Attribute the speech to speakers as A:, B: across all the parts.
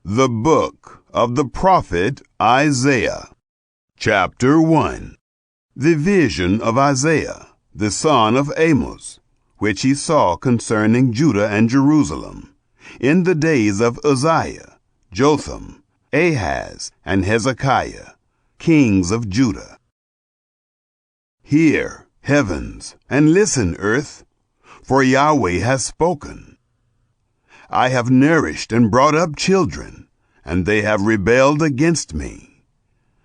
A: The Book of the Prophet Isaiah. Chapter 1. The vision of Isaiah, the son of Amos, which he saw concerning Judah and Jerusalem, in the days of Uzziah, Jotham, Ahaz, and Hezekiah, kings of Judah. Hear, heavens, and listen, earth, for Yahweh has spoken. I have nourished and brought up children, and they have rebelled against me.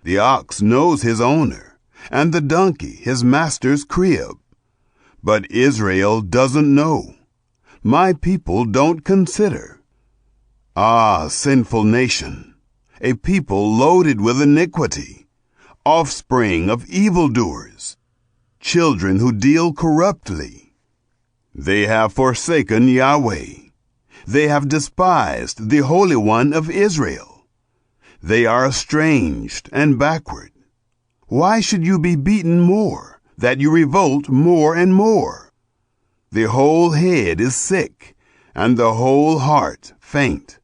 A: The ox knows his owner, and the donkey his master's crib. But Israel doesn't know. My people don't consider. Ah, sinful nation, a people loaded with iniquity, offspring of evildoers, children who deal corruptly. They have forsaken Yahweh. They have despised the Holy One of Israel. They are estranged and backward. Why should you be beaten more, that you revolt more and more? The whole head is sick, and the whole heart faint.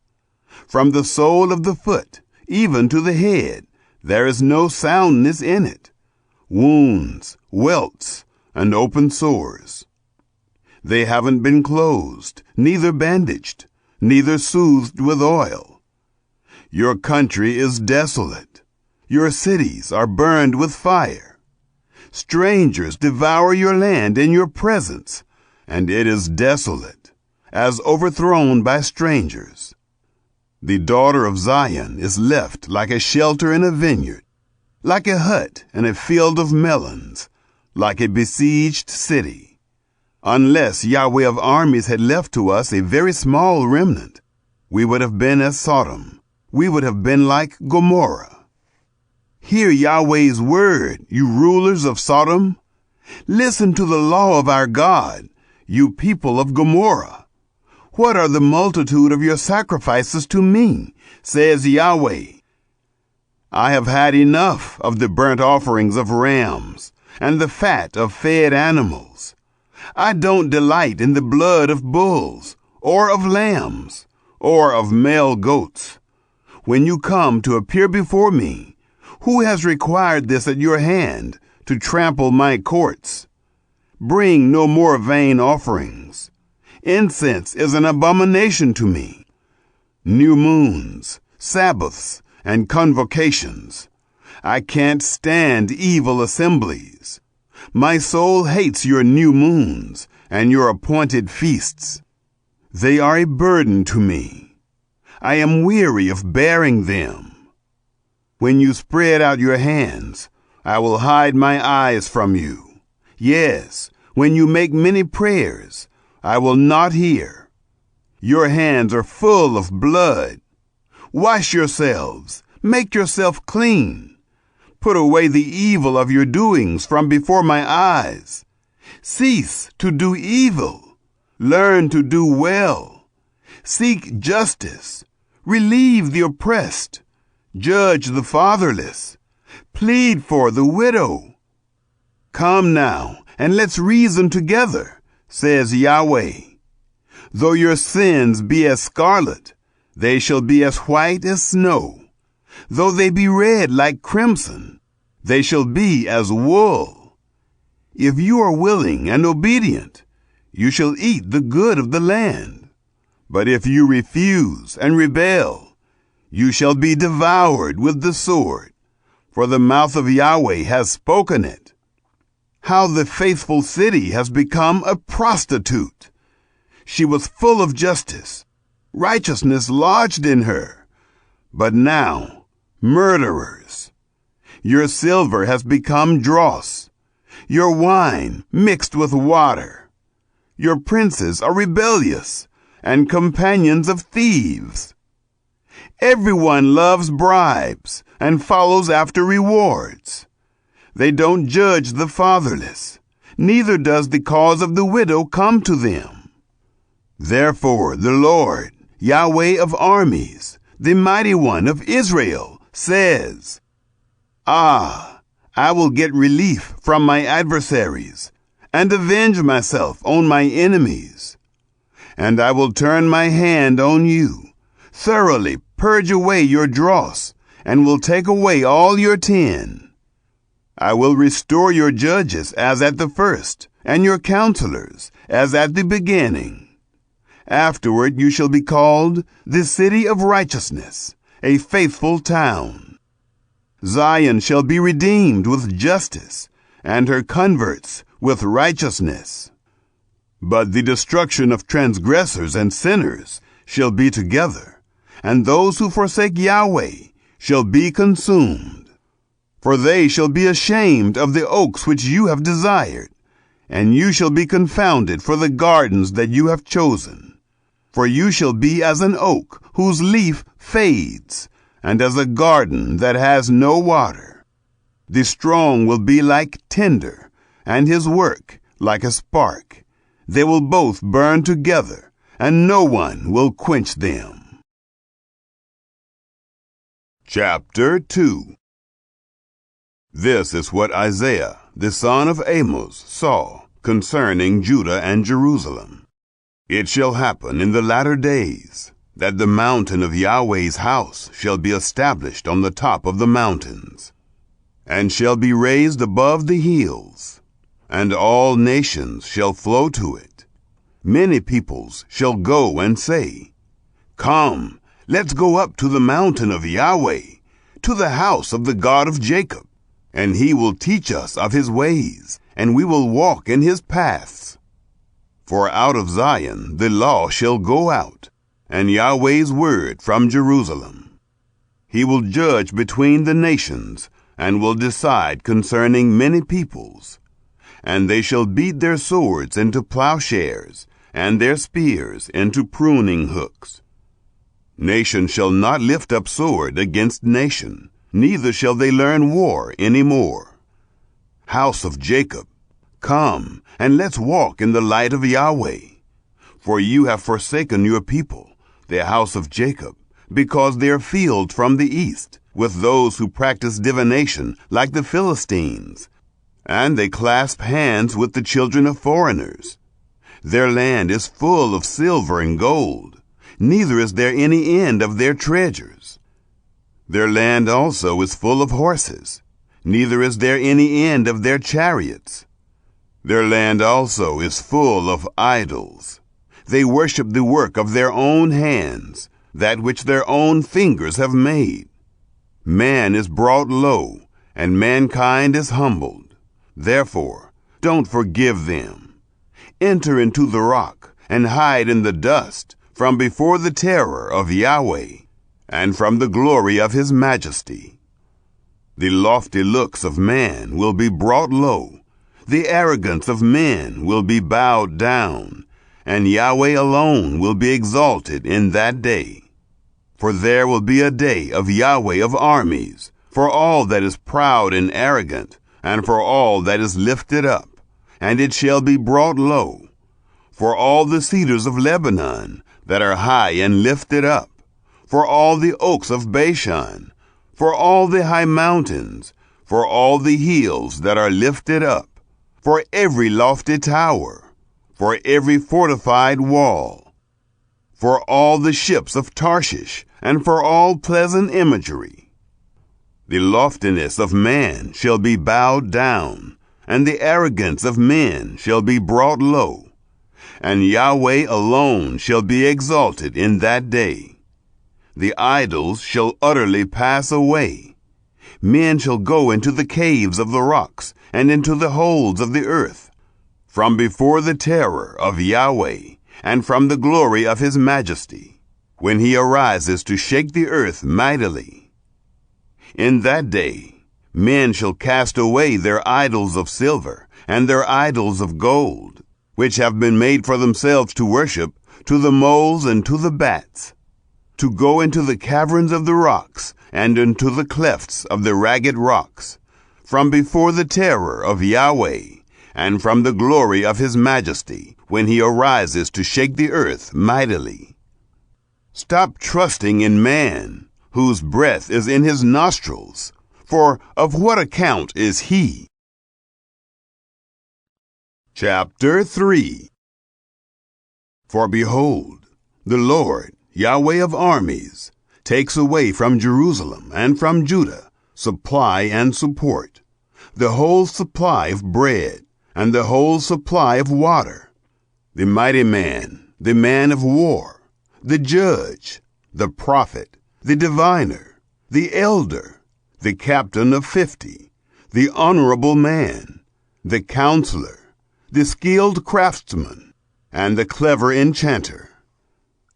A: From the sole of the foot, even to the head, there is no soundness in it. Wounds, welts, and open sores. They haven't been closed, neither bandaged, neither soothed with oil. Your country is desolate. Your cities are burned with fire. Strangers devour your land in your presence, and it is desolate, as overthrown by strangers. The daughter of Zion is left like a shelter in a vineyard, like a hut in a field of melons, like a besieged city. Unless Yahweh of armies had left to us a very small remnant, we would have been as Sodom. We would have been like Gomorrah. Hear Yahweh's word, you rulers of Sodom. Listen to the law of our God, you people of Gomorrah. What are the multitude of your sacrifices to me, says Yahweh? I have had enough of the burnt offerings of rams and the fat of fed animals. I don't delight in the blood of bulls, or of lambs, or of male goats. When you come to appear before me, who has required this at your hand, to trample my courts? Bring no more vain offerings. Incense is an abomination to me. New moons, Sabbaths, and convocations. I can't stand evil assemblies. My soul hates your new moons and your appointed feasts. They are a burden to me. I am weary of bearing them. When you spread out your hands, I will hide my eyes from you. Yes, when you make many prayers, I will not hear. Your hands are full of blood. Wash yourselves, make yourself clean. Put away the evil of your doings from before my eyes. Cease to do evil. Learn to do well. Seek justice. Relieve the oppressed. Judge the fatherless. Plead for the widow. Come now, and let's reason together, says Yahweh. Though your sins be as scarlet, they shall be as white as snow. Though they be red like crimson, they shall be as wool. If you are willing and obedient, you shall eat the good of the land. But if you refuse and rebel, you shall be devoured with the sword, for the mouth of Yahweh has spoken it. How the faithful city has become a prostitute. She was full of justice, righteousness lodged in her. But now, murderers. Your silver has become dross, your wine mixed with water. Your princes are rebellious and companions of thieves. Everyone loves bribes and follows after rewards. They don't judge the fatherless, neither does the cause of the widow come to them. Therefore the Lord, Yahweh of armies, the mighty one of Israel, says, I will get relief from my adversaries and avenge myself on my enemies. And I will turn my hand on you, thoroughly purge away your dross, and will take away all your tin. I will restore your judges as at the first, and your counselors as at the beginning. Afterward you shall be called the city of righteousness, a faithful town. Zion shall be redeemed with justice, and her converts with righteousness. But the destruction of transgressors and sinners shall be together, and those who forsake Yahweh shall be consumed. For they shall be ashamed of the oaks which you have desired, and you shall be confounded for the gardens that you have chosen. For you shall be as an oak whose leaf fades, and as a garden that has no water. The strong will be like tinder, and his work like a spark. They will both burn together, and no one will quench them. Chapter 2. This is what Isaiah, the son of Amos, saw concerning Judah and Jerusalem. It shall happen in the latter days that the mountain of Yahweh's house shall be established on the top of the mountains, and shall be raised above the hills, and all nations shall flow to it. Many peoples shall go and say, Come, let's go up to the mountain of Yahweh, to the house of the God of Jacob, and he will teach us of his ways, and we will walk in his paths. For out of Zion the law shall go out, and Yahweh's word from Jerusalem. He will judge between the nations, and will decide concerning many peoples. And they shall beat their swords into plowshares, and their spears into pruning hooks. Nation shall not lift up sword against nation, neither shall they learn war any more. House of Jacob, come, and let's walk in the light of Yahweh. For you have forsaken your people, the house of Jacob, because they are filled from the east with those who practice divination like the Philistines, and they clasp hands with the children of foreigners. Their land is full of silver and gold, neither is there any end of their treasures. Their land also is full of horses, neither is there any end of their chariots. Their land also is full of idols. They worship the work of their own hands, that which their own fingers have made. Man is brought low, and mankind is humbled. Therefore, don't forgive them. Enter into the rock, and hide in the dust, from before the terror of Yahweh, and from the glory of his majesty. The lofty looks of man will be brought low, the arrogance of men will be bowed down, and Yahweh alone will be exalted in that day. For there will be a day of Yahweh of armies, for all that is proud and arrogant, and for all that is lifted up, and it shall be brought low. For all the cedars of Lebanon that are high and lifted up, for all the oaks of Bashan, for all the high mountains, for all the hills that are lifted up, for every lofty tower, for every fortified wall, for all the ships of Tarshish, and for all pleasant imagery. The loftiness of man shall be bowed down, and the arrogance of men shall be brought low, and Yahweh alone shall be exalted in that day. The idols shall utterly pass away. Men shall go into the caves of the rocks, and into the holes of the earth, from before the terror of Yahweh, and from the glory of his majesty, when he arises to shake the earth mightily. In that day men shall cast away their idols of silver, and their idols of gold, which have been made for themselves to worship, to the moles and to the bats, to go into the caverns of the rocks, and into the clefts of the ragged rocks, from before the terror of Yahweh, and from the glory of his majesty, when he arises to shake the earth mightily. Stop trusting in man, whose breath is in his nostrils, for of what account is he? Chapter 3. For behold, the Lord, Yahweh of armies, takes away from Jerusalem and from Judah supply and support, the whole supply of bread and the whole supply of water, the mighty man, the man of war, the judge, the prophet, the diviner, the elder, the captain of 50, the honorable man, the counselor, the skilled craftsman, and the clever enchanter.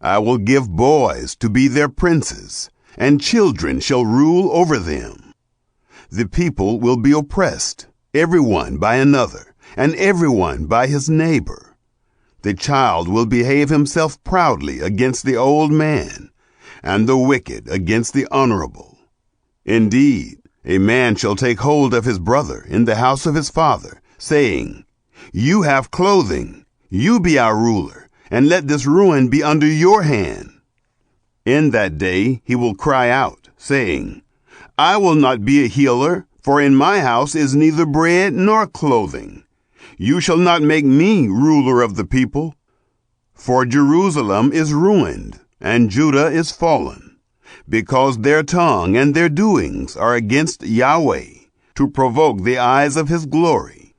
A: I will give boys to be their princes, and children shall rule over them. The people will be oppressed, everyone by another, and everyone by his neighbor. The child will behave himself proudly against the old man, and the wicked against the honorable. Indeed, a man shall take hold of his brother in the house of his father, saying, You have clothing, you be our ruler, and let this ruin be under your hand. In that day he will cry out, saying, I will not be a healer, for in my house is neither bread nor clothing. You shall not make me ruler of the people. For Jerusalem is ruined, and Judah is fallen, because their tongue and their doings are against Yahweh, to provoke the eyes of his glory.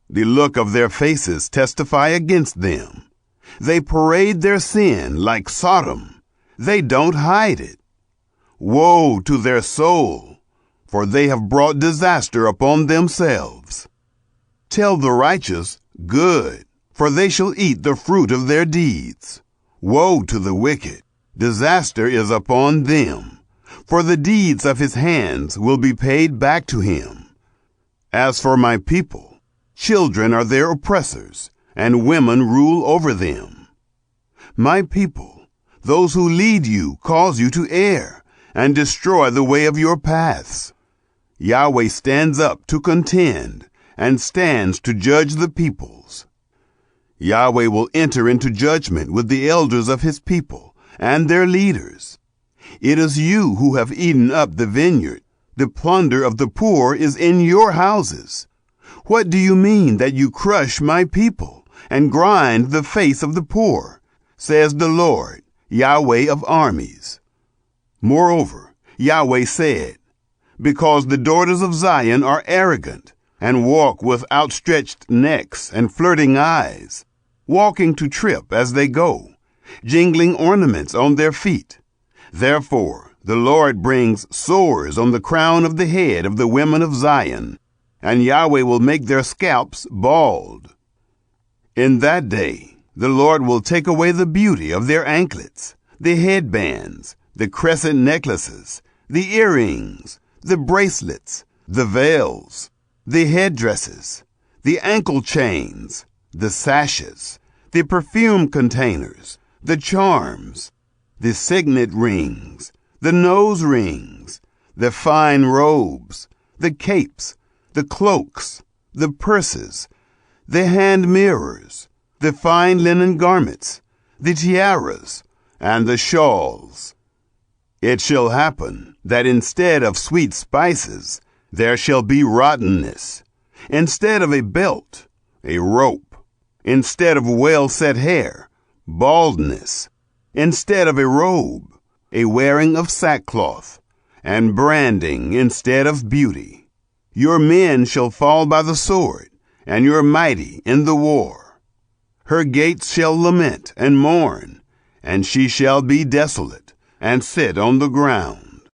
A: The look of their faces testify against them. They parade their sin like Sodom. They don't hide it. Woe to their soul, for they have brought disaster upon themselves. Tell the righteous, Good, for they shall eat the fruit of their deeds. Woe to the wicked, disaster is upon them, for the deeds of his hands will be paid back to him. As for my people, children are their oppressors, and women rule over them. My people, those who lead you cause you to err, and destroy the way of your paths. Yahweh stands up to contend, and stands to judge the peoples. Yahweh will enter into judgment with the elders of his people, and their leaders. It is you who have eaten up the vineyard. The plunder of the poor is in your houses. What do you mean that you crush my people, and grind the face of the poor, says the Lord, Yahweh of armies? Moreover, Yahweh said, Because the daughters of Zion are arrogant, and walk with outstretched necks and flirting eyes, walking to trip as they go, jingling ornaments on their feet. Therefore the Lord brings sores on the crown of the head of the women of Zion, and Yahweh will make their scalps bald. In that day the Lord will take away the beauty of their anklets, the headbands, the crescent necklaces, the earrings, the bracelets, the veils, the headdresses, the ankle chains, the sashes, the perfume containers, the charms, the signet rings, the nose rings, the fine robes, the capes, the cloaks, the purses, the hand mirrors, the fine linen garments, the tiaras, and the shawls. It shall happen that instead of sweet spices, there shall be rottenness. Instead of a belt, a rope. Instead of well-set hair, baldness. Instead of a robe, a wearing of sackcloth, and branding instead of beauty. Your men shall fall by the sword, and your mighty in the war. Her gates shall lament and mourn, and she shall be desolate, and sit on the ground.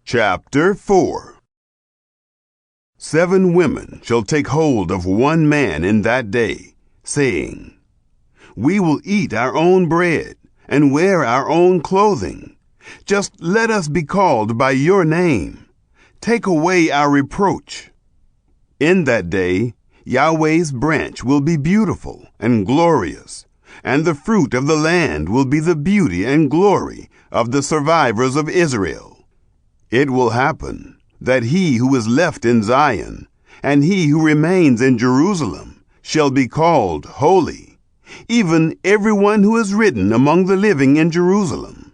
A: Chapter 4. 7 women shall take hold of one man in that day, saying, We will eat our own bread, and wear our own clothing. Just let us be called by your name. Take away our reproach. In that day, Yahweh's branch will be beautiful and glorious, and the fruit of the land will be the beauty and glory of the survivors of Israel. It will happen that he who is left in Zion, and he who remains in Jerusalem, shall be called holy, even everyone who is written among the living in Jerusalem,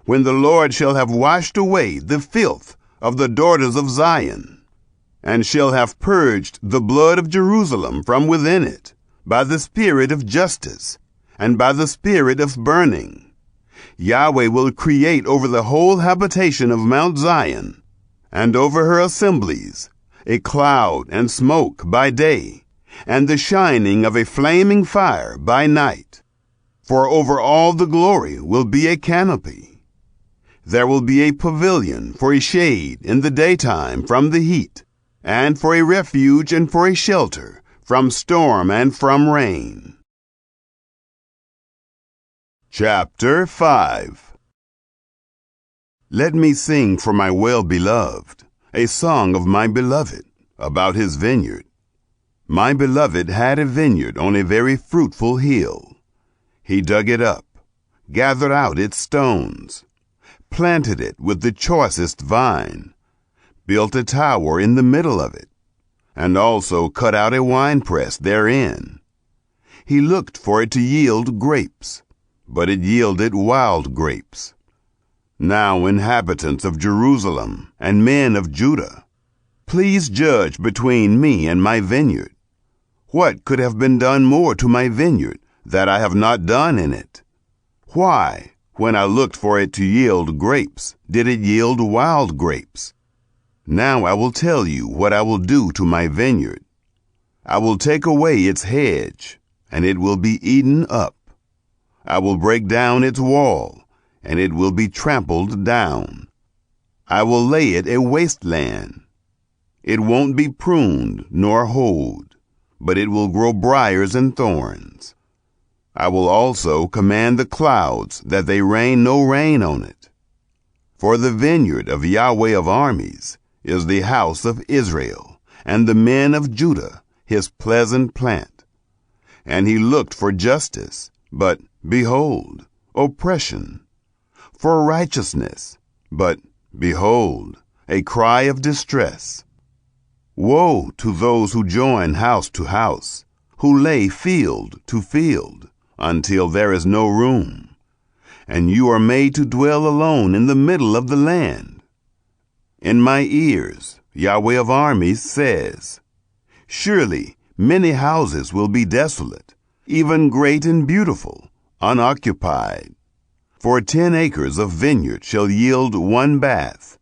A: when the Lord shall have washed away the filth of the daughters of Zion, and shall have purged the blood of Jerusalem from within it, by the spirit of justice, and by the spirit of burning. Yahweh will create over the whole habitation of Mount Zion, and over her assemblies, a cloud and smoke by day, and the shining of a flaming fire by night. For over all the glory will be a canopy. There will be a pavilion for a shade in the daytime from the heat, and for a refuge and for a shelter from storm and from rain. Chapter 5. Let me sing for my well-beloved, a song of my beloved, about his vineyard. My beloved had a vineyard on a very fruitful hill. He dug it up, gathered out its stones, planted it with the choicest vine, built a tower in the middle of it, and also cut out a winepress therein. He looked for it to yield grapes, but it yielded wild grapes. Now, inhabitants of Jerusalem and men of Judah, please judge between me and my vineyard. What could have been done more to my vineyard that I have not done in it? Why, when I looked for it to yield grapes, did it yield wild grapes? Now I will tell you what I will do to my vineyard. I will take away its hedge, and it will be eaten up. I will break down its wall, and it will be trampled down. I will lay it a wasteland. It won't be pruned nor hoed, but it will grow briars and thorns. I will also command the clouds that they rain no rain on it. For the vineyard of Yahweh of armies is the house of Israel, and the men of Judah his pleasant plant. And he looked for justice, but behold, oppression, for righteousness, but behold, a cry of distress. Woe to those who join house to house, who lay field to field, until there is no room, and you are made to dwell alone in the middle of the land. In my ears, Yahweh of armies says, surely many houses will be desolate, even great and beautiful, unoccupied. For 10 acres of vineyard shall yield 1 bath,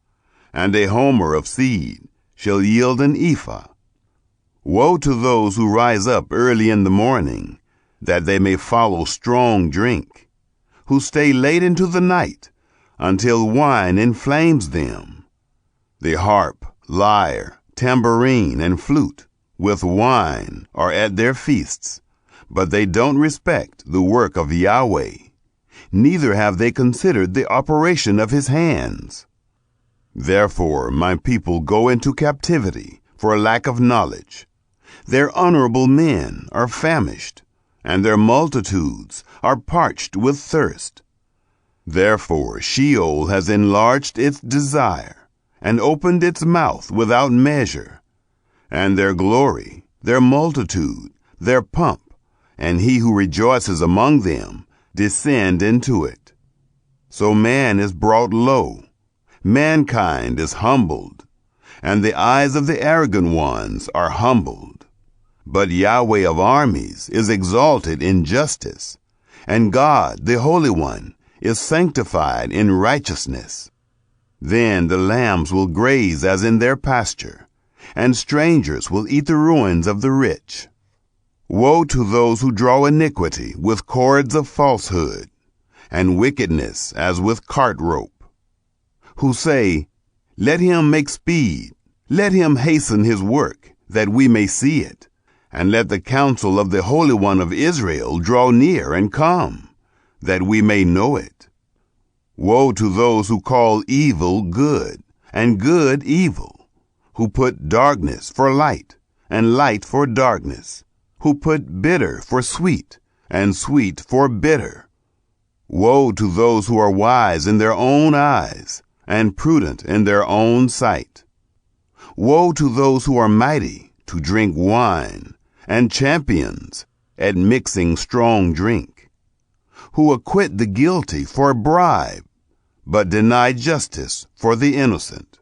A: and a homer of seed shall yield an ephah. Woe to those who rise up early in the morning, that they may follow strong drink, who stay late into the night, until wine inflames them. The harp, lyre, tambourine, and flute, with wine, are at their feasts, but they don't respect the work of Yahweh, neither have they considered the operation of his hands. Therefore my people go into captivity for lack of knowledge. Their honorable men are famished, and their multitudes are parched with thirst. Therefore Sheol has enlarged its desire, and opened its mouth without measure. And their glory, their multitude, their pomp, and he who rejoices among them, descend into it. So man is brought low, mankind is humbled, and the eyes of the arrogant ones are humbled. But Yahweh of armies is exalted in justice, and God, the Holy One, is sanctified in righteousness. Then the lambs will graze as in their pasture, and strangers will eat the ruins of the rich. Woe to those who draw iniquity with cords of falsehood, and wickedness as with cart rope, who say, let him make speed, let him hasten his work, that we may see it, and let the counsel of the Holy One of Israel draw near and come, that we may know it. Woe to those who call evil good, and good evil, who put darkness for light, and light for darkness, who put bitter for sweet, and sweet for bitter. Woe to those who are wise in their own eyes, and prudent in their own sight. Woe to those who are mighty to drink wine, and champions at mixing strong drink, who acquit the guilty for a bribe, but deny justice for the innocent.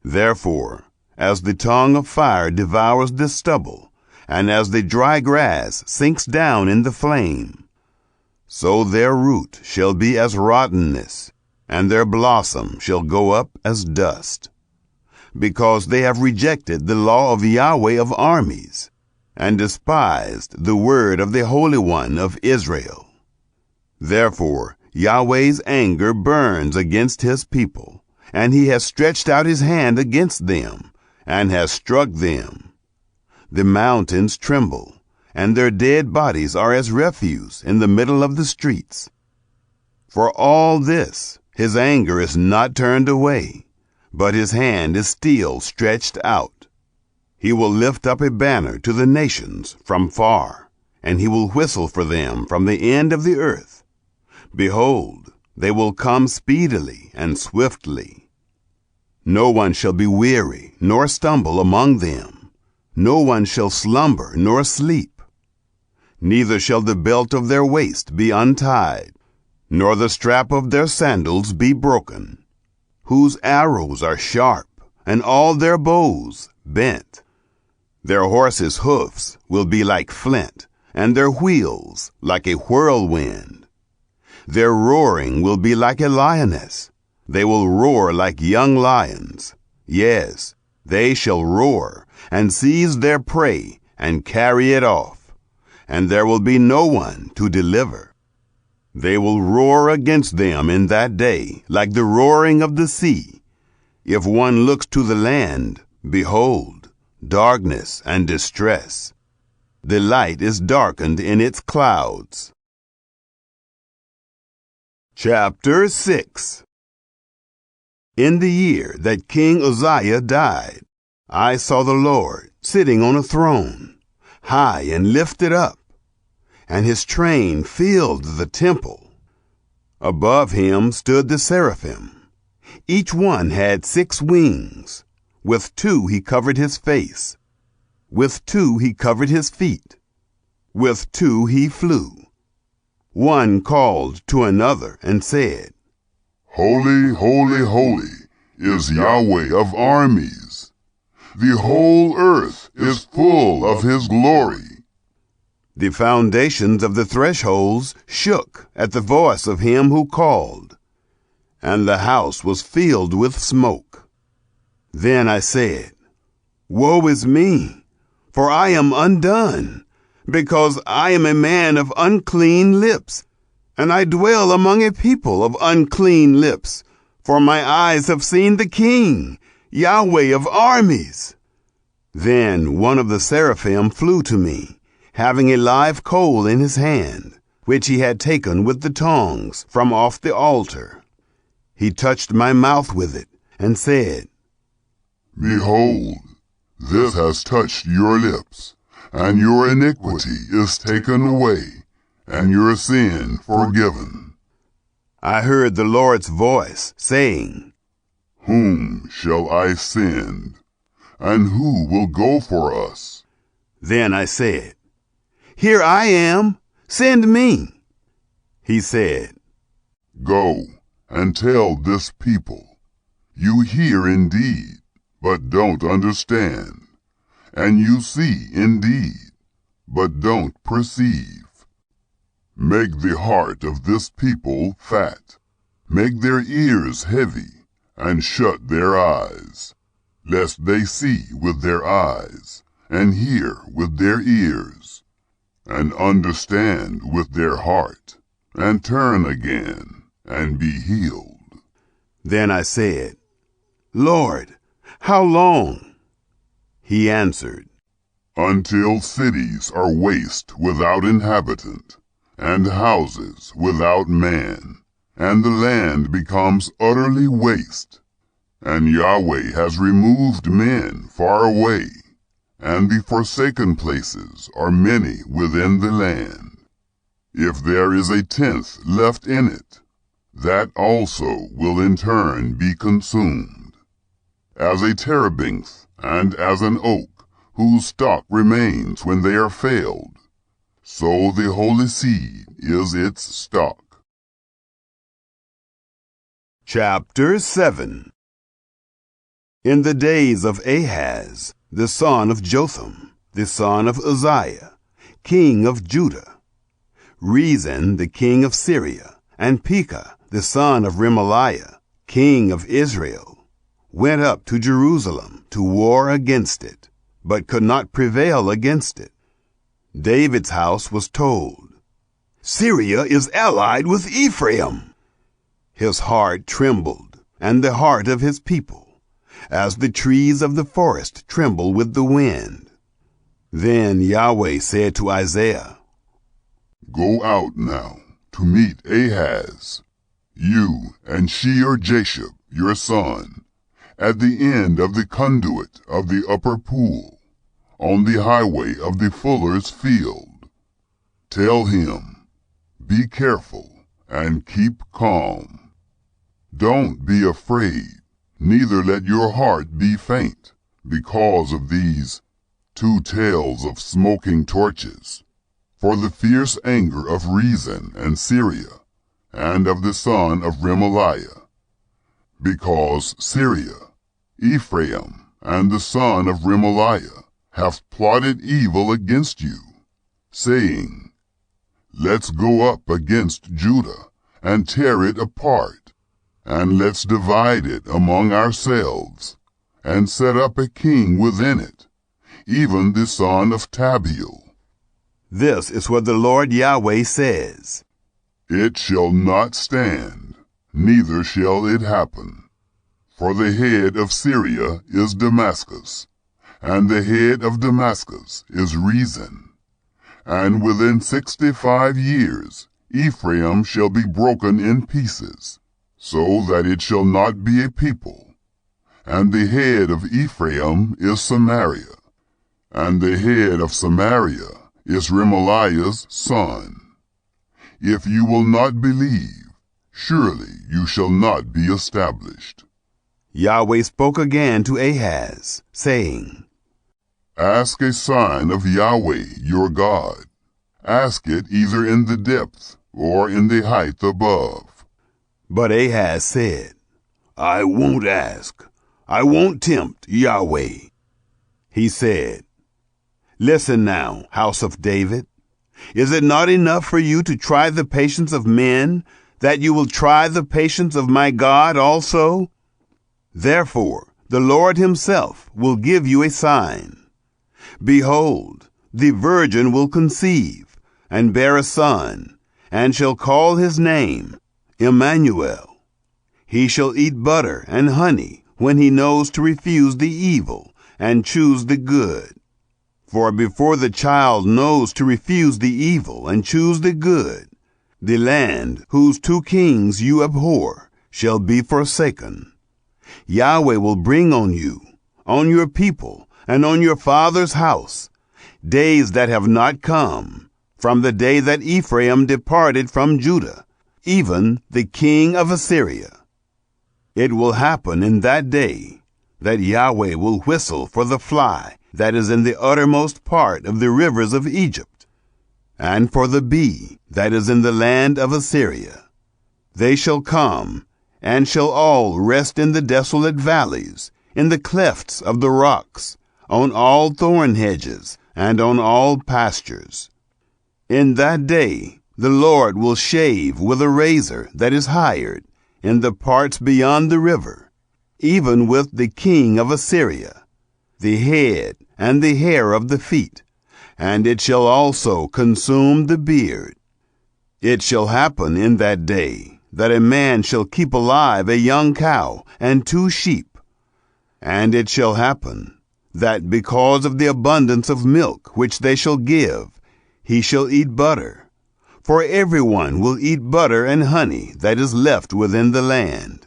A: Therefore, as the tongue of fire devours the stubble, and as the dry grass sinks down in the flame, so their root shall be as rottenness, and their blossom shall go up as dust. Because they have rejected the law of Yahweh of armies, and despised the word of the Holy One of Israel. Therefore Yahweh's anger burns against his people, and he has stretched out his hand against them, and has struck them. The mountains tremble, and their dead bodies are as refuse in the middle of the streets. For all this, his anger is not turned away, but his hand is still stretched out. He will lift up a banner to the nations from far, and he will whistle for them from the end of the earth. Behold, they will come speedily and swiftly. No one shall be weary, nor stumble among them. No one shall slumber, nor sleep. Neither shall the belt of their waist be untied, nor the strap of their sandals be broken, whose arrows are sharp, and all their bows bent. Their horses' hoofs will be like flint, and their wheels like a whirlwind. Their roaring will be like a lioness. They will roar like young lions. Yes, they shall roar, and seize their prey, and carry it off, and there will be no one to deliver. They will roar against them in that day, like the roaring of the sea. If one looks to the land, behold, darkness and distress. The light is darkened in its clouds. Chapter 6. In the year that King Uzziah died, I saw the Lord sitting on a throne, high and lifted up, and his train filled the temple. Above him stood the seraphim. Each one had 6 wings. With 2 he covered his face. With 2 he covered his feet. With 2 he flew. One called to another and said,
B: Holy, holy, holy is Yahweh of armies. The whole earth is full of his glory.
A: The foundations of the thresholds shook at the voice of him who called, and the house was filled with smoke. Then I said, Woe is me, for I am undone, because I am a man of unclean lips, and I dwell among a people of unclean lips, for my eyes have seen the King, Yahweh of armies. Then one of the seraphim flew to me, having a live coal in his hand, which he had taken with the tongs from off the altar. He touched my mouth with it, and said,
B: Behold, this has touched your lips, and your iniquity is taken away, and your sin forgiven.
A: I heard the Lord's voice saying,
B: Whom shall I send, and who will go for us?
A: Then I said, Here I am, send me. He said,
B: Go and tell this people, you hear indeed, but don't understand, and you see indeed, but don't perceive. Make the heart of this people fat, make their ears heavy, and shut their eyes, lest they see with their eyes, and hear with their ears, and understand with their heart, and turn again, and be healed.
A: Then I said, Lord, how long? He answered,
B: Until cities are waste without inhabitant, and houses without man, and the land becomes utterly waste, and Yahweh has removed men far away, and the forsaken places are many within the land. If there is a tenth left in it, that also will in turn be consumed. As a terebinth and as an oak, whose stock remains when they are felled, so the holy seed is its stock.
A: Chapter 7. In the days of Ahaz, the son of Jotham, the son of Uzziah, king of Judah, Rezin the king of Syria, and Pekah the son of Remaliah, king of Israel, went up to Jerusalem to war against it, but could not prevail against it. David's house was told, "Syria is allied with Ephraim." His heart trembled, and the heart of his people, as the trees of the forest tremble with the wind. Then Yahweh said to Isaiah,
B: "Go out now to meet Ahaz, you and Shear-Jashub your son, at the end of the conduit of the upper pool, on the highway of the fuller's field. Tell him, be careful and keep calm. Don't be afraid, neither let your heart be faint, because of these 2 tails of smoking torches, for the fierce anger of Rezin and Syria, and of the son of Remaliah. Because Syria, Ephraim, and the son of Remaliah have plotted evil against you, saying, Let's go up against Judah, and tear it apart, and let's divide it among ourselves, and set up a king within it, even the son of Tabeel.
A: This is what the Lord Yahweh says.
B: It shall not stand, neither shall it happen. For the head of Syria is Damascus, and the head of Damascus is Rezin. And within 65 years Ephraim shall be broken in pieces, so that it shall not be a people. And the head of Ephraim is Samaria, and the head of Samaria is Remaliah's son. If you will not believe, surely you shall not be established.
A: Yahweh spoke again to Ahaz, saying,
B: Ask a sign of Yahweh your God. Ask it either in the depth or in the height above.
A: But Ahaz said, I won't ask. I won't tempt Yahweh. He said, Listen now, house of David. Is it not enough for you to try the patience of men, that you will try the patience of my God also? Therefore, the Lord himself will give you a sign. Behold, the virgin will conceive, and bear a son, and shall call his name Emmanuel. He shall eat butter and honey when he knows to refuse the evil and choose the good. For before the child knows to refuse the evil and choose the good, the land whose 2 kings you abhor shall be forsaken. Yahweh will bring on you, on your people, and on your father's house, days that have not come, from the day that Ephraim departed from Judah, even the king of Assyria. It will happen in that day that Yahweh will whistle for the fly that is in the uttermost part of the rivers of Egypt, and for the bee that is in the land of Assyria. They shall come, and shall all rest in the desolate valleys, in the clefts of the rocks, on all thorn hedges, and on all pastures. In that day the Lord will shave with a razor that is hired, in the parts beyond the river, even with the king of Assyria, the head and the hair of the feet, and it shall also consume the beard. It shall happen in that day that a man shall keep alive a young cow and 2 sheep. And it shall happen that because of the abundance of milk which they shall give, he shall eat butter. For everyone will eat butter and honey that is left within the land.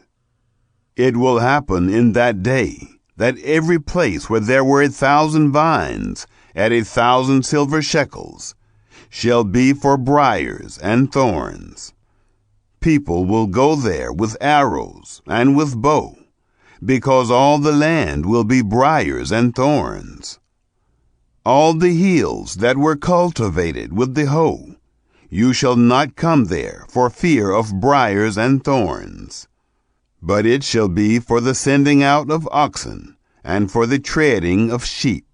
A: It will happen in that day that every place where there were 1,000 vines at 1,000 silver shekels shall be for briars and thorns. People will go there with arrows and with bow, because all the land will be briars and thorns. All the hills that were cultivated with the hoe, you shall not come there for fear of briars and thorns. But it shall be for the sending out of oxen, and for the treading of sheep.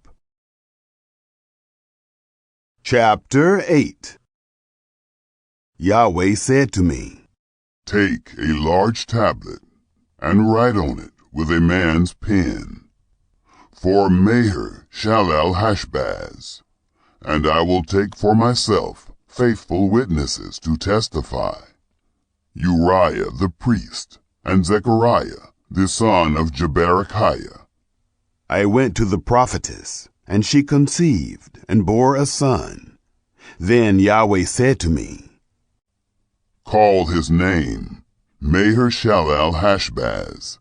A: Chapter 8. Yahweh said to me,
B: Take a large tablet and write on it with a man's pen, for Maher-shalal-Hashbaz, and I will take for myself faithful witnesses to testify, Uriah the priest, and Zechariah the son of Jeberechiah.
A: I went to the prophetess, and she conceived and bore a son. Then Yahweh said to me,
B: Call his name Maher-shalal-Hashbaz,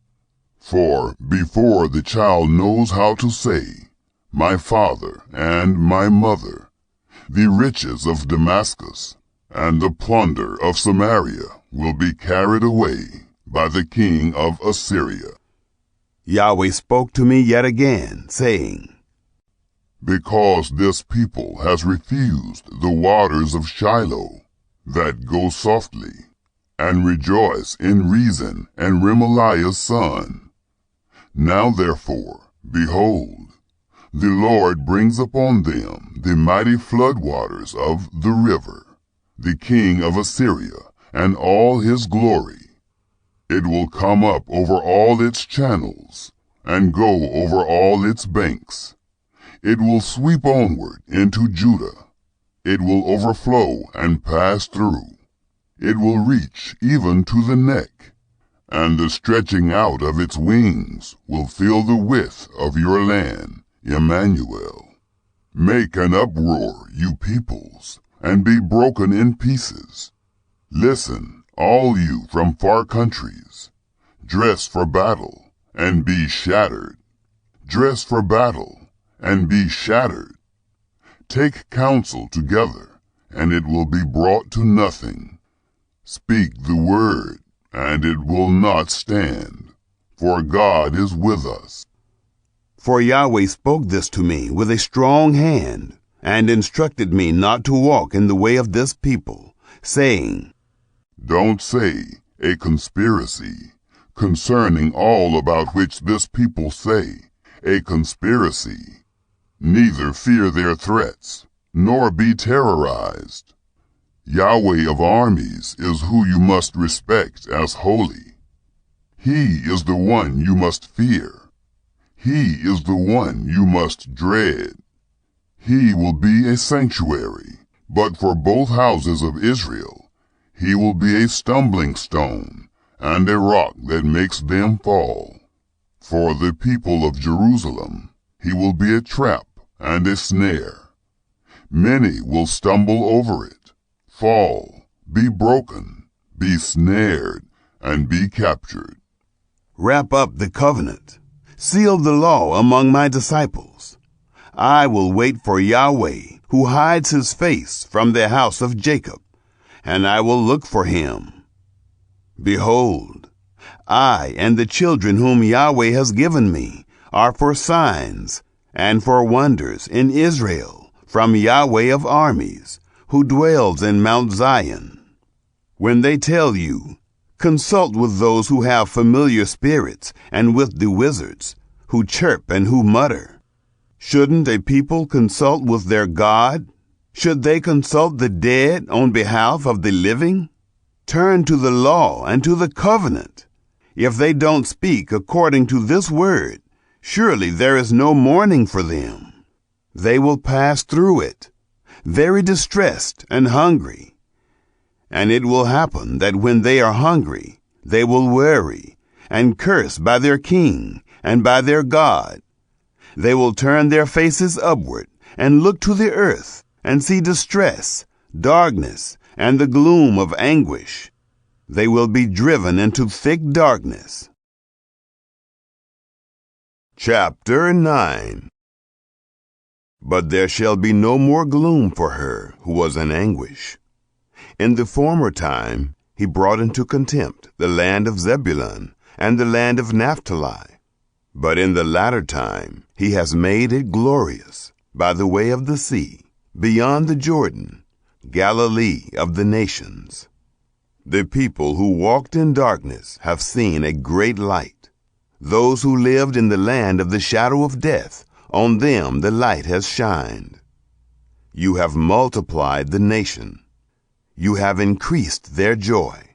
B: for before the child knows how to say, My father and my mother, the riches of Damascus and the plunder of Samaria will be carried away by the king of Assyria.
A: Yahweh spoke to me yet again, saying,
B: Because this people has refused the waters of Shiloh that go softly, and rejoice in Rezin and Remaliah's son. Now therefore, behold, the Lord brings upon them the mighty floodwaters of the river, the king of Assyria, and all his glory. It will come up over all its channels, and go over all its banks. It will sweep onward into Judah. It will overflow and pass through. It will reach even to the neck, and the stretching out of its wings will fill the width of your land, Emmanuel. Make an uproar, you peoples, and be broken in pieces. Listen, all you from far countries. Dress for battle, and be shattered. Dress for battle, and be shattered. Take counsel together, and it will be brought to nothing. Speak the word, and it will not stand, for God is with us.
A: For Yahweh spoke this to me with a strong hand, and instructed me not to walk in the way of this people, saying,
B: Don't say a conspiracy concerning all about which this people say, a conspiracy. Neither fear their threats, nor be terrorized. Yahweh of armies is who you must respect as holy. He is the one you must fear. He is the one you must dread. He will be a sanctuary, but for both houses of Israel, he will be a stumbling stone and a rock that makes them fall. For the people of Jerusalem, he will be a trap and a snare. Many will stumble over it, fall, be broken, be snared, and be captured.
A: Wrap up the covenant. Seal the law among my disciples. I will wait for Yahweh, who hides his face from the house of Jacob, and I will look for him. Behold, I and the children whom Yahweh has given me are for signs and for wonders in Israel from Yahweh of armies, who dwells in Mount Zion. When they tell you, consult with those who have familiar spirits and with the wizards, who chirp and who mutter. Shouldn't a people consult with their God? Should they consult the dead on behalf of the living? Turn to the law and to the covenant. If they don't speak according to this word, surely there is no mourning for them. They will pass through it, very distressed and hungry. And it will happen that when they are hungry, they will worry and curse by their king and by their God. They will turn their faces upward and look to the earth and see distress, darkness, and the gloom of anguish. They will be driven into thick darkness. Chapter 9. But there shall be no more gloom for her who was in anguish. In the former time he brought into contempt the land of Zebulun and the land of Naphtali. But in the latter time he has made it glorious by the way of the sea, beyond the Jordan, Galilee of the nations. The people who walked in darkness have seen a great light. Those who lived in the land of the shadow of death, on them the light has shined. You have multiplied the nation. you have increased their joy.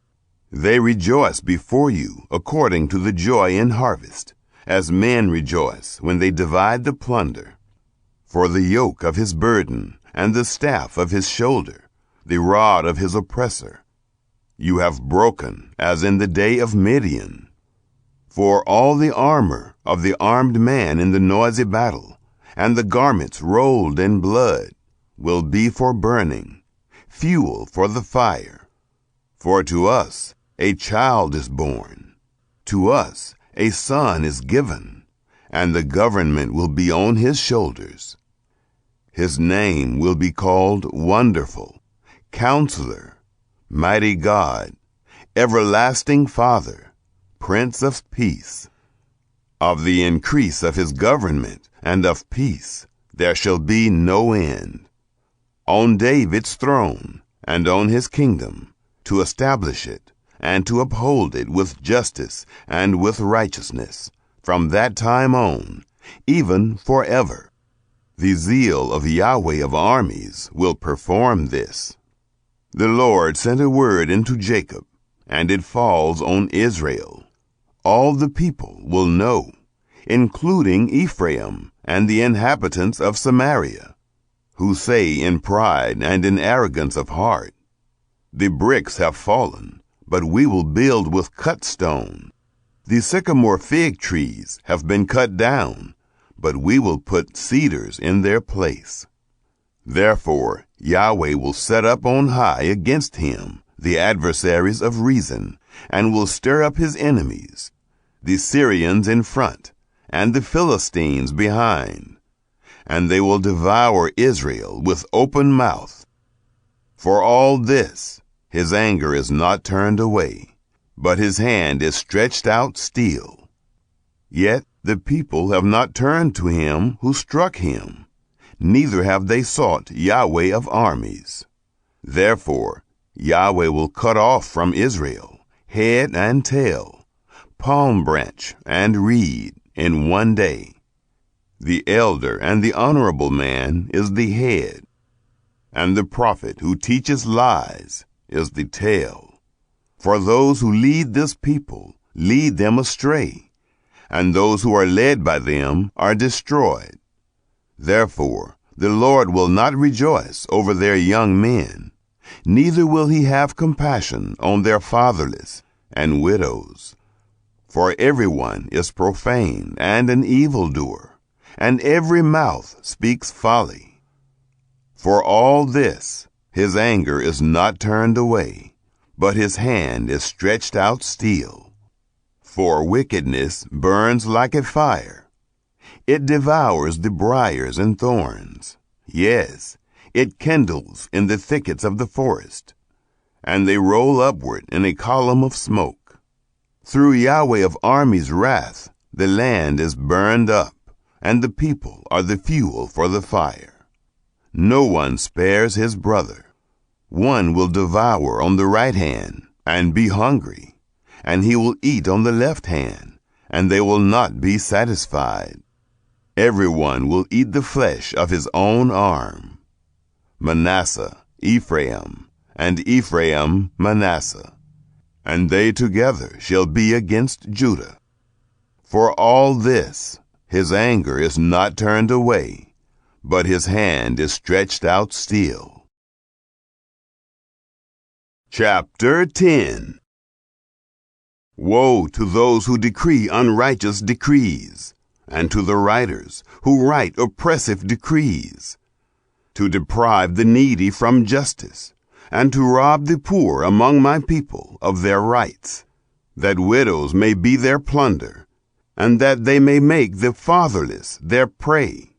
A: They rejoice before you according to the joy in harvest, as men rejoice when they divide the plunder. For the yoke of his burden and the staff of his shoulder, the rod of his oppressor, you have broken as in the day of Midian. For all the armor of the armed man in the noisy battle, and the garments rolled in blood, will be for burning, fuel for the fire. For to us a child is born, to us a son is given, and the government will be on his shoulders. His name will be called Wonderful, Counselor, Mighty God, Everlasting Father, Prince of Peace. Of the increase of his government and of peace there shall be no end. On David's throne and on his kingdom, to establish it and to uphold it with justice and with righteousness, from that time on, even forever. The zeal of Yahweh of armies will perform this. The Lord sent a word into Jacob, and it falls on Israel. All the people will know, including Ephraim and the inhabitants of Samaria, who say in pride and in arrogance of heart, the bricks have fallen, but we will build with cut stone. The sycamore fig trees have been cut down, but we will put cedars in their place. Therefore Yahweh will set up on high against him the adversaries of reason, and will stir up his enemies, the Syrians in front, and the Philistines behind, and they will devour Israel with open mouth. For all this, his anger is not turned away, but his hand is stretched out still. Yet the people have not turned to him who struck him, neither have they sought Yahweh of armies. Therefore Yahweh will cut off from Israel head and tail, palm branch and reed in one day. The elder and the honorable man is the head, and the prophet who teaches lies is the tail. For those who lead this people lead them astray, and those who are led by them are destroyed. Therefore the Lord will not rejoice over their young men, neither will he have compassion on their fatherless and widows. For everyone is profane and an evildoer, and every mouth speaks folly. For all this his anger is not turned away, but his hand is stretched out still. For wickedness burns like a fire. It devours the briars and thorns. Yes, it kindles in the thickets of the forest, and they roll upward in a column of smoke. Through Yahweh of armies' wrath, the land is burned up, and the people are the fuel for the fire. No one spares his brother. One will devour on the right hand and be hungry, and he will eat on the left hand, and they will not be satisfied. Everyone will eat the flesh of his own arm. Manasseh, Ephraim, and Ephraim, Manasseh, and they together shall be against Judah. For all this, his anger is not turned away, but his hand is stretched out still. Chapter 10. Woe to those who decree unrighteous decrees, and to the writers who write oppressive decrees, to deprive the needy from justice, and to rob the poor among my people of their rights, that widows may be their plunder, and that they may make the fatherless their prey.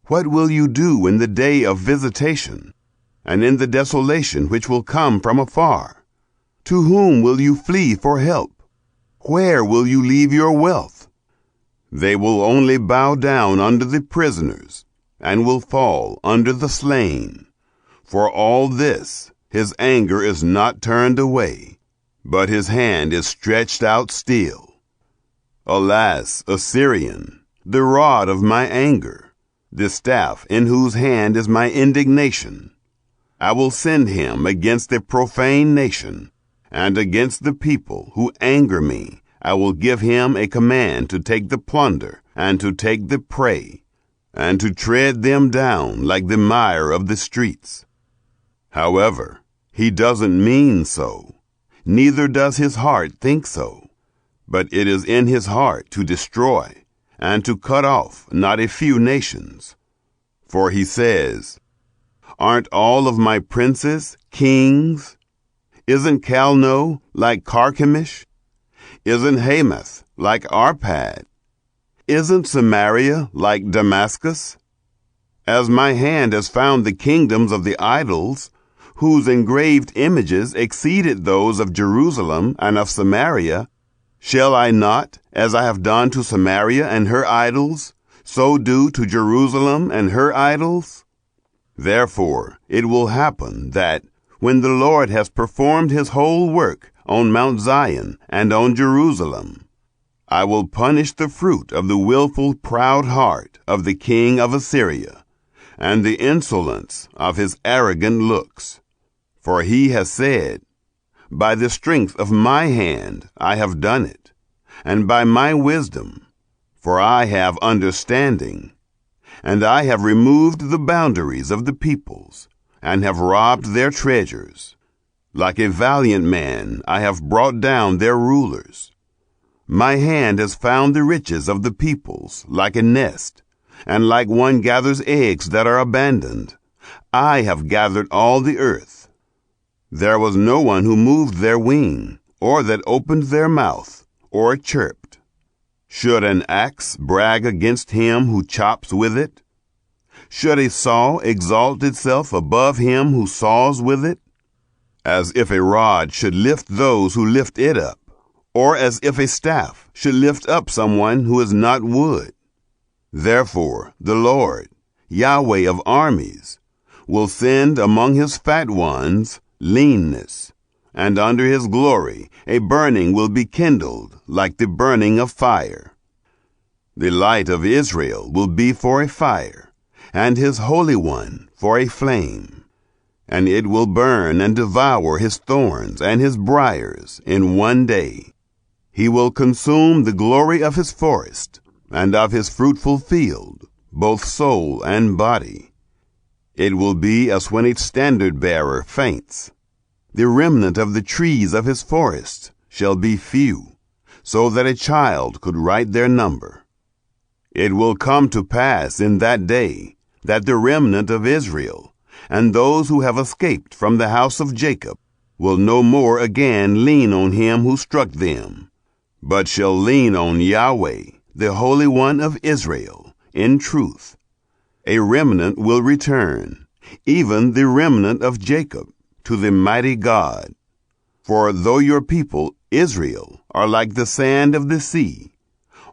A: What will you do in the day of visitation, and in the desolation which will come from afar? To whom will you flee for help? Where will you leave your wealth? They will only bow down under the prisoners, and will fall under the slain. For all this, his anger is not turned away, but his hand is stretched out still. Alas, Assyrian, the rod of my anger, the staff in whose hand is my indignation. I will send him against a profane nation, and against the people who anger me. I will give him a command to take the plunder and to take the prey, and to tread them down like the mire of the streets. However, he doesn't mean so, neither does his heart think so, but it is in his heart to destroy and to cut off not a few nations. For he says, aren't all of my princes kings? Isn't Calno like Carchemish? Isn't Hamath like Arpad? Isn't Samaria like Damascus? As my hand has found the kingdoms of the idols, whose engraved images exceeded those of Jerusalem and of Samaria, shall I not, as I have done to Samaria and her idols, so do to Jerusalem and her idols? Therefore it will happen that, when the Lord has performed his whole work on Mount Zion and on Jerusalem, I will punish the fruit of the willful proud heart of the king of Assyria, and the insolence of his arrogant looks. For he has said, by the strength of my hand I have done it, and by my wisdom, for I have understanding, and I have removed the boundaries of the peoples, and have robbed their treasures. Like a valiant man I have brought down their rulers. My hand has found the riches of the peoples like a nest, and like one gathers eggs that are abandoned. I have gathered all the earth. There was no one who moved their wing, or that opened their mouth, or chirped. Should an axe brag against him who chops with it? Should a saw exalt itself above him who saws with it? As if a rod should lift those who lift it up, or as if a staff should lift up someone who is not wood. Therefore the Lord, Yahweh of armies, will send among his fat ones leanness, and under his glory a burning will be kindled like the burning of fire. The light of Israel will be for a fire, and his Holy One for a flame, and it will burn and devour his thorns and his briars in one day. He will consume the glory of his forest and of his fruitful field, both soul and body. It will be as when a standard-bearer faints. The remnant of the trees of his forest shall be few, so that a child could write their number. It will come to pass in that day that the remnant of Israel and those who have escaped from the house of Jacob will no more again lean on him who struck them, but shall lean on Yahweh, the Holy One of Israel, in truth. A remnant will return, even the remnant of Jacob, to the mighty God. For though your people, Israel, are like the sand of the sea,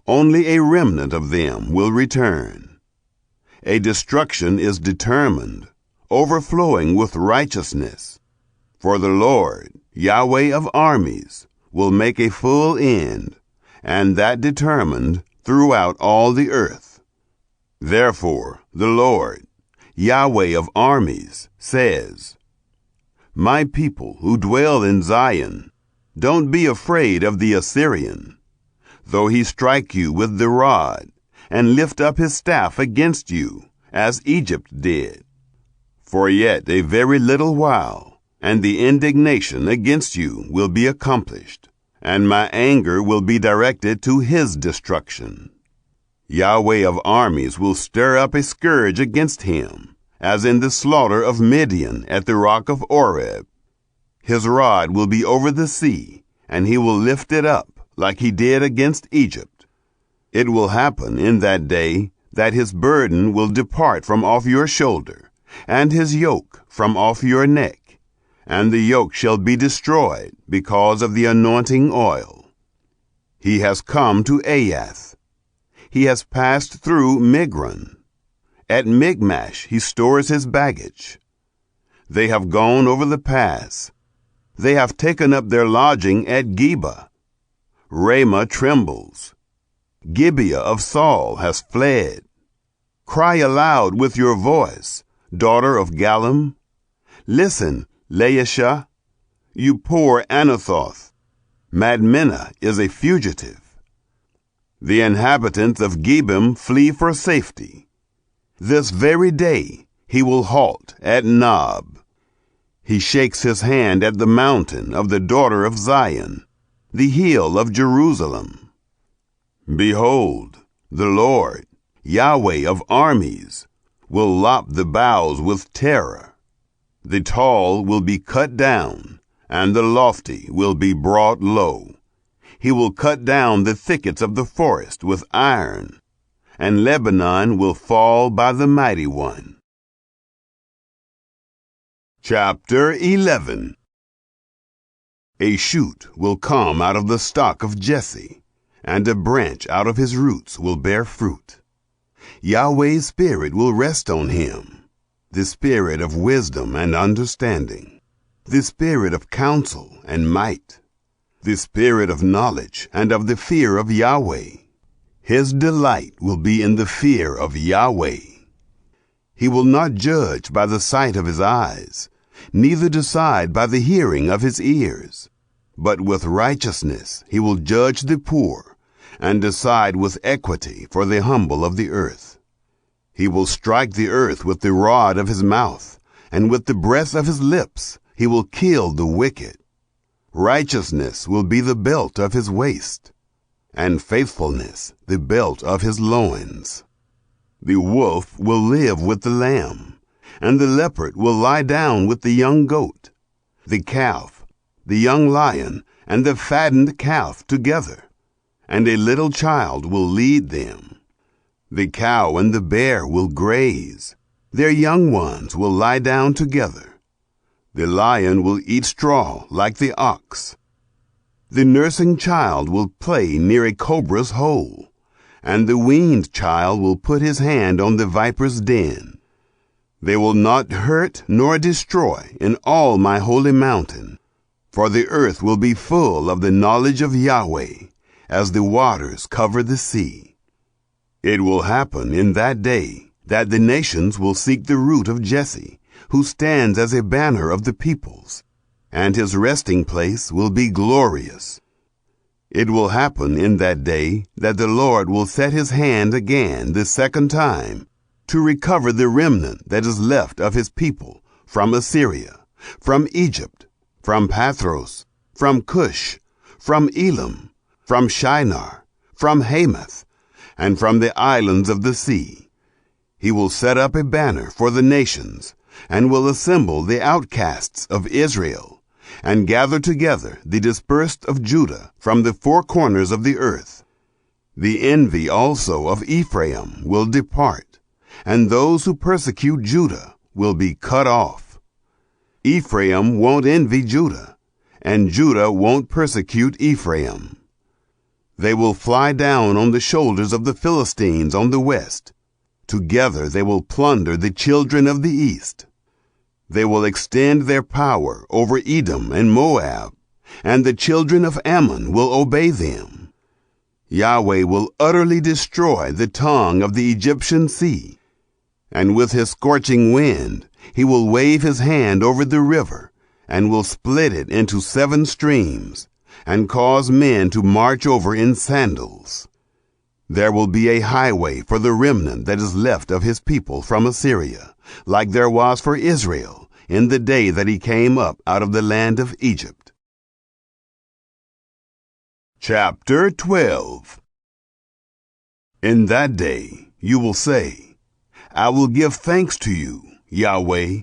A: only a remnant of them will return. A destruction is determined, overflowing with righteousness. For the Lord, Yahweh of armies, will make a full end, and that determined throughout all the earth. Therefore the Lord, Yahweh of armies, says, my people who dwell in Zion, don't be afraid of the Assyrian, though he strike you with the rod, and lift up his staff against you, as Egypt did. For yet a very little while, and the indignation against you will be accomplished, and my anger will be directed to his destruction. Yahweh of armies will stir up a scourge against him, as in the slaughter of Midian at the rock of Oreb. His rod will be over the sea, and he will lift it up, like he did against Egypt. It will happen in that day that his burden will depart from off your shoulder, and his yoke from off your neck, and the yoke shall be destroyed because of the anointing oil. He has come to Ayath. He has passed through Migron. At Michmash he stores his baggage. They have gone over the pass. They have taken up their lodging at Geba. Ramah trembles. Gibeah of Saul has fled. Cry aloud with your voice, daughter of Gallim. Listen, Laishah, you poor Anathoth. Madmenah is a fugitive. The inhabitants of Gebim flee for safety. This very day he will halt at Nob. He shakes his hand at the mountain of the daughter of Zion, the hill of Jerusalem. Behold, the Lord, Yahweh of armies, will lop the boughs with terror. The tall will be cut down, and the lofty will be brought low. He will cut down the thickets of the forest with iron, and Lebanon will fall by the mighty one. Chapter 11. A shoot will come out of the stock of Jesse, and a branch out of his roots will bear fruit. Yahweh's Spirit will rest on him, the Spirit of wisdom and understanding, the Spirit of counsel and might, the Spirit of knowledge and of the fear of Yahweh. His delight will be in the fear of Yahweh. He will not judge by the sight of his eyes, neither decide by the hearing of his ears. But with righteousness he will judge the poor, and decide with equity for the humble of the earth. He will strike the earth with the rod of his mouth, and with the breath of his lips he will kill the wicked. Righteousness will be the belt of his waist, and faithfulness the belt of his loins. The wolf will live with the lamb, and the leopard will lie down with the young goat, the calf, the young lion, and the fattened calf together, and a little child will lead them. The cow and the bear will graze, their young ones will lie down together. The lion will eat straw like the ox. The nursing child will play near a cobra's hole, and the weaned child will put his hand on the viper's den. They will not hurt nor destroy in all my holy mountain, for the earth will be full of the knowledge of Yahweh, as the waters cover the sea. It will happen in that day that the nations will seek the root of Jesse, who stands as a banner of the peoples, and his resting place will be glorious. It will happen in that day that the Lord will set his hand again the second time to recover the remnant that is left of his people from Assyria, from Egypt, from Pathros, from Cush, from Elam, from Shinar, from Hamath, and from the islands of the sea. He will set up a banner for the nations, and will assemble the outcasts of Israel, and gather together the dispersed of Judah from the four corners of the earth. The envy also of Ephraim will depart, and those who persecute Judah will be cut off. Ephraim won't envy Judah, and Judah won't persecute Ephraim. They will fly down on the shoulders of the Philistines on the west. Together they will plunder the children of the east. They will extend their power over Edom and Moab, and the children of Ammon will obey them. Yahweh will utterly destroy the tongue of the Egyptian sea, and with his scorching wind he will wave his hand over the river, and will split it into 7 streams, and cause men to march over in sandals. There will be a highway for the remnant that is left of his people from Assyria, like there was for Israel in the day that he came up out of the land of Egypt. Chapter 12. In that day you will say, I will give thanks to you, Yahweh,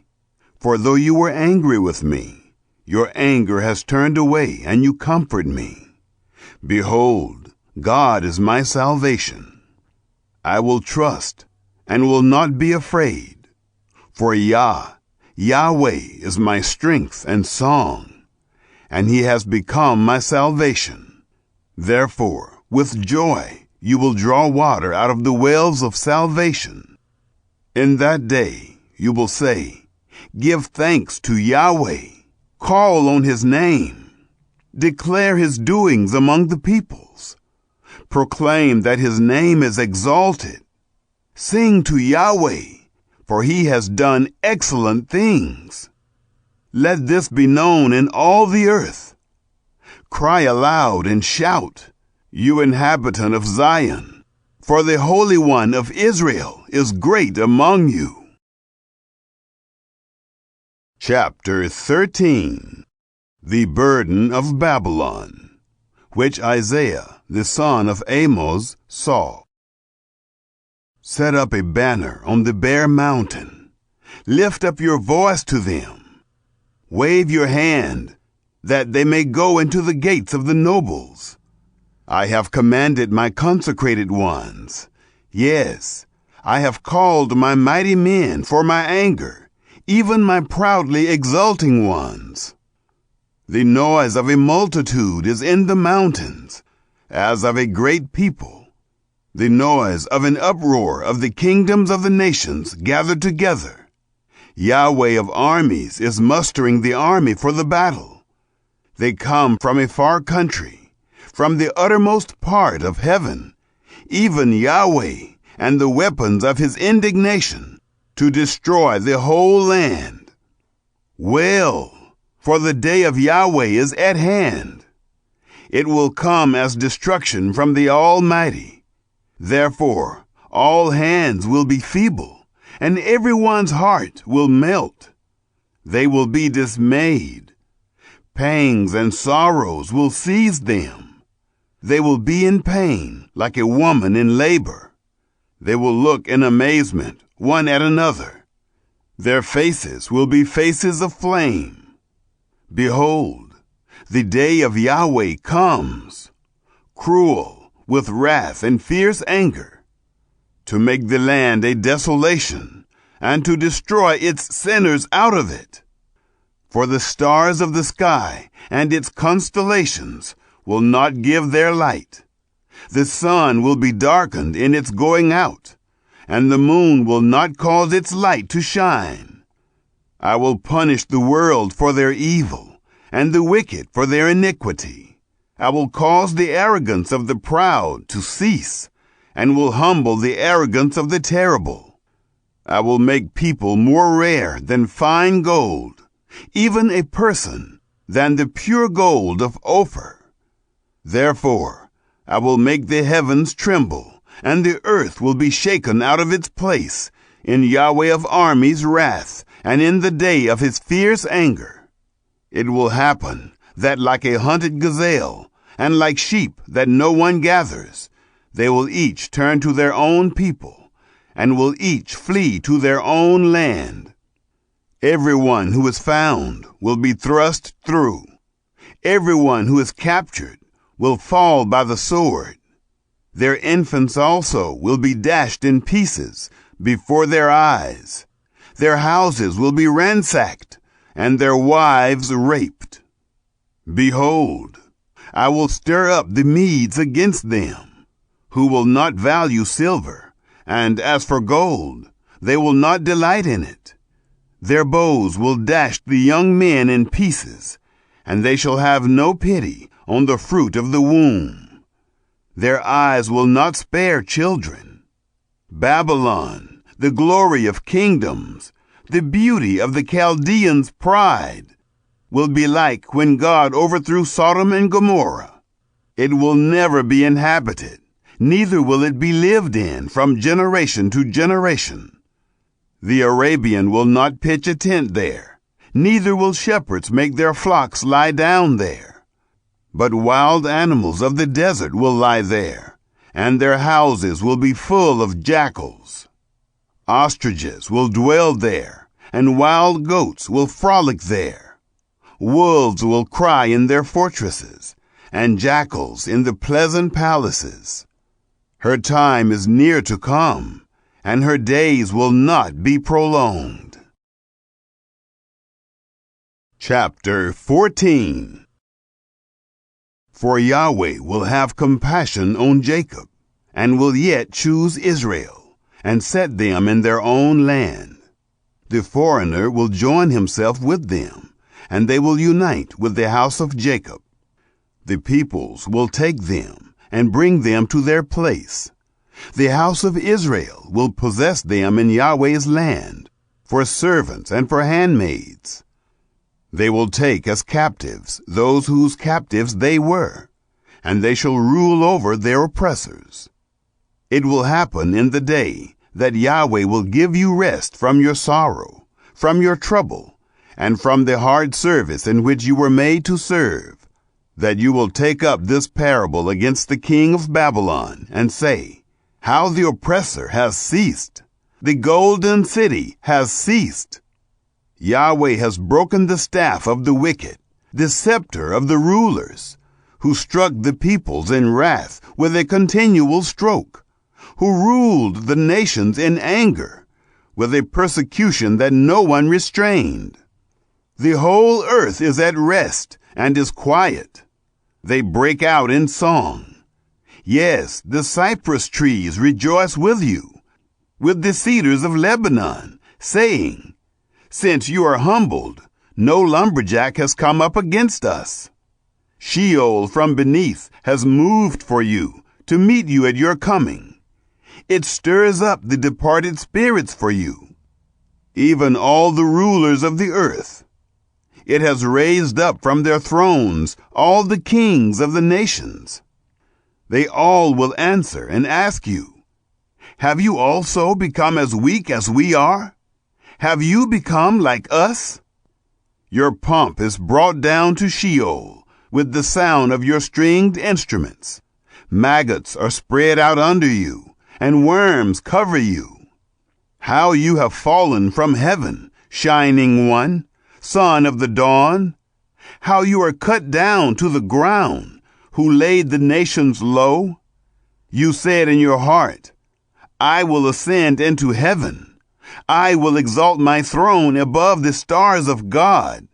A: for though you were angry with me, your anger has turned away, and you comfort me. Behold, God is my salvation. I will trust and will not be afraid. For Yahweh is my strength and song, and he has become my salvation. Therefore, with joy you will draw water out of the wells of salvation. In that day you will say, Give thanks to Yahweh. Call on his name. Declare his doings among the peoples. Proclaim that his name is exalted. Sing to Yahweh, for he has done excellent things. Let this be known in all the earth. Cry aloud and shout, you inhabitant of Zion, for the Holy One of Israel is great among you. Chapter 13. The burden of Babylon, which Isaiah the son of Amoz saw. Set up a banner on the bare mountain. Lift up your voice to them. Wave your hand, that they may go into the gates of the nobles. I have commanded my consecrated ones. Yes, I have called my mighty men for my anger, even my proudly exulting ones. The noise of a multitude is in the mountains, as of a great people. The noise of an uproar of the kingdoms of the nations gathered together. Yahweh of armies is mustering the army for the battle. They come from a far country, from the uttermost part of heaven, even Yahweh and the weapons of his indignation, to destroy the whole land. Well, for the day of Yahweh is at hand. It will come as destruction from the Almighty. Therefore, all hands will be feeble, and everyone's heart will melt. They will be dismayed. Pangs and sorrows will seize them. They will be in pain like a woman in labor. They will look in amazement one at another. Their faces will be faces of flame. Behold, the day of Yahweh comes, cruel, with wrath and fierce anger, to make the land a desolation, and to destroy its sinners out of it. For the stars of the sky and its constellations will not give their light. The sun will be darkened in its going out, and the moon will not cause its light to shine. I will punish the world for their evil, and the wicked for their iniquity. I will cause the arrogance of the proud to cease, and will humble the arrogance of the terrible. I will make people more rare than fine gold, even a person than the pure gold of Ophir. Therefore, I will make the heavens tremble, and the earth will be shaken out of its place, in Yahweh of armies' wrath, and in the day of his fierce anger. It will happen that like a hunted gazelle, and like sheep that no one gathers, they will each turn to their own people, and will each flee to their own land. Everyone who is found will be thrust through. Everyone who is captured will fall by the sword. Their infants also will be dashed in pieces before their eyes. Their houses will be ransacked, and their wives raped. Behold, I will stir up the Medes against them, who will not value silver, and as for gold, they will not delight in it. Their bows will dash the young men in pieces, and they shall have no pity on the fruit of the womb. Their eyes will not spare children. Babylon, the glory of kingdoms, the beauty of the Chaldeans' pride, will be like when God overthrew Sodom and Gomorrah. It will never be inhabited, neither will it be lived in from generation to generation. The Arabian will not pitch a tent there, neither will shepherds make their flocks lie down there. But wild animals of the desert will lie there, and their houses will be full of jackals. Ostriches will dwell there, and wild goats will frolic there. Wolves will cry in their fortresses, and jackals in the pleasant palaces. Her time is near to come, and her days will not be prolonged. Chapter 14. For Yahweh will have compassion on Jacob, and will yet choose Israel, and set them in their own land. The foreigner will join himself with them, and they will unite with the house of Jacob. The peoples will take them and bring them to their place. The house of Israel will possess them in Yahweh's land, for servants and for handmaids. They will take as captives those whose captives they were, and they shall rule over their oppressors. It will happen in the day that Yahweh will give you rest from your sorrow, from your trouble, and from the hard service in which you were made to serve, that you will take up this parable against the king of Babylon and say, how the oppressor has ceased, the golden city has ceased. Yahweh has broken the staff of the wicked, the scepter of the rulers, who struck the peoples in wrath with a continual stroke, who ruled the nations in anger with a persecution that no one restrained. The whole earth is at rest and is quiet. They break out in song. Yes, the cypress trees rejoice with you, with the cedars of Lebanon, saying, since you are humbled, no lumberjack has come up against us. Sheol from beneath has moved for you to meet you at your coming. It stirs up the departed spirits for you, even all the rulers of the earth. It has raised up from their thrones all the kings of the nations. They all will answer and ask you, have you also become as weak as we are? Have you become like us? Your pomp is brought down to Sheol with the sound of your stringed instruments. Maggots are spread out under you, and worms cover you. How you have fallen from heaven, shining one, son of the dawn! How you are cut down to the ground, who laid the nations low! You said in your heart, I will ascend into heaven. I will exalt my throne above the stars of God.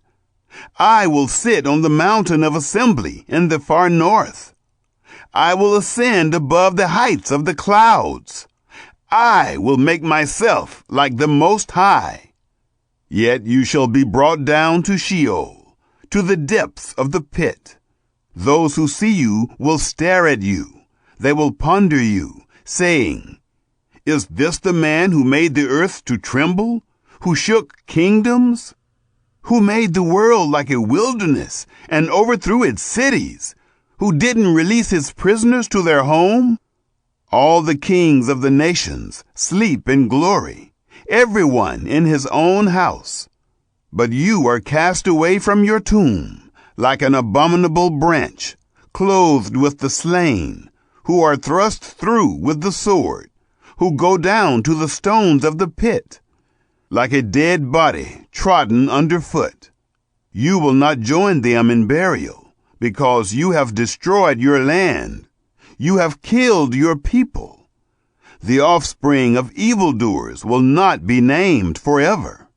A: I will sit on the mountain of assembly in the far north. I will ascend above the heights of the clouds. I will make myself like the Most High. Yet you shall be brought down to Sheol, to the depths of the pit. Those who see you will stare at you. They will ponder you, saying, is this the man who made the earth to tremble, who shook kingdoms, who made the world like a wilderness and overthrew its cities, who didn't release his prisoners to their home? All the kings of the nations sleep in glory, everyone in his own house. But you are cast away from your tomb, like an abominable branch, clothed with the slain, who are thrust through with the sword, who go down to the stones of the pit, like a dead body trodden underfoot. You will not join them in burial, because you have destroyed your land. You have killed your people. The offspring of evildoers will not be named forever.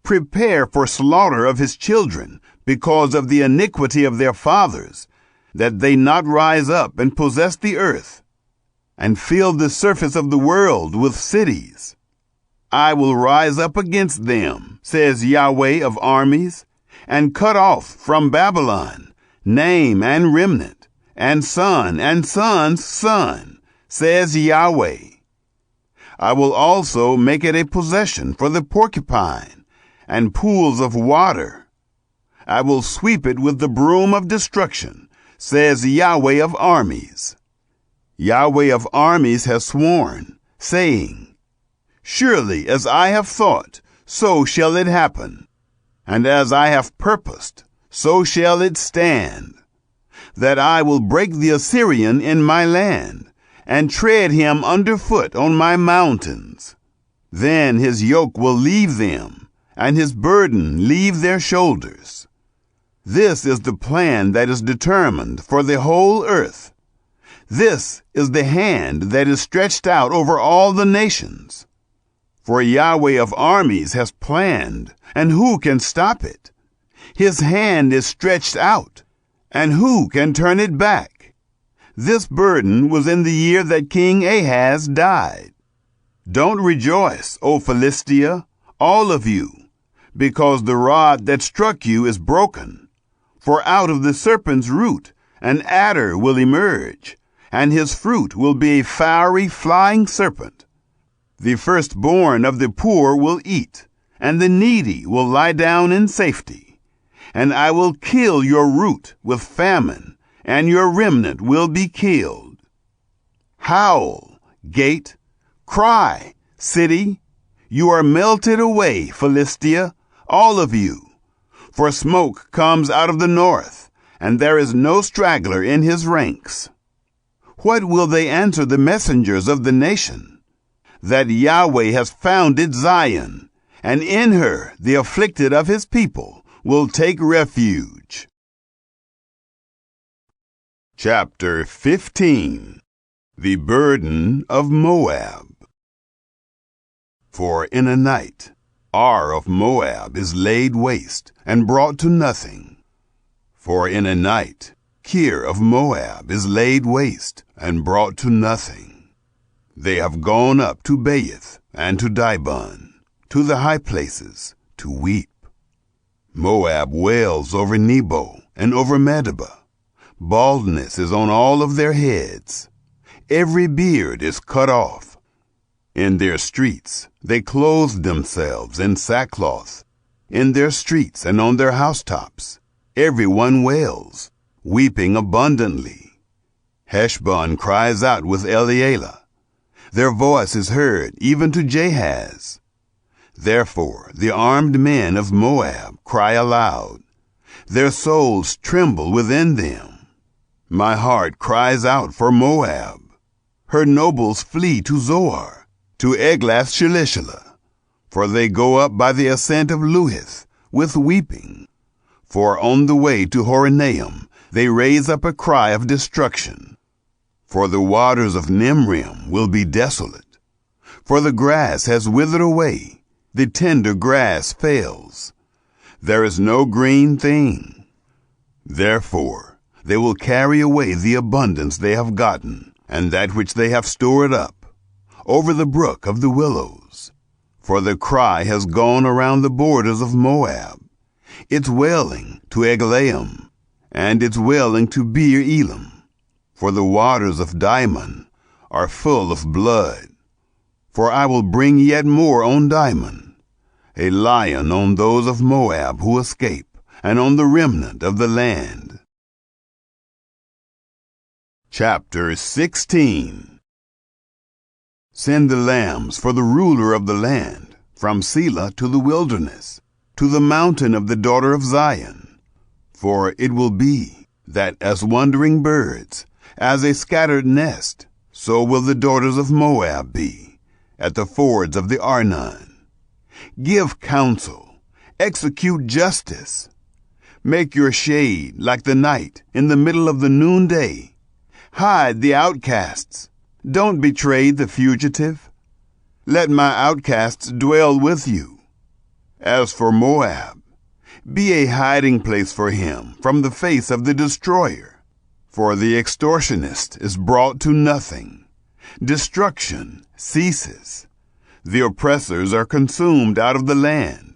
A: Prepare for slaughter of his children, because of the iniquity of their fathers, that they not rise up and possess the earth, and fill the surface of the world with cities. I will rise up against them, says Yahweh of armies, and cut off from Babylon name and remnant, and son's son, says Yahweh. I will also make it a possession for the porcupine, and pools of water. I will sweep it with the broom of destruction, says Yahweh of armies. Yahweh of armies has sworn, saying, surely as I have thought, so shall it happen, and as I have purposed, so shall it stand, that I will break the Assyrian in my land, and tread him underfoot on my mountains. Then his yoke will leave them, and his burden leave their shoulders. This is the plan that is determined for the whole earth. This is the hand that is stretched out over all the nations. For Yahweh of armies has planned, and who can stop it? His hand is stretched out, and who can turn it back? This burden was in the year that King Ahaz died. Don't rejoice, O Philistia, all of you, because the rod that struck you is broken. For out of the serpent's root an adder will emerge, and his fruit will be a fiery flying serpent. The firstborn of the poor will eat, and the needy will lie down in safety. and I will kill your root with famine, and your remnant will be killed. Howl, gate, cry, city, you are melted away, Philistia, all of you. For smoke comes out of the north, and there is no straggler in his ranks. What will they answer the messengers of the nation? That Yahweh has founded Zion, and in her the afflicted of his people will take refuge. Chapter 15. The Burden of Moab. For in a night Ar of Moab is laid waste and brought to nothing. For in a night Kir of Moab is laid waste and brought to nothing. They have gone up to Baeth and to Dibon, to the high places, to weep. Moab wails over Nebo and over Medeba. Baldness is on all of their heads. Every beard is cut off. In their streets they clothe themselves in sackcloth. In their streets and on their housetops everyone wails, weeping abundantly. Heshbon cries out with Elealeh. Their voice is heard even to Jahaz. Therefore the armed men of Moab cry aloud. Their souls tremble within them. My heart cries out for Moab. Her nobles flee to Zoar, to Eglath-Shalishilah, for they go up by the ascent of Luhith with weeping. For on the way to Horonaim they raise up a cry of destruction. For the waters of Nimrim will be desolate. For the grass has withered away, the tender grass fails. There is no green thing. Therefore they will carry away the abundance they have gotten, and that which they have stored up, over the brook of the willows. For the cry has gone around the borders of Moab, its wailing to Eglaim, and its wailing to Beer Elam. For the waters of Dimon are full of blood. For I will bring yet more on Dimon, a lion on those of Moab who escape, and on the remnant of the land. Chapter 16. Send the lambs for the ruler of the land, from Selah to the wilderness, to the mountain of the daughter of Zion. For it will be that as wandering birds, as a scattered nest, so will the daughters of Moab be, at the fords of the Arnon. Give counsel, execute justice. Make your shade like the night in the middle of the noonday. Hide the outcasts. Don't betray the fugitive. Let my outcasts dwell with you. As for Moab, be a hiding place for him from the face of the destroyer. For the extortionist is brought to nothing. Destruction ceases. The oppressors are consumed out of the land.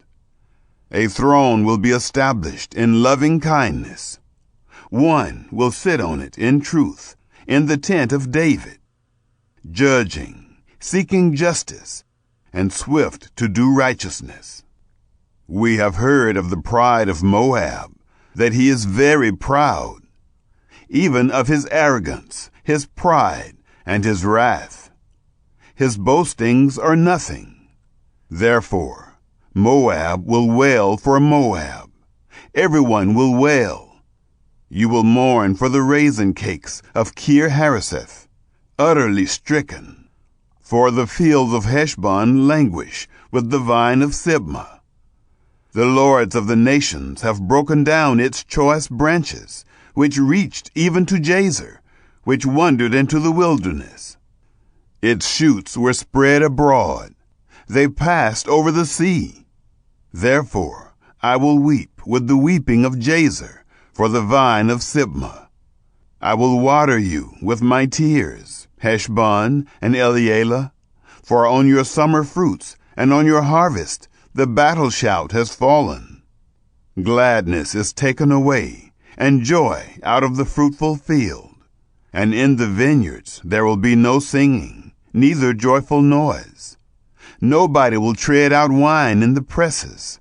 A: A throne will be established in loving kindness. One will sit on it in truth, in the tent of David, judging, seeking justice, and swift to do righteousness. We have heard of the pride of Moab, that he is very proud, even of his arrogance, his pride, and his wrath. His boastings are nothing. Therefore, Moab will wail for Moab. Everyone will wail. You will mourn for the raisin cakes of Kir Hareseth, utterly stricken. For the fields of Heshbon languish with the vine of Sibmah. The lords of the nations have broken down its choice branches, which reached even to Jazer, which wandered into the wilderness. Its shoots were spread abroad. They passed over the sea. Therefore I will weep with the weeping of Jazer, for the vine of Sibmah. I will water you with my tears, Heshbon and Elealeh, for on your summer fruits and on your harvest the battle shout has fallen. Gladness is taken away, and joy out of the fruitful field. And in the vineyards there will be no singing, neither joyful noise. Nobody will tread out wine in the presses.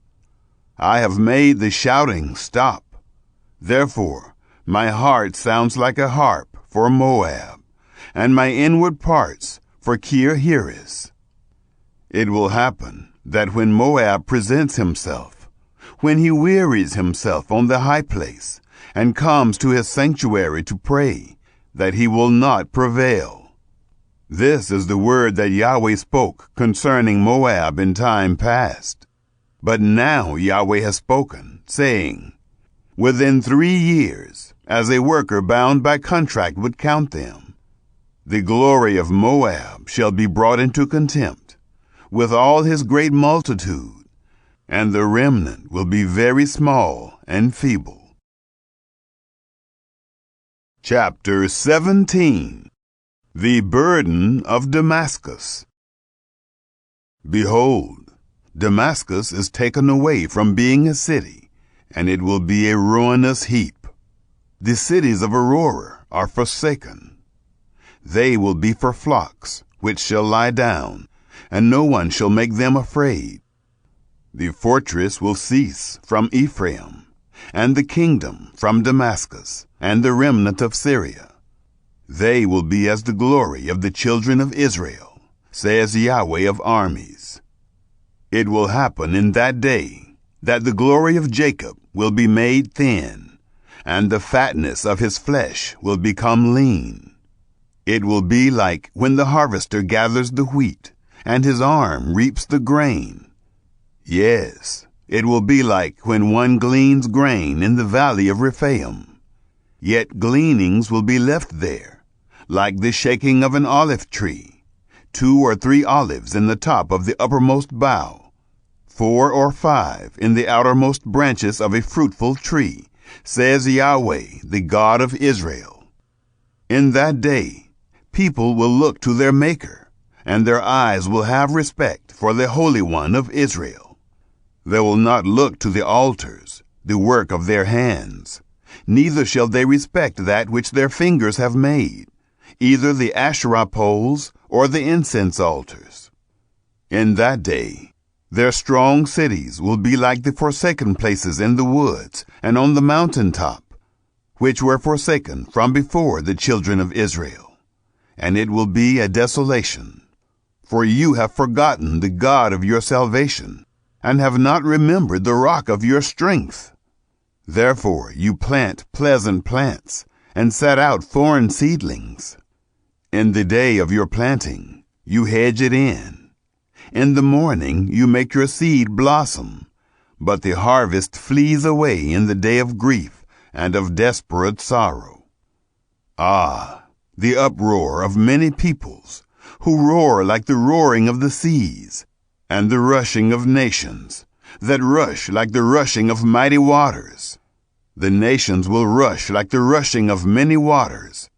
A: I have made the shouting stop. Therefore, my heart sounds like a harp for Moab, and my inward parts for Kir-Heres. It will happen that when Moab presents himself, when he wearies himself on the high place, and comes to his sanctuary to pray, that he will not prevail. This is the word that Yahweh spoke concerning Moab in time past. But now Yahweh has spoken, saying, within 3 years, as a worker bound by contract would count them, the glory of Moab shall be brought into contempt, with all his great multitude, and the remnant will be very small and feeble. Chapter 17. The burden of Damascus. Behold, Damascus is taken away from being a city, and it will be a ruinous heap. The cities of Aurora are forsaken. They will be for flocks, which shall lie down, and no one shall make them afraid. The fortress will cease from Ephraim, and the kingdom from Damascus, and the remnant of Syria. They will be as the glory of the children of Israel, says Yahweh of armies. It will happen in that day that the glory of Jacob will be made thin, and the fatness of his flesh will become lean. It will be like when the harvester gathers the wheat, and his arm reaps the grain. Yes, it will be like when one gleans grain in the valley of Rephaim. Yet gleanings will be left there, like the shaking of an olive tree, 2 or 3 olives in the top of the uppermost bough, 4 or 5 in the outermost branches of a fruitful tree, says Yahweh, the God of Israel. In that day, people will look to their Maker, and their eyes will have respect for the Holy One of Israel. They will not look to the altars, the work of their hands, neither shall they respect that which their fingers have made, either the Asherah poles or the incense altars. In that day, their strong cities will be like the forsaken places in the woods and on the mountain top, which were forsaken from before the children of Israel. And it will be a desolation. For you have forgotten the God of your salvation, and have not remembered the rock of your strength. Therefore you plant pleasant plants, and set out foreign seedlings. In the day of your planting, you hedge it in. In the morning you make your seed blossom, but the harvest flees away in the day of grief and of desperate sorrow. Ah, the uproar of many peoples, who roar like the roaring of the seas, and the rushing of nations, that rush like the rushing of mighty waters. The nations will rush like the rushing of many waters,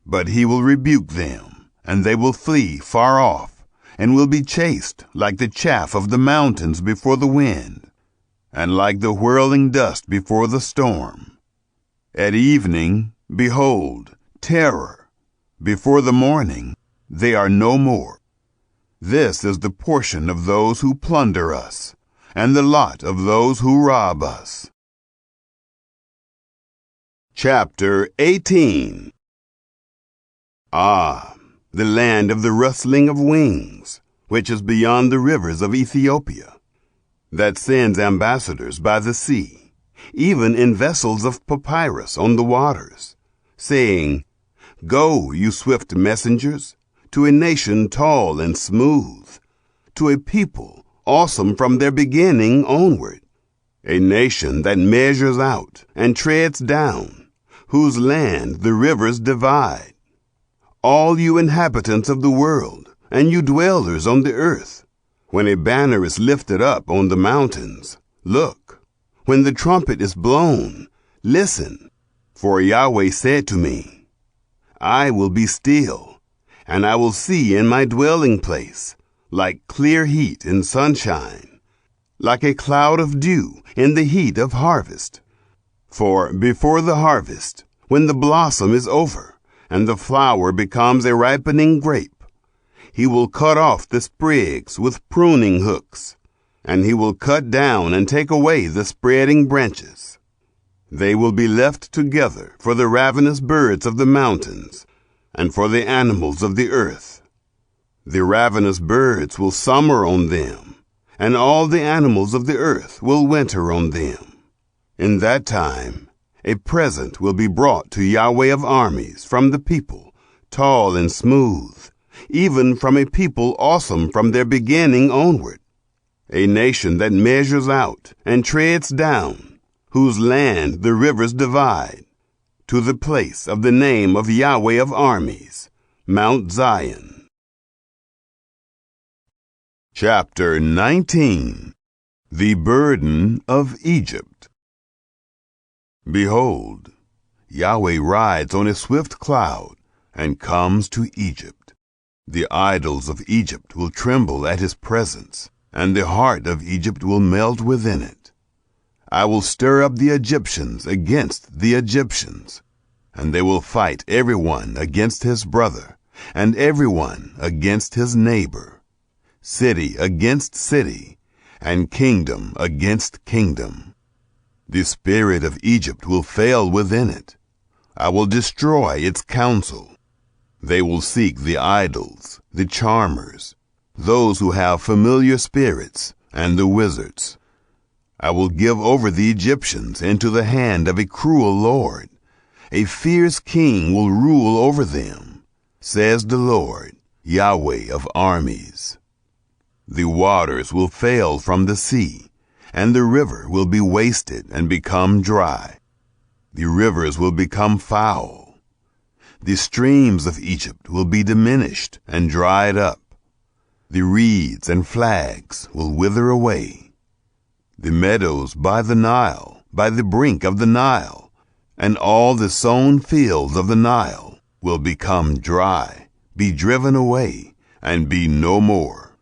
A: but he will rebuke them, and they will flee far off, and will be chased like the chaff of the mountains before the wind, and like the whirling dust before the storm. At evening, behold, terror. Before the morning, they are no more. This is the portion of those who plunder us, and the lot of those who rob us. Chapter 18. Ah, the land of the rustling of wings, which is beyond the rivers of Ethiopia, that sends ambassadors by the sea, even in vessels of papyrus on the waters, saying, Go, you swift messengers, to a nation tall and smooth, to a people awesome from their beginning onward, a nation that measures out and treads down, whose land the rivers divide. All you inhabitants of the world, and you dwellers on the earth, when a banner is lifted up on the mountains, look. When the trumpet is blown, listen. For Yahweh said to me, I will be still, and I will see in my dwelling place, like clear heat in sunshine, like a cloud of dew in the heat of harvest. For before the harvest, when the blossom is over, and the flower becomes a ripening grape, he will cut off the sprigs with pruning hooks, and he will cut down and take away the spreading branches. They will be left together for the ravenous birds of the mountains and for the animals of the earth. The ravenous birds will summer on them, and all the animals of the earth will winter on them. In that time, a present will be brought to Yahweh of armies from the people, tall and smooth, even from a people awesome from their beginning onward, a nation that measures out and treads down, whose land the rivers divide, to the place of the name of Yahweh of armies, Mount Zion. Chapter 19. The Burden of Egypt. Behold, Yahweh rides on a swift cloud and comes to Egypt. The idols of Egypt will tremble at his presence, and the heart of Egypt will melt within it. I will stir up the Egyptians against the Egyptians, and they will fight everyone against his brother, and everyone against his neighbor, city against city, and kingdom against kingdom. The spirit of Egypt will fail within it. I will destroy its counsel. They will seek the idols, the charmers, those who have familiar spirits, and the wizards. I will give over the Egyptians into the hand of a cruel lord. A fierce king will rule over them, says the Lord, Yahweh of armies. The waters will fail from the sea, and the river will be wasted and become dry. The rivers will become foul. The streams of Egypt will be diminished and dried up. The reeds and flags will wither away. The meadows by the Nile, by the brink of the Nile, and all the sown fields of the Nile will become dry, be driven away, and be no more.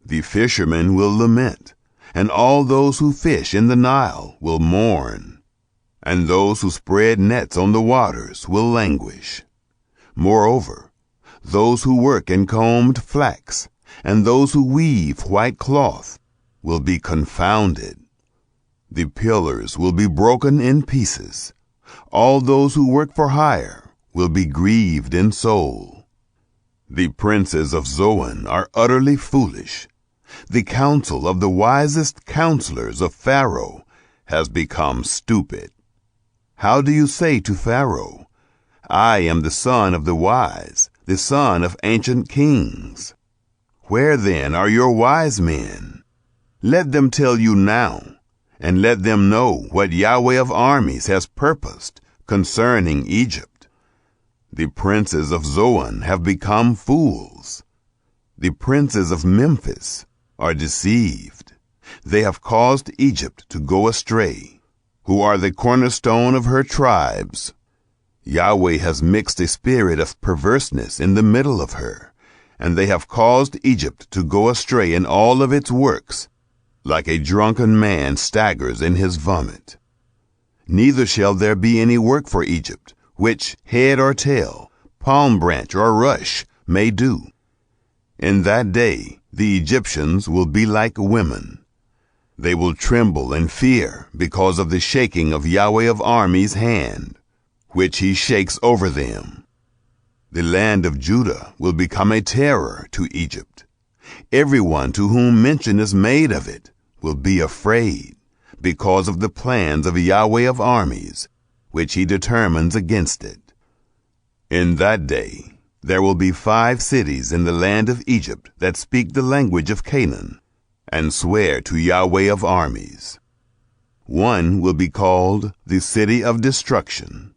A: The fishermen will lament, and all those who fish in the Nile will mourn, and those who spread nets on the waters will languish. Moreover, those who work in combed flax, and those who weave white cloth, will be confounded. The pillars will be broken in pieces. All those who work for hire will be grieved in soul. The princes of Zoan are utterly foolish. The counsel of the wisest counselors of Pharaoh has become stupid. How do you say to Pharaoh, I am the son of the wise, the son of ancient kings? Where then are your wise men? Let them tell you now, and let them know what Yahweh of armies has purposed concerning Egypt. The princes of Zoan have become fools. The princes of Memphis are deceived. They have caused Egypt to go astray, who are the cornerstone of her tribes. Yahweh has mixed a spirit of perverseness in the middle of her, and they have caused Egypt to go astray in all of its works, like a drunken man staggers in his vomit. Neither shall there be any work for Egypt, which head or tail, palm branch or rush may do. In that day the Egyptians will be like women. They will tremble and fear because of the shaking of Yahweh of armies' hand, which he shakes over them. The land of Judah will become a terror to Egypt. Everyone to whom mention is made of it will be afraid because of the plans of Yahweh of armies, which he determines against it. In that day there will be 5 cities in the land of Egypt that speak the language of Canaan, and swear to Yahweh of armies. One will be called the City of Destruction.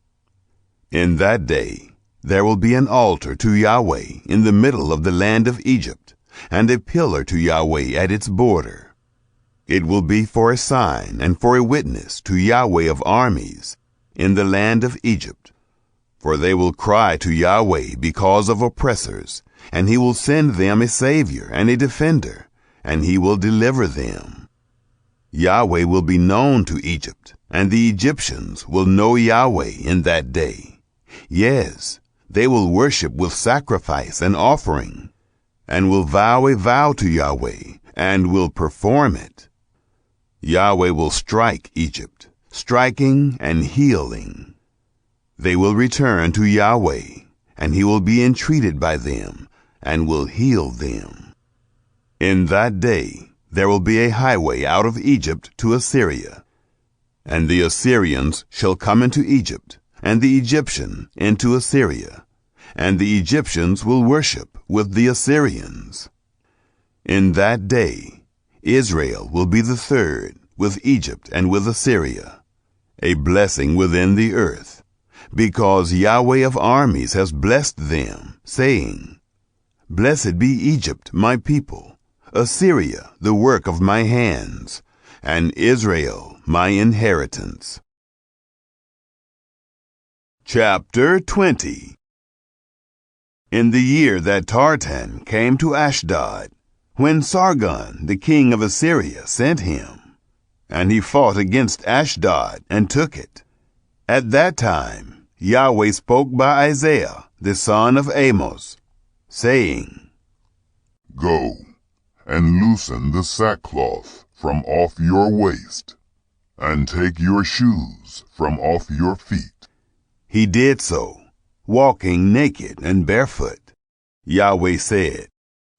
A: In that day there will be an altar to Yahweh in the middle of the land of Egypt, and a pillar to Yahweh at its border. It will be for a sign and for a witness to Yahweh of armies in the land of Egypt. For they will cry to Yahweh because of oppressors, and he will send them a Savior and a defender, and he will deliver them. Yahweh will be known to Egypt, and the Egyptians will know Yahweh in that day. Yes, they will worship with sacrifice and offering, and will vow a vow to Yahweh and will perform it. Yahweh will strike Egypt, striking and healing. They will return to Yahweh, and he will be entreated by them, and will heal them. In that day there will be a highway out of Egypt to Assyria, and the Assyrians shall come into Egypt, and the Egyptian into Assyria, and the Egyptians will worship with the Assyrians. In that day Israel will be the third, with Egypt and with Assyria, a blessing within the earth, because Yahweh of armies has blessed them, saying, Blessed be Egypt, my people, Assyria, the work of my hands, and Israel, my inheritance. Chapter 20. In the year that Tartan came to Ashdod, when Sargon, the king of Assyria, sent him, and he fought against Ashdod and took it. At that time Yahweh spoke by Isaiah, the son of Amos, saying,
B: Go, and loosen the sackcloth from off your waist, and take your shoes from off your feet.
A: He did so, walking naked and barefoot. Yahweh said,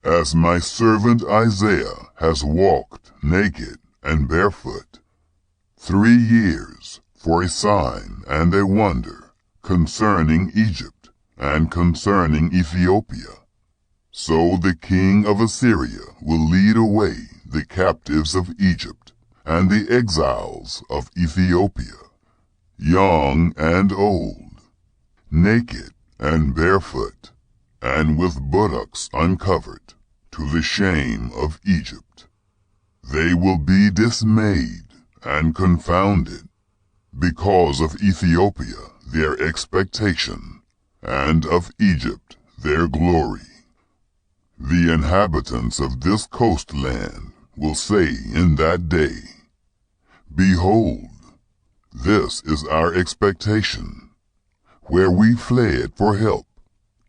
B: As my servant Isaiah has walked naked and barefoot 3 years for a sign and a wonder concerning Egypt and concerning Ethiopia, so the king of Assyria will lead away the captives of Egypt and the exiles of Ethiopia, young and old, naked and barefoot, and with buttocks uncovered, to the shame of Egypt. They will be dismayed and confounded because of Ethiopia their expectation, and of Egypt their glory. The inhabitants of this coastland will say in that day, Behold, this is our expectation, where we fled for help,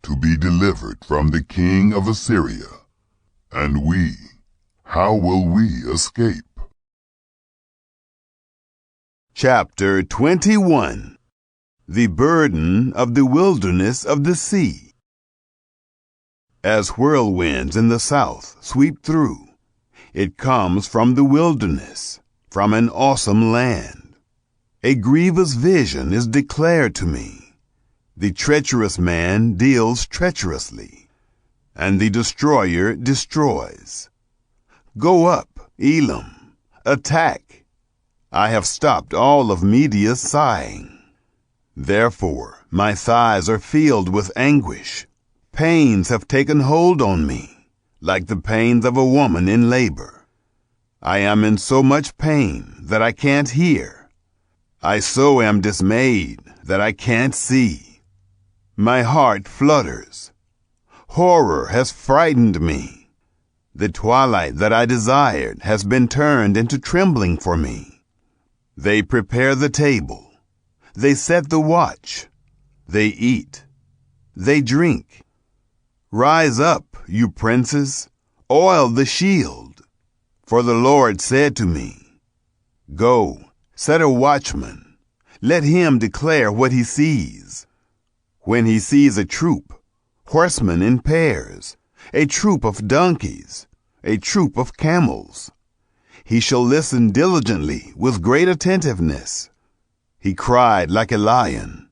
B: to be delivered from the king of Assyria. And we, how will we escape?
A: Chapter 21. The burden of the wilderness of the sea. As whirlwinds in the south sweep through, it comes from the wilderness, from an awesome land. A grievous vision is declared to me. The treacherous man deals treacherously, and the destroyer destroys. Go up, Elam, attack. I have stopped all of Media's sighing. Therefore my thighs are filled with anguish. Pains have taken hold on me, like the pains of a woman in labor. I am in so much pain that I can't hear. I so am dismayed that I can't see. My heart flutters. Horror has frightened me. The twilight that I desired has been turned into trembling for me. They prepare the table. They set the watch. They eat. They drink. Rise up, you princes, oil the shield. For the Lord said to me, Go, set a watchman. Let him declare what he sees. When he sees a troop, horsemen in pairs, a troop of donkeys, a troop of camels, he shall listen diligently with great attentiveness. He cried like a lion,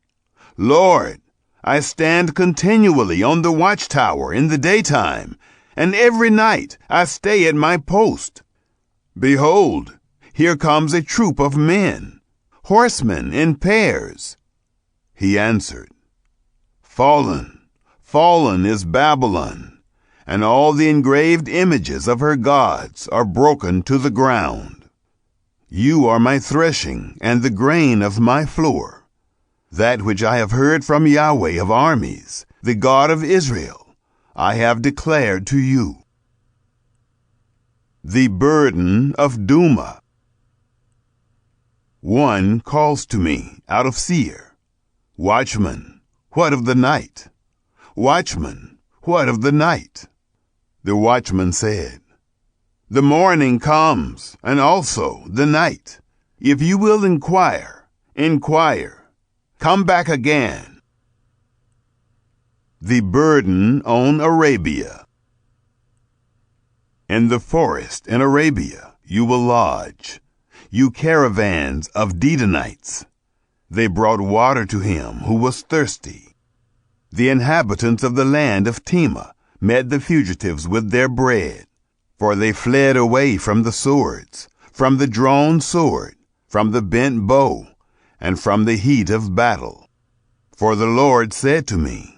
A: Lord, I stand continually on the watchtower in the daytime, and every night I stay at my post. Behold, here comes a troop of men, horsemen in pairs. He answered, Fallen, fallen is Babylon, and all the engraved images of her gods are broken to the ground. You are my threshing and the grain of my floor. That which I have heard from Yahweh of armies, the God of Israel, I have declared to you. The burden of Duma. One calls to me out of Seir, Watchman, what of the night? Watchman, what of the night? The watchman said, The morning comes, and also the night. If you will inquire, come back again. The burden on Arabia. In the forest in Arabia you will lodge, you caravans of Dedanites. They brought water to him who was thirsty. The inhabitants of the land of Tema met the fugitives with their bread, for they fled away from the swords, from the drawn sword, from the bent bow, and from the heat of battle. For the Lord said to me,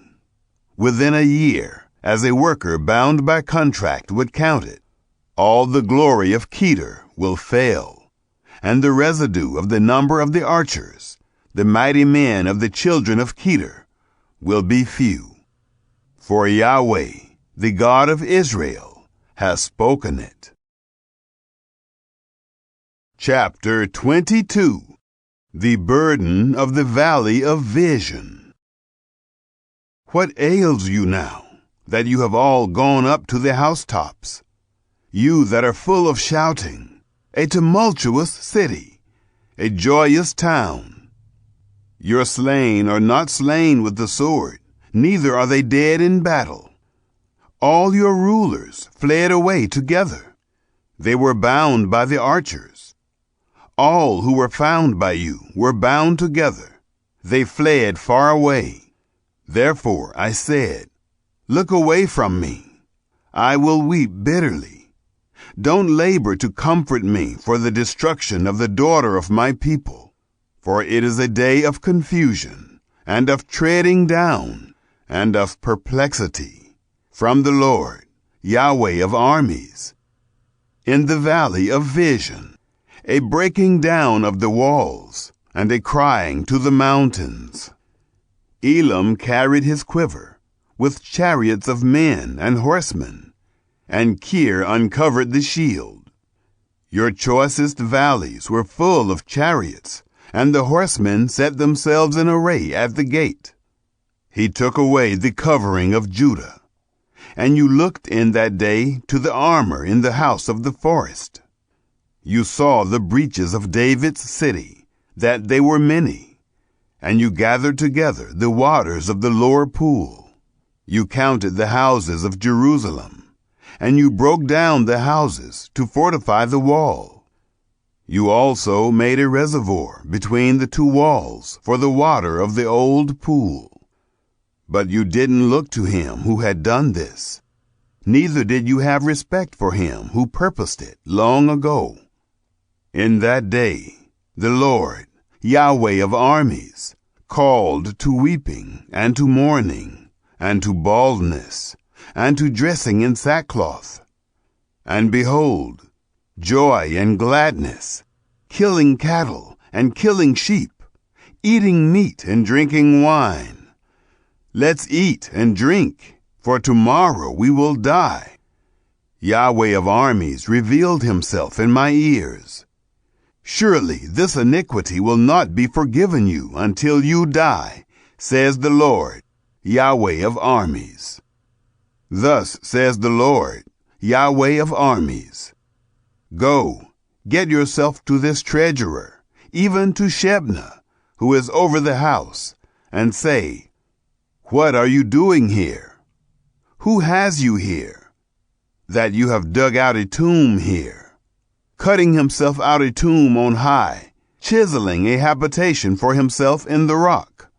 A: within a year, as a worker bound by contract would count it, all the glory of Kedar will fail, and the residue of the number of the archers, the mighty men of the children of Kedar, will be few. For Yahweh, the God of Israel, has spoken it. Chapter 22. The burden of the valley of vision. What ails you now, that you have all gone up to the housetops? You that are full of shouting, a tumultuous city, a joyous town. Your slain are not slain with the sword, neither are they dead in battle. All your rulers fled away together. They were bound by the archers. All who were found by you were bound together. They fled far away. Therefore I said, look away from me. I will weep bitterly. Don't labor to comfort me for the destruction of the daughter of my people. For it is a day of confusion, and of treading down, and of perplexity, from the Lord, Yahweh of armies. In the valley of vision, a breaking down of the walls, and a crying to the mountains. Elam carried his quiver, with chariots of men and horsemen, and Kir uncovered the shield. Your choicest valleys were full of chariots, and the horsemen set themselves in array at the gate. He took away the covering of Judah, and you looked in that day to the armor in the house of the forest. You saw the breaches of David's city, that they were many, and you gathered together the waters of the lower pool. You counted the houses of Jerusalem, and you broke down the houses to fortify the wall. You also made a reservoir between the two walls for the water of the old pool. But you didn't look to him who had done this, neither did you have respect for him who purposed it long ago. In that day, the Lord, Yahweh of armies, called to weeping and to mourning and to baldness and to dressing in sackcloth. And behold, joy and gladness, killing cattle and killing sheep, eating meat and drinking wine. Let's eat and drink, for tomorrow we will die. Yahweh of armies revealed himself in my ears. Surely this iniquity will not be forgiven you until you die, says the Lord, Yahweh of armies. Thus says the Lord, Yahweh of armies. Go, get yourself to this treasurer, even to Shebna, who is over the house, and say, what are you doing here? Who has you here, that you have dug out a tomb here, cutting himself out a tomb on high, chiseling a habitation for himself in the rock?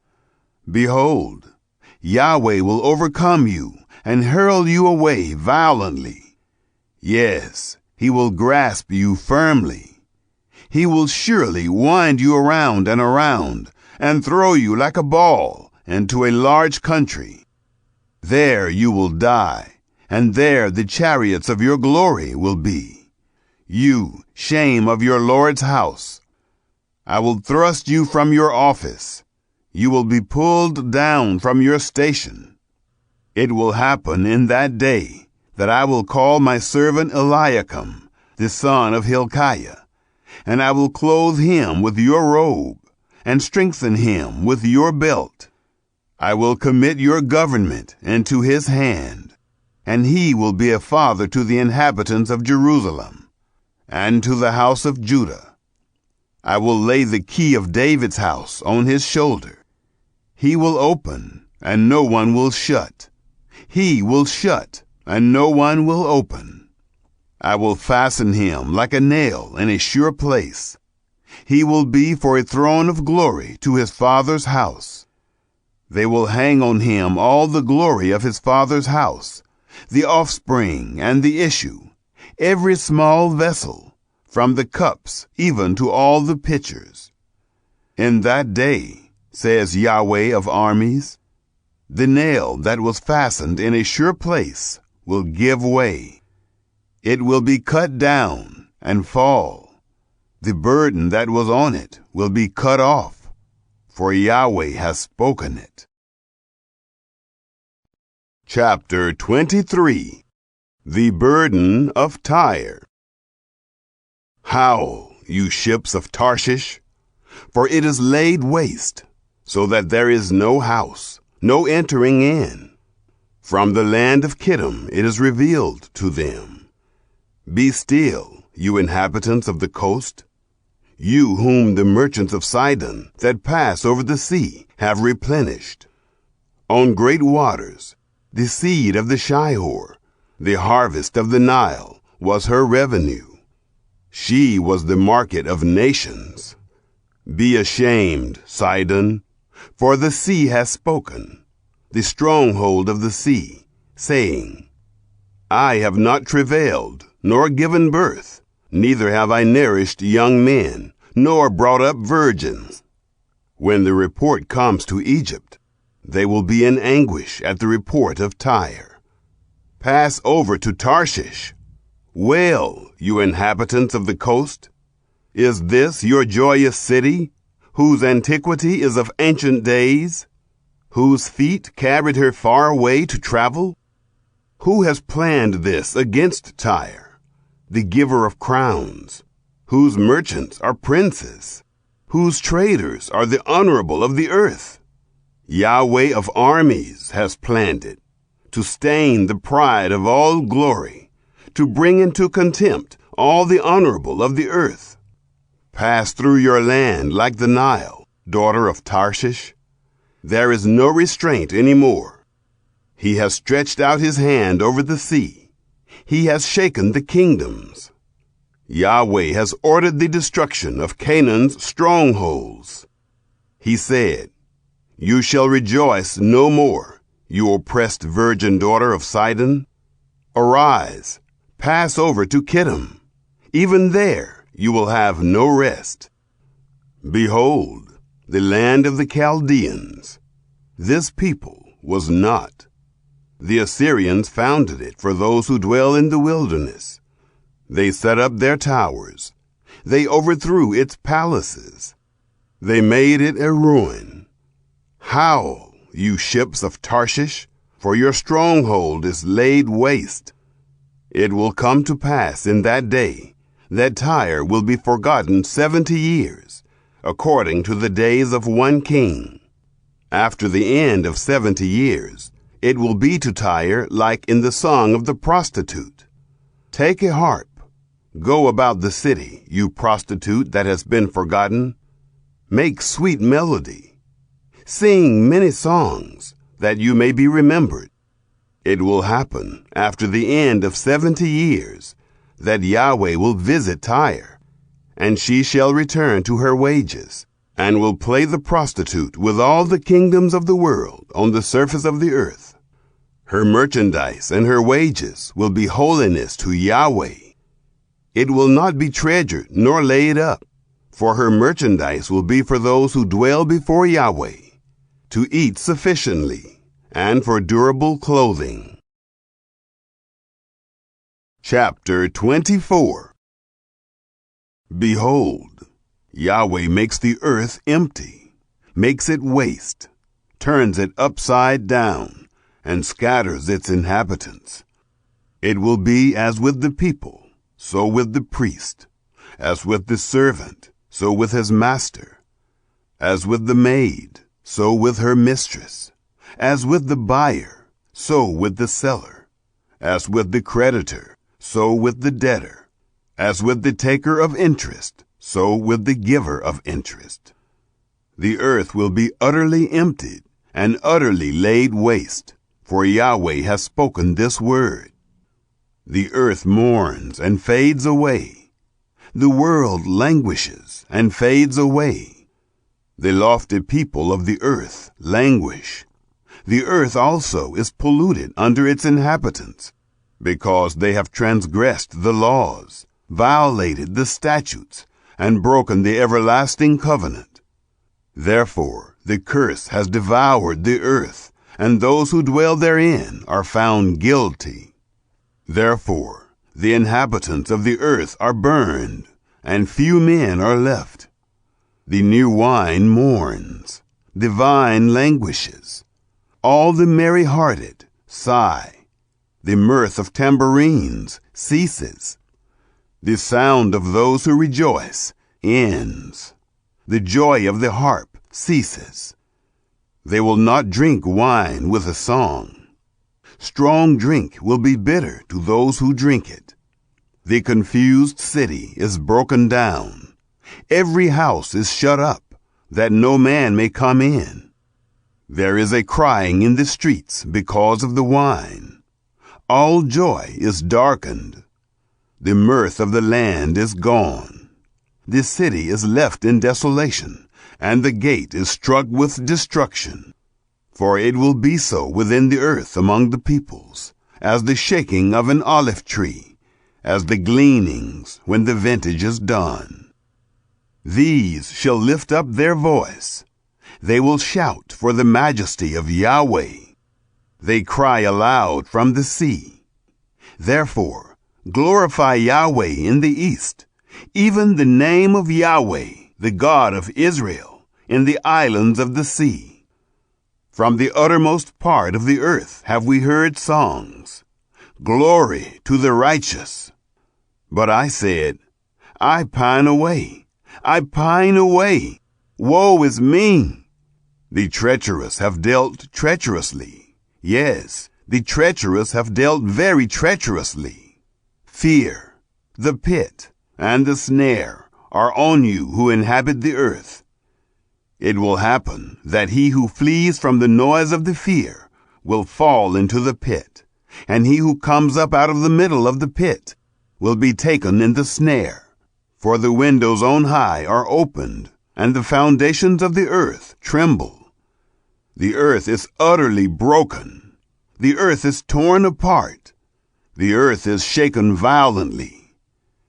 A: Behold, Yahweh will overcome you and hurl you away violently. Yes, he will grasp you firmly. He will surely wind you around and throw you like a ball into a large country. There you will die, and there the chariots of your glory will be. You, shame of your Lord's house. I will thrust you from your office. You will be pulled down from your station. It will happen in that day that I will call my servant Eliakim, the son of Hilkiah, and I will clothe him with your robe, and strengthen him with your belt. I will commit your government into his hand. and he will be a father to the inhabitants of Jerusalem, and to the house of Judah. I will lay the key of David's house on his shoulder. He will open, and no one will shut. He will shut, and no one will open. I will fasten him like a nail in a sure place. He will be for a throne of glory to his father's house. They will hang on him all the glory of his father's house, the offspring and the issue, every small vessel, from the cups even to all the pitchers. In that day, says Yahweh of armies, the nail that was fastened in a sure place will give way. It will be cut down and fall. The burden that was on it will be cut off, for Yahweh has spoken it. Chapter 23. The Burden of Tyre. Howl, you ships of Tarshish, for it is laid waste, so that there is no house, no entering in. From the land of Kittim it is revealed to them. Be still, you inhabitants of the coast, you whom the merchants of Sidon that pass over the sea have replenished. On great waters, the seed of the Shihor, the harvest of the Nile, was her revenue. She was the market of nations. Be ashamed, Sidon, for the sea has spoken, the stronghold of the sea, saying, I have not travailed, nor given birth, neither have I nourished young men, nor brought up virgins. When the report comes to Egypt, they will be in anguish at the report of Tyre. Pass over to Tarshish. Wail, you inhabitants of the coast. Is this your joyous city, whose antiquity is of ancient days, whose feet carried her far away to travel? Who has planned this against Tyre, the giver of crowns, whose merchants are princes, whose traders are the honorable of the earth? Yahweh of armies has planned it, to stain the pride of all glory, to bring into contempt all the honorable of the earth. Pass through your land like the Nile, daughter of Tarshish. There is no restraint any more. He has stretched out his hand over the sea. He has shaken the kingdoms. Yahweh has ordered the destruction of Canaan's strongholds. He said, You shall rejoice no more, you oppressed virgin daughter of Sidon. Arise, pass over to Kittim. Even there you will have no rest. Behold, the land of the Chaldeans. This people was not. The Assyrians founded it for those who dwell in the wilderness. They set up their towers. They overthrew its palaces. They made it a ruin. Howl, you ships of Tarshish, for your stronghold is laid waste. It will come to pass in that day that Tyre will be forgotten 70 years, according to the days of one king. After the end of 70 years, it will be to Tyre like in the song of the prostitute. Take a harp. Go about the city, you prostitute that has been forgotten. Make sweet melody. Sing many songs, that you may be remembered. It will happen after the end of 70 years that Yahweh will visit Tyre, and she shall return to her wages, and will play the prostitute with all the kingdoms of the world on the surface of the earth. Her merchandise and her wages will be holiness to Yahweh. It will not be treasured nor laid up, for her merchandise will be for those who dwell before Yahweh, to eat sufficiently, and for durable clothing. Chapter 24. Behold, Yahweh makes the earth empty, makes it waste, turns it upside down, and scatters its inhabitants. It will be as with the people, so with the priest, as with the servant, so with his master, as with the maid, so with her mistress, as with the buyer, so with the seller, As with the creditor, so with the debtor. As with the taker of interest, so with the giver of interest. The earth will be utterly emptied and utterly laid waste, for Yahweh has spoken this word. The earth mourns and fades away. The world languishes and fades away. The lofty people of the earth languish. The earth also is polluted under its inhabitants, because they have transgressed the laws, violated the statutes, and broken the everlasting covenant. Therefore the curse has devoured the earth, and those who dwell therein are found guilty. Therefore the inhabitants of the earth are burned, and few men are left. The new wine mourns, the vine languishes. All the merry-hearted sigh. The mirth of tambourines ceases. The sound of those who rejoice ends. The joy of the harp ceases. They will not drink wine with a song. Strong drink will be bitter to those who drink it. The confused city is broken down. Every house is shut up, that no man may come in. There is a crying in the streets because of the wine. All joy is darkened. The mirth of the land is gone. The city is left in desolation, and the gate is struck with destruction. For it will be so within the earth among the peoples, as the shaking of an olive tree, as the gleanings when the vintage is done. These shall lift up their voice. They will shout for the majesty of Yahweh. They cry aloud from the sea. Therefore, glorify Yahweh in the east, even the name of Yahweh, the God of Israel, in the islands of the sea. From the uttermost part of the earth have we heard songs. Glory to the righteous. But I said, I pine away. I pine away. Woe is me! The treacherous have dealt treacherously. Yes, the treacherous have dealt very treacherously. Fear, the pit, and the snare are on you who inhabit the earth. It will happen that he who flees from the noise of the fear will fall into the pit, and he who comes up out of the middle of the pit will be taken in the snare. For the windows on high are opened, and the foundations of the earth tremble. The earth is utterly broken. The earth is torn apart. The earth is shaken violently.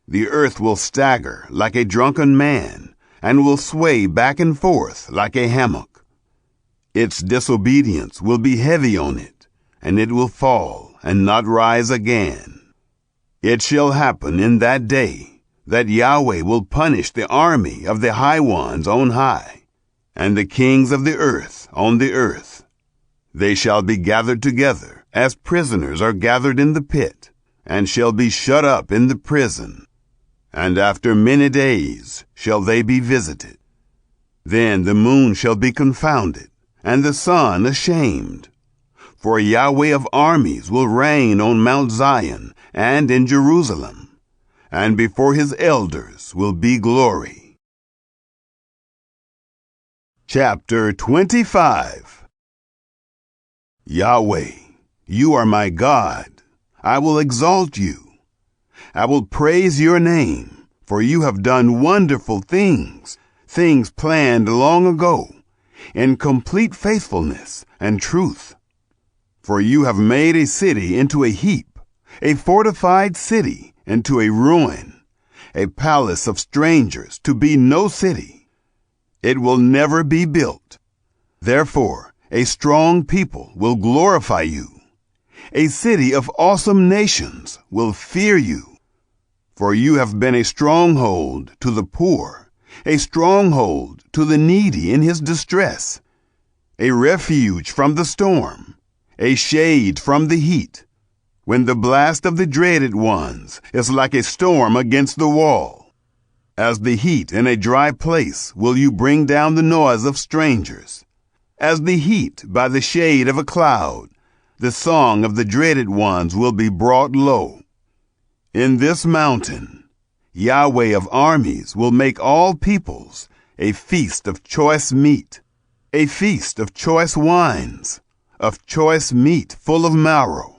A: The earth will stagger like a drunken man, and will sway back and forth like a hammock. Its disobedience will be heavy on it, and it will fall and not rise again. It shall happen in that day that Yahweh will punish the army of the high ones on high, and the kings of the earth on the earth. They shall be gathered together, as prisoners are gathered in the pit, and shall be shut up in the prison. And after many days shall they be visited. Then the moon shall be confounded, and the sun ashamed. For Yahweh of armies will reign on Mount Zion and in Jerusalem, and before his elders will be glory. Chapter 25. Yahweh, you are my God. I will exalt you. I will praise your name, for you have done wonderful things, things planned long ago, in complete faithfulness and truth. For you have made a city into a heap, a fortified city into a ruin, a palace of strangers to be no city. It will never be built. Therefore, a strong people will glorify you. A city of awesome nations will fear you. For you have been a stronghold to the poor, a stronghold to the needy in his distress, a refuge from the storm, a shade from the heat, when the blast of the dreaded ones is like a storm against the wall. As the heat in a dry place will you bring down the noise of strangers. As the heat by the shade of a cloud, The song of the dreaded ones will be brought low. In this mountain, Yahweh of armies will make all peoples a feast of choice meat, a feast of choice wines, of choice meat full of marrow,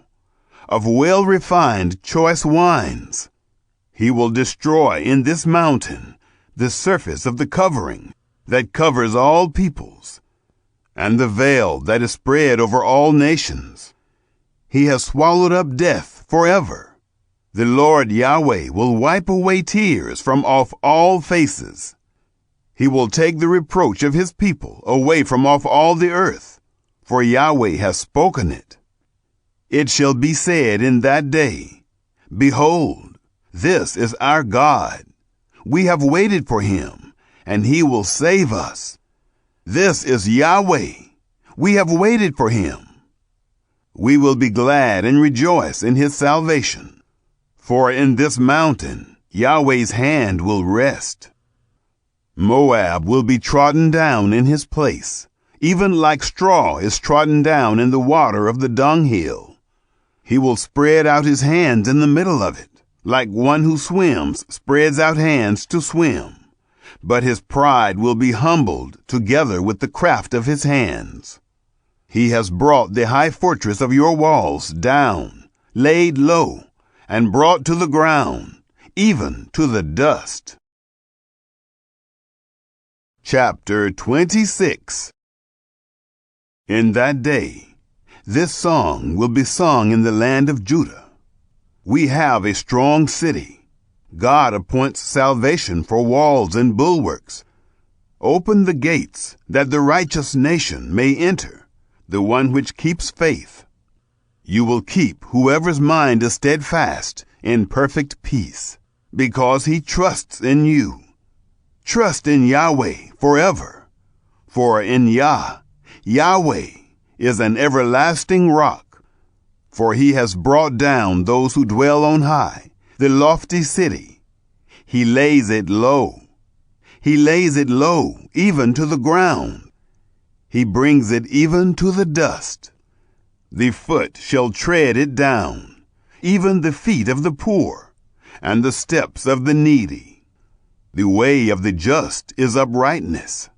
A: of well-refined choice wines. He will destroy in this mountain the surface of the covering that covers all peoples, and the veil that is spread over all nations. He has swallowed up death forever. The Lord Yahweh will wipe away tears from off all faces. He will take the reproach of his people away from off all the earth, for Yahweh has spoken it. It shall be said in that day, Behold, this is our God. We have waited for him, and he will save us. This is Yahweh. We have waited for him. We will be glad and rejoice in his salvation. For in this mountain Yahweh's hand will rest. Moab will be trodden down in his place, even like straw is trodden down in the water of the dunghill. He will spread out his hands in the middle of it, like one who swims spreads out hands to swim. But his pride will be humbled together with the craft of his hands. He has brought the high fortress of your walls down, laid low, and brought to the ground, even to the dust. Chapter 26. In that day, this song will be sung in the land of Judah. We have a strong city. God appoints salvation for walls and bulwarks. Open the gates, that the righteous nation may enter, the one which keeps faith. You will keep whoever's mind is steadfast in perfect peace, because he trusts in you. Trust in Yahweh forever, for in Yahweh is an everlasting rock. For he has brought down those who dwell on high, the lofty city. He lays it low. He lays it low, even to the ground. He brings it even to the dust. The foot shall tread it down, even the feet of the poor, and the steps of the needy. The way of the just is uprightness.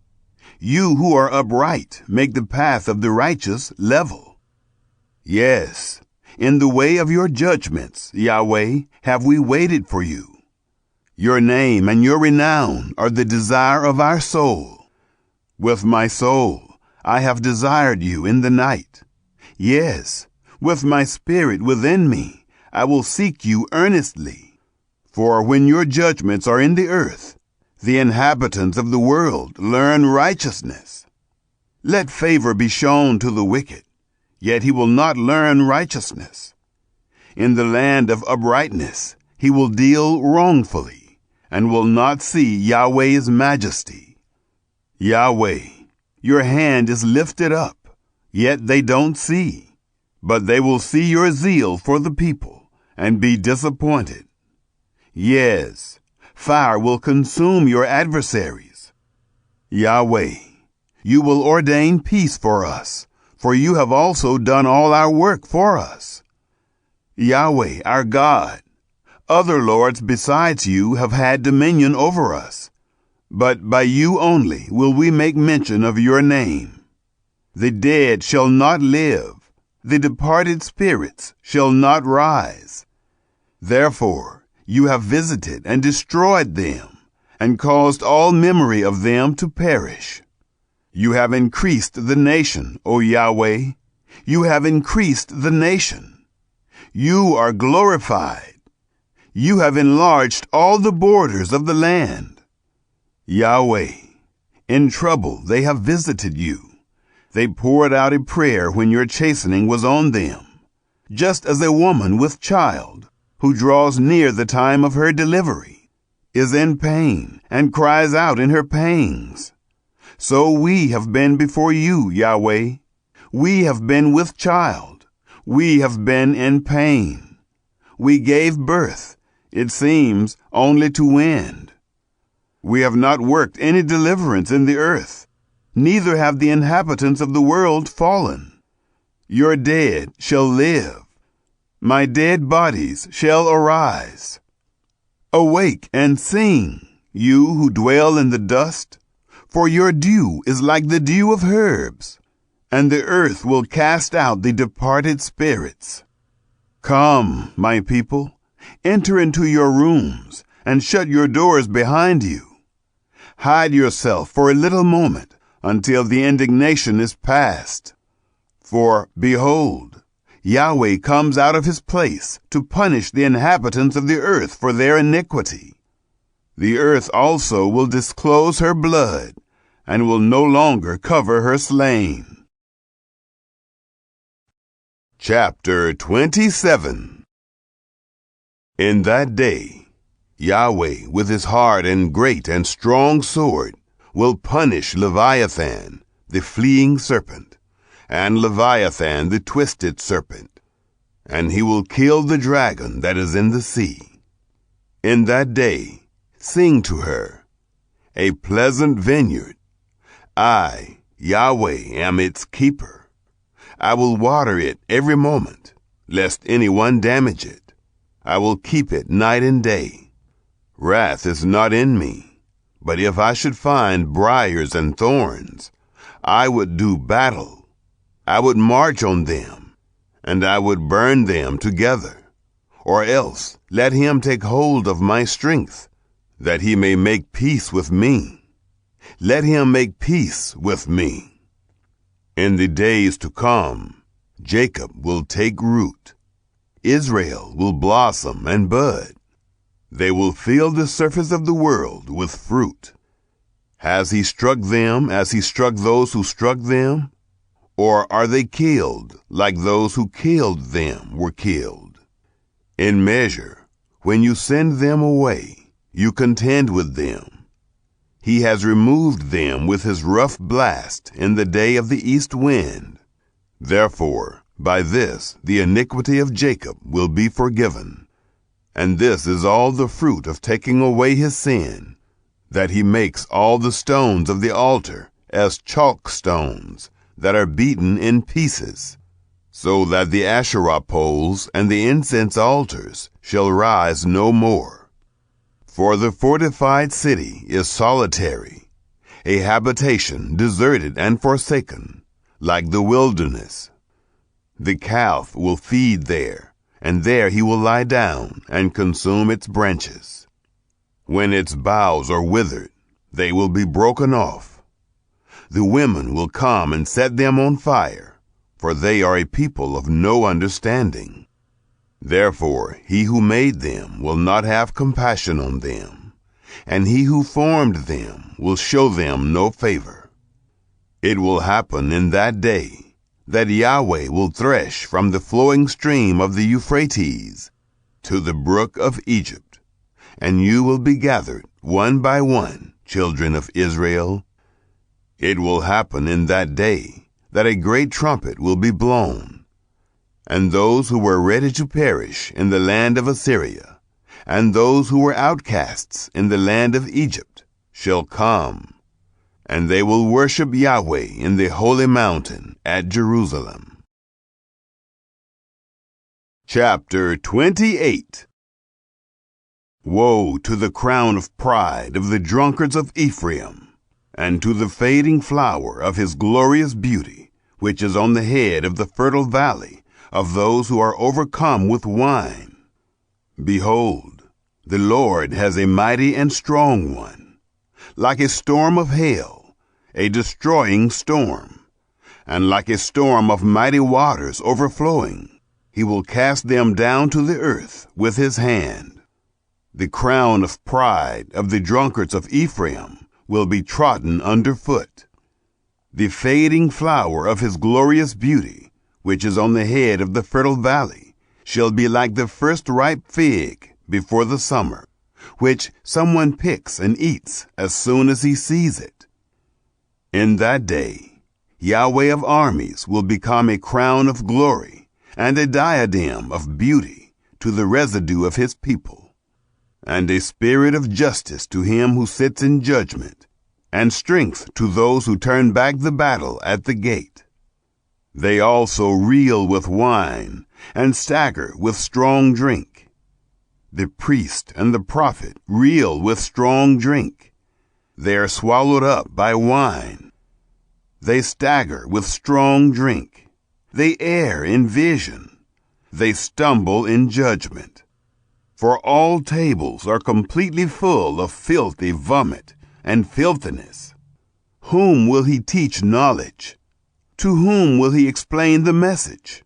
A: You who are upright make the path of the righteous level. Yes, in the way of your judgments, Yahweh, have we waited for you. Your name and your renown are the desire of our soul. With my soul I have desired you in the night. Yes, with my spirit within me I will seek you earnestly. For when your judgments are in the earth, the inhabitants of the world learn righteousness. Let favor be shown to the wicked, yet he will not learn righteousness. In the land of uprightness he will deal wrongfully, and will not see Yahweh's majesty. Yahweh, your hand is lifted up, yet they don't see, but they will see your zeal for the people, and be disappointed. Yes, fire will consume your adversaries. Yahweh, you will ordain peace for us, for you have also done all our work for us. Yahweh, our God, other lords besides you have had dominion over us, but by you only will we make mention of your name. The dead shall not live, the departed spirits shall not rise. Therefore, you have visited and destroyed them, and caused all memory of them to perish. You have increased the nation, O Yahweh. You have increased the nation. You are glorified. You have enlarged all the borders of the land. Yahweh, in trouble they have visited you. They poured out a prayer when your chastening was on them, just as a woman with child, who draws near the time of her delivery, is in pain and cries out in her pangs. So we have been before you, Yahweh. We have been with child. We have been in pain. We gave birth, it seems, only to wind. We have not worked any deliverance in the earth, neither have the inhabitants of the world fallen. your dead shall live. My dead bodies shall arise. Awake and sing, you who dwell in the dust, for your dew is like the dew of herbs, and the earth will cast out the departed spirits. Come, my people, enter into your rooms, and shut your doors behind you. Hide yourself for a little moment, until the indignation is past. For, behold, Yahweh comes out of his place to punish the inhabitants of the earth for their iniquity. The earth also will disclose her blood, and will no longer cover her slain. Chapter 27. In that day, Yahweh with his hard and great and strong sword will punish Leviathan, the fleeing serpent, and Leviathan, the twisted serpent, and he will kill the dragon that is in the sea. In that day, sing to her, a pleasant vineyard. I, Yahweh, am its keeper. I will water it every moment, lest anyone damage it. I will keep it night and day. Wrath is not in me, but if I should find briars and thorns, I would do battle. I would march on them, and I would burn them together. Or else let him take hold of my strength, that he may make peace with me. Let him make peace with me. In the days to come, Jacob will take root. Israel will blossom and bud. They will fill the surface of the world with fruit. Has he struck them as he struck those who struck them? Or are they killed like those who killed them were killed? In measure, when you send them away, you contend with them. He has removed them with his rough blast in the day of the east wind. Therefore, by this the iniquity of Jacob will be forgiven. And this is all the fruit of taking away his sin, that he makes all the stones of the altar as chalk stones that are beaten in pieces, so that the Asherah poles and the incense altars shall rise no more. For the fortified city is solitary, a habitation deserted and forsaken, like the wilderness. The calf will feed there, and there he will lie down and consume its branches. When its boughs are withered, they will be broken off. The women will come and set them on fire, for they are a people of no understanding. Therefore he who made them will not have compassion on them, and he who formed them will show them no favor. It will happen in that day that Yahweh will thresh from the flowing stream of the Euphrates to the brook of Egypt, and you will be gathered one by one, children of Israel. It will happen in that day that a great trumpet will be blown, and those who were ready to perish in the land of Assyria, and those who were outcasts in the land of Egypt, shall come, and they will worship Yahweh in the holy mountain at Jerusalem. Chapter 28. Woe to the crown of pride of the drunkards of Ephraim, and to the fading flower of his glorious beauty, which is on the head of the fertile valley of those who are overcome with wine. Behold, the Lord has a mighty and strong one, like a storm of hail, a destroying storm, and like a storm of mighty waters overflowing, he will cast them down to the earth with his hand. The crown of pride of the drunkards of Ephraim will be trodden underfoot. The fading flower of his glorious beauty, which is on the head of the fertile valley, shall be like the first ripe fig before the summer, which someone picks and eats as soon as he sees it. In that day, Yahweh of armies will become a crown of glory and a diadem of beauty to the residue of his people, and a spirit of justice to him who sits in judgment, and strength to those who turn back the battle at the gate. They also reel with wine, and stagger with strong drink. The priest and the prophet reel with strong drink. They are swallowed up by wine. They stagger with strong drink. They err in vision. They stumble in judgment. For all tables are completely full of filthy vomit and filthiness. Whom will he teach knowledge? To whom will he explain the message?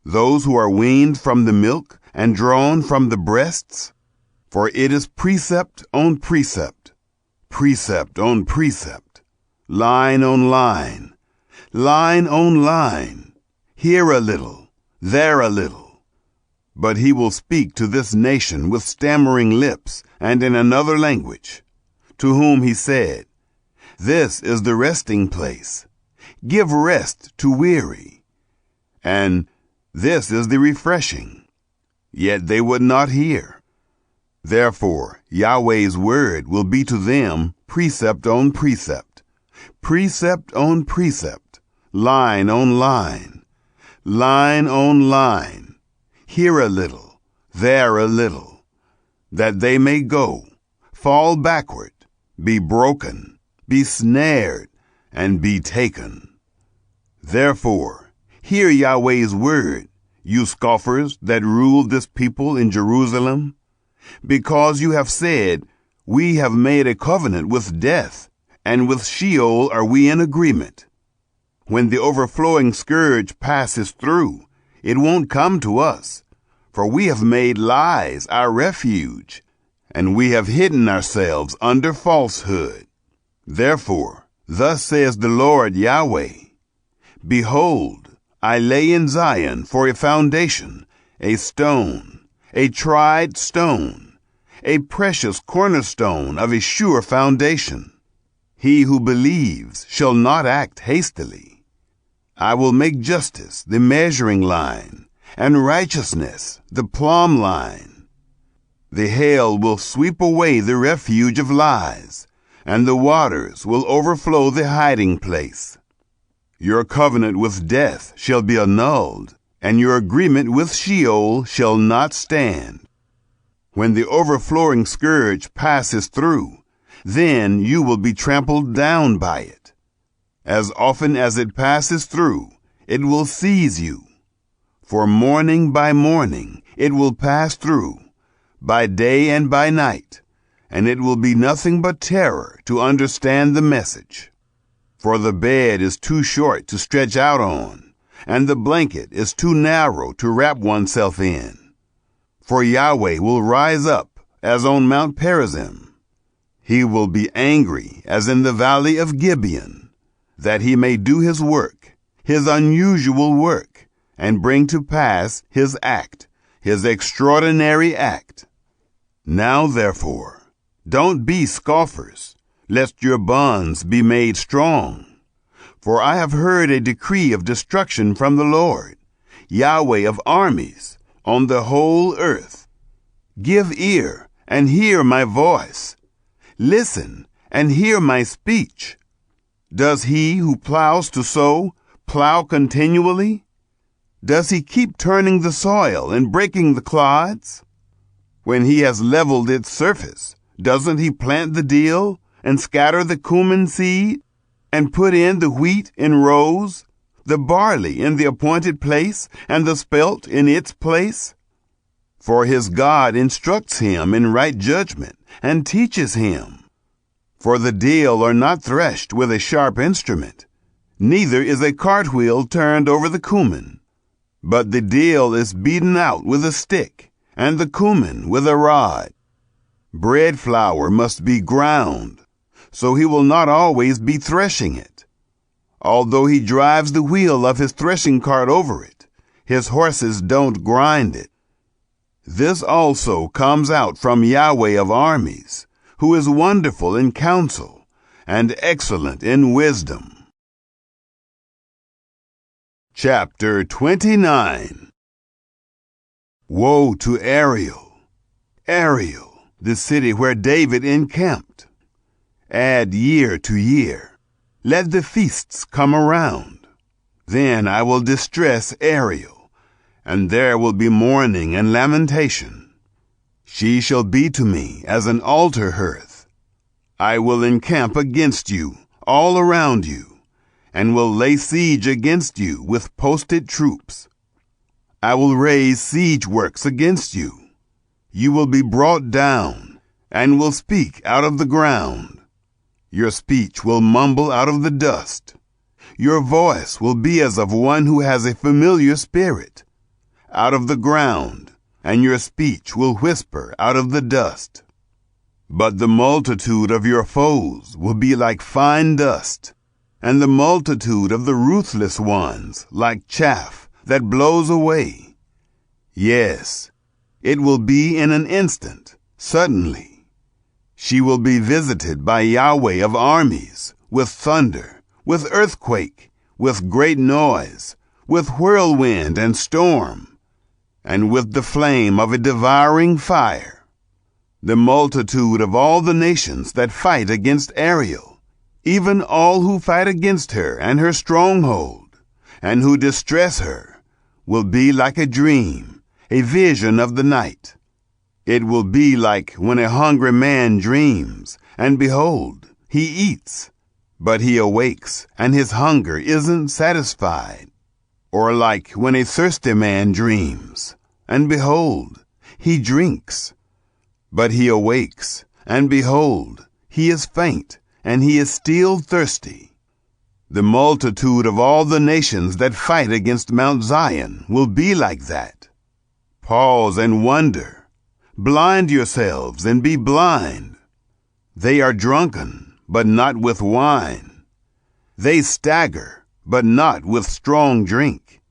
A: Those who are weaned from the milk and drawn from the breasts? For it is precept on precept, precept on precept, line on line, line on line, here a little, there a little. But he will speak to this nation with stammering lips and in another language, to whom he said, This is the resting place. Give rest to weary. And this is the refreshing. Yet they would not hear. Therefore, Yahweh's word will be to them precept on precept, precept on precept, line on line, line on line, here a little, there a little, that they may go, fall backward, be broken, be snared, and be taken. Therefore, hear Yahweh's word, you scoffers that rule this people in Jerusalem, because you have said, We have made a covenant with death, and with Sheol are we in agreement. When the overflowing scourge passes through, it won't come to us, for we have made lies our refuge, and we have hidden ourselves under falsehood. Therefore, thus says the Lord Yahweh, Behold, I lay in Zion for a foundation, a stone, a tried stone, a precious cornerstone of a sure foundation. He who believes shall not act hastily. I will make justice the measuring line, and righteousness the plumb line. The hail will sweep away the refuge of lies, and the waters will overflow the hiding place. Your covenant with death shall be annulled, and your agreement with Sheol shall not stand. When the overflowing scourge passes through, then you will be trampled down by it. As often as it passes through, it will seize you. For morning by morning it will pass through, by day and by night, and it will be nothing but terror to understand the message. For the bed is too short to stretch out on, and the blanket is too narrow to wrap oneself in. For Yahweh will rise up as on Mount Perazim. He will be angry as in the valley of Gibeon, that he may do his work, his unusual work, and bring to pass his act, his extraordinary act. Now therefore, don't be scoffers, lest your bonds be made strong. For I have heard a decree of destruction from the Lord, Yahweh of armies, on the whole earth. Give ear and hear my voice. Listen and hear my speech. Does he who plows to sow plow continually? Does he keep turning the soil and breaking the clods? When he has leveled its surface, doesn't he plant the dill and scatter the cumin seed, and put in the wheat in rows, the barley in the appointed place, and the spelt in its place? For his God instructs him in right judgment, and teaches him. For the dill are not threshed with a sharp instrument, neither is a cartwheel turned over the cumin. But the dill is beaten out with a stick, and the cumin with a rod. Bread flour must be ground, so he will not always be threshing it. Although he drives the wheel of his threshing cart over it, his horses don't grind it. This also comes out from Yahweh of armies, who is wonderful in counsel and excellent in wisdom. Chapter 29. Woe to Ariel, Ariel, the city where David encamped. Add year to year. Let the feasts come around. Then I will distress Ariel, and there will be mourning and lamentation. She shall be to me as an altar hearth. I will encamp against you, all around you, and will lay siege against you with posted troops. I will raise siege works against you. You will be brought down, and will speak out of the ground. Your speech will mumble out of the dust. Your voice will be as of one who has a familiar spirit, out of the ground, and your speech will whisper out of the dust. But the multitude of your foes will be like fine dust, and the multitude of the ruthless ones like chaff that blows away. Yes, it will be in an instant, suddenly. She will be visited by Yahweh of armies, with thunder, with earthquake, with great noise, with whirlwind and storm, and with the flame of a devouring fire. The multitude of all the nations that fight against Ariel, even all who fight against her and her stronghold, and who distress her, will be like a dream, a vision of the night. It will be like when a hungry man dreams, and behold, he eats, but he awakes, and his hunger isn't satisfied. Or like when a thirsty man dreams, and behold, he drinks, but he awakes, and behold, he is faint, and he is still thirsty. The multitude of all the nations that fight against Mount Zion will be like that. Pause and wonder. Blind yourselves and be blind. They are drunken, but not with wine. They stagger, but not with strong drink.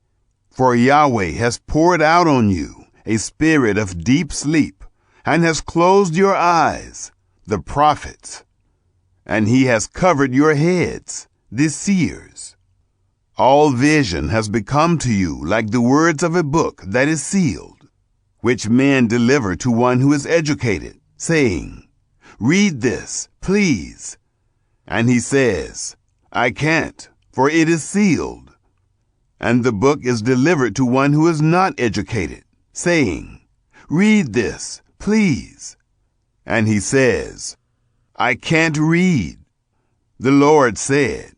A: For Yahweh has poured out on you a spirit of deep sleep, and has closed your eyes, the prophets. And he has covered your heads, the seers. All vision has become to you like the words of a book that is sealed, which men deliver to one who is educated, saying, "Read this, please." And he says, "I can't, for it is sealed." And the book is delivered to one who is not educated, saying, "Read this, please." And he says, "I can't read." The Lord said,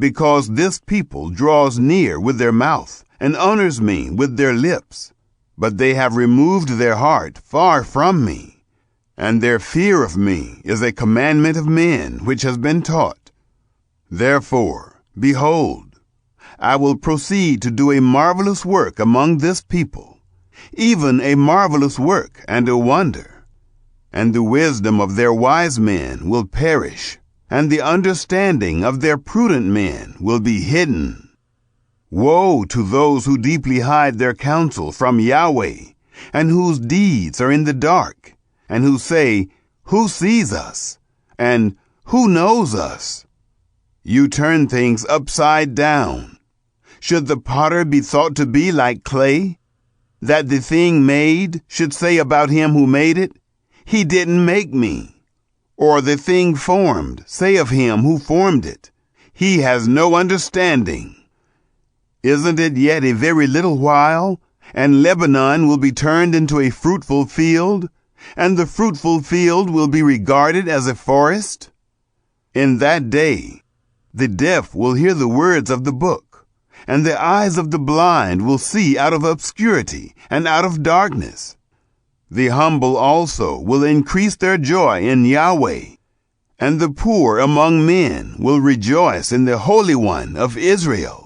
A: "Because this people draws near with their mouth and honors me with their lips, but they have removed their heart far from me, and their fear of me is a commandment of men which has been taught. Therefore, behold, I will proceed to do a marvelous work among this people, even a marvelous work and a wonder. And the wisdom of their wise men will perish, and the understanding of their prudent men will be hidden. Woe to those who deeply hide their counsel from Yahweh, and whose deeds are in the dark, and who say, "Who sees us?" and "Who knows us?" You turn things upside down. Should the potter be thought to be like clay, that the thing made should say about him who made it, "He didn't make me"? Or the thing formed say of him who formed it, "He has no understanding"? Isn't it yet a very little while, and Lebanon will be turned into a fruitful field, and the fruitful field will be regarded as a forest? In that day, the deaf will hear the words of the book, and the eyes of the blind will see out of obscurity and out of darkness. The humble also will increase their joy in Yahweh, and the poor among men will rejoice in the Holy One of Israel.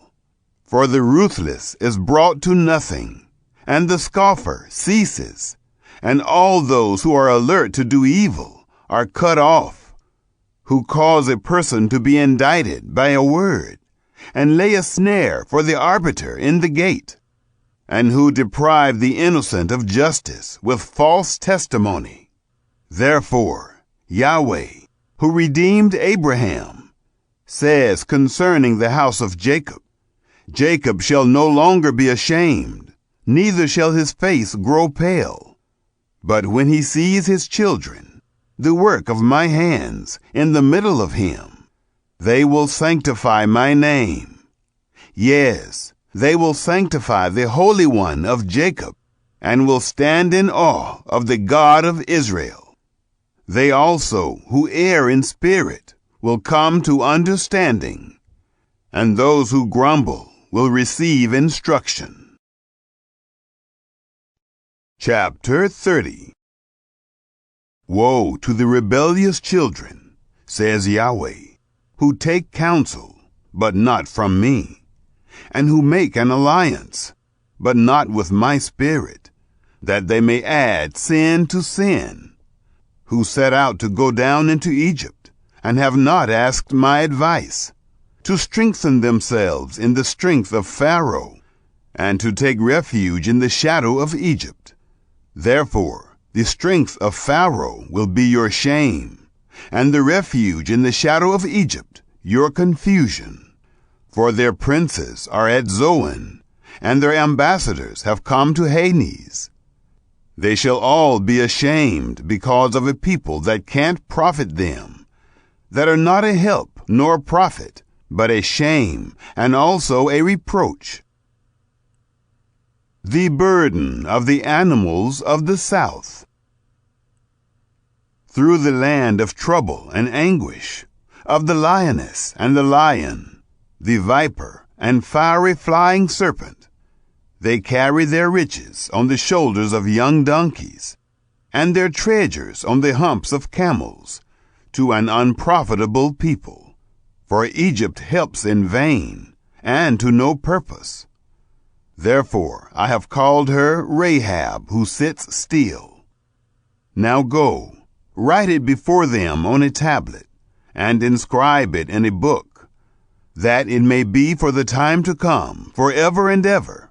A: For the ruthless is brought to nothing, and the scoffer ceases, and all those who are alert to do evil are cut off, who cause a person to be indicted by a word, and lay a snare for the arbiter in the gate, and who deprive the innocent of justice with false testimony. Therefore, Yahweh, who redeemed Abraham, says concerning the house of Jacob, Jacob shall no longer be ashamed, neither shall his face grow pale. But when he sees his children, the work of my hands, in the middle of him, they will sanctify my name. Yes, they will sanctify the Holy One of Jacob, and will stand in awe of the God of Israel. They also who err in spirit will come to understanding, and those who grumble will receive instruction. Chapter 30. Woe to the rebellious children, says Yahweh, who take counsel, but not from me, and who make an alliance, but not with my spirit, that they may add sin to sin, who set out to go down into Egypt, and have not asked my advice, to strengthen themselves in the strength of Pharaoh, and to take refuge in the shadow of Egypt. Therefore, the strength of Pharaoh will be your shame, and the refuge in the shadow of Egypt your confusion. For their princes are at Zoan, and their ambassadors have come to Hades. They shall all be ashamed because of a people that can't profit them, that are not a help nor profit, but a shame and also a reproach. The burden of the animals of the south. Through the land of trouble and anguish, of the lioness and the lion, the viper and fiery flying serpent, they carry their riches on the shoulders of young donkeys, and their treasures on the humps of camels, to an unprofitable people. For Egypt helps in vain, and to no purpose. Therefore I have called her Rahab, who sits still. Now go, write it before them on a tablet, and inscribe it in a book, that it may be for the time to come, forever and ever.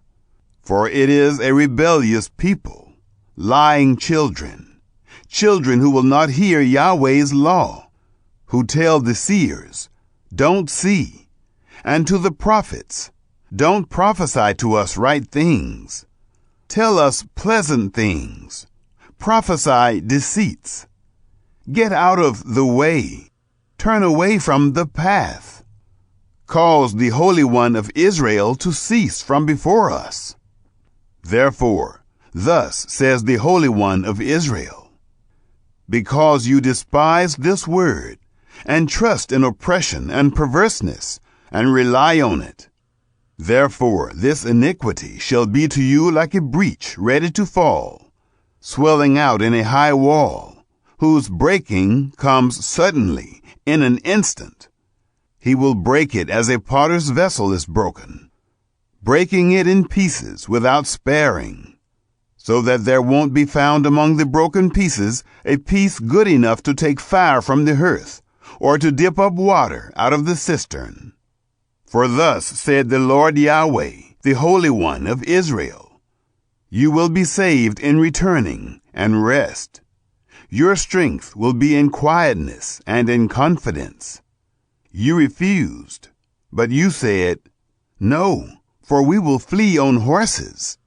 A: For it is a rebellious people, lying children, children who will not hear Yahweh's law, who tell the seers, don't see, and to the prophets, don't prophesy to us right things. Tell us pleasant things, prophesy deceits. Get out of the way, turn away from the path. Cause the Holy One of Israel to cease from before us. Therefore, thus says the Holy One of Israel, because you despise this word, and trust in oppression and perverseness, and rely on it, therefore this iniquity shall be to you like a breach ready to fall, swelling out in a high wall, whose breaking comes suddenly, in an instant. He will break it as a potter's vessel is broken, breaking it in pieces without sparing, so that there won't be found among the broken pieces a piece good enough to take fire from the hearth, or to dip up water out of the cistern. For thus said the Lord Yahweh, the Holy One of Israel, you will be saved in returning and rest. Your strength will be in quietness and in confidence. You refused, but you said, no, for we will flee on horses.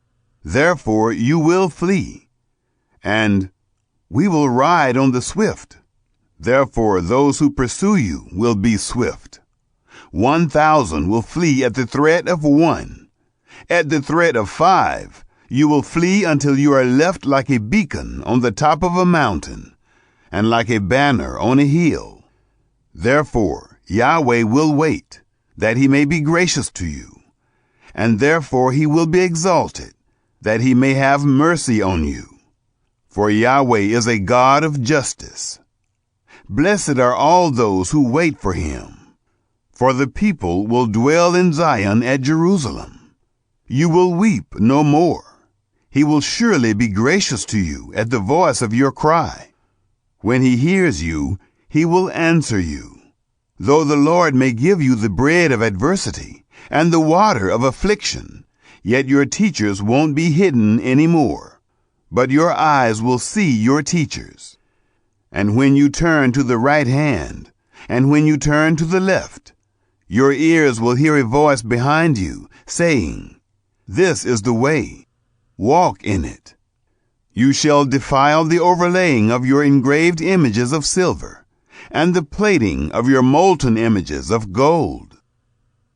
A: Therefore you will flee, and we will ride on the swift. Therefore those who pursue you will be swift. 1,000 will flee at the threat of one. At the threat of 5, you will flee until you are left like a beacon on the top of a mountain, and like a banner on a hill. Therefore Yahweh will wait, that he may be gracious to you, and therefore he will be exalted, that he may have mercy on you. For Yahweh is a God of justice. Blessed are all those who wait for him. For the people will dwell in Zion at Jerusalem. You will weep no more. He will surely be gracious to you at the voice of your cry. When he hears you, he will answer you. Though the Lord may give you the bread of adversity and the water of affliction, yet your teachers won't be hidden anymore, but your eyes will see your teachers. And when you turn to the right hand, and when you turn to the left, your ears will hear a voice behind you saying, this is the way, walk in it. You shall defile the overlaying of your engraved images of silver, and the plating of your molten images of gold.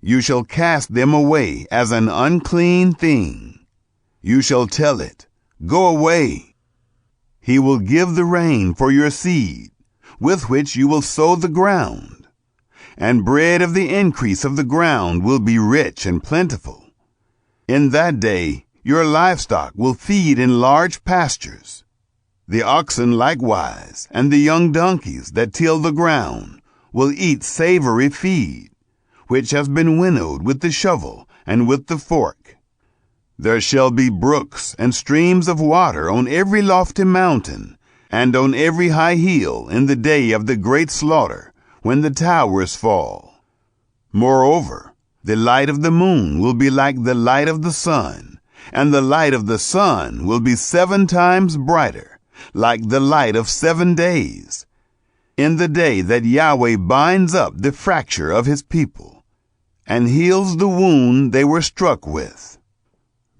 A: You shall cast them away as an unclean thing. You shall tell it, Go away. He will give the rain for your seed, with which you will sow the ground. And bread of the increase of the ground will be rich and plentiful. In that day your livestock will feed in large pastures. The oxen likewise, and the young donkeys that till the ground, will eat savory feed, which has been winnowed with the shovel and with the fork. There shall be brooks and streams of water on every lofty mountain, and on every high hill in the day of the great slaughter, when the towers fall. Moreover, the light of the moon will be like the light of the sun, and the light of the sun will be 7 times brighter, like the light of 7 days, in the day that Yahweh binds up the fracture of his people, and heals the wound they were struck with.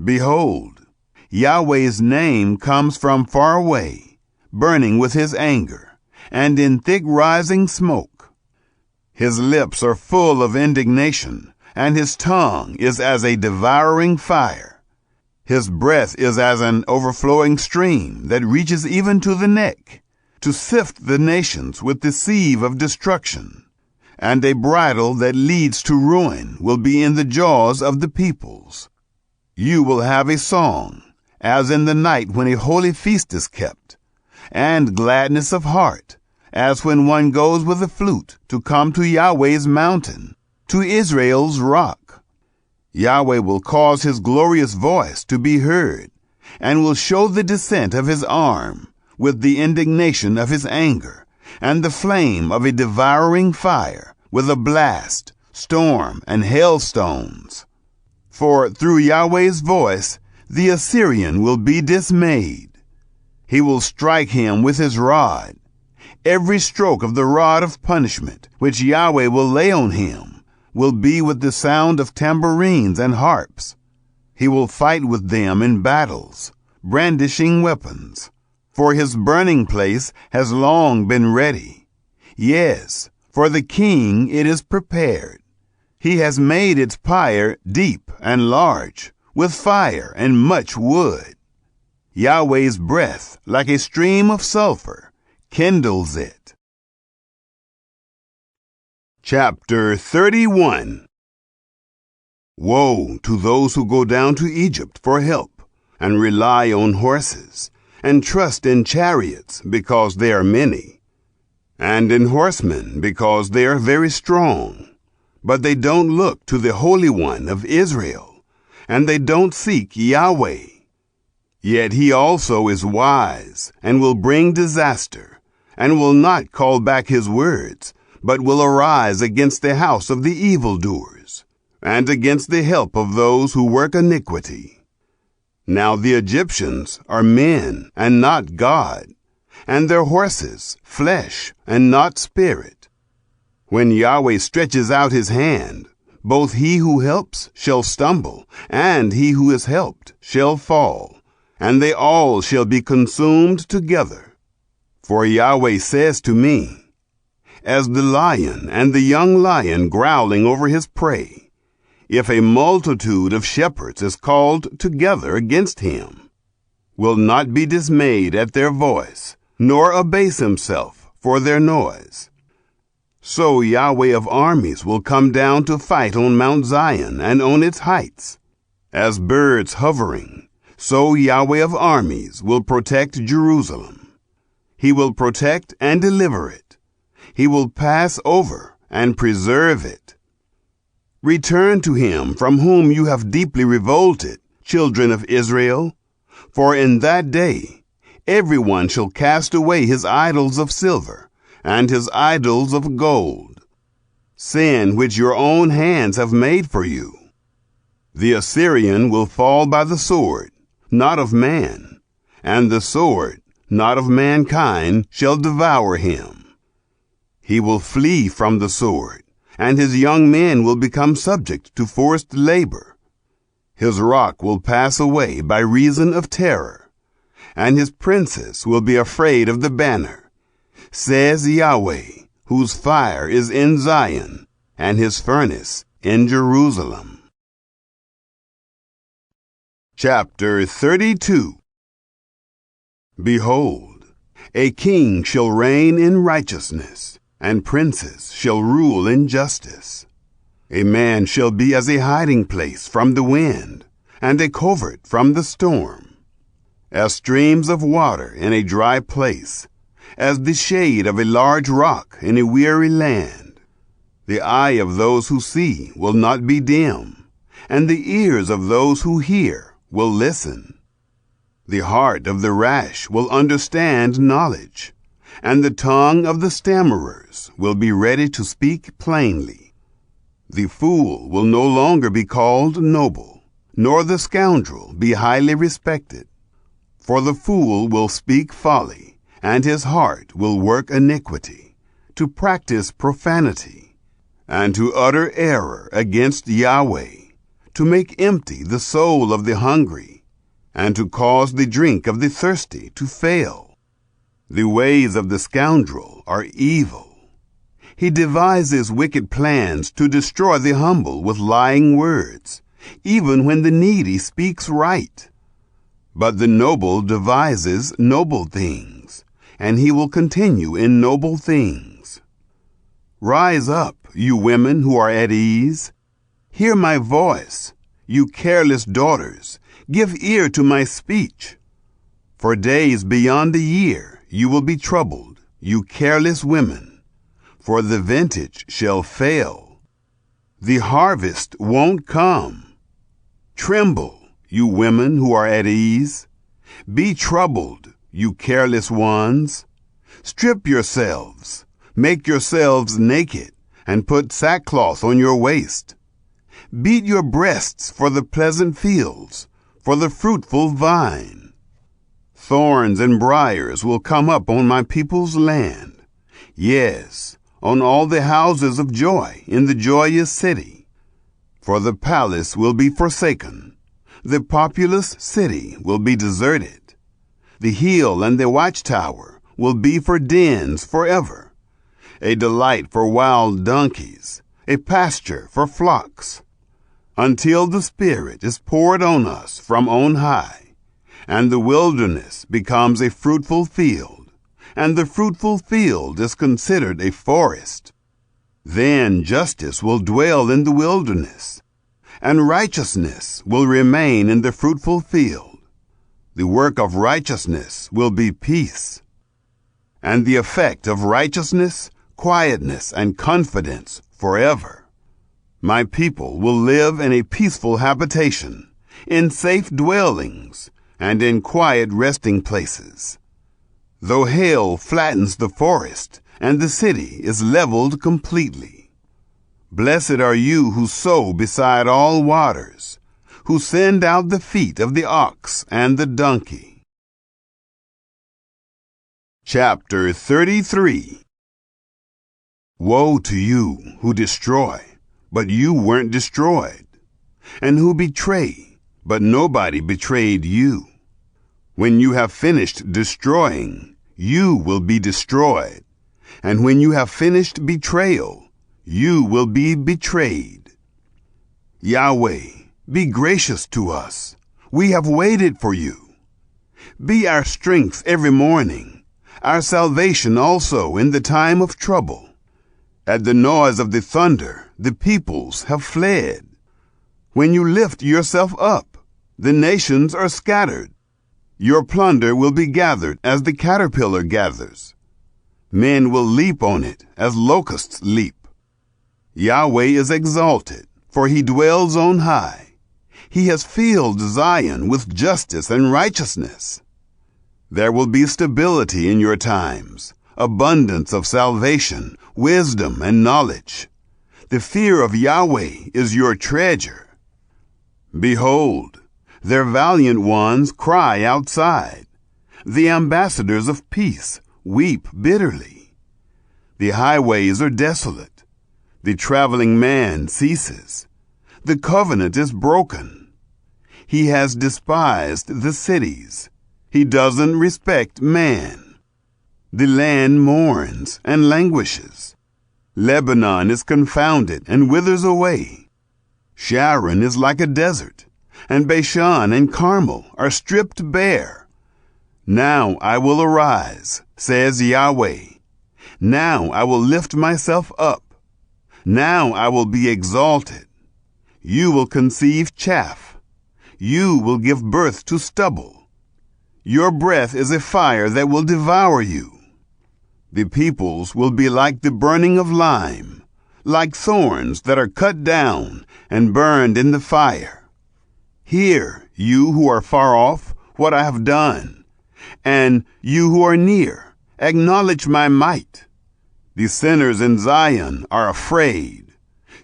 A: Behold, Yahweh's name comes from far away, burning with his anger, and in thick rising smoke. His lips are full of indignation, and his tongue is as a devouring fire. His breath is as an overflowing stream that reaches even to the neck, to sift the nations with the sieve of destruction. And a bridle that leads to ruin will be in the jaws of the peoples. You will have a song, as in the night when a holy feast is kept, and gladness of heart, as when one goes with a flute to come to Yahweh's mountain, to Israel's rock. Yahweh will cause his glorious voice to be heard, and will show the descent of his arm, with the indignation of his anger, and the flame of a devouring fire, with a blast, storm, and hailstones. For through Yahweh's voice the Assyrian will be dismayed. He will strike him with his rod. Every stroke of the rod of punishment which Yahweh will lay on him will be with the sound of tambourines and harps. He will fight with them in battles, brandishing weapons. For his burning place has long been ready. Yes, for the king it is prepared. He has made its pyre deep and large, with fire and much wood. Yahweh's breath, like a stream of sulfur, kindles it. Chapter 31. Woe to those who go down to Egypt for help, and rely on horses, and trust in chariots because they are many, and in horsemen because they are very strong. But they don't look to the Holy One of Israel, and they don't seek Yahweh. Yet he also is wise, and will bring disaster, and will not call back his words, but will arise against the house of the evildoers, and against the help of those who work iniquity. Now the Egyptians are men, and not God, and their horses flesh, and not spirit. When Yahweh stretches out his hand, both he who helps shall stumble, and he who is helped shall fall, and they all shall be consumed together. For Yahweh says to me, as the lion and the young lion growling over his prey, if a multitude of shepherds is called together against him, will not be dismayed at their voice, nor abase himself for their noise. So Yahweh of armies will come down to fight on Mount Zion and on its heights. As birds hovering, so Yahweh of armies will protect Jerusalem. He will protect and deliver it. He will pass over and preserve it. Return to him from whom you have deeply revolted, children of Israel, for in that day everyone shall cast away his idols of silver, and his idols of gold, sin which your own hands have made for you. The Assyrian will fall by the sword, not of man, and the sword, not of mankind, shall devour him. He will flee from the sword, and his young men will become subject to forced labor. His rock will pass away by reason of terror, and his princes will be afraid of the banner, says Yahweh, whose fire is in Zion, and his furnace in Jerusalem. Chapter 32. Behold, a king shall reign in righteousness, and princes shall rule in justice. A man shall be as a hiding place from the wind, and a covert from the storm, as streams of water in a dry place, as the shade of a large rock in a weary land. The eye of those who see will not be dim, and the ears of those who hear will listen. The heart of the rash will understand knowledge, and the tongue of the stammerers will be ready to speak plainly. The fool will no longer be called noble, nor the scoundrel be highly respected. For the fool will speak folly, and his heart will work iniquity, to practice profanity, and to utter error against Yahweh, to make empty the soul of the hungry, and to cause the drink of the thirsty to fail. The ways of the scoundrel are evil. He devises wicked plans to destroy the humble with lying words, even when the needy speaks right. But the noble devises noble things, and he will continue in noble things. Rise up, you women who are at ease. Hear my voice, you careless daughters. Give ear to my speech. For days beyond a year you will be troubled, you careless women, for the vintage shall fail. The harvest won't come. Tremble, you women who are at ease. Be troubled, you careless ones. Strip yourselves, make yourselves naked, and put sackcloth on your waist. Beat your breasts for the pleasant fields, for the fruitful vine. Thorns and briars will come up on my people's land. Yes, on all the houses of joy in the joyous city. For the palace will be forsaken. The populous city will be deserted. The hill and the watchtower will be for dens forever. A delight for wild donkeys, a pasture for flocks. Until the Spirit is poured on us from on high, and the wilderness becomes a fruitful field, and the fruitful field is considered a forest. Then justice will dwell in the wilderness, and righteousness will remain in the fruitful field. The work of righteousness will be peace, and the effect of righteousness, quietness, and confidence forever. My people will live in a peaceful habitation, in safe dwellings, and in quiet resting places. Though hail flattens the forest, and the city is leveled completely. Blessed are you who sow beside all waters, who send out the feet of the ox and the donkey. Chapter 33. Woe to you who destroy, but you weren't destroyed, and who betray, but nobody betrayed you. When you have finished destroying, you will be destroyed, and when you have finished betrayal, you will be betrayed. Yahweh, be gracious to us. We have waited for you. Be our strength every morning, our salvation also in the time of trouble. At the noise of the thunder, the peoples have fled. When you lift yourself up, the nations are scattered. Your plunder will be gathered as the caterpillar gathers. Men will leap on it as locusts leap. Yahweh is exalted, for he dwells on high. He has filled Zion with justice and righteousness. There will be stability in your times, abundance of salvation, wisdom, and knowledge. The fear of Yahweh is your treasure. Behold, their valiant ones cry outside. The ambassadors of peace weep bitterly. The highways are desolate. The traveling man ceases. The covenant is broken. He has despised the cities. He doesn't respect man. The land mourns and languishes. Lebanon is confounded and withers away. Sharon is like a desert, and Bashan and Carmel are stripped bare. Now I will arise, says Yahweh. Now I will lift myself up. Now I will be exalted. You will conceive chaff. You will give birth to stubble. Your breath is a fire that will devour you. The peoples will be like the burning of lime, like thorns that are cut down and burned in the fire. Hear, you who are far off, what I have done, and you who are near, acknowledge my might. The sinners in Zion are afraid.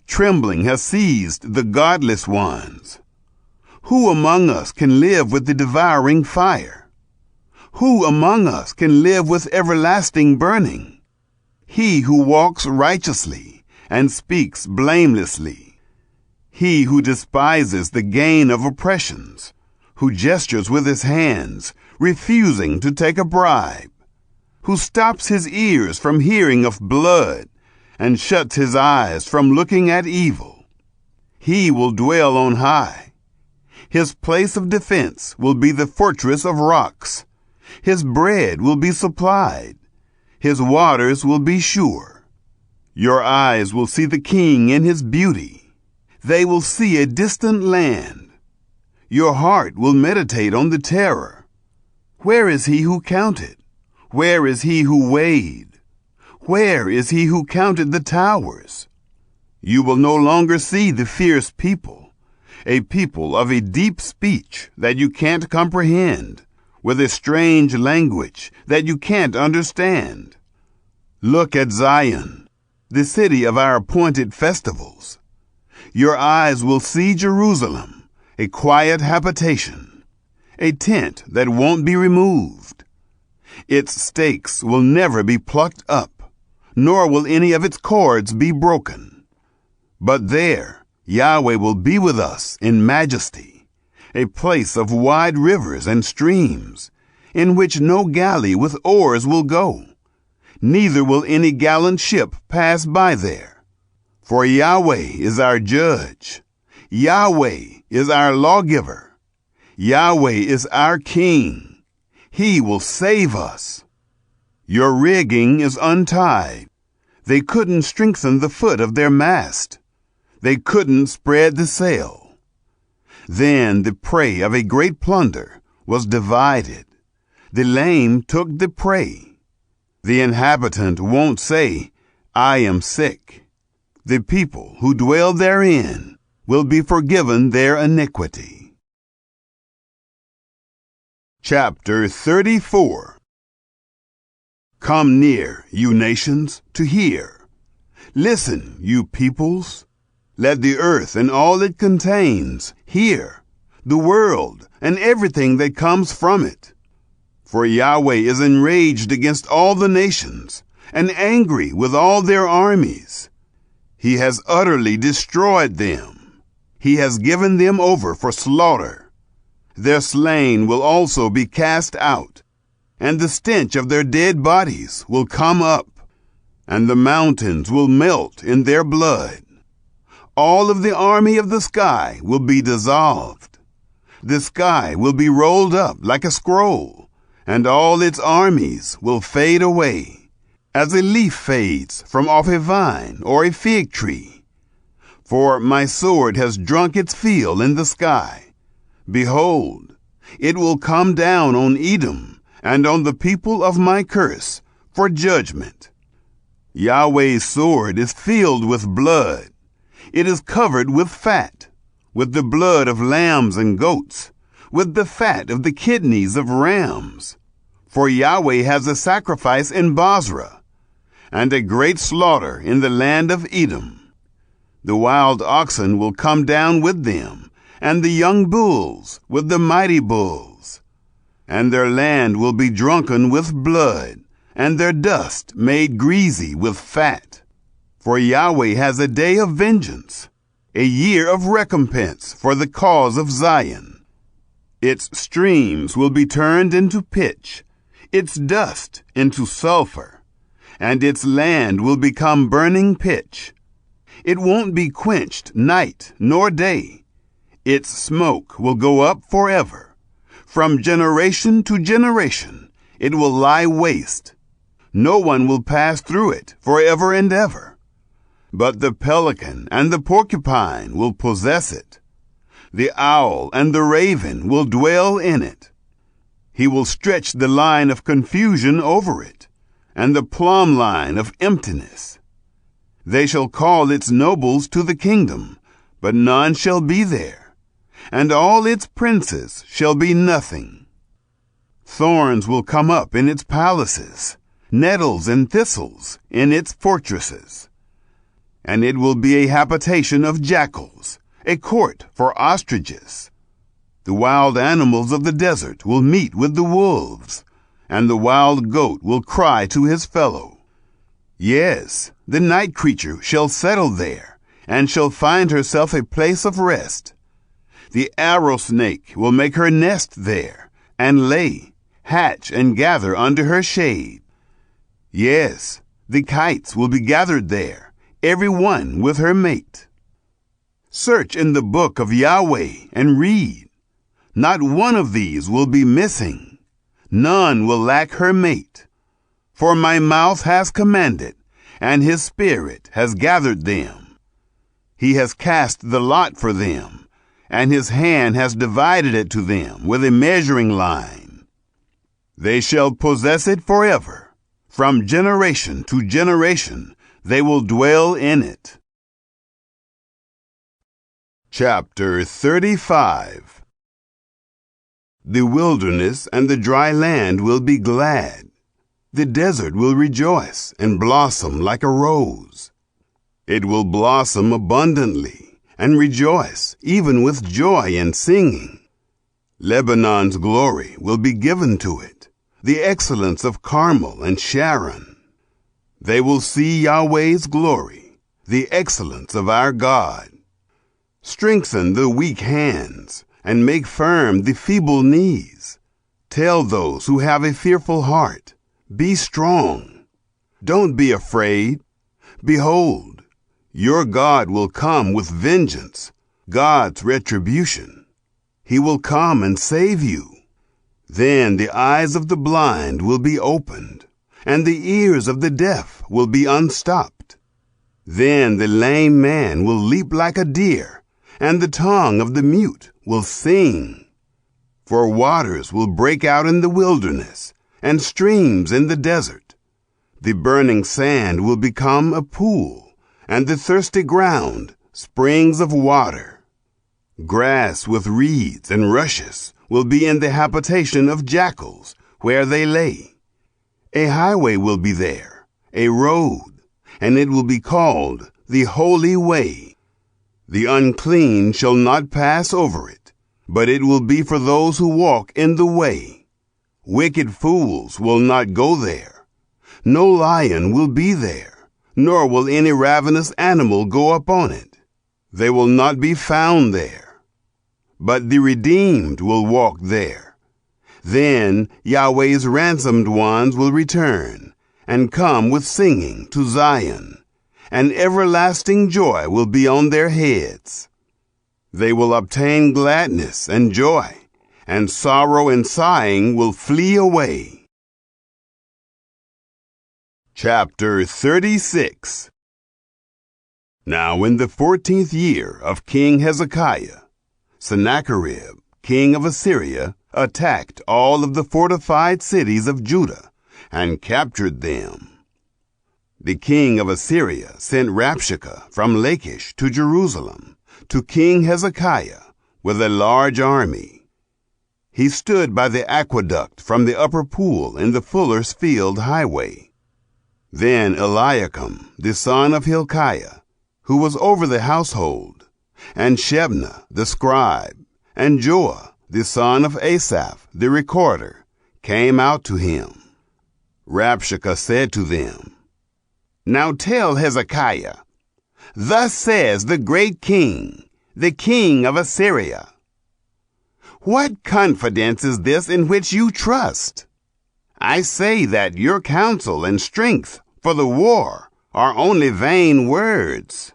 A: Trembling has seized the godless ones. Who among us can live with the devouring fire? Who among us can live with everlasting burning? He who walks righteously and speaks blamelessly. He who despises the gain of oppressions, who gestures with his hands, refusing to take a bribe, who stops his ears from hearing of blood and shuts his eyes from looking at evil. He will dwell on high. His place of defense will be the fortress of rocks. His bread will be supplied. His waters will be sure. Your eyes will see the king in his beauty. They will see a distant land. Your heart will meditate on the terror. Where is he who counted? Where is he who weighed? Where is he who counted the towers? You will no longer see the fierce people, a people of a deep speech that you can't comprehend, with a strange language that you can't understand. Look at Zion, the city of our appointed festivals. Your eyes will see Jerusalem, a quiet habitation, a tent that won't be removed. Its stakes will never be plucked up, nor will any of its cords be broken. But there Yahweh will be with us in majesty, a place of wide rivers and streams, in which no galley with oars will go, neither will any gallant ship pass by there. For Yahweh is our judge. Yahweh is our lawgiver. Yahweh is our king. He will save us. Your rigging is untied. They couldn't strengthen the foot of their mast. They couldn't spread the sail. Then the prey of a great plunder was divided. The lame took the prey. The inhabitant won't say, I am sick. The people who dwell therein will be forgiven their iniquity. Chapter 34. Come near, you nations, to hear. Listen, you peoples. Let the earth and all it contains hear, the world and everything that comes from it. For Yahweh is enraged against all the nations, and angry with all their armies. He has utterly destroyed them. He has given them over for slaughter. Their slain will also be cast out, and the stench of their dead bodies will come up, and the mountains will melt in their blood. All of the army of the sky will be dissolved. The sky will be rolled up like a scroll, and all its armies will fade away, as a leaf fades from off a vine or a fig tree. For my sword has drunk its fill in the sky. Behold, it will come down on Edom and on the people of my curse for judgment. Yahweh's sword is filled with blood. It is covered with fat, with the blood of lambs and goats, with the fat of the kidneys of rams. For Yahweh has a sacrifice in Basra, and a great slaughter in the land of Edom. The wild oxen will come down with them, and the young bulls with the mighty bulls. And their land will be drunken with blood, and their dust made greasy with fat. For Yahweh has a day of vengeance, a year of recompense for the cause of Zion. Its streams will be turned into pitch, its dust into sulfur, and its land will become burning pitch. It won't be quenched night nor day. Its smoke will go up forever. From generation to generation, it will lie waste. No one will pass through it forever and ever. But the pelican and the porcupine will possess it. The owl and the raven will dwell in it. He will stretch the line of confusion over it, and the plumb line of emptiness. They shall call its nobles to the kingdom, but none shall be there, and all its princes shall be nothing. Thorns will come up in its palaces, nettles and thistles in its fortresses. And it will be a habitation of jackals, a court for ostriches. The wild animals of the desert will meet with the wolves, and the wild goat will cry to his fellow. Yes, the night creature shall settle there, and shall find herself a place of rest. The arrow snake will make her nest there, and lay, hatch, and gather under her shade. Yes, the kites will be gathered there, every one with her mate. Search in the book of Yahweh and read. Not one of these will be missing. None will lack her mate. For my mouth has commanded, and his spirit has gathered them. He has cast the lot for them, and his hand has divided it to them with a measuring line. They shall possess it forever. From generation to generation, they will dwell in it. Chapter 35. The wilderness and the dry land will be glad. The desert will rejoice and blossom like a rose. It will blossom abundantly and rejoice, even with joy and singing. Lebanon's glory will be given to it, the excellence of Carmel and Sharon. They will see Yahweh's glory, the excellence of our God. Strengthen the weak hands, and make firm the feeble knees. Tell those who have a fearful heart, be strong. Don't be afraid. Behold, your God will come with vengeance, God's retribution. He will come and save you. Then the eyes of the blind will be opened, and the ears of the deaf will be unstopped. Then the lame man will leap like a deer, and the tongue of the mute will sing. For waters will break out in the wilderness, and streams in the desert. The burning sand will become a pool, and the thirsty ground springs of water. Grass with reeds and rushes will be in the habitation of jackals, where they lay. A highway will be there, a road, and it will be called the Holy Way. The unclean shall not pass over it, but it will be for those who walk in the way. Wicked fools will not go there. No lion will be there, nor will any ravenous animal go up on it. They will not be found there. But the redeemed will walk there. Then Yahweh's ransomed ones will return, and come with singing to Zion, and everlasting joy will be on their heads. They will obtain gladness and joy, and sorrow and sighing will flee away. Chapter 36. Now in the 14th year of King Hezekiah, Sennacherib, king of Assyria, attacked all of the fortified cities of Judah and captured them. The king of Assyria sent Rabshakeh from Lachish to Jerusalem to King Hezekiah with a large army. He stood by the aqueduct from the upper pool in the Fuller's Field highway. Then Eliakim, the son of Hilkiah, who was over the household, and Shebna the scribe, and Joah the son of Asaph the recorder, came out to him. Rabshakeh said to them, Now tell Hezekiah, Thus says the great king, the king of Assyria, What confidence is this in which you trust? I say that your counsel and strength for the war are only vain words.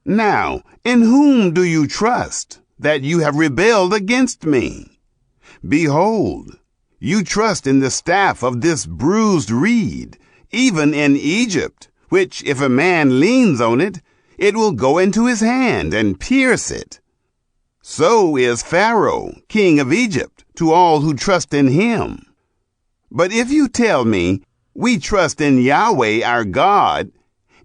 A: Now, in whom do you trust, that you have rebelled against me? Behold, you trust in the staff of this bruised reed, even in Egypt, which if a man leans on it, it will go into his hand and pierce it. So is Pharaoh, king of Egypt, to all who trust in him. But if you tell me, we trust in Yahweh our God,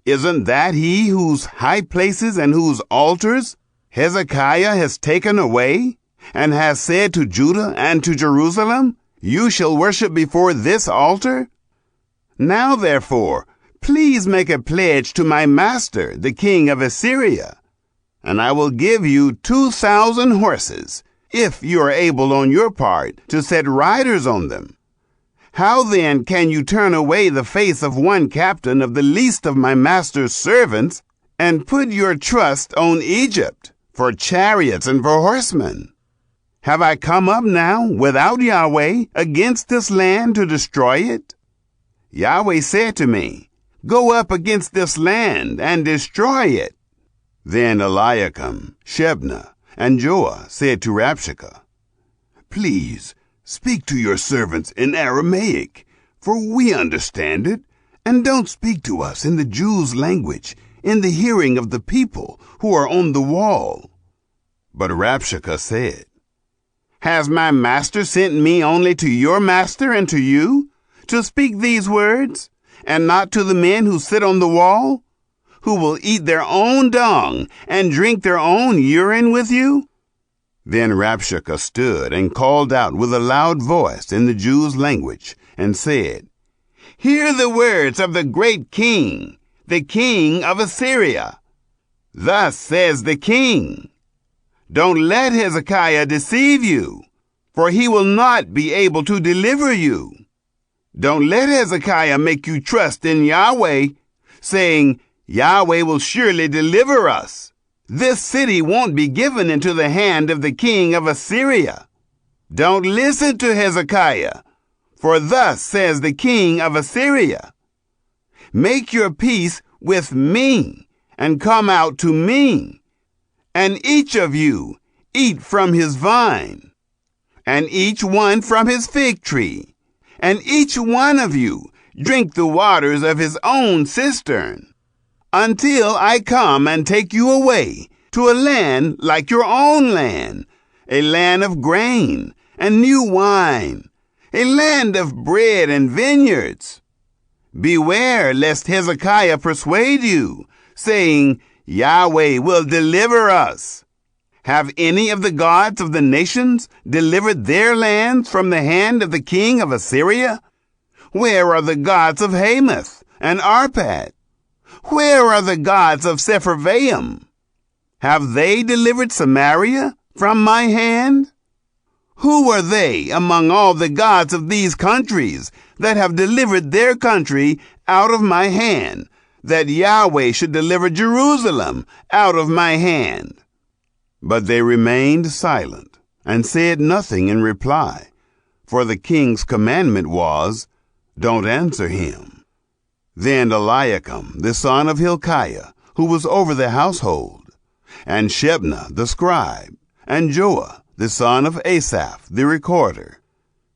A: isn't that he whose high places and whose altars Hezekiah has taken away, and has said to Judah and to Jerusalem, you shall worship before this altar? Now therefore, please make a pledge to my master, the king of Assyria, and I will give you 2,000 horses, if you are able on your part to set riders on them. How then can you turn away the face of one captain of the least of my master's servants, and put your trust on Egypt for chariots and for horsemen? Have I come up now without Yahweh against this land to destroy it? Yahweh said to me, go up against this land and destroy it. Then Eliakim, Shebna, and Joah said to Rabshakeh, please speak to your servants in Aramaic, for we understand it, and don't speak to us in the Jews' language, in the hearing of the people who are on the wall. But Rabshakeh said, has my master sent me only to your master and to you, to speak these words, and not to the men who sit on the wall, who will eat their own dung and drink their own urine with you? Then Rabshakeh stood and called out with a loud voice in the Jews' language, and said, hear the words of the great king, the king of Assyria. Thus says the king, don't let Hezekiah deceive you, for he will not be able to deliver you. Don't let Hezekiah make you trust in Yahweh, saying, Yahweh will surely deliver us. This city won't be given into the hand of the king of Assyria. Don't listen to Hezekiah, for thus says the king of Assyria, make your peace with me, and come out to me, and each of you eat from his vine, and each one from his fig tree, and each one of you drink the waters of his own cistern, until I come and take you away to a land like your own land, a land of grain and new wine, a land of bread and vineyards. Beware lest Hezekiah persuade you, saying, Yahweh will deliver us. Have any of the gods of the nations delivered their lands from the hand of the king of Assyria? Where are the gods of Hamath and Arpad? Where are the gods of Sepharvaim? Have they delivered Samaria from my hand? Who are they among all the gods of these countries that have delivered their country out of my hand, that Yahweh should deliver Jerusalem out of my hand? But they remained silent, and said nothing in reply, for the king's commandment was, don't answer him. Then Eliakim, the son of Hilkiah, who was over the household, and Shebna the scribe, and Joah the son of Asaph the recorder,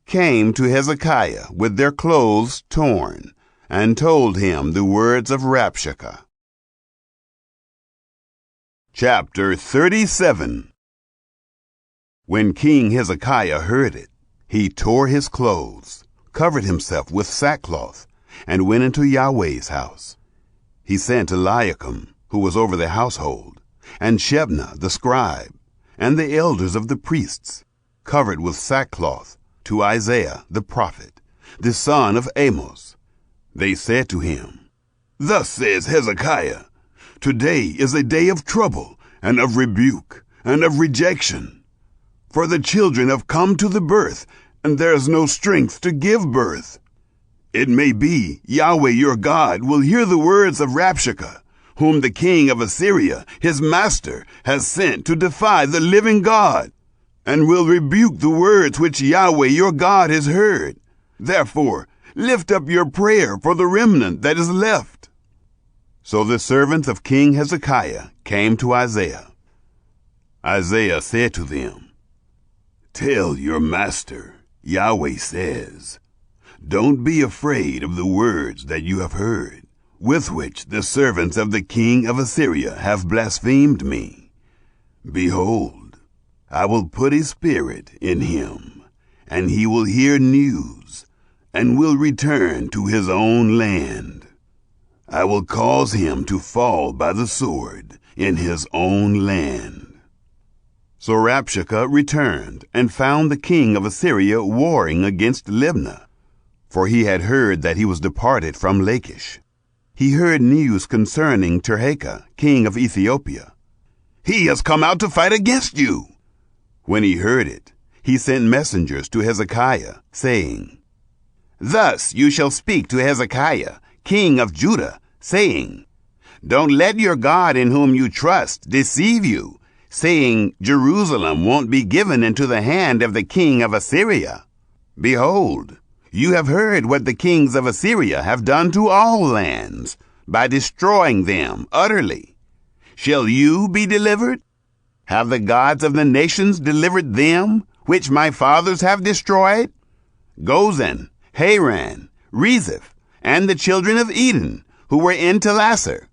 A: came to Hezekiah with their clothes torn, and told him the words of Rabshakeh. Chapter 37. When King Hezekiah heard it, he tore his clothes, covered himself with sackcloth, and went into Yahweh's house. He sent Eliakim, who was over the household, and Shebna the scribe, and the elders of the priests, covered with sackcloth, to Isaiah the prophet, the son of Amos. They said to him, thus says Hezekiah, today is a day of trouble, and of rebuke, and of rejection. For the children have come to the birth, and there is no strength to give birth. It may be Yahweh your God will hear the words of Rabshakeh, whom the king of Assyria, his master, has sent to defy the living God, and will rebuke the words which Yahweh your God has heard. Therefore, lift up your prayer for the remnant that is left. So the servants of King Hezekiah came to Isaiah. Isaiah said to them, "Tell your master, Yahweh says, don't be afraid of the words that you have heard, with which the servants of the king of Assyria have blasphemed me. Behold, I will put a spirit in him, and he will hear news, and will return to his own land. I will cause him to fall by the sword in his own land." So Rabshakeh returned and found the king of Assyria warring against Libnah, for he had heard that he was departed from Lachish. He heard news concerning Tirhakah, king of Ethiopia. "He has come out to fight against you." When he heard it, he sent messengers to Hezekiah, saying, "Thus you shall speak to Hezekiah, king of Judah, saying, Don't let your God in whom you trust deceive you, saying, Jerusalem won't be given into the hand of the king of Assyria. Behold, you have heard what the kings of Assyria have done to all lands, by destroying them utterly. Shall you be delivered? Have the gods of the nations delivered them, which my fathers have destroyed? Gozan, Haran, Rezeph, and the children of Eden, who were in Telasar.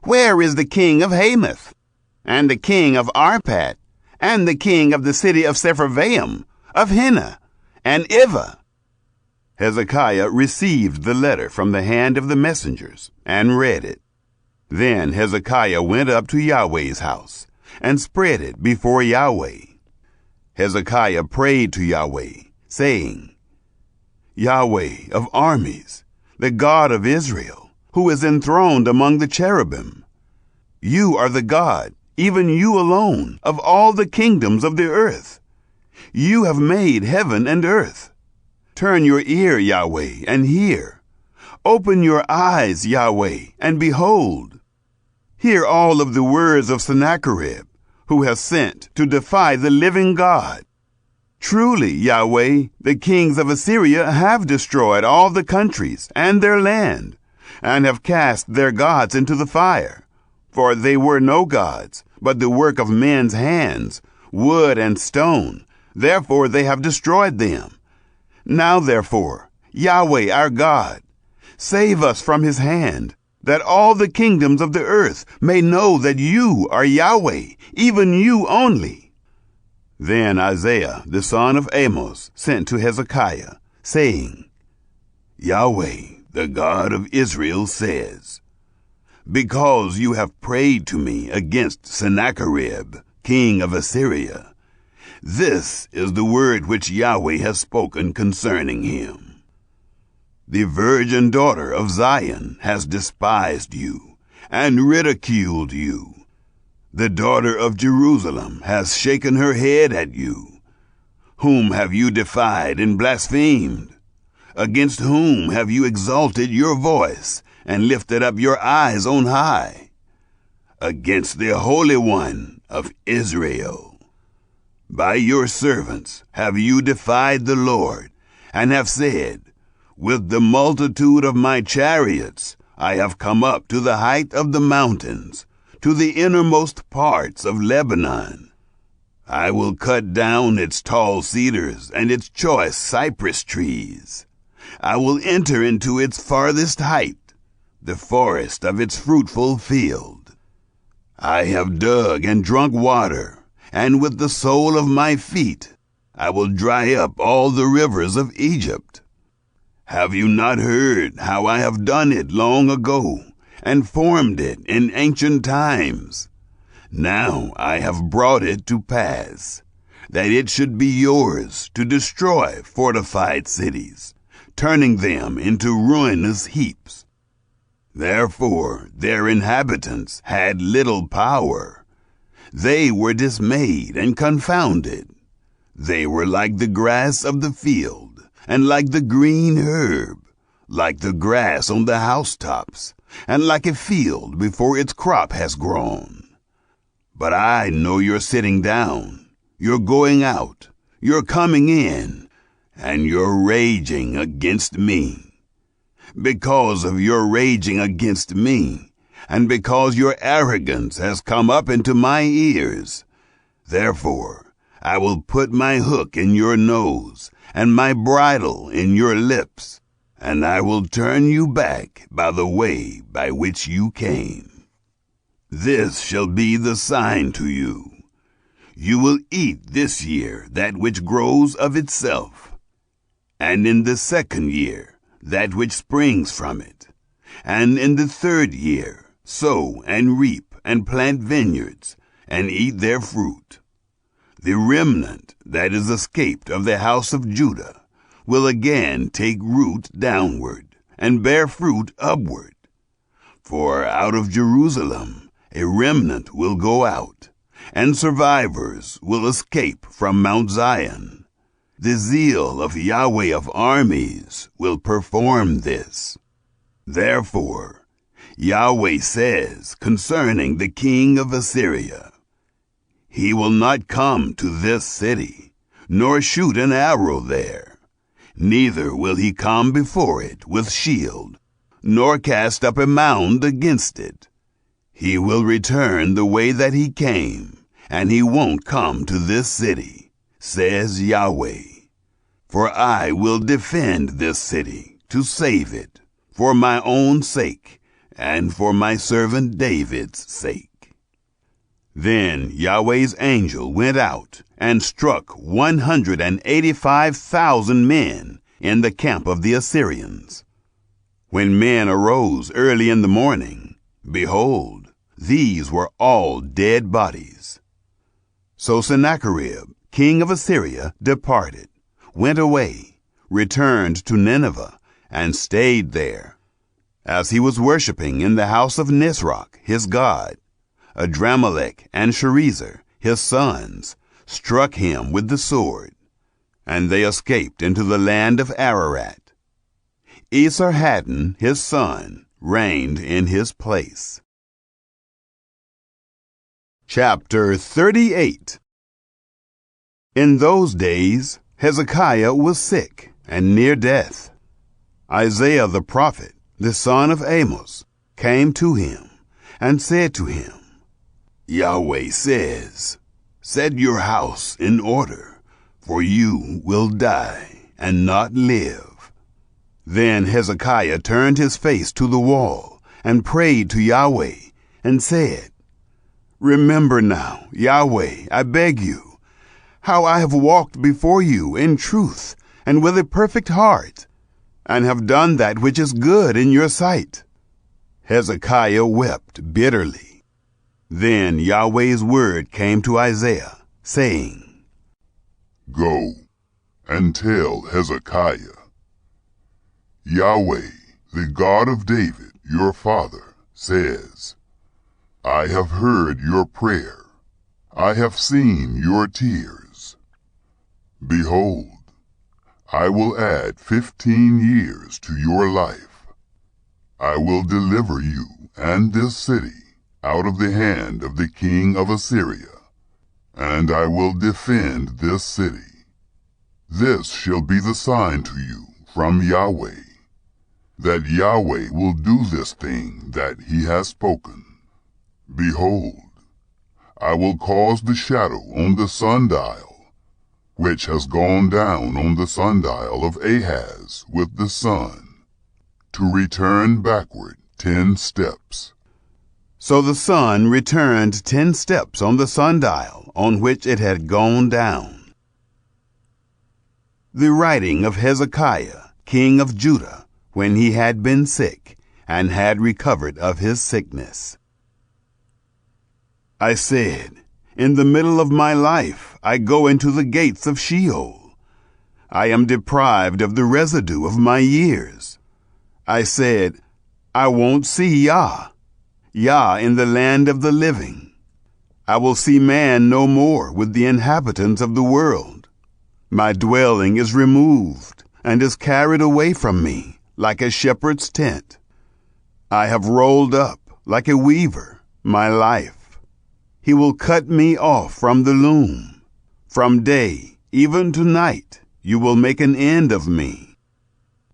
A: Where is the king of Hamath, and the king of Arpad, and the king of the city of Sepharvaim, of Hena, and Ivah?" Hezekiah received the letter from the hand of the messengers, and read it. Then Hezekiah went up to Yahweh's house, and spread it before Yahweh. Hezekiah prayed to Yahweh, saying, "Yahweh of armies, the God of Israel, who is enthroned among the cherubim, you are the God, even you alone, of all the kingdoms of the earth. You have made heaven and earth. Turn your ear, Yahweh, and hear. Open your eyes, Yahweh, and behold. Hear all of the words of Sennacherib, who has sent to defy the living God. Truly, Yahweh, the kings of Assyria have destroyed all the countries and their land, and have cast their gods into the fire. For they were no gods, but the work of men's hands, wood and stone. Therefore they have destroyed them. Now therefore, Yahweh our God, save us from his hand, that all the kingdoms of the earth may know that you are Yahweh, even you only." Then Isaiah the son of Amos sent to Hezekiah, saying, "Yahweh, the God of Israel, says, Because you have prayed to me against Sennacherib, king of Assyria, this is the word which Yahweh has spoken concerning him. The virgin daughter of Zion has despised you and ridiculed you. The daughter of Jerusalem has shaken her head at you. Whom have you defied and blasphemed? Against whom have you exalted your voice and lifted up your eyes on high? Against the Holy One of Israel. By your servants have you defied the Lord, and have said, With the multitude of my chariots I have come up to the height of the mountains, to the innermost parts of Lebanon. I will cut down its tall cedars and its choice cypress trees. I will enter into its farthest height, the forest of its fruitful field. I have dug and drunk water, and with the sole of my feet I will dry up all the rivers of Egypt. Have you not heard how I have done it long ago, and formed it in ancient times? Now I have brought it to pass, that it should be yours to destroy fortified cities, turning them into ruinous heaps. Therefore their inhabitants had little power. They were dismayed and confounded. They were like the grass of the field, and like the green herb, like the grass on the housetops, and like a field before its crop has grown. But I know you're sitting down, you're going out, you're coming in, and you're raging against me. Because of your raging against me, and because your arrogance has come up into my ears. Therefore, I will put my hook in your nose and my bridle in your lips, and I will turn you back by the way by which you came. This shall be the sign to you. You will eat this year that which grows of itself, and in the second year that which springs from it, and in the third year sow and reap and plant vineyards, and eat their fruit. The remnant that is escaped of the house of Judah will again take root downward, and bear fruit upward. For out of Jerusalem a remnant will go out, and survivors will escape from Mount Zion. The zeal of Yahweh of armies will perform this. Therefore, Yahweh says concerning the king of Assyria, he will not come to this city, nor shoot an arrow there. Neither will he come before it with shield, nor cast up a mound against it. He will return the way that he came, and he won't come to this city, says Yahweh. For I will defend this city to save it, for my own sake, and for my servant David's sake. Then Yahweh's angel went out and struck 185,000 men in the camp of the Assyrians. When men arose early in the morning, behold, these were all dead bodies. So Sennacherib, king of Assyria, departed, went away, returned to Nineveh, and stayed there. As he was worshipping in the house of Nisroch, his god, Adramelech and Sharezer, his sons, struck him with the sword, and they escaped into the land of Ararat. Esarhaddon, his son, reigned in his place. Chapter 38. In those days Hezekiah was sick and near death. Isaiah the prophet, the son of Amos, came to him and said to him, Yahweh says, set your house in order, for you will die and not live. Then Hezekiah turned his face to the wall and prayed to Yahweh and said, Remember now, Yahweh, I beg you, how I have walked before you in truth and with a perfect heart, and have done that which is good in your sight. Hezekiah wept bitterly. Then Yahweh's word came to Isaiah, saying,
B: Go and tell Hezekiah, Yahweh, the God of David, your father, says, I have heard your prayer. I have seen your tears. Behold, I will add 15 years to your life. I will deliver you and this city out of the hand of the king of Assyria, and I will defend this city. This shall be the sign to you from Yahweh, that Yahweh will do this thing that he has spoken. Behold, I will cause the shadow on the sundial, which has gone down on the sundial of Ahaz with the sun, to return backward 10 steps.
A: So the sun returned 10 steps on the sundial on which it had gone down. The writing of Hezekiah, king of Judah, when he had been sick, and had recovered of his sickness. I said, in the middle of my life I go into the gates of Sheol. I am deprived of the residue of my years. I said, I won't see Yah in the land of the living. I will see man no more with the inhabitants of the world. My dwelling is removed and is carried away from me like a shepherd's tent. I have rolled up like a weaver my life. He will cut me off from the loom. From day even to night you will make an end of me.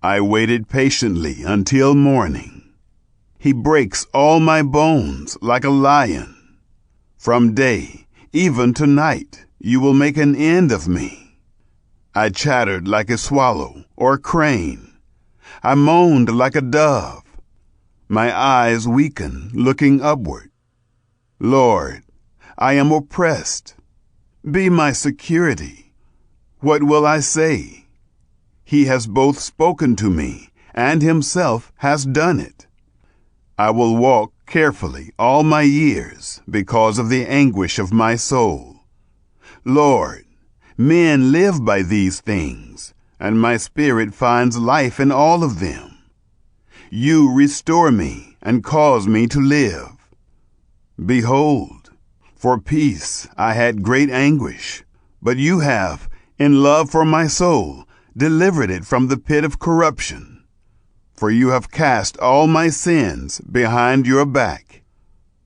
A: I waited patiently until morning. He breaks all my bones like a lion. From day even to night you will make an end of me. I chattered like a swallow or crane. I moaned like a dove. My eyes weaken looking upward. Lord, I am oppressed. Be my security. What will I say? He has both spoken to me and himself has done it. I will walk carefully all my years because of the anguish of my soul. Lord, men live by these things, and my spirit finds life in all of them. You restore me and cause me to live. Behold, for peace I had great anguish, but you have, in love for my soul, delivered it from the pit of corruption. For you have cast all my sins behind your back.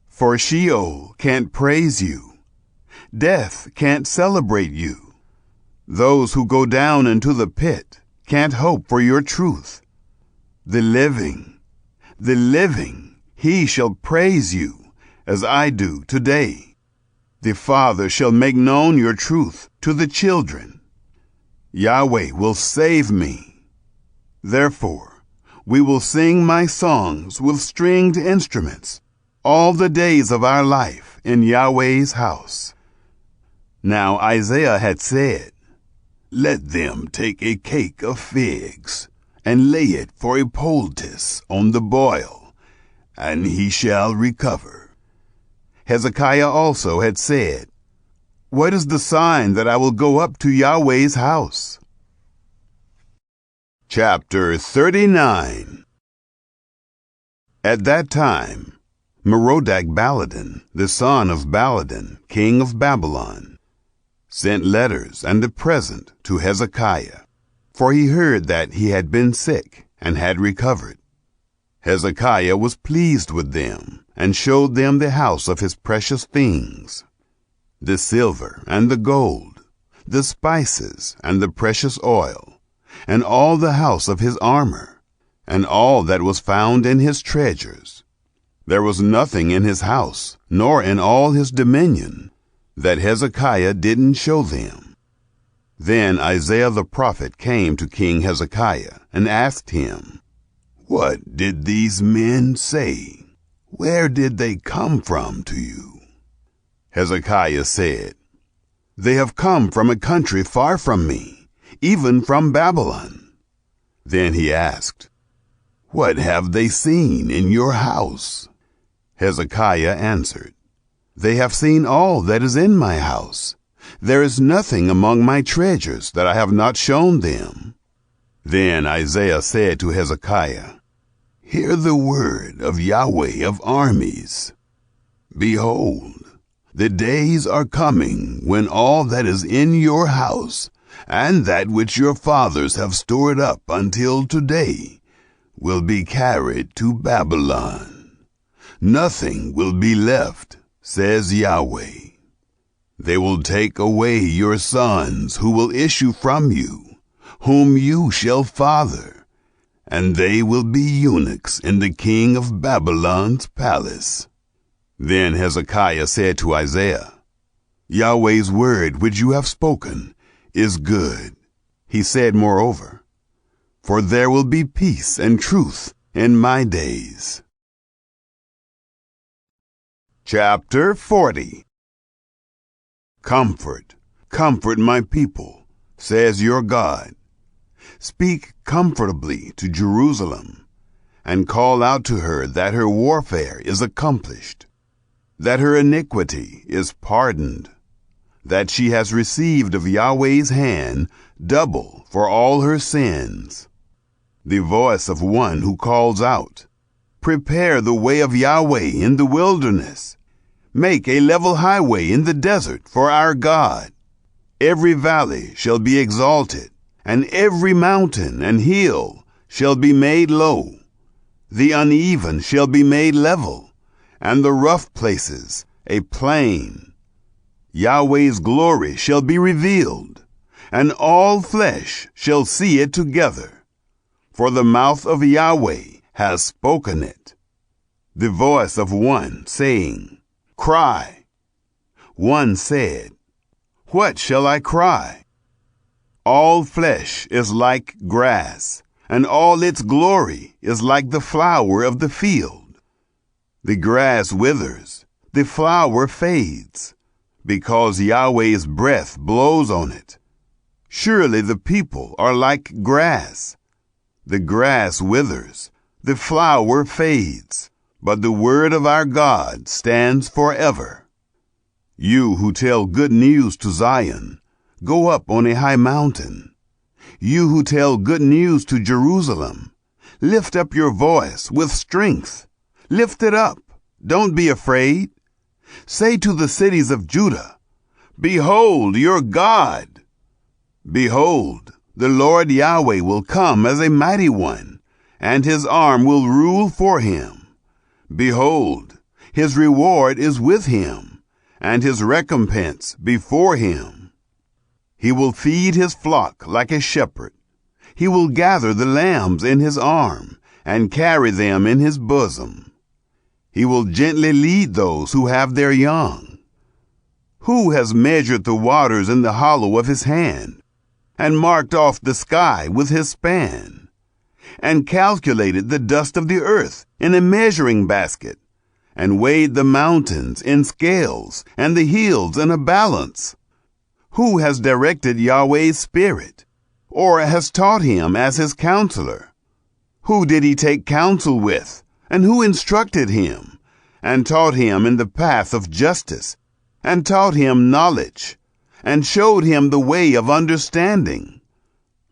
A: For Sheol can't praise you. Death can't celebrate you. Those who go down into the pit can't hope for your truth. The living, he shall praise you, as I do today. The Father shall make known your truth to the children. Yahweh will save me. Therefore, we will sing my songs with stringed instruments all the days of our life in Yahweh's house. Now Isaiah had said, Let them take a cake of figs, and lay it for a poultice on the boil, and he shall recover. Hezekiah also had said, What is the sign that I will go up to Yahweh's house? Chapter 39. At that time, Merodach-Baladan, the son of Baladan, king of Babylon, sent letters and a present to Hezekiah, for he heard that he had been sick and had recovered. Hezekiah was pleased with them and showed them the house of his precious things, the silver and the gold, the spices and the precious oil, and all the house of his armor, and all that was found in his treasures. There was nothing in his house, nor in all his dominion, that Hezekiah didn't show them. Then Isaiah the prophet came to King Hezekiah and asked him, What did these men say? Where did they come from to you? Hezekiah said, They have come from a country far from me, even from Babylon. Then he asked, What have they seen in your house? Hezekiah answered, They have seen all that is in my house. There is nothing among my treasures that I have not shown them. Then Isaiah said to Hezekiah, Hear the word of Yahweh of armies. Behold, the days are coming when all that is in your house, and that which your fathers have stored up until today, will be carried to Babylon. Nothing will be left, says Yahweh. They will take away your sons who will issue from you, whom you shall father, and they will be eunuchs in the king of Babylon's palace. Then Hezekiah said to Isaiah, Yahweh's word which you have spoken is good. He said moreover, For there will be peace and truth in my days. Chapter 40. Comfort, comfort my people, says your God. Speak comfortably to Jerusalem, and call out to her that her warfare is accomplished, that her iniquity is pardoned, that she has received of Yahweh's hand double for all her sins. The voice of one who calls out, Prepare the way of Yahweh in the wilderness. Make a level highway in the desert for our God. Every valley shall be exalted, and every mountain and hill shall be made low. The uneven shall be made level, and the rough places a plain. Yahweh's glory shall be revealed, and all flesh shall see it together. For the mouth of Yahweh has spoken it. the voice of one saying, "Cry." One said, "What shall I cry?" All flesh is like grass, and all its glory is like the flower of the field. The grass withers, the flower fades, because Yahweh's breath blows on it. Surely the people are like grass. The grass withers, the flower fades, but the word of our God stands forever. You who tell good news to Zion, go up on a high mountain. You who tell good news to Jerusalem, lift up your voice with strength. Lift it up. Don't be afraid. Say to the cities of Judah, "Behold your God." Behold, the Lord Yahweh will come as a mighty one, and his arm will rule for him. Behold, his reward is with him, and his recompense before him. He will feed his flock like a shepherd. He will gather the lambs in his arm and carry them in his bosom. He will gently lead those who have their young. Who has measured the waters in the hollow of his hand, and marked off the sky with his span, and calculated the dust of the earth in a measuring basket, and weighed the mountains in scales and the hills in a balance? Who has directed Yahweh's spirit, or has taught him as his counselor? Who did he take counsel with, and who instructed him, and taught him in the path of justice, and taught him knowledge, and showed him the way of understanding?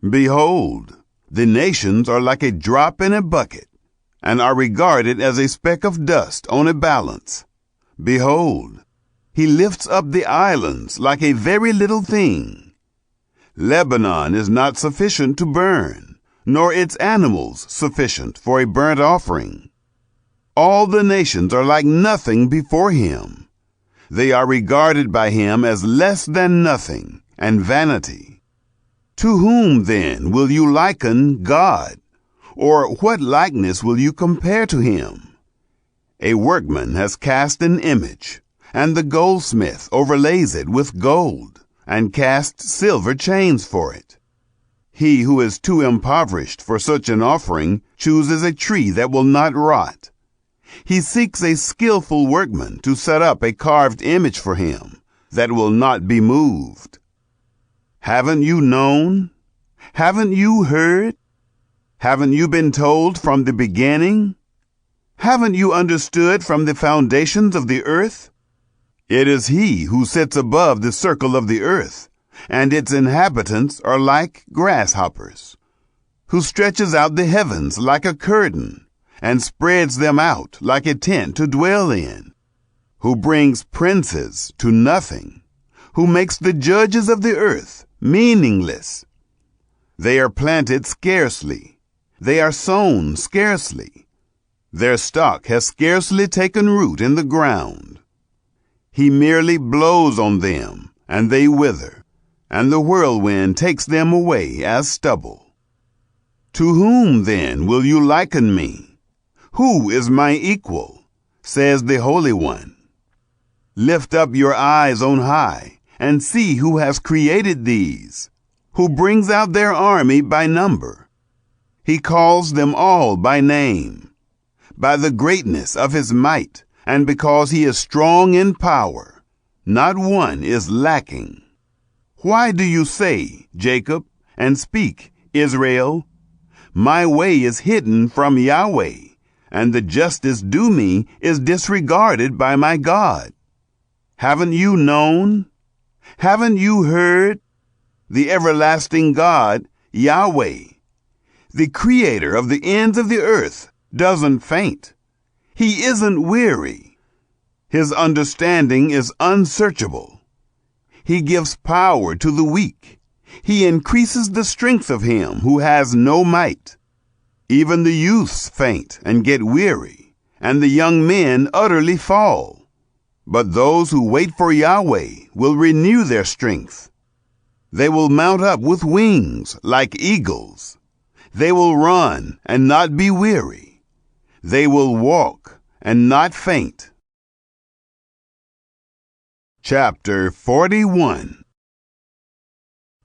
A: Behold, the nations are like a drop in a bucket, and are regarded as a speck of dust on a balance. Behold, he lifts up the islands like a very little thing. Lebanon is not sufficient to burn, nor its animals sufficient for a burnt offering. All the nations are like nothing before him. They are regarded by him as less than nothing and vanity. To whom then will you liken God? Or what likeness will you compare to him? A workman has cast an image, and the goldsmith overlays it with gold, and casts silver chains for it. He who is too impoverished for such an offering chooses a tree that will not rot. He seeks a skillful workman to set up a carved image for him that will not be moved. Haven't you known? Haven't you heard? Haven't you been told from the beginning? Haven't you understood from the foundations of the earth? It is he who sits above the circle of the earth, and its inhabitants are like grasshoppers, who stretches out the heavens like a curtain, and spreads them out like a tent to dwell in, who brings princes to nothing, who makes the judges of the earth meaningless. They are planted scarcely, they are sown scarcely, their stock has scarcely taken root in the ground. He merely blows on them, and they wither, and the whirlwind takes them away as stubble. To whom then will you liken me? Who is my equal? Says the Holy One. Lift up your eyes on high, and see who has created these, who brings out their army by number. He calls them all by name, by the greatness of his might, and because he is strong in power. Not one is lacking. Why do you say, Jacob, and speak, Israel? My way is hidden from Yahweh, and the justice due me is disregarded by my God. Haven't you known? Haven't you heard? The everlasting God, Yahweh, the creator of the ends of the earth, doesn't faint. He isn't weary. His understanding is unsearchable. He gives power to the weak. He increases the strength of him who has no might. Even the youths faint and get weary, and the young men utterly fall. But those who wait for Yahweh will renew their strength. They will mount up with wings like eagles. They will run and not be weary. They will walk and not faint. Chapter 41.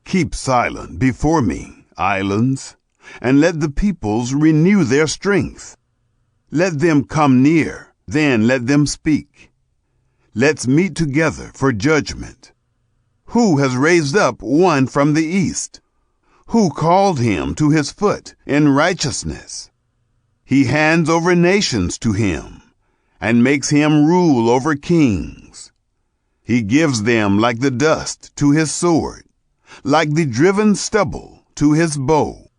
A: Keep silent before me, islands, and let the peoples renew their strength. Let them come near, then let them speak. Let's meet together for judgment. Who has raised up one from the east? Who called him to his foot in righteousness? He hands over nations to him, and makes him rule over kings. He gives them like the dust to his sword, like the driven stubble to his bow.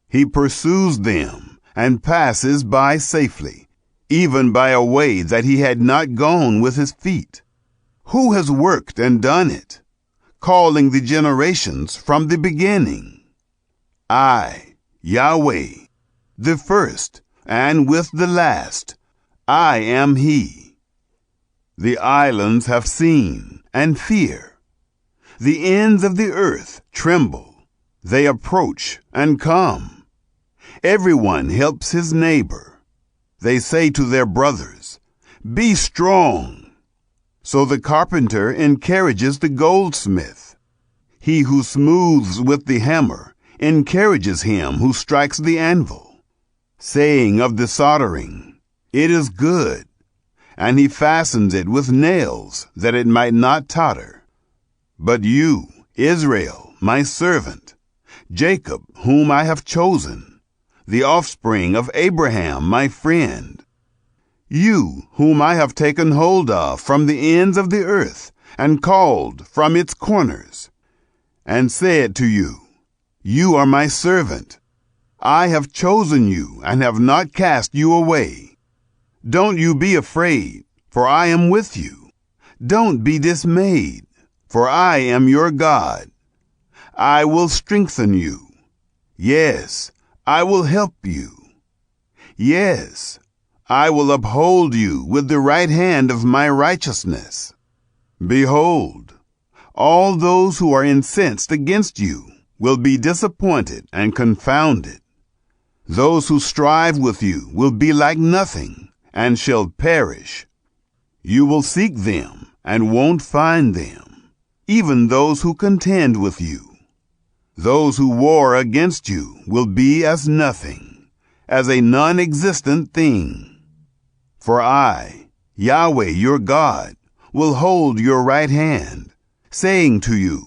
A: He pursues them and passes by safely, even by a way that he had not gone with his feet. Who has worked and done it, calling the generations from the beginning? I, Yahweh, the first, and with the last, I am he. The islands have seen and fear. The ends of the earth tremble. They approach and come. Everyone helps his neighbor. They say to their brothers, "Be strong." So the carpenter encourages the goldsmith. He who smooths with the hammer encourages him who strikes the anvil, saying of the soldering, "It is good." And he fastens it with nails, that it might not totter. But you, Israel, my servant, Jacob, whom I have chosen, the offspring of Abraham, my friend, you whom I have taken hold of from the ends of the earth, and called from its corners, and said to you, "You are my servant. I have chosen you and have not cast you away. Don't you be afraid, for I am with you. Don't be dismayed, for I am your God. I will strengthen you. Yes, I will help you. Yes, I will uphold you with the right hand of my righteousness. Behold, all those who are incensed against you will be disappointed and confounded. Those who strive with you will be like nothing, and shall perish. You will seek them and won't find them, even those who contend with you. Those who war against you will be as nothing, as a non-existent thing. For I, Yahweh your God, will hold your right hand, saying to you,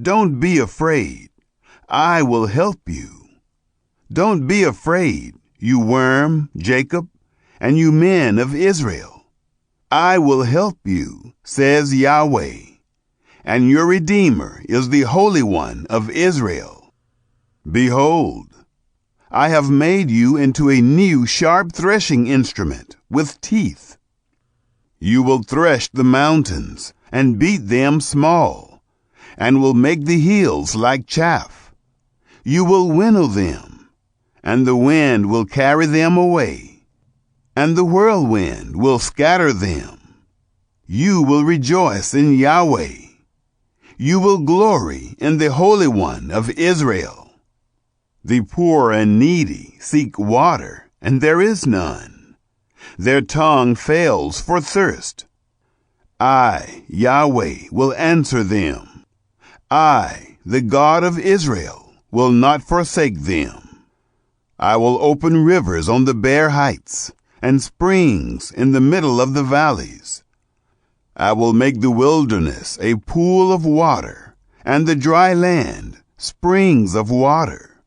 A: "Don't be afraid, I will help you." Don't be afraid, you worm, Jacob, and you men of Israel. I will help you, says Yahweh, and your Redeemer is the Holy One of Israel. Behold, I have made you into a new sharp threshing instrument with teeth. You will thresh the mountains and beat them small, and will make the hills like chaff. You will winnow them, and the wind will carry them away, and the whirlwind will scatter them. You will rejoice in Yahweh. You will glory in the Holy One of Israel. The poor and needy seek water, and there is none. Their tongue fails for thirst. I, Yahweh, will answer them. I, the God of Israel, will not forsake them. I will open rivers on the bare heights, and springs in the middle of the valleys. I will make the wilderness a pool of water, and the dry land springs of water.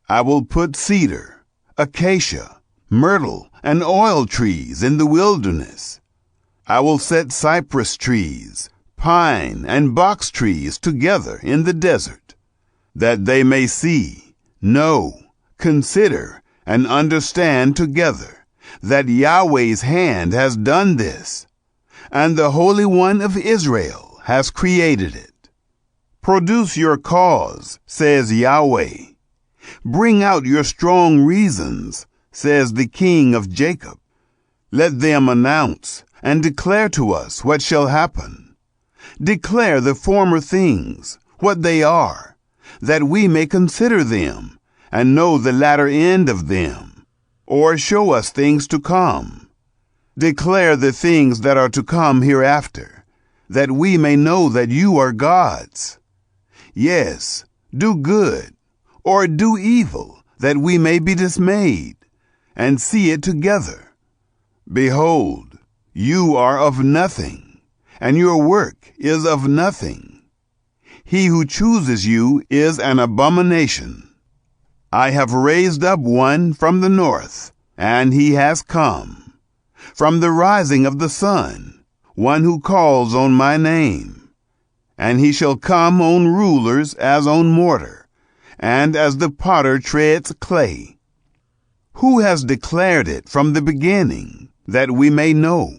A: I will put cedar, acacia, myrtle, and oil trees in the wilderness. I will set cypress trees, pine, and box trees together in the desert, that they may see, know, consider, and understand together that Yahweh's hand has done this, and the Holy One of Israel has created it. Produce your cause, says Yahweh. Bring out your strong reasons, says the King of Jacob. Let them announce and declare to us what shall happen. Declare the former things, what they are, that we may consider them and know the latter end of them, or show us things to come. Declare the things that are to come hereafter, that we may know that you are gods. Yes, do good, or do evil, that we may be dismayed, and see it together. Behold, you are of nothing, and your work is of nothing. He who chooses you is an abomination. I have raised up one from the north, and he has come. From the rising of the sun, one who calls on my name. And he shall come on rulers as on mortar, and as the potter treads clay. Who has declared it from the beginning, that we may know?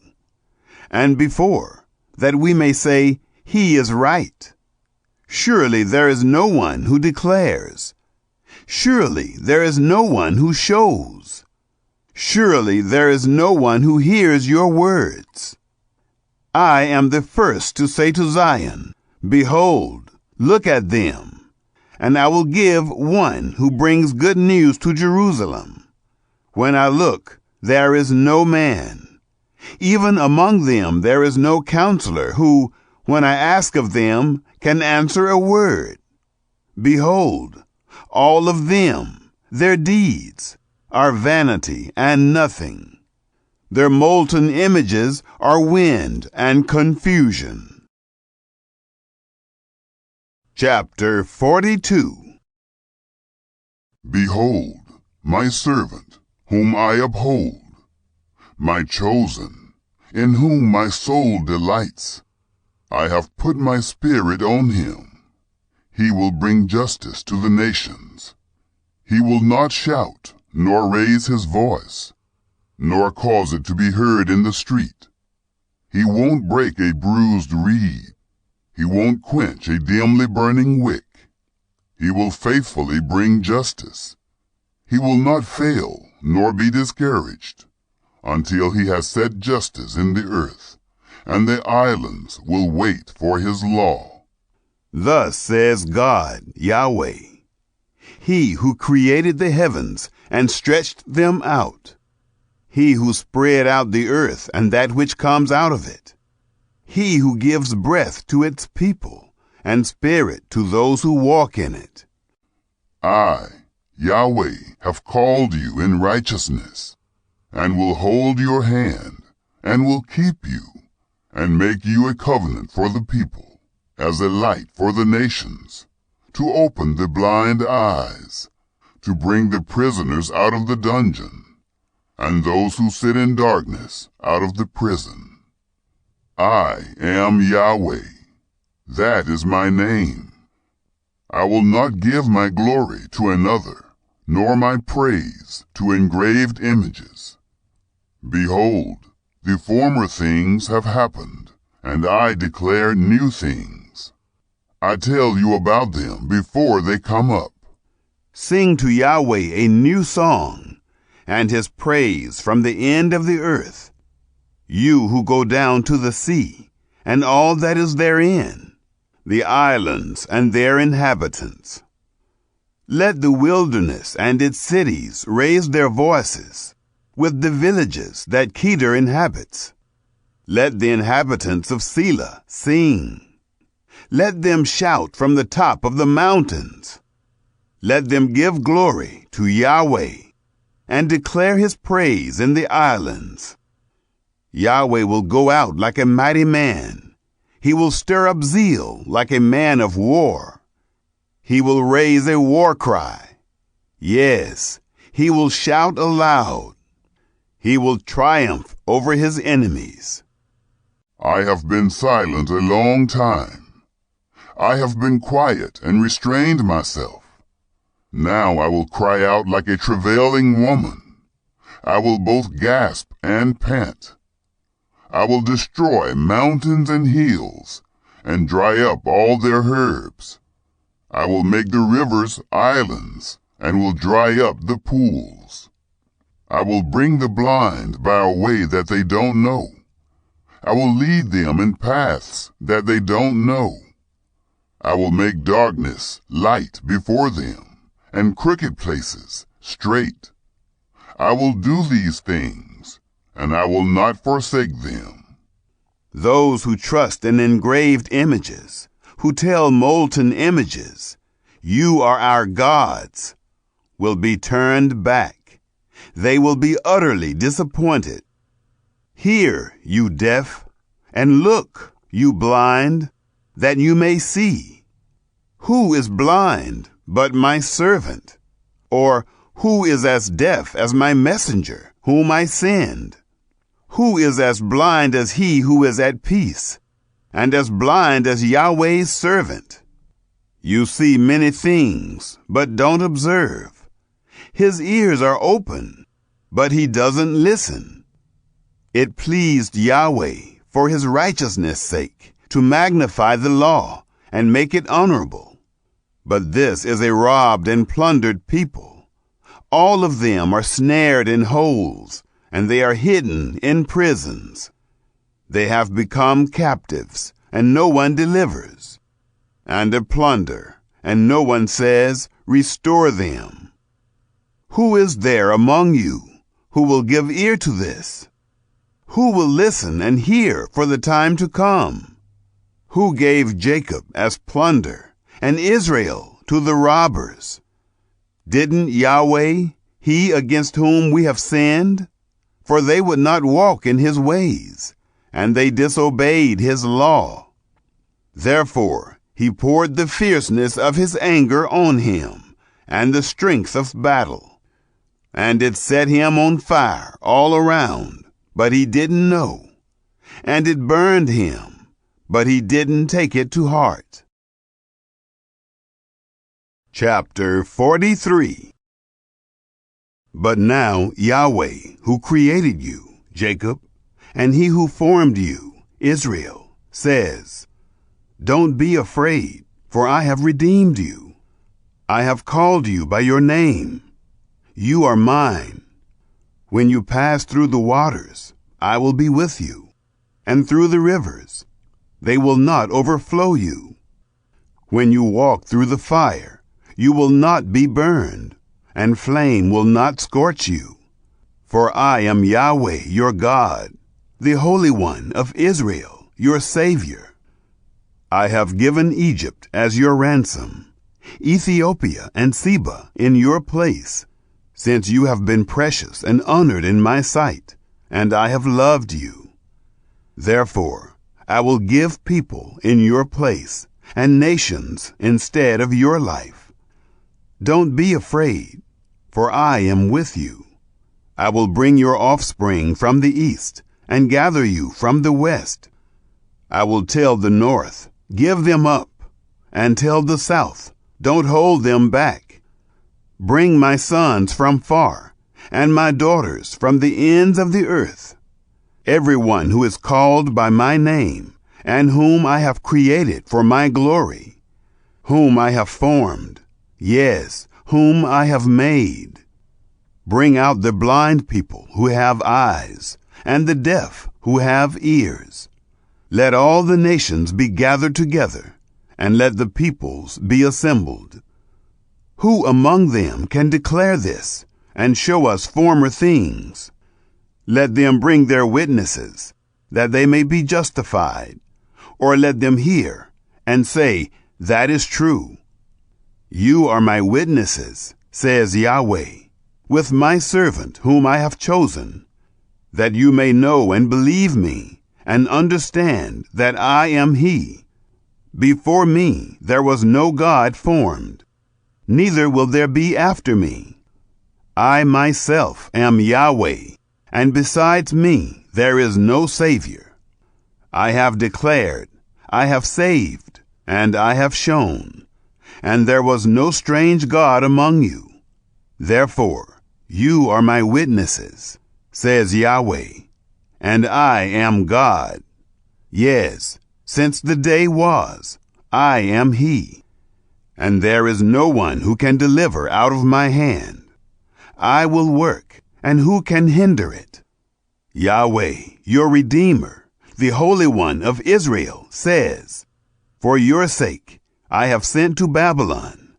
A: And before, that we may say, he is right. Surely there is no one who declares. Surely there is no one who shows. Surely there is no one who hears your words. I am the first to say to Zion, behold, look at them. And I will give one who brings good news to Jerusalem. When I look, there is no man. Even among them there is no counselor who, when I ask of them, can answer a word. Behold, all of them, their deeds, are vanity and nothing. Their molten images are wind and confusion. Chapter 42.
B: Behold, my servant, whom I uphold, my chosen, in whom my soul delights. I have put my spirit on him. He will bring justice to the nations. He will not shout, nor raise his voice, nor cause it to be heard in the street. He won't break a bruised reed. He won't quench a dimly burning wick. He will faithfully bring justice. He will not fail, nor be discouraged, until he has set justice in the earth, and the islands will wait for his law.
A: Thus says God, Yahweh, He who created the heavens and stretched them out, He who spread out the earth and that which comes out of it, He who gives breath to its people and spirit to those who walk in it.
B: I, Yahweh, have called you in righteousness, and will hold your hand, and will keep you, and make you a covenant for the people, as a light for the nations, to open the blind eyes, to bring the prisoners out of the dungeon, and those who sit in darkness out of the prison. I am Yahweh. That is my name. I will not give my glory to another, nor my praise to engraved images. Behold, the former things have happened, and I declare new things. I tell you about them before they come up.
A: Sing to Yahweh a new song, and his praise from the end of the earth. You who go down to the sea, and all that is therein, the islands and their inhabitants. Let the wilderness and its cities raise their voices, with the villages that Kedar inhabits. Let the inhabitants of Selah sing. Let them shout from the top of the mountains. Let them give glory to Yahweh, and declare his praise in the islands. Yahweh will go out like a mighty man. He will stir up zeal like a man of war. He will raise a war cry. Yes, he will shout aloud. He will triumph over his enemies.
B: I have been silent a long time. I have been quiet and restrained myself. Now I will cry out like a travailing woman. I will both gasp and pant. I will destroy mountains and hills, and dry up all their herbs. I will make the rivers islands, and will dry up the pools. I will bring the blind by a way that they don't know. I will lead them in paths that they don't know. I will make darkness light before them, and crooked places straight. I will do these things, and I will not forsake them.
A: Those who trust in engraved images, who tell molten images, "You are our gods," will be turned back. They will be utterly disappointed. Hear, you deaf, and look, you blind, that you may see. Who is blind but my servant? Or who is as deaf as my messenger, whom I send? Who is as blind as he who is at peace, and as blind as Yahweh's servant? You see many things, but don't observe. His ears are open, but he doesn't listen. It pleased Yahweh, for his righteousness' sake, to magnify the law and make it honorable. But this is a robbed and plundered people. All of them are snared in holes, and they are hidden in prisons. They have become captives, and no one delivers, and a plunder, and no one says, "Restore them." Who is there among you who will give ear to this? Who will listen and hear for the time to come? Who gave Jacob as plunder and Israel to the robbers? Didn't Yahweh, he against whom we have sinned? For they would not walk in his ways, and they disobeyed his law. Therefore he poured the fierceness of his anger on him, and the strength of battle. And it set him on fire all around, but he didn't know. And it burned him, but he didn't take it to heart. Chapter 43. But now Yahweh, who created you, Jacob, and he who formed you, Israel, says, "Don't be afraid, for I have redeemed you. I have called you by your name. You are mine. When you pass through the waters, I will be with you, and through the rivers, they will not overflow you. When you walk through the fire, you will not be burned, and flame will not scorch you. For I am Yahweh your God, the Holy One of Israel, your Savior. I have given Egypt as your ransom, Ethiopia and Seba in your place, since you have been precious and honored in my sight, and I have loved you. Therefore I will give people in your place, and nations instead of your life. Don't be afraid, for I am with you. I will bring your offspring from the east, and gather you from the west. I will tell the north, "Give them up," and tell the south, "Don't hold them back." Bring my sons from far, and my daughters from the ends of the earth. Everyone who is called by my name, and whom I have created for my glory, whom I have formed, yes, whom I have made. Bring out the blind people who have eyes, and the deaf who have ears. Let all the nations be gathered together, and let the peoples be assembled. Who among them can declare this, and show us former things? Let them bring their witnesses, that they may be justified, or let them hear, and say, "That is true." You are my witnesses, says Yahweh, with my servant whom I have chosen, that you may know and believe me, and understand that I am he. Before me there was no God formed, neither will there be after me. I myself am Yahweh, and besides me there is no Savior. I have declared, I have saved, and I have shown, and there was no strange God among you. Therefore you are my witnesses, says Yahweh, and I am God. Yes, since the day was, I am he, and there is no one who can deliver out of my hand. I will work, and who can hinder it? Yahweh, your Redeemer, the Holy One of Israel, says, "For your sake I have sent to Babylon,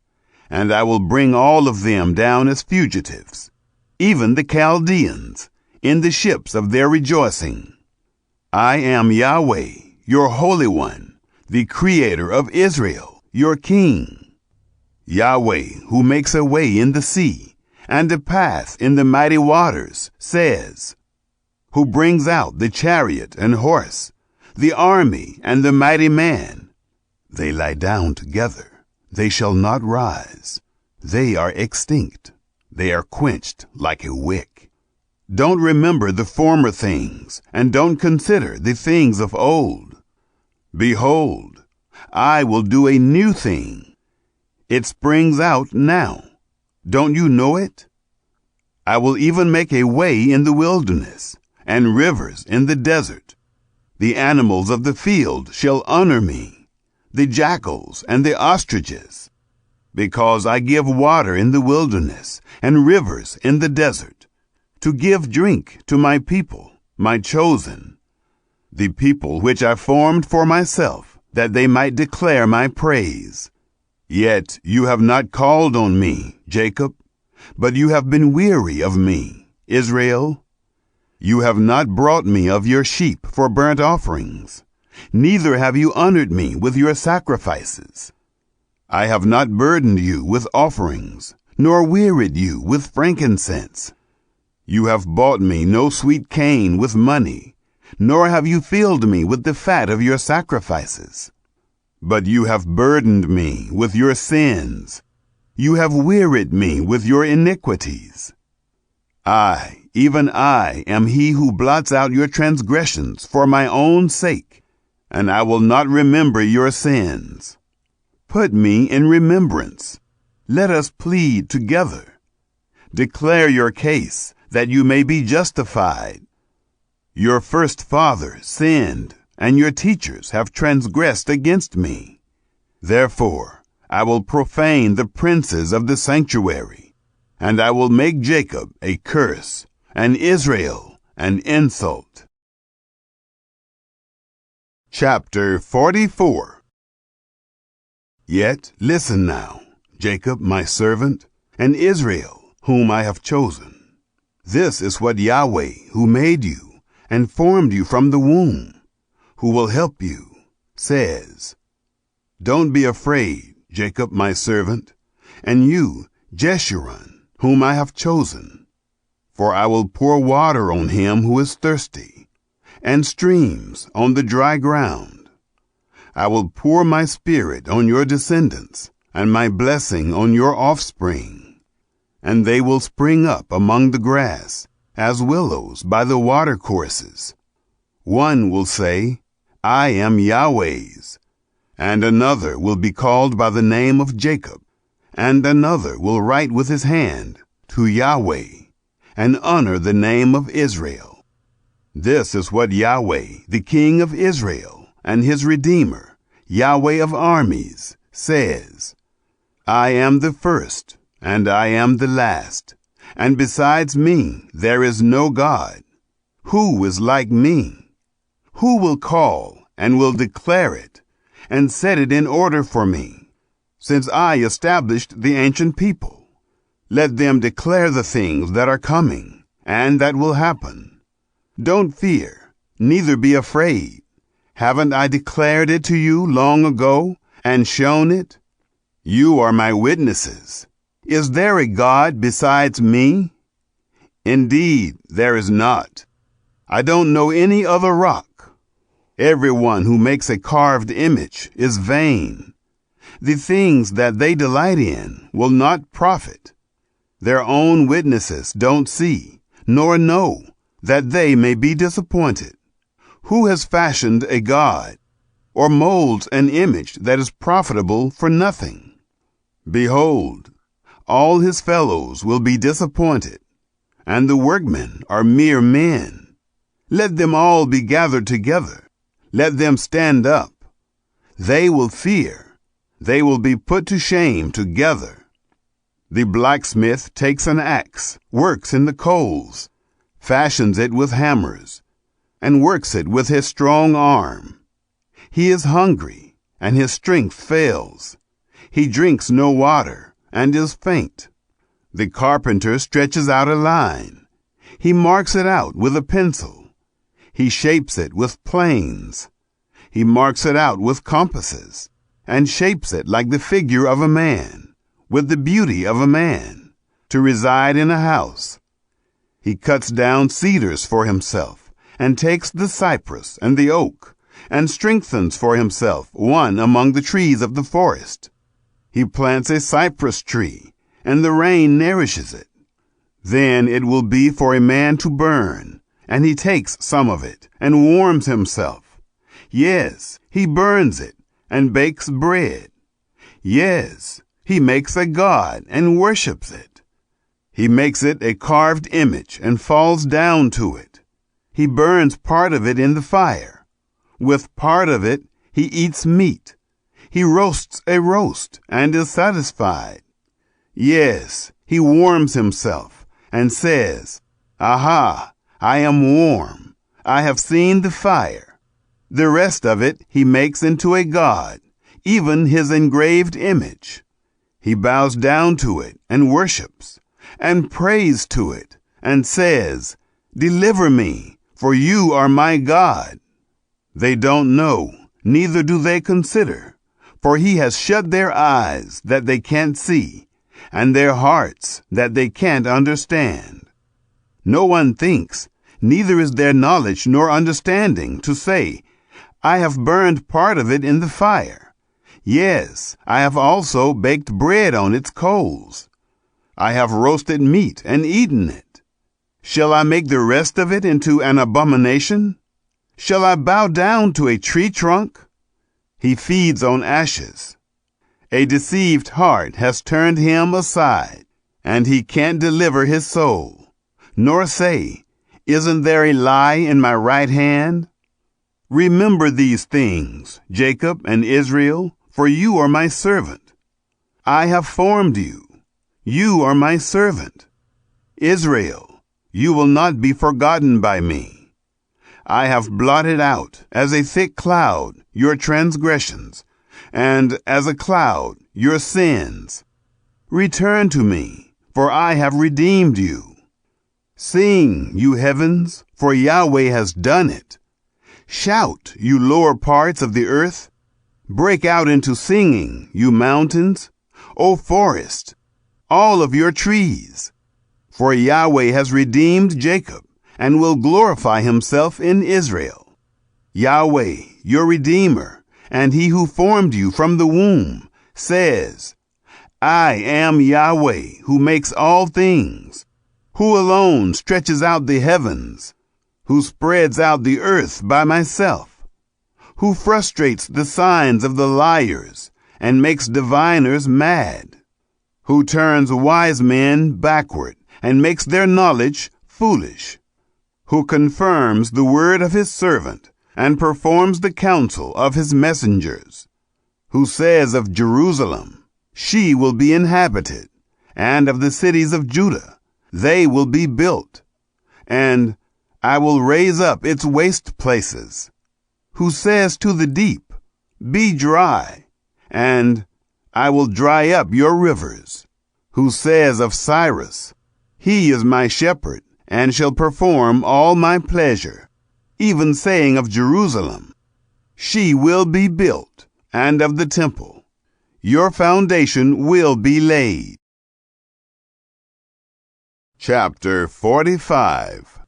A: and I will bring all of them down as fugitives, even the Chaldeans, in the ships of their rejoicing. I am Yahweh, your Holy One, the Creator of Israel, your King. Yahweh, who makes a way in the sea and a path in the mighty waters, says, who brings out the chariot and horse, the army and the mighty man. They lie down together, they shall not rise. They are extinct, they are quenched like a wick. Don't remember the former things, and don't consider the things of old. Behold, I will do a new thing. It springs out now. Don't you know it? I will even make a way in the wilderness, and rivers in the desert. The animals of the field shall honor me, the jackals and the ostriches, because I give water in the wilderness and rivers in the desert, to give drink to my people, my chosen, the people which I formed for myself, that they might declare my praise. Yet you have not called on me, Jacob, but you have been weary of me, Israel. You have not brought me of your sheep for burnt offerings, neither have you honored me with your sacrifices. I have not burdened you with offerings, nor wearied you with frankincense. You have bought me no sweet cane with money, nor have you filled me with the fat of your sacrifices. But you have burdened me with your sins. You have wearied me with your iniquities. I, even I, am he who blots out your transgressions for my own sake, and I will not remember your sins. Put me in remembrance. Let us plead together. Declare your case, that you may be justified. Your first father sinned, and your teachers have transgressed against me. Therefore, I will profane the princes of the sanctuary, and I will make Jacob a curse, and Israel an insult. Chapter 44. Yet listen now, Jacob my servant, and Israel whom I have chosen. This is what Yahweh, who made you and formed you from the womb, who will help you, says. Don't be afraid, Jacob my servant, and you, Jeshurun, whom I have chosen. For I will pour water on him who is thirsty, and streams on the dry ground. I will pour my spirit on your descendants, and my blessing on your offspring. And they will spring up among the grass, as willows by the watercourses. One will say, I am Yahweh's, and another will be called by the name of Jacob, and another will write with his hand, to Yahweh, and honor the name of Israel. This is what Yahweh, the King of Israel, and his Redeemer, Yahweh of armies, says. I am the first, and I am the last, and besides me there is no God. Who is like me? Who will call and will declare it, and set it in order for me, since I established the ancient people? Let them declare the things that are coming, and that will happen. Don't fear, neither be afraid. Haven't I declared it to you long ago, and shown it? You are my witnesses. Is there a God besides me? Indeed, there is not. I don't know any other rock. Everyone who makes a carved image is vain. The things that they delight in will not profit. Their own witnesses don't see, nor know, that they may be disappointed. Who has fashioned a God, or molds an image that is profitable for nothing? Behold, all his fellows will be disappointed, and the workmen are mere men. Let them all be gathered together. Let them stand up. They will fear. They will be put to shame together. The blacksmith takes an axe, works in the coals, fashions it with hammers, and works it with his strong arm. He is hungry, and his strength fails. He drinks no water, and is faint. The carpenter stretches out a line. He marks it out with a pencil. He shapes it with planes. He marks it out with compasses, and shapes it like the figure of a man, with the beauty of a man, to reside in a house. He cuts down cedars for himself, and takes the cypress and the oak, and strengthens for himself one among the trees of the forest. He plants a cypress tree, and the rain nourishes it. Then it will be for a man to burn, and he takes some of it, and warms himself. Yes, he burns it, and bakes bread. Yes, he makes a god, and worships it. He makes it a carved image, and falls down to it. He burns part of it in the fire. With part of it he eats meat. He roasts a roast, and is satisfied. Yes, he warms himself, and says, Aha, I am warm. I have seen the fire. The rest of it he makes into a god, even his engraved image. He bows down to it, and worships, and prays to it, and says, Deliver me, for you are my God. They don't know, neither do they consider, for he has shut their eyes that they can't see, and their hearts that they can't understand. No one thinks, neither is there knowledge nor understanding, to say, I have burned part of it in the fire. Yes, I have also baked bread on its coals. I have roasted meat and eaten it. Shall I make the rest of it into an abomination? Shall I bow down to a tree trunk? He feeds on ashes. A deceived heart has turned him aside, and he can't deliver his soul, nor say, Isn't there a lie in my right hand? Remember these things, Jacob and Israel, for you are my servant. I have formed you. You are my servant. Israel, you will not be forgotten by me. I have blotted out, as a thick cloud, your transgressions, and as a cloud, your sins. Return to me, for I have redeemed you. Sing, you heavens, for Yahweh has done it. Shout, you lower parts of the earth. Break out into singing, you mountains, O forest, all of your trees. For Yahweh has redeemed Jacob, and will glorify himself in Israel. Yahweh, your Redeemer, and he who formed you from the womb, says, I am Yahweh, who makes all things, who alone stretches out the heavens, who spreads out the earth by myself, who frustrates the signs of the liars, and makes diviners mad, who turns wise men backward, and makes their knowledge foolish, who confirms the word of his servant, and performs the counsel of his messengers, who says of Jerusalem, She will be inhabited, and of the cities of Judah, they will be built, and I will raise up its waste places, who says to the deep, Be dry, and I will dry up your rivers, who says of Cyrus, He is my shepherd, and shall perform all my pleasure, even saying of Jerusalem, She will be built, and of the temple, your foundation will be laid. Chapter 45.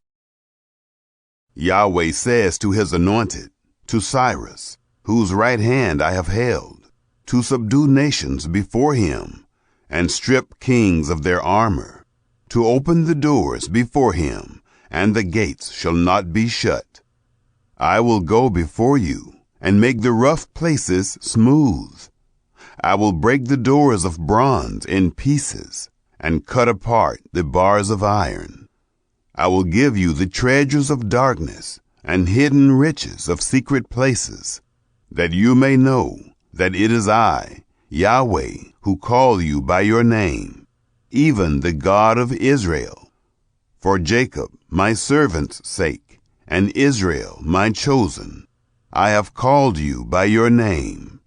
A: Yahweh says to his anointed, to Cyrus, whose right hand I have held, to subdue nations before him, and strip kings of their armor, to open the doors before him, and the gates shall not be shut. I will go before you, and make the rough places smooth. I will break the doors of bronze in pieces, and cut apart the bars of iron. I will give you the treasures of darkness, and hidden riches of secret places, that you may know that it is I, Yahweh, who call you by your name, even the God of Israel. For Jacob, my servant's sake, and Israel, my chosen, I have called you by your name.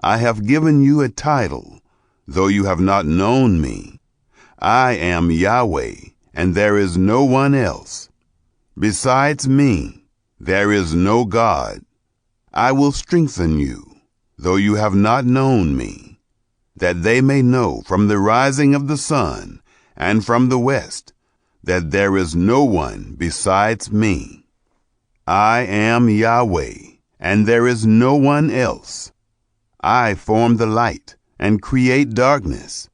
A: I have given you a title, though you have not known me. I am Yahweh, and there is no one else. Besides me, there is no God. I will strengthen you, though you have not known me, that they may know from the rising of the sun and from the west that there is no one besides me. I am Yahweh, and there is no one else. I form the light and create darkness.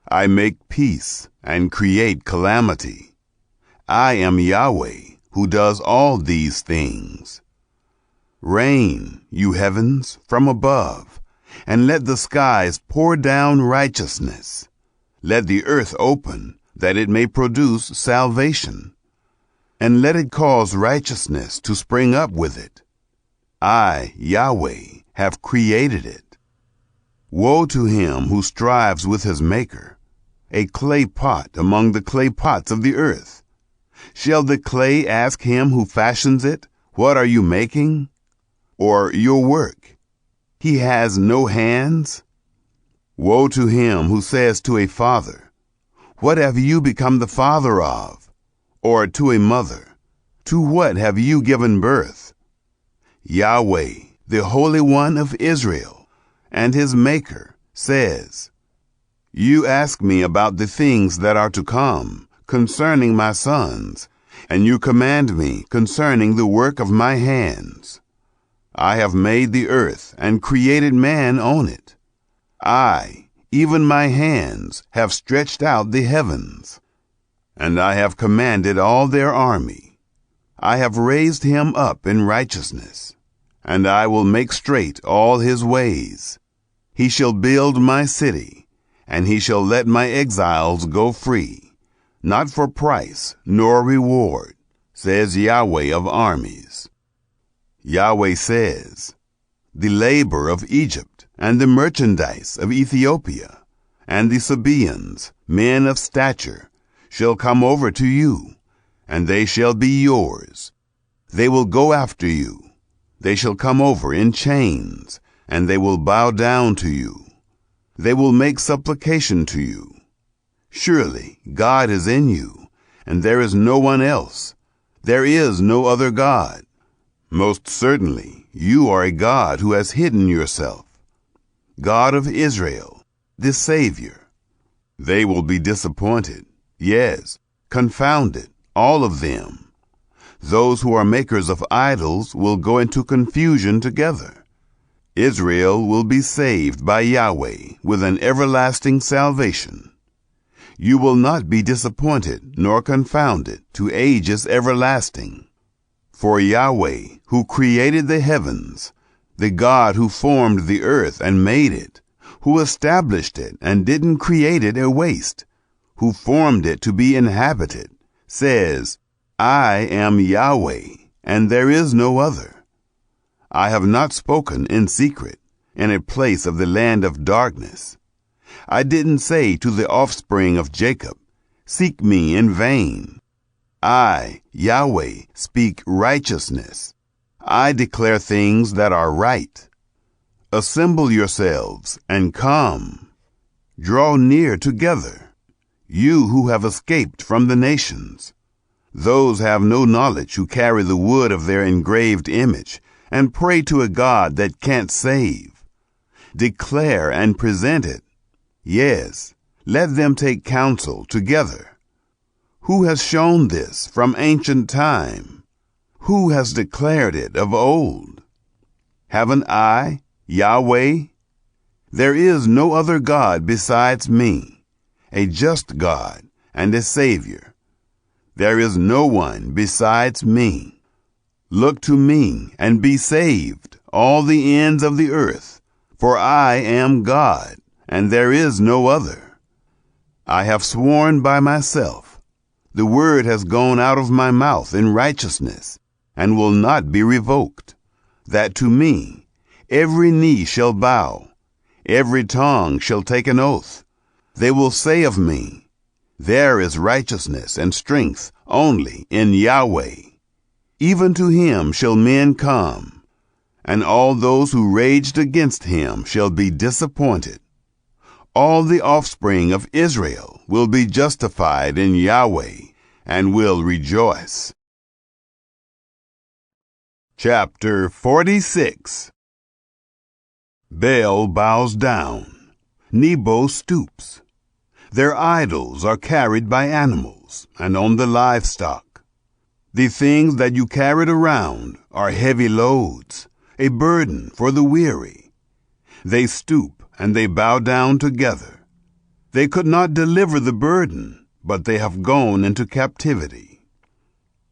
A: I make peace and create calamity. I am Yahweh, who does all these things. Rain, you heavens, from above, and let the skies pour down righteousness. Let the earth open, that it may produce salvation, and let it cause righteousness to spring up with it. I, Yahweh, have created it. Woe to him who strives with his maker, a clay pot among the clay pots of the earth. Shall the clay ask him who fashions it, "What are you making?" Or your work, "He has no hands"? Woe to him who says to a father, "What have you become the father of?" Or to a mother, "To what have you given birth?" Yahweh, the Holy One of Israel, and his Maker, says, You ask me about the things that are to come, concerning my sons, and you command me concerning the work of my hands. I have made the earth and created man on it. I, even my hands, have stretched out the heavens, and I have commanded all their army. I have raised him up in righteousness, and I will make straight all his ways. He shall build my city, and he shall let my exiles go free, not for price nor reward, says Yahweh of armies. Yahweh says, The labor of Egypt, and the merchandise of Ethiopia, and the Sabaeans, men of stature, shall come over to you, and they shall be yours. They will go after you. They shall come over in chains, and they will bow down to you. They will make supplication to you. Surely God is in you, and there is no one else. There is no other God. Most certainly you are a God who has hidden yourself. God of Israel, the Savior. They will be disappointed, yes, confounded, all of them. Those who are makers of idols will go into confusion together. Israel will be saved by Yahweh with an everlasting salvation. You will not be disappointed nor confounded to ages everlasting. For Yahweh, who created the heavens, the God who formed the earth and made it, who established it and didn't create it a waste, who formed it to be inhabited, says, I am Yahweh, and there is no other. I have not spoken in secret, in a place of the land of darkness. I didn't say to the offspring of Jacob, Seek me in vain. I, Yahweh, speak righteousness. I declare things that are right. Assemble yourselves and come. Draw near together, you who have escaped from the nations. Those have no knowledge who carry the wood of their engraved image and pray to a God that can't save. Declare and present it. Yes, let them take counsel together. Who has shown this from ancient time? Who has declared it of old? Haven't I, Yahweh? There is no other God besides me, a just God and a Savior. There is no one besides me. Look to me and be saved, all the ends of the earth, for I am God, and there is no other. I have sworn by myself. The word has gone out of my mouth in righteousness, and will not be revoked, that to me every knee shall bow, every tongue shall take an oath. They will say of me, There is righteousness and strength only in Yahweh. Even to him shall men come, and all those who raged against him shall be disappointed. All the offspring of Israel will be justified in Yahweh, and will rejoice. Chapter 46. Baal bows down, Nebo stoops. Their idols are carried by animals and on the livestock. The things that you carried around are heavy loads, a burden for the weary. They stoop and they bow down together. They could not deliver the burden, but they have gone into captivity.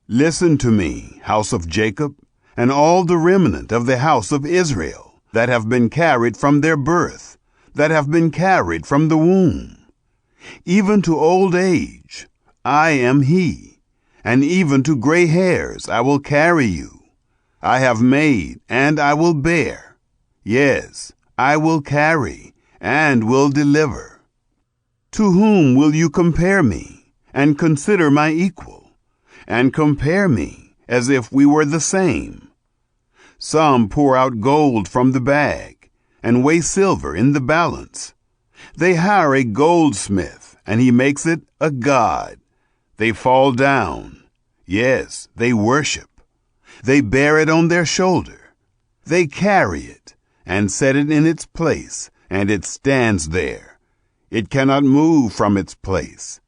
A: Listen to me, house of Jacob, and all the remnant of the house of Israel, that have been carried from their birth, that have been carried from the womb. Even to old age, I am he, and even to gray hairs I will carry you. I have made, and I will bear. Yes, I will carry, and will deliver. To whom will you compare me, and consider my equal, and compare me as if we were the same? Some pour out gold from the bag, and weigh silver in the balance. They hire a goldsmith, and he makes it a god. They fall down. Yes, they worship. They bear it on their shoulder. They carry it, and set it in its place, and it stands there. It cannot move from its place.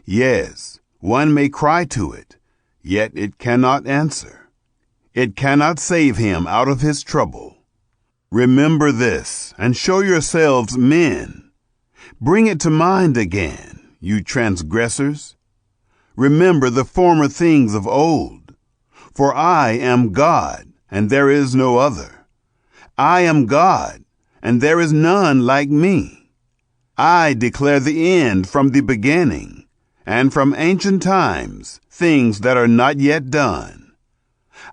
A: Yes, one may cry to it, yet it cannot answer. It cannot save him out of his trouble. Remember this, and show yourselves men. Bring it to mind again, you transgressors. Remember the former things of old. For I am God, and there is no other. I am God, and there is none like me. I declare the end from the beginning, and from ancient times things that are not yet done.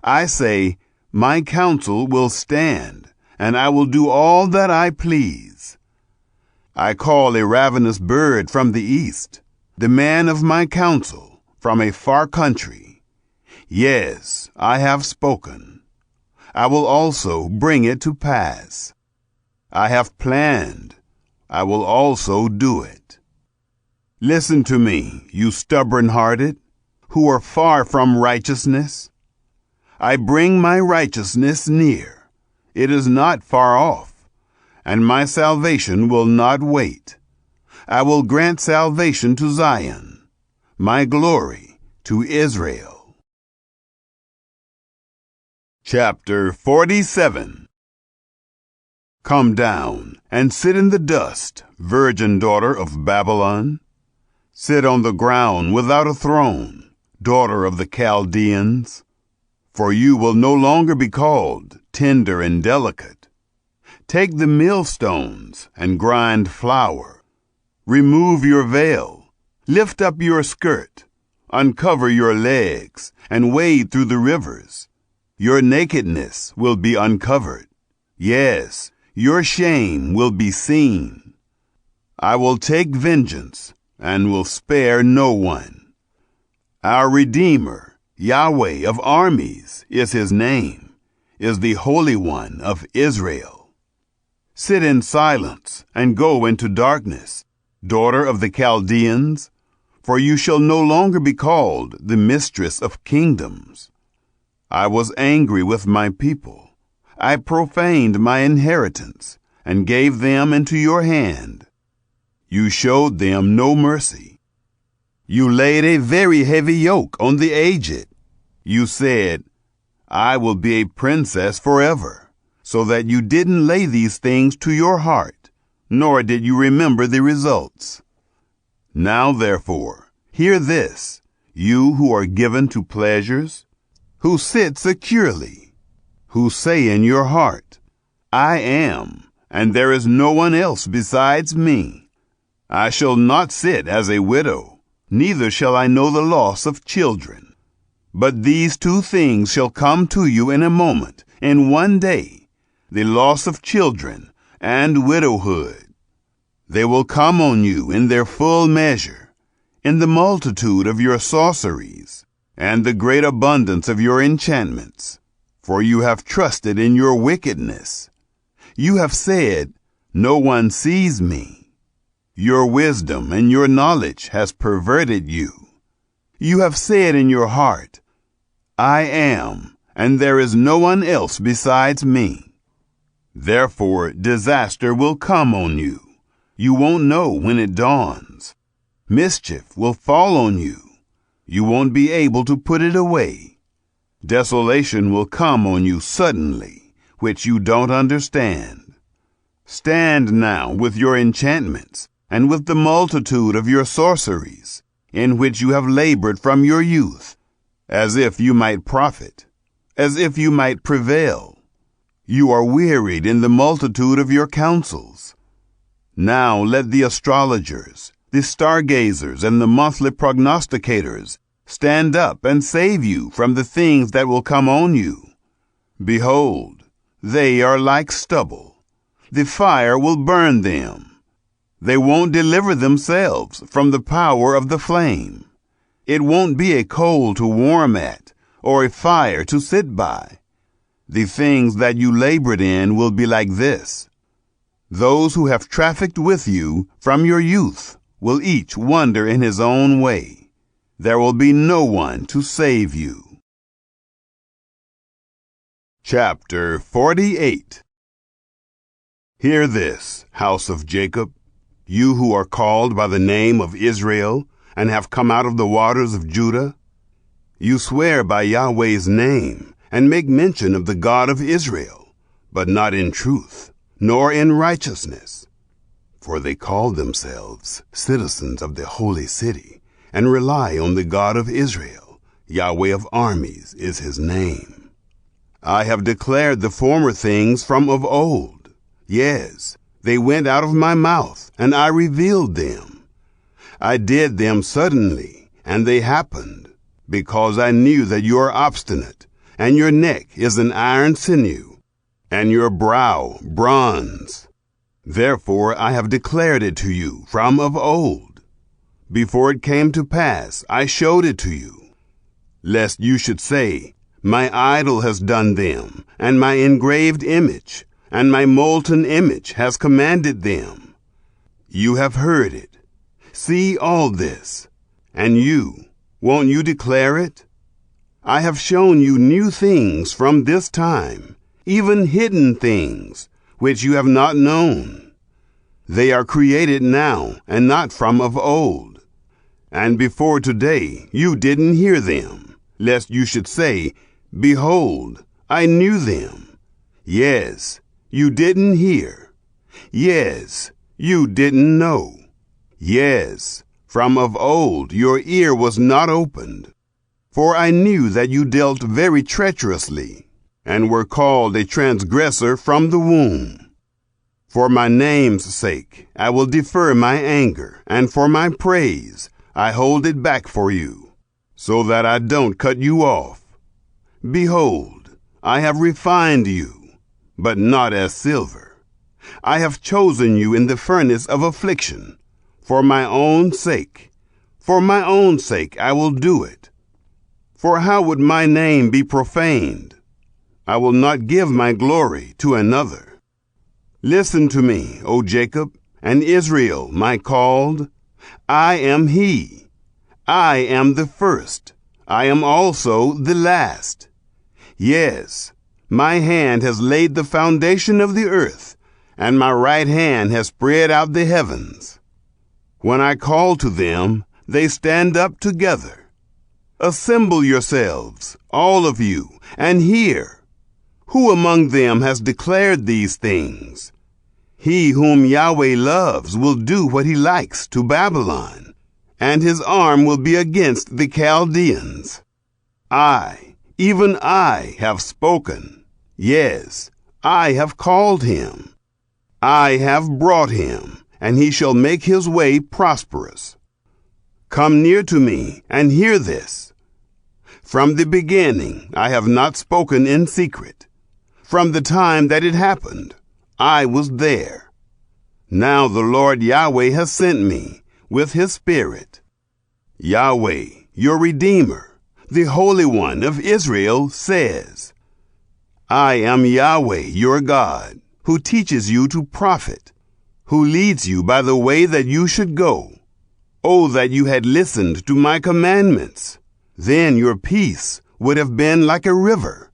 A: I say, my counsel will stand, and I will do all that I please. I call a ravenous bird from the east, the man of my counsel from a far country. Yes, I have spoken. I will also bring it to pass. I have planned. I will also do it. Listen to me, you stubborn-hearted, who are far from righteousness. I bring my righteousness near. It is not far off, and my salvation will not wait. I will grant salvation to Zion, my glory to Israel. Chapter 47. Come down and sit in the dust, virgin daughter of Babylon. Sit on the ground without a throne, daughter of the Chaldeans. For you will no longer be called tender and delicate. Take the millstones and grind flour. Remove your veil. Lift up your skirt. Uncover your legs and wade through the rivers. Your nakedness will be uncovered. Yes, your shame will be seen. I will take vengeance and will spare no one. Our Redeemer, Yahweh of armies is his name, is the Holy One of Israel. Sit in silence and go into darkness, daughter of the Chaldeans, for you shall no longer be called the mistress of kingdoms. I was angry with my people. I profaned my inheritance and gave them into your hand. You showed them no mercy. You laid a very heavy yoke on the aged. You said, I will be a princess forever, so that you didn't lay these things to your heart, nor did you remember the results. Now, therefore, hear this, you who are given to pleasures, who sit securely, who say in your heart, I am, and there is no one else besides me. I shall not sit as a widow, neither shall I know the loss of children. But these two things shall come to you in a moment, in one day, the loss of children and widowhood. They will come on you in their full measure, in the multitude of your sorceries, and the great abundance of your enchantments. For you have trusted in your wickedness. You have said, no one sees me. Your wisdom and your knowledge has perverted you. You have said in your heart, I am, and there is no one else besides me. Therefore, disaster will come on you. You won't know when it dawns. Mischief will fall on you. You won't be able to put it away. Desolation will come on you suddenly, which you don't understand. Stand now with your enchantments and with the multitude of your sorceries, in which you have labored from your youth, as if you might profit, as if you might prevail. You are wearied in the multitude of your counsels. Now let the astrologers, the stargazers, and the monthly prognosticators stand up and save you from the things that will come on you. Behold, they are like stubble. The fire will burn them. They won't deliver themselves from the power of the flame. It won't be a coal to warm at, or a fire to sit by. The things that you labored in will be like this. Those who have trafficked with you from your youth will each wander in his own way. There will be no one to save you. Chapter 48. Hear this, house of Jacob, you who are called by the name of Israel and have come out of the waters of Judah. You swear by Yahweh's name and make mention of the God of Israel, but not in truth, nor in righteousness. For they call themselves citizens of the holy city and rely on the God of Israel. Yahweh of armies is his name. I have declared the former things from of old. Yes, they went out of my mouth, and I revealed them. I did them suddenly, and they happened, because I knew that you are obstinate, and your neck is an iron sinew, and your brow bronze. Therefore I have declared it to you from of old. Before it came to pass, I showed it to you, lest you should say, my idol has done them, and my engraved image, and my molten image has commanded them. You have heard it. See all this. And you, won't you declare it? I have shown you new things from this time, even hidden things, which you have not known. They are created now, and not from of old. And before today you didn't hear them, lest you should say, behold, I knew them. Yes, you didn't hear. Yes, you didn't know. Yes, from of old your ear was not opened. For I knew that you dealt very treacherously, and were called a transgressor from the womb. For my name's sake I will defer my anger, and for my praise I hold it back for you, so that I don't cut you off. Behold, I have refined you, but not as silver. I have chosen you in the furnace of affliction, for my own sake. For my own sake I will do it. For how would my name be profaned? I will not give my glory to another. Listen to me, O Jacob, and Israel, my called. I am he. I am the first. I am also the last. Yes, my hand has laid the foundation of the earth, and my right hand has spread out the heavens. When I call to them, they stand up together. Assemble yourselves, all of you, and hear. Who among them has declared these things? He whom Yahweh loves will do what he likes to Babylon, and his arm will be against the Chaldeans. I, even I, have spoken. Yes, I have called him. I have brought him, and he shall make his way prosperous. Come near to me and hear this. From the beginning I have not spoken in secret. From the time that it happened, I was there. Now the Lord Yahweh has sent me with his Spirit. Yahweh, your Redeemer, the Holy One of Israel, says, I am Yahweh, your God, who teaches you to profit, who leads you by the way that you should go. Oh, that you had listened to my commandments! Then your peace would have been like a river,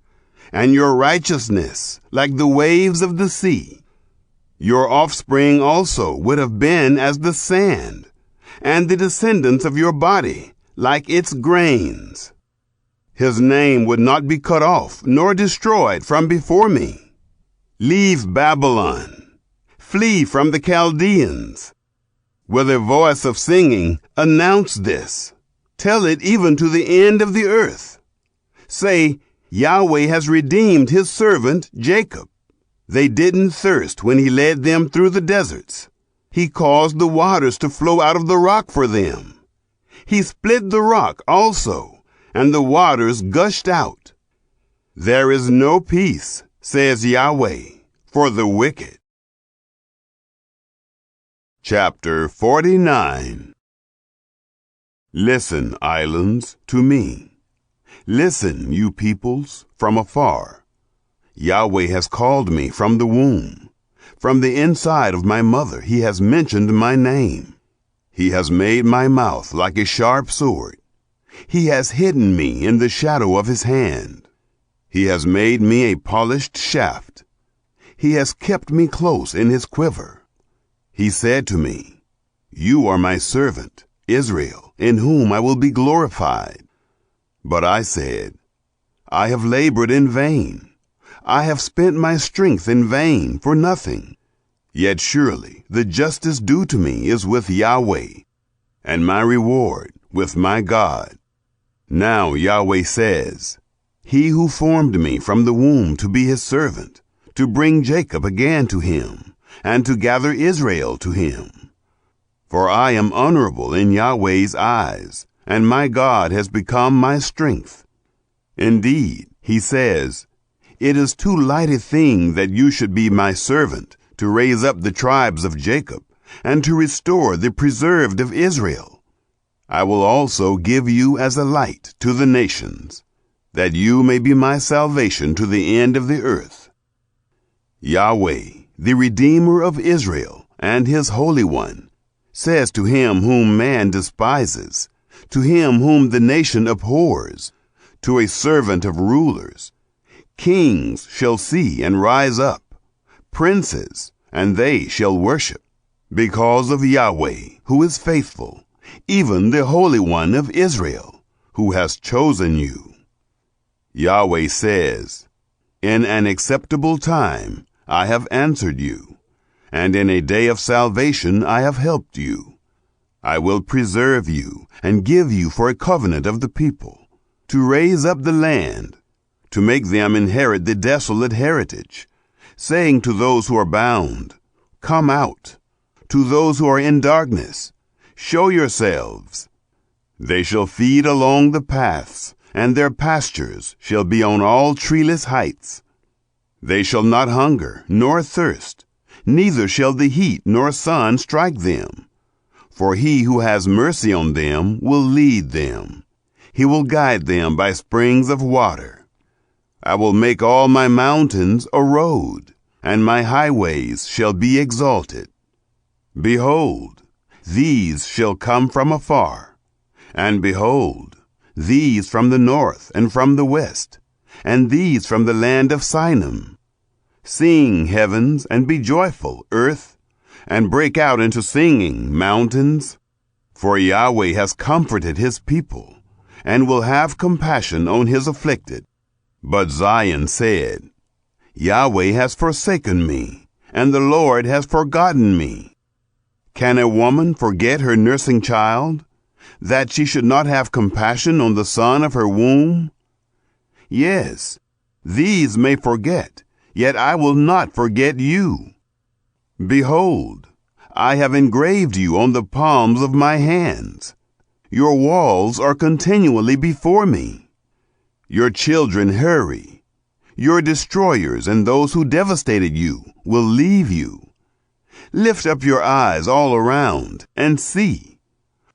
A: and your righteousness like the waves of the sea. Your offspring also would have been as the sand, and the descendants of your body like its grains. His name would not be cut off nor destroyed from before me. Leave Babylon. Flee from the Chaldeans. With a voice of singing, announce this. Tell it even to the end of the earth. Say, Yahweh has redeemed his servant Jacob. They didn't thirst when he led them through the deserts. He caused the waters to flow out of the rock for them. He split the rock also, and the waters gushed out. There is no peace, says Yahweh, for the wicked. Chapter 49. Listen, islands, to me. Listen, you peoples, from afar. Yahweh has called me from the womb. From the inside of my mother he has mentioned my name. He has made my mouth like a sharp sword. He has hidden me in the shadow of his hand. He has made me a polished shaft. He has kept me close in his quiver. He said to me, You are my servant, Israel, in whom I will be glorified. But I said, I have labored in vain. I have spent my strength in vain for nothing. Yet surely the justice due to me is with Yahweh, and my reward with my God. Now Yahweh says, He who formed me from the womb to be his servant, to bring Jacob again to him, and to gather Israel to him. For I am honorable in Yahweh's eyes, and my God has become my strength. Indeed, he says, It is too light a thing that you should be my servant, to raise up the tribes of Jacob, and to restore the preserved of Israel. I will also give you as a light to the nations, that you may be my salvation to the end of the earth. Yahweh, the Redeemer of Israel, and his Holy One, says to him whom man despises, to him whom the nation abhors, to a servant of rulers, Kings shall see and rise up, princes, and they shall worship, because of Yahweh, who is faithful, even the Holy One of Israel, who has chosen you. Yahweh says, In an acceptable time I have answered you, and in a day of salvation I have helped you. I will preserve you and give you for a covenant of the people, to raise up the land, to make them inherit the desolate heritage, saying to those who are bound, Come out. To those who are in darkness, show yourselves. They shall feed along the paths, and their pastures shall be on all treeless heights. They shall not hunger nor thirst, neither shall the heat nor sun strike them. For he who has mercy on them will lead them. He will guide them by springs of water. I will make all my mountains a road, and my highways shall be exalted. Behold, these shall come from afar, and behold, these from the north and from the west, and these from the land of Sinim. Sing, heavens, and be joyful, earth, and break out into singing, mountains. For Yahweh has comforted his people, and will have compassion on his afflicted. But Zion said, Yahweh has forsaken me, and the Lord has forgotten me. Can a woman forget her nursing child, that she should not have compassion on the son of her womb? Yes, these may forget, yet I will not forget you. Behold, I have engraved you on the palms of my hands. Your walls are continually before me. Your children hurry. Your destroyers and those who devastated you will leave you. Lift up your eyes all around and see.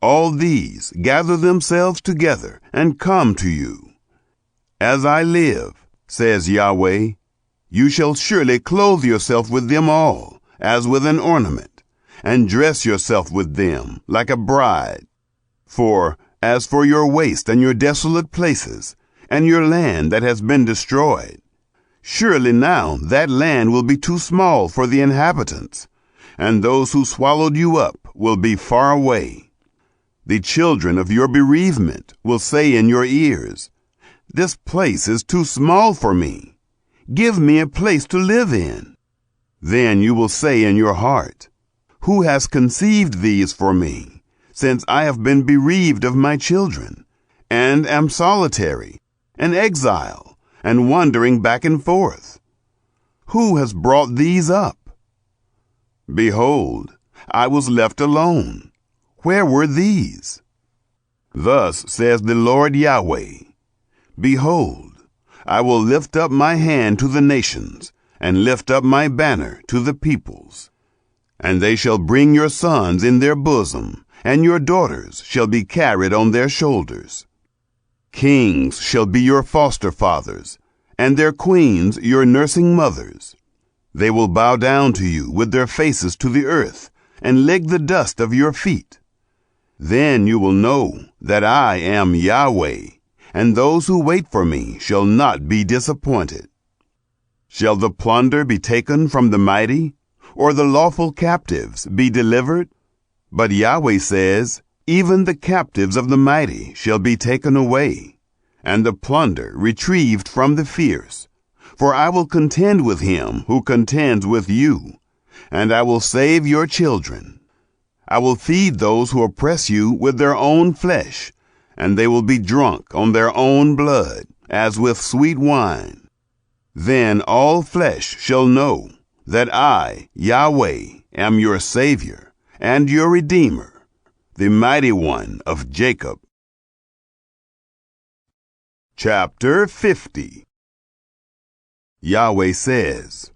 A: All these gather themselves together and come to you. As I live, says Yahweh, you shall surely clothe yourself with them all, as with an ornament, and dress yourself with them like a bride. For as for your waste and your desolate places, and your land that has been destroyed, surely now that land will be too small for the inhabitants, and those who swallowed you up will be far away. The children of your bereavement will say in your ears, "This place is too small for me. Give me a place to live in." Then you will say in your heart, "Who has conceived these for me, since I have been bereaved of my children, and am solitary, an exile, and wandering back and forth? Who has brought these up?" Behold, I was left alone. Where were these? Thus says the Lord Yahweh, "Behold, I will lift up my hand to the nations, and lift up my banner to the peoples. And they shall bring your sons in their bosom, and your daughters shall be carried on their shoulders. Kings shall be your foster fathers, and their queens your nursing mothers. They will bow down to you with their faces to the earth, and lick the dust of your feet. Then you will know that I am Yahweh, and those who wait for me shall not be disappointed. Shall the plunder be taken from the mighty, or the lawful captives be delivered? But Yahweh says, even the captives of the mighty shall be taken away, and the plunder retrieved from the fierce. For I will contend with him who contends with you, and I will save your children. I will feed those who oppress you with their own flesh, and they will be drunk on their own blood, as with sweet wine. Then all flesh shall know that I, Yahweh, am your Savior and your Redeemer, the Mighty One of Jacob." Chapter 50. Yahweh says,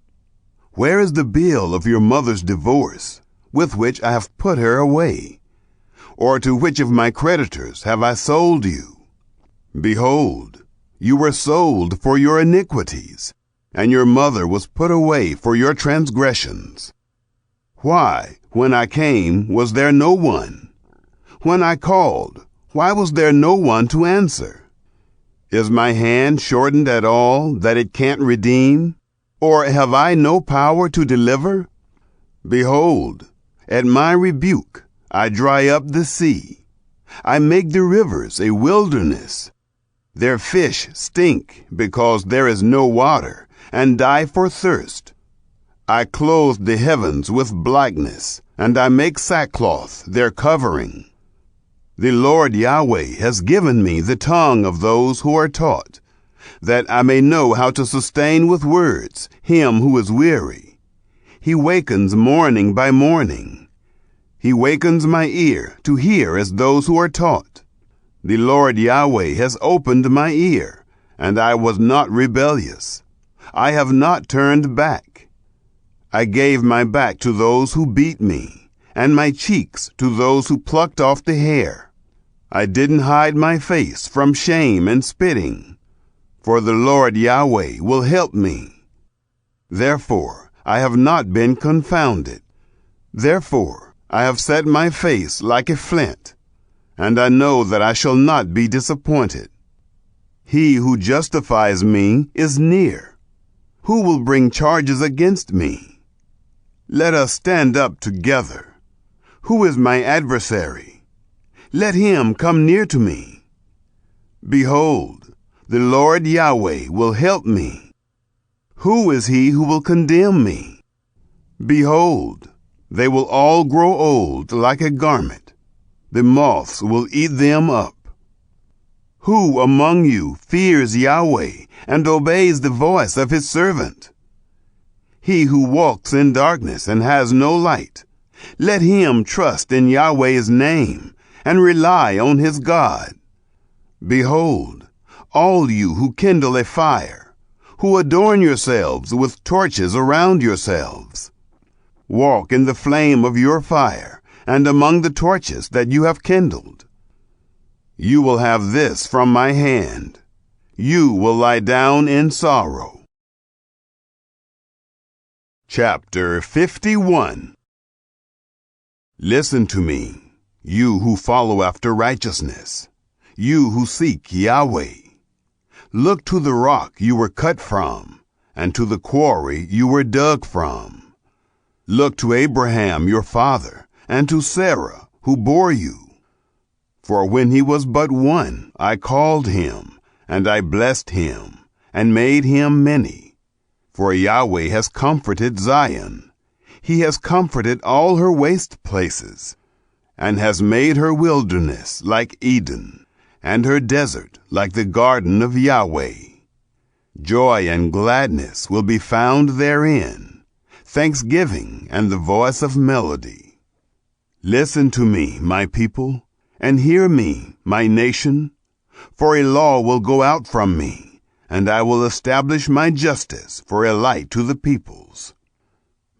A: "Where is the bill of your mother's divorce, with which I have put her away? Or to which of my creditors have I sold you? Behold, you were sold for your iniquities, and your mother was put away for your transgressions. Why, when I came, was there no one? When I called, why was there no one to answer? Is my hand shortened at all, that it can't redeem? Or have I no power to deliver? Behold, at my rebuke I dry up the sea. I make the rivers a wilderness. Their fish stink because there is no water, and die for thirst. I clothe the heavens with blackness, and I make sackcloth their covering. The Lord Yahweh has given me the tongue of those who are taught, that I may know how to sustain with words him who is weary. He wakens morning by morning. He wakens my ear to hear as those who are taught. The Lord Yahweh has opened my ear, and I was not rebellious. I have not turned back. I gave my back to those who beat me, and my cheeks to those who plucked off the hair. I didn't hide my face from shame and spitting, for the Lord Yahweh will help me. Therefore I have not been confounded. Therefore I have set my face like a flint, and I know that I shall not be disappointed. He who justifies me is near. Who will bring charges against me? Let us stand up together. Who is my adversary? Let him come near to me. Behold, the Lord Yahweh will help me. Who is he who will condemn me? Behold, they will all grow old like a garment. The moths will eat them up. Who among you fears Yahweh and obeys the voice of his servant? He who walks in darkness and has no light, let him trust in Yahweh's name and rely on his God. Behold, all you who kindle a fire, who adorn yourselves with torches around yourselves, walk in the flame of your fire and among the torches that you have kindled. You will have this from my hand. You will lie down in sorrow. Chapter 51. Listen to me, you who follow after righteousness, you who seek Yahweh. Look to the rock you were cut from, and to the quarry you were dug from. Look to Abraham your father, and to Sarah who bore you. For when he was but one, I called him, and I blessed him, and made him many. For Yahweh has comforted Zion. He has comforted all her waste places, and has made her wilderness like Eden, and her desert like the garden of Yahweh. Joy and gladness will be found therein, thanksgiving and the voice of melody. Listen to me, my people, and hear me, my nation, for a law will go out from me, and I will establish my justice for a light to the peoples.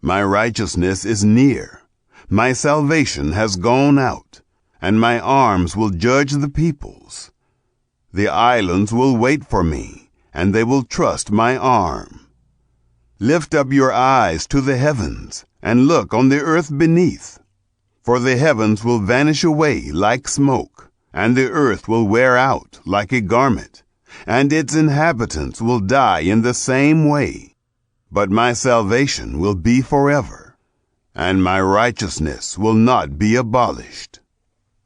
A: My righteousness is near, my salvation has gone out, and my arms will judge the peoples. The islands will wait for me, and they will trust my arm. Lift up your eyes to the heavens, and look on the earth beneath. For the heavens will vanish away like smoke, and the earth will wear out like a garment, and its inhabitants will die in the same way. But my salvation will be forever, and my righteousness will not be abolished.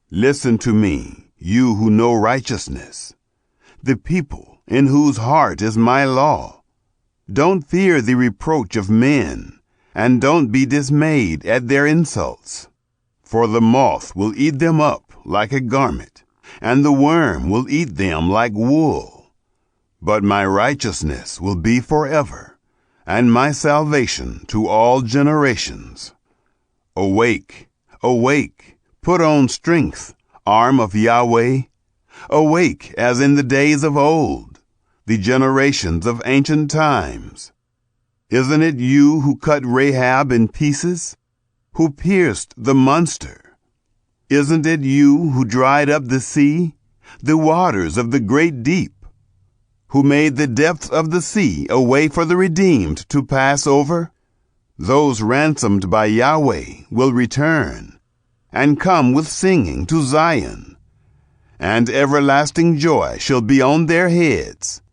A: Listen to me, you who know righteousness, the people in whose heart is my law. Don't fear the reproach of men, and don't be dismayed at their insults. For the moth will eat them up like a garment, and the worm will eat them like wool. But my righteousness will be forever, and my salvation to all generations. Awake, awake, put on strength, arm of Yahweh. Awake as in the days of old, the generations of ancient times. Isn't it you who cut Rahab in pieces, who pierced the monster? Isn't it you who dried up the sea, the waters of the great deep, who made the depths of the sea a way for the redeemed to pass over? Those ransomed by Yahweh will return, and come with singing to Zion, and everlasting joy shall be on their heads.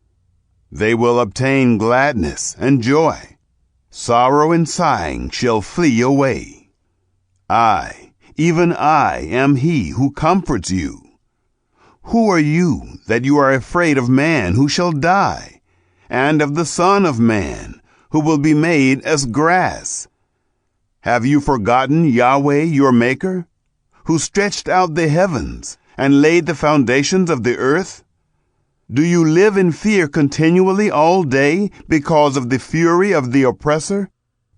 A: They will obtain gladness and joy. Sorrow and sighing shall flee away. I, even I, am he who comforts you. Who are you that you are afraid of man who shall die, and of the Son of Man who will be made as grass? Have you forgotten Yahweh your Maker, who stretched out the heavens and laid the foundations of the earth? Do you live in fear continually all day because of the fury of the oppressor,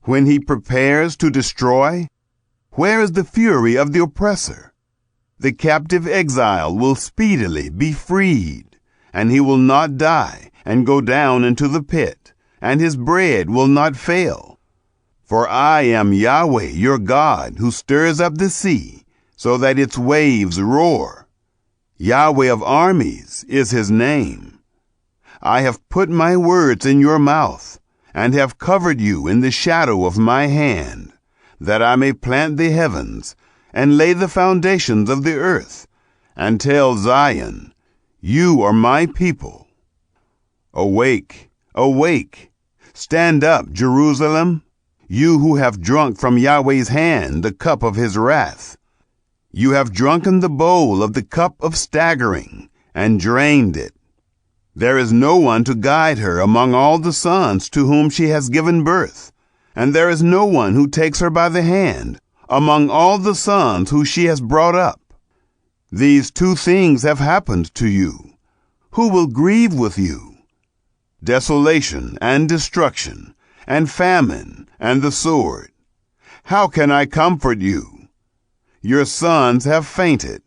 A: when he prepares to destroy? Where is the fury of the oppressor? The captive exile will speedily be freed, and he will not die and go down into the pit, and his bread will not fail. For I am Yahweh your God, who stirs up the sea, so that its waves roar. Yahweh of armies is his name. I have put my words in your mouth, and have covered you in the shadow of my hand, that I may plant the heavens, and lay the foundations of the earth, and tell Zion, you are my people. Awake, awake, stand up, Jerusalem, you who have drunk from Yahweh's hand the cup of his wrath. You have drunken the bowl of the cup of staggering, and drained it. There is no one to guide her among all the sons to whom she has given birth, and there is no one who takes her by the hand among all the sons who she has brought up. These two things have happened to you. Who will grieve with you? Desolation and destruction, and famine and the sword. How can I comfort you? Your sons have fainted.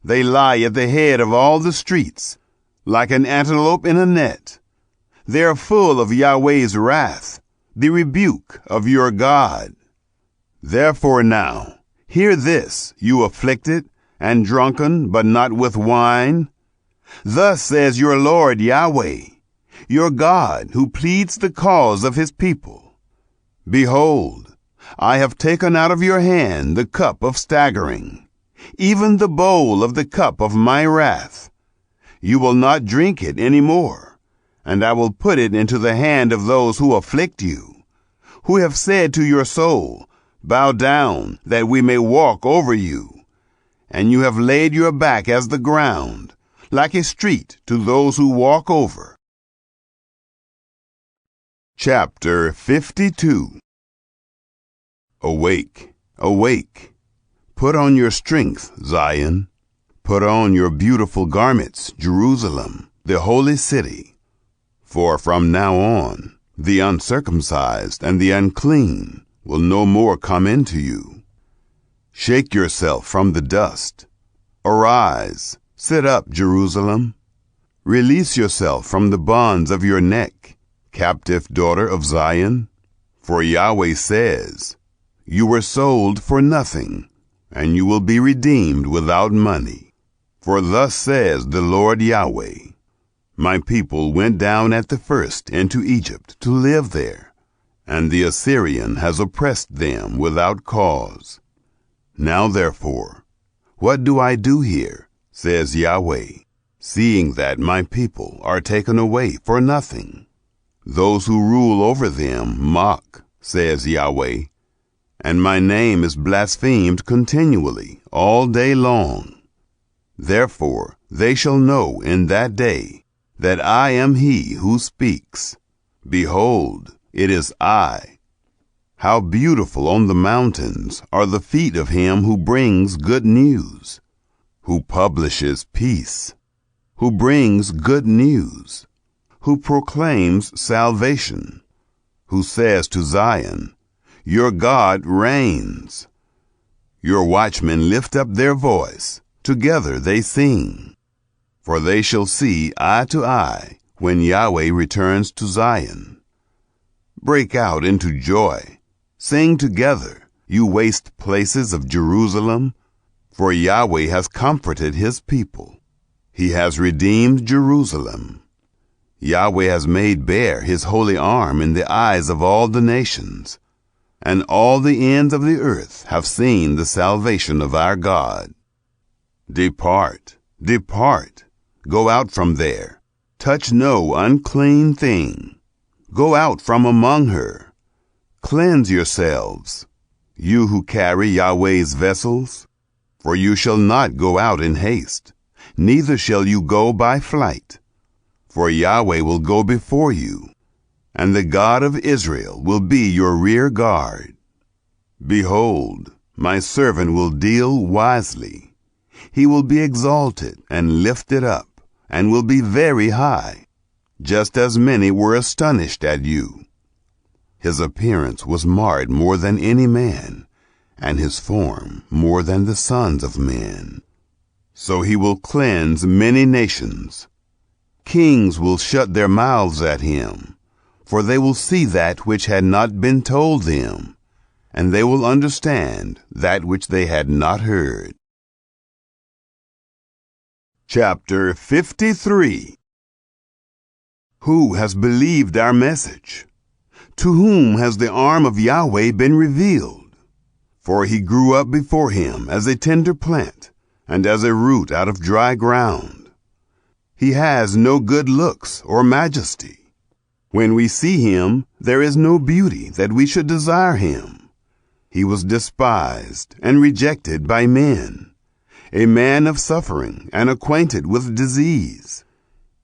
A: They lie at the head of all the streets, like an antelope in a net. They are full of Yahweh's wrath, the rebuke of your God. Therefore now, hear this, you afflicted and drunken, but not with wine. Thus says your Lord Yahweh, your God, who pleads the cause of his people. Behold, I have taken out of your hand the cup of staggering, even the bowl of the cup of my wrath. You will not drink it any more, and I will put it into the hand of those who afflict you, who have said to your soul, bow down, that we may walk over you. And you have laid your back as the ground, like a street to those who walk over. Chapter 52. Awake, awake. Put on your strength, Zion. Put on your beautiful garments, Jerusalem, the holy city. For from now on, the uncircumcised and the unclean will no more come into you. Shake yourself from the dust. Arise, sit up, Jerusalem. Release yourself from the bonds of your neck, captive daughter of Zion. For Yahweh says, you were sold for nothing, and you will be redeemed without money. For thus says the Lord Yahweh, my people went down at the first into Egypt to live there, and the Assyrian has oppressed them without cause. Now therefore, what do I do here, says Yahweh, seeing that my people are taken away for nothing? Those who rule over them mock, says Yahweh, and my name is blasphemed continually all day long. Therefore they shall know in that day that I am he who speaks. Behold, it is I. How beautiful on the mountains are the feet of him who brings good news, who publishes peace, who brings good news, who proclaims salvation, who says to Zion, your God reigns. Your watchmen lift up their voice, together they sing. For they shall see eye to eye when Yahweh returns to Zion. Break out into joy. Sing together, you waste places of Jerusalem, for Yahweh has comforted his people. He has redeemed Jerusalem. Yahweh has made bare his holy arm in the eyes of all the nations, and all the ends of the earth have seen the salvation of our God. Depart, depart, go out from there. Touch no unclean thing. Go out from among her. Cleanse yourselves, you who carry Yahweh's vessels, for you shall not go out in haste, neither shall you go by flight. For Yahweh will go before you, and the God of Israel will be your rear guard. Behold, my servant will deal wisely. He will be exalted and lifted up, and will be very high, just as many were astonished at you. His appearance was marred more than any man, and his form more than the sons of men. So he will cleanse many nations. Kings will shut their mouths at him, for they will see that which had not been told them, and they will understand that which they had not heard. Chapter 53. Who has believed our message? To whom has the arm of Yahweh been revealed? For he grew up before him as a tender plant, and as a root out of dry ground. He has no good looks or majesty. When we see him, there is no beauty that we should desire him. He was despised and rejected by men, a man of suffering and acquainted with disease.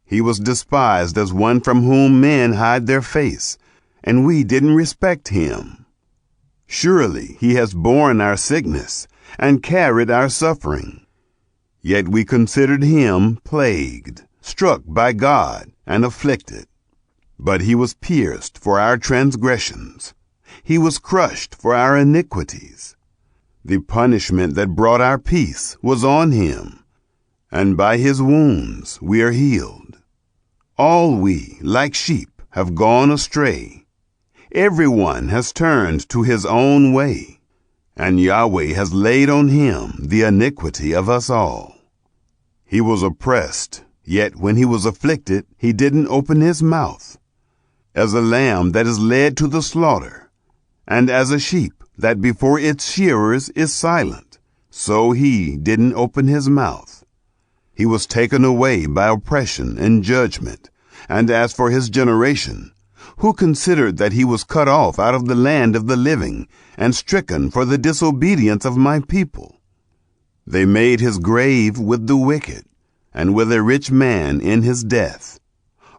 A: He was despised as one from whom men hide their face, and we didn't respect him. Surely he has borne our sickness and carried our suffering. Yet we considered him plagued, struck by God, and afflicted. But he was pierced for our transgressions. He was crushed for our iniquities. The punishment that brought our peace was on him, and by his wounds we are healed. All we, like sheep, have gone astray. Everyone has turned to his own way, and Yahweh has laid on him the iniquity of us all. He was oppressed, yet when he was afflicted, he didn't open his mouth. As a lamb that is led to the slaughter, and as a sheep that before its shearers is silent, so he didn't open his mouth. He was taken away by oppression and judgment. And as for his generation, who considered that he was cut off out of the land of the living and stricken for the disobedience of my people? They made his grave with the wicked, and with a rich man in his death,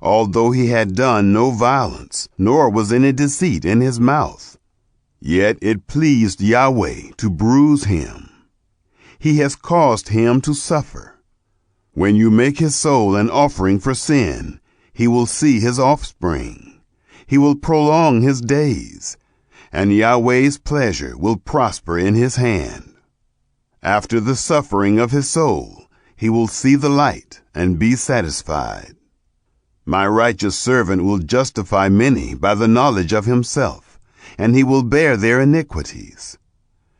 A: although he had done no violence, nor was any deceit in his mouth. Yet it pleased Yahweh to bruise him. He has caused him to suffer. When you make his soul an offering for sin, he will see his offspring. He will prolong his days, and Yahweh's pleasure will prosper in his hand. After the suffering of his soul, he will see the light and be satisfied. My righteous servant will justify many by the knowledge of himself, and he will bear their iniquities.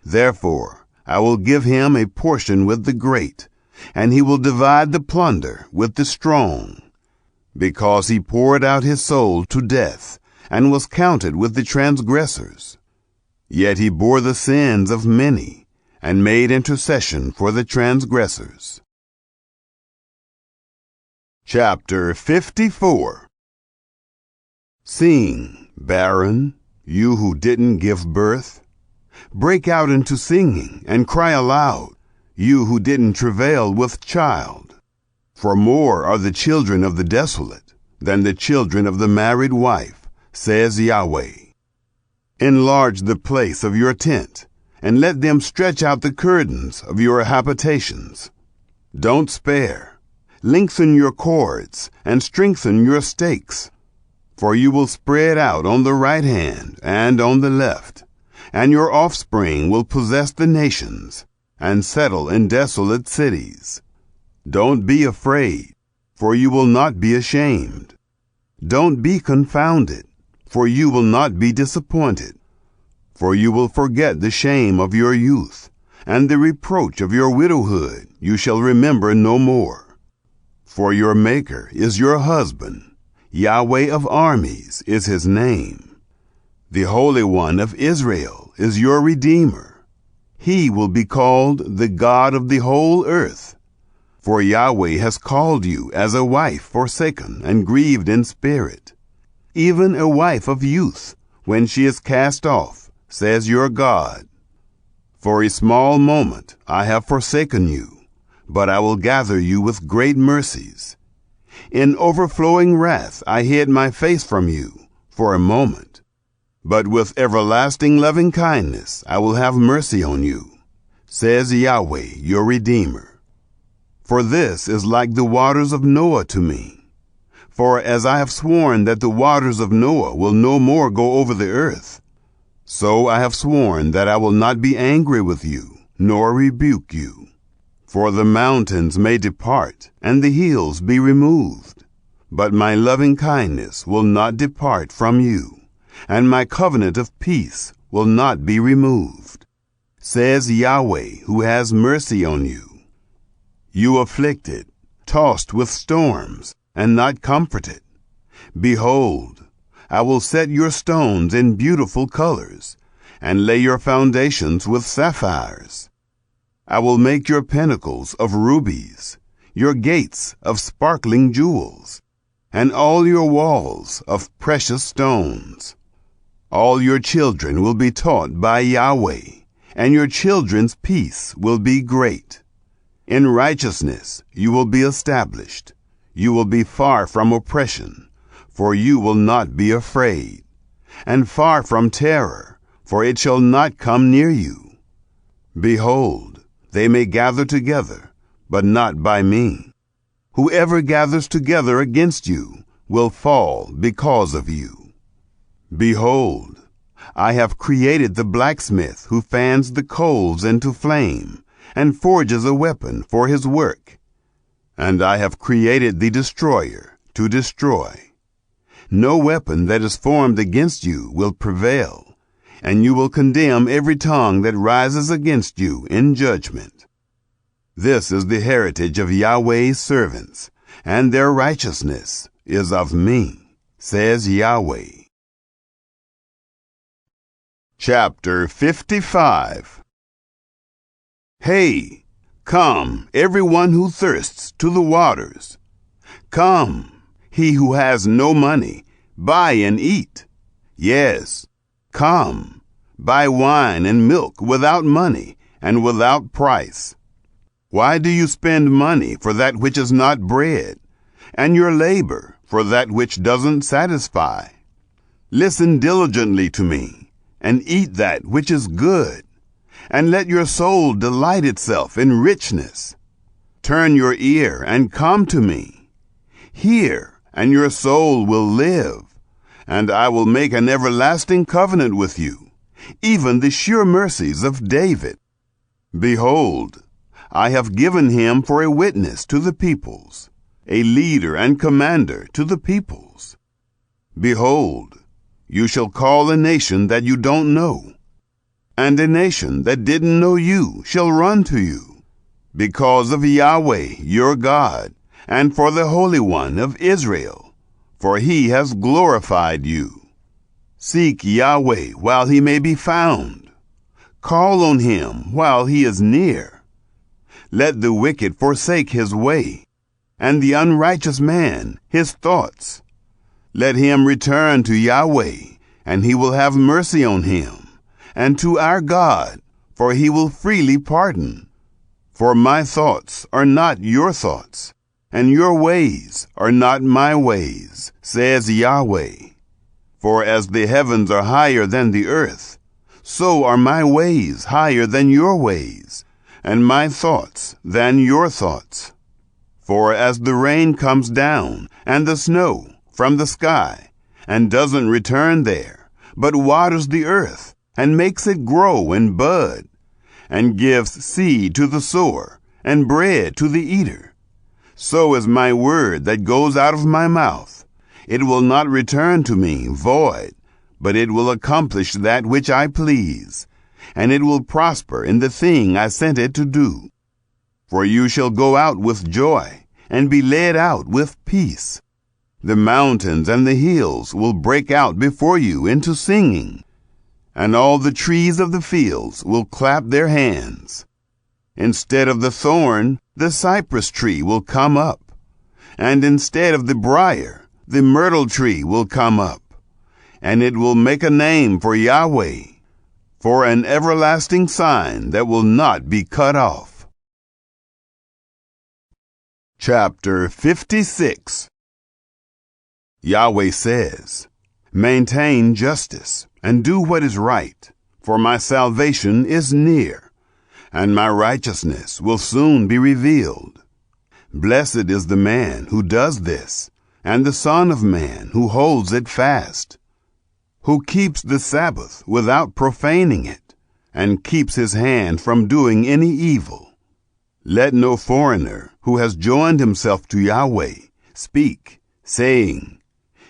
A: Therefore, I will give him a portion with the great, and he will divide the plunder with the strong, because he poured out his soul to death, and was counted with the transgressors. Yet he bore the sins of many, and made intercession for the transgressors. Chapter 54. Sing, barren, you who didn't give birth. Break out into singing and cry aloud, you who didn't travail with child. For more are the children of the desolate than the children of the married wife, says Yahweh. Enlarge the place of your tent, and let them stretch out the curtains of your habitations. Don't spare. Lengthen your cords, and strengthen your stakes. For you will spread out on the right hand and on the left, and your offspring will possess the nations, and settle in desolate cities. Don't be afraid, for you will not be ashamed. Don't be confounded, for you will not be disappointed. For you will forget the shame of your youth, and the reproach of your widowhood you shall remember no more. For your Maker is your husband, Yahweh of armies is his name. The Holy One of Israel is your Redeemer. He will be called the God of the whole earth. For Yahweh has called you as a wife forsaken and grieved in spirit, even a wife of youth, when she is cast off, says your God. For a small moment I have forsaken you, but I will gather you with great mercies. In overflowing wrath I hid my face from you for a moment. But with everlasting loving kindness I will have mercy on you, says Yahweh your Redeemer. For this is like the waters of Noah to me. For as I have sworn that the waters of Noah will no more go over the earth, so I have sworn that I will not be angry with you, nor rebuke you. For the mountains may depart, and the hills be removed, but my loving kindness will not depart from you, and my covenant of peace will not be removed, says Yahweh who has mercy on you. You afflicted, tossed with storms, and not comforted. Behold, I will set your stones in beautiful colors, and lay your foundations with sapphires. I will make your pinnacles of rubies, your gates of sparkling jewels, and all your walls of precious stones. All your children will be taught by Yahweh, and your children's peace will be great. In righteousness you will be established. You will be far from oppression, for you will not be afraid, and far from terror, for it shall not come near you. Behold, they may gather together, but not by me. Whoever gathers together against you will fall because of you. Behold, I have created the blacksmith who fans the coals into flame and forges a weapon for his work. And I have created the destroyer to destroy. No weapon that is formed against you will prevail, and you will condemn every tongue that rises against you in judgment. This is the heritage of Yahweh's servants, and their righteousness is of me, says Yahweh. Chapter 55. Hey, come, everyone who thirsts, to the waters. Come, he who has no money, buy and eat. Yes, come, buy wine and milk without money and without price. Why do you spend money for that which is not bread, and your labor for that which doesn't satisfy? Listen diligently to me, and eat that which is good, and let your soul delight itself in richness. Turn your ear and come to me. Hear, and your soul will live, and I will make an everlasting covenant with you, even the sure mercies of David. Behold, I have given him for a witness to the peoples, a leader and commander to the peoples. Behold, you shall call a nation that you don't know, and a nation that didn't know you shall run to you, because of Yahweh your God, and for the Holy One of Israel, for he has glorified you. Seek Yahweh while he may be found. Call on him while he is near. Let the wicked forsake his way, and the unrighteous man his thoughts. Let him return to Yahweh, and he will have mercy on him, and to our God, for he will freely pardon. For my thoughts are not your thoughts, and your ways are not my ways, says Yahweh. For as the heavens are higher than the earth, so are my ways higher than your ways, and my thoughts than your thoughts. For as the rain comes down, and the snow from the sky, and doesn't return there, but waters the earth, and makes it grow and bud, and gives seed to the sower, and bread to the eater, so is my word that goes out of my mouth. It will not return to me void, but it will accomplish that which I please, and it will prosper in the thing I sent it to do. For you shall go out with joy, and be led out with peace. The mountains and the hills will break out before you into singing, and all the trees of the fields will clap their hands. Instead of the thorn, the cypress tree will come up, and instead of the briar, the myrtle tree will come up, and it will make a name for Yahweh, for an everlasting sign that will not be cut off. Chapter 56. Yahweh says, maintain justice, and do what is right, for my salvation is near, and my righteousness will soon be revealed. Blessed is the man who does this, and the Son of Man who holds it fast, who keeps the Sabbath without profaning it, and keeps his hand from doing any evil. Let no foreigner who has joined himself to Yahweh speak, saying,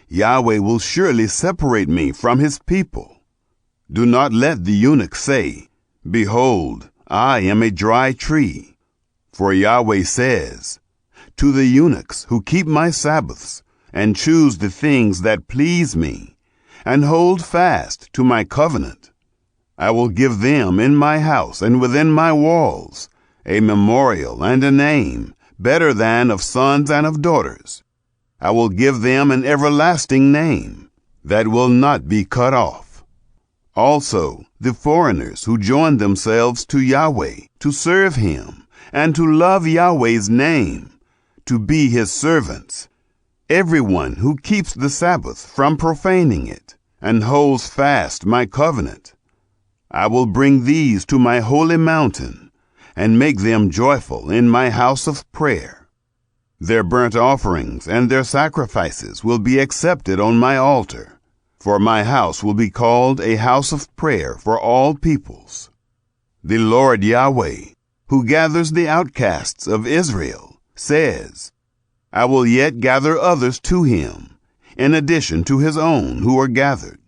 A: Yahweh will surely separate me from his people. Do not let the eunuch say, behold, I am a dry tree. For Yahweh says, to the eunuchs who keep my Sabbaths, and choose the things that please me, and hold fast to my covenant, I will give them in my house and within my walls a memorial and a name better than of sons and of daughters. I will give them an everlasting name that will not be cut off. Also, the foreigners who join themselves to Yahweh to serve him and to love Yahweh's name, to be his servants, everyone who keeps the Sabbath from profaning it and holds fast my covenant, I will bring these to my holy mountain and make them joyful in my house of prayer. Their burnt offerings and their sacrifices will be accepted on my altar, for my house will be called a house of prayer for all peoples. The Lord Yahweh, who gathers the outcasts of Israel, says, I will yet gather others to him, in addition to his own who are gathered.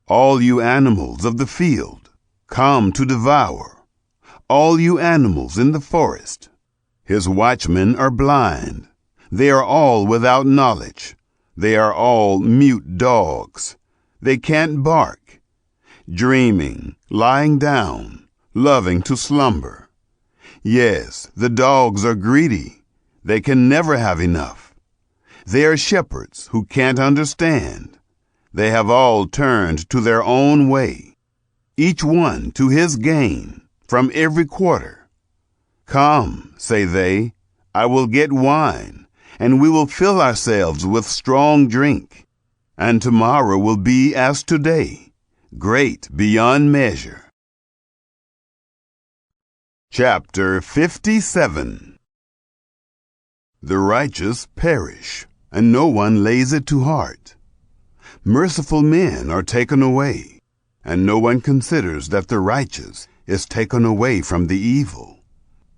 A: All you animals of the field, come to devour. All you animals in the forest. His watchmen are blind. They are all without knowledge. They are all mute dogs. They can't bark. dreaming, lying down, loving to slumber. Yes, the dogs are greedy. They can never have enough. They are shepherds who can't understand. They have all turned to their own way, each one to his gain from every quarter. Come, say they, I will get wine, and we will fill ourselves with strong drink, and tomorrow will be as today, great beyond measure. Chapter 57. The righteous perish, and no one lays it to heart. Merciful men are taken away, and no one considers that the righteous is taken away from the evil.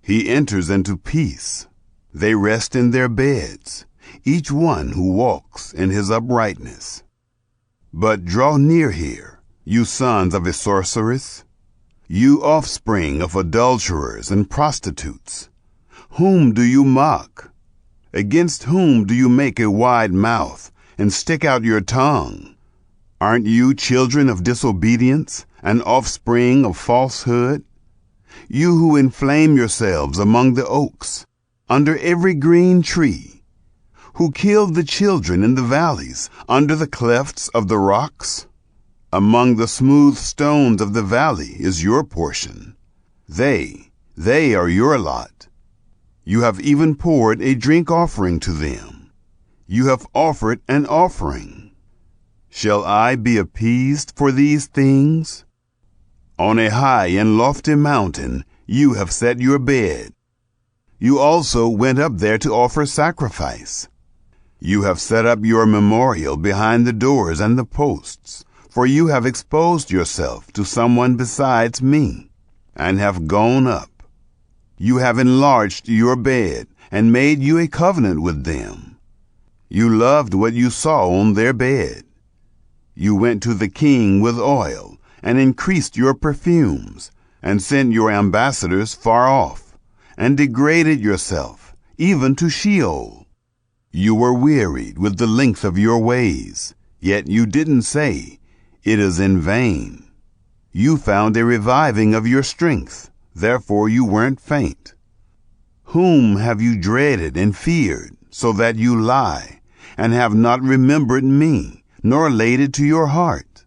A: He enters into peace. They rest in their beds, each one who walks in his uprightness. But draw near here, you sons of a sorceress, you offspring of adulterers and prostitutes. Whom do you mock? Against whom do you make a wide mouth and stick out your tongue? Aren't you children of disobedience and offspring of falsehood? You who inflame yourselves among the oaks, under every green tree, who killed the children in the valleys, under the clefts of the rocks? Among the smooth stones of the valley is your portion. They are your lot. You have even poured a drink offering to them. You have offered an offering. Shall I be appeased for these things? On a high and lofty mountain you have set your bed. You also went up there to offer sacrifice. You have set up your memorial behind the doors and the posts, for you have exposed yourself to someone besides me, and have gone up. You have enlarged your bed, and made you a covenant with them. You loved what you saw on their bed. You went to the king with oil, and increased your perfumes, and sent your ambassadors far off, and degraded yourself, even to Sheol. You were wearied with the length of your ways, yet you didn't say, it is in vain. You found a reviving of your strength, therefore you weren't faint. Whom have you dreaded and feared, so that you lie, and have not remembered me, nor laid it to your heart?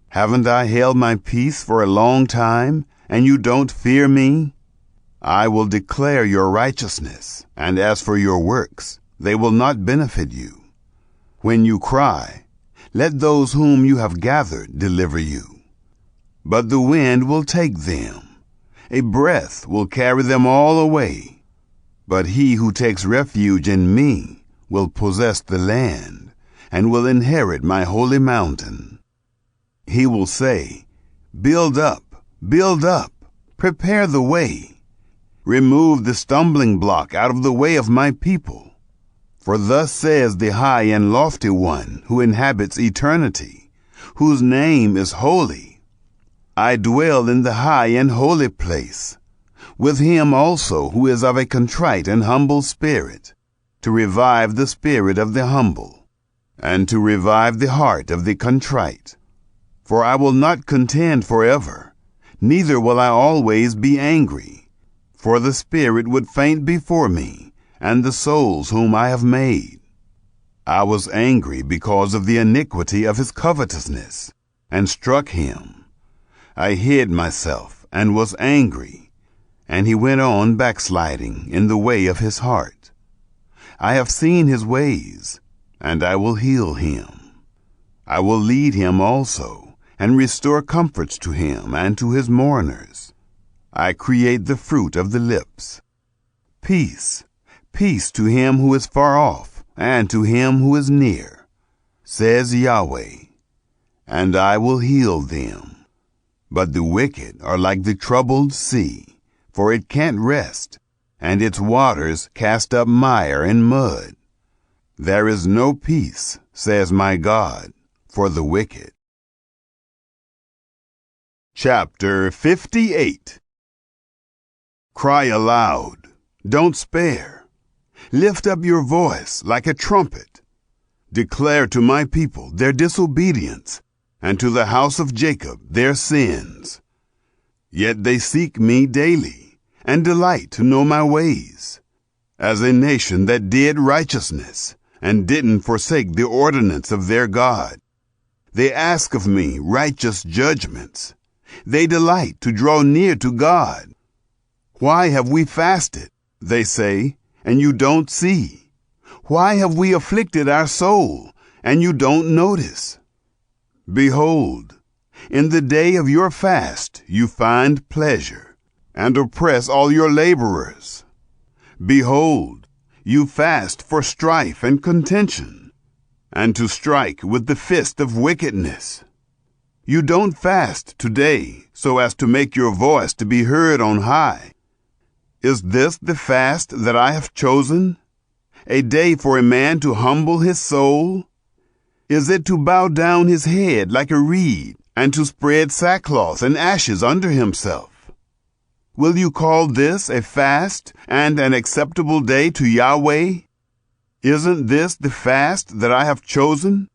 A: Haven't I held my peace for a long time, and you don't fear me? I will declare your righteousness, and as for your works, they will not benefit you. When you cry, let those whom you have gathered deliver you. But the wind will take them. A breath will carry them all away. But he who takes refuge in me will possess the land, and will inherit my holy mountain. He will say, build up, prepare the way. Remove the stumbling block out of the way of my people. For thus says the high and lofty one who inhabits eternity, whose name is holy. I dwell in the high and holy place, with him also who is of a contrite and humble spirit, to revive the spirit of the humble, and to revive the heart of the contrite. For I will not contend forever, neither will I always be angry, for the spirit would faint before me, and the souls whom I have made. I was angry because of the iniquity of his covetousness, and struck him. I hid myself, and was angry, and he went on backsliding in the way of his heart. I have seen his ways, and I will heal him. I will lead him also, and restore comforts to him and to his mourners. I create the fruit of the lips. Peace, peace to him who is far off, and to him who is near, says Yahweh, and I will heal them. But the wicked are like the troubled sea, for it can't rest, and its waters cast up mire and mud. There is no peace, says my God, for the wicked. Chapter 58. Cry aloud, don't spare. Lift up your voice like a trumpet. Declare to my people their disobedience, and to the house of Jacob their sins. Yet they seek me daily, and delight to know my ways, as a nation that did righteousness, and didn't forsake the ordinance of their God. They ask of me righteous judgments. They delight to draw near to God. Why have we fasted, they say, and you don't see? Why have we afflicted our soul, and you don't notice? Behold, in the day of your fast you find pleasure, and oppress all your laborers. Behold, you fast for strife and contention, and to strike with the fist of wickedness. You don't fast today so as to make your voice to be heard on high. Is this the fast that I have chosen? A day for a man to humble his soul? Is it to bow down his head like a reed, and to spread sackcloth and ashes under himself? Will you call this a fast and an acceptable day to Yahweh? Isn't this the fast that I have chosen?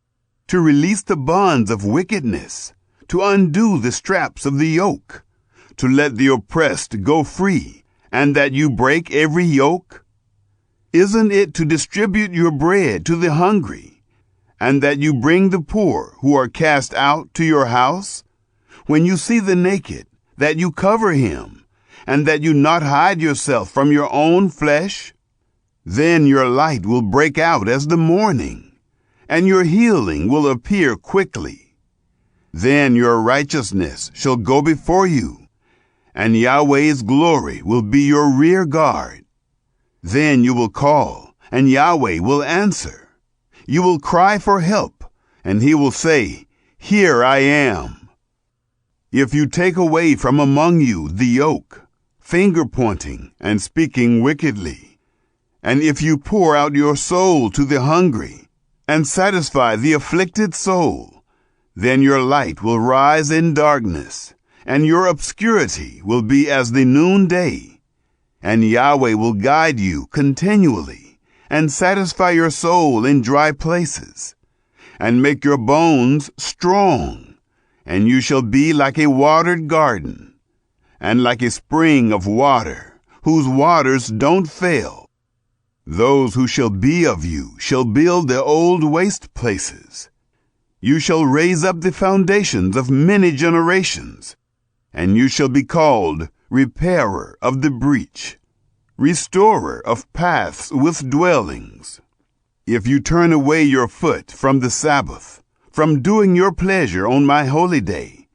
A: To release the bonds of wickedness, to undo the straps of the yoke, to let the oppressed go free, and that you break every yoke? Isn't it to distribute your bread to the hungry, and that you bring the poor who are cast out to your house? When you see the naked, that you cover him, and that you not hide yourself from your own flesh? Then your light will break out as the morning, and your healing will appear quickly. Then your righteousness shall go before you, and Yahweh's glory will be your rear guard. Then you will call, and Yahweh will answer. You will cry for help, and he will say, Here I am. If you take away from among you the yoke, finger-pointing and speaking wickedly, and if you pour out your soul to the hungry, and satisfy the afflicted soul, then your light will rise in darkness, and your obscurity will be as the noonday. And Yahweh will guide you continually, and satisfy your soul in dry places, and make your bones strong, and you shall be like a watered garden, and like a spring of water, whose waters don't fail. Those who shall be of you shall build the old waste places. You shall raise up the foundations of many generations, and you shall be called repairer of the breach, restorer of paths with dwellings. If you turn away your foot from the Sabbath, from doing your pleasure on my holy day,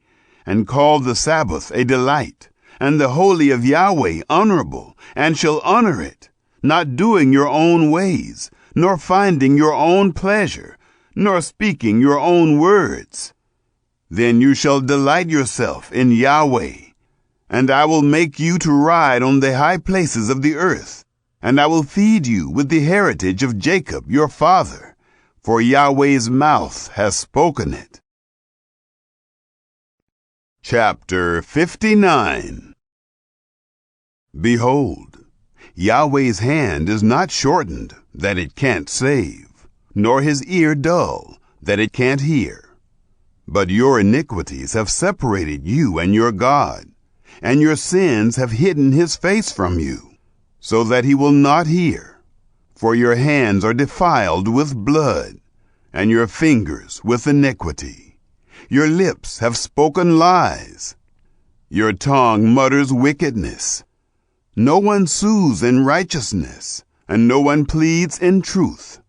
A: and call the Sabbath a delight, and the holy of Yahweh honorable, and shall honor it, not doing your own ways, nor finding your own pleasure, nor speaking your own words, then you shall delight yourself in Yahweh, and I will make you to ride on the high places of the earth, and I will feed you with the heritage of Jacob your father, for Yahweh's mouth has spoken it. Chapter 59. Behold, Yahweh's hand is not shortened, that it can't save, nor his ear dull, that it can't hear. But your iniquities have separated you and your God, and your sins have hidden his face from you, so that he will not hear. For your hands are defiled with blood, and your fingers with iniquity. Your lips have spoken lies. Your tongue mutters wickedness. No one sues in righteousness, and no one pleads in truth.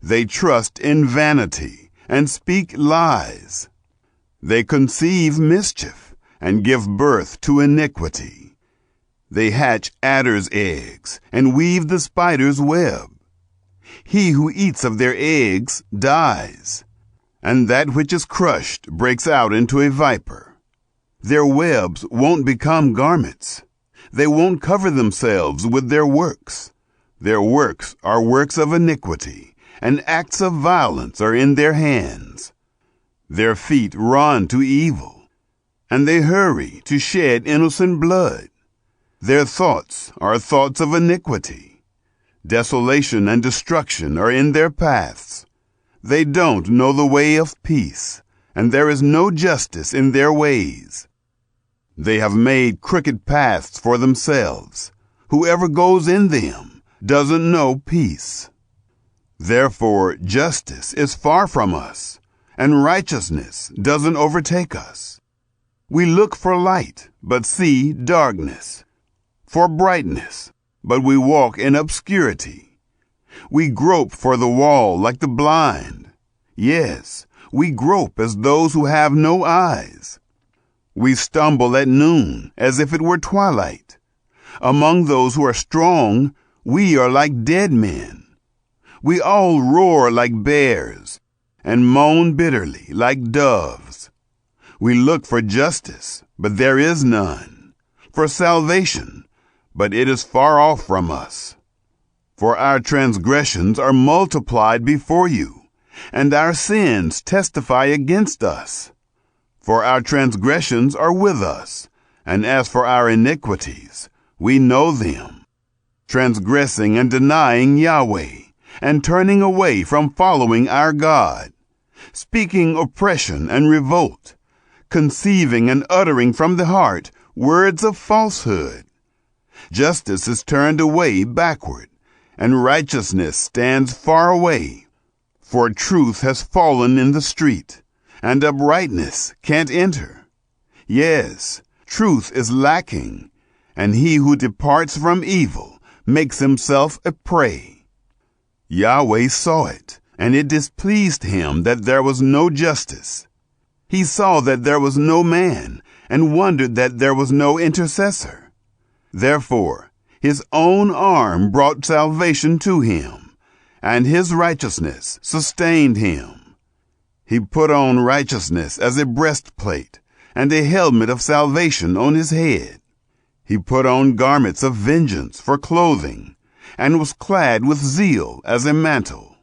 A: They trust in vanity, and speak lies. They conceive mischief, and give birth to iniquity. They hatch adder's eggs, and weave the spider's web. He who eats of their eggs dies, and that which is crushed breaks out into a viper. Their webs won't become garments. They won't cover themselves with their works. Their works are works of iniquity, and acts of violence are in their hands. Their feet run to evil, and they hurry to shed innocent blood. Their thoughts are thoughts of iniquity. Desolation and destruction are in their paths. They don't know the way of peace, and there is no justice in their ways. They have made crooked paths for themselves. Whoever goes in them doesn't know peace. Therefore, justice is far from us, and righteousness doesn't overtake us. We look for light, but see darkness, for brightness, but we walk in obscurity. We grope for the wall like the blind. Yes, we grope as those who have no eyes. We stumble at noon as if it were twilight. Among those who are strong, we are like dead men. We all roar like bears and moan bitterly like doves. We look for justice, but there is none, for salvation, but it is far off from us. For our transgressions are multiplied before you, and our sins testify against us. For our transgressions are with us, and as for our iniquities, we know them. Transgressing and denying Yahweh, and turning away from following our God, speaking oppression and revolt, conceiving and uttering from the heart words of falsehood. Justice is turned away backward, and righteousness stands far away. For truth has fallen in the street, and uprightness can't enter. Yes, truth is lacking, and he who departs from evil makes himself a prey. Yahweh saw it, and it displeased him that there was no justice. He saw that there was no man, and wondered that there was no intercessor. Therefore, his own arm brought salvation to him, and his righteousness sustained him. He put on righteousness as a breastplate, and a helmet of salvation on his head. He put on garments of vengeance for clothing, and was clad with zeal as a mantle.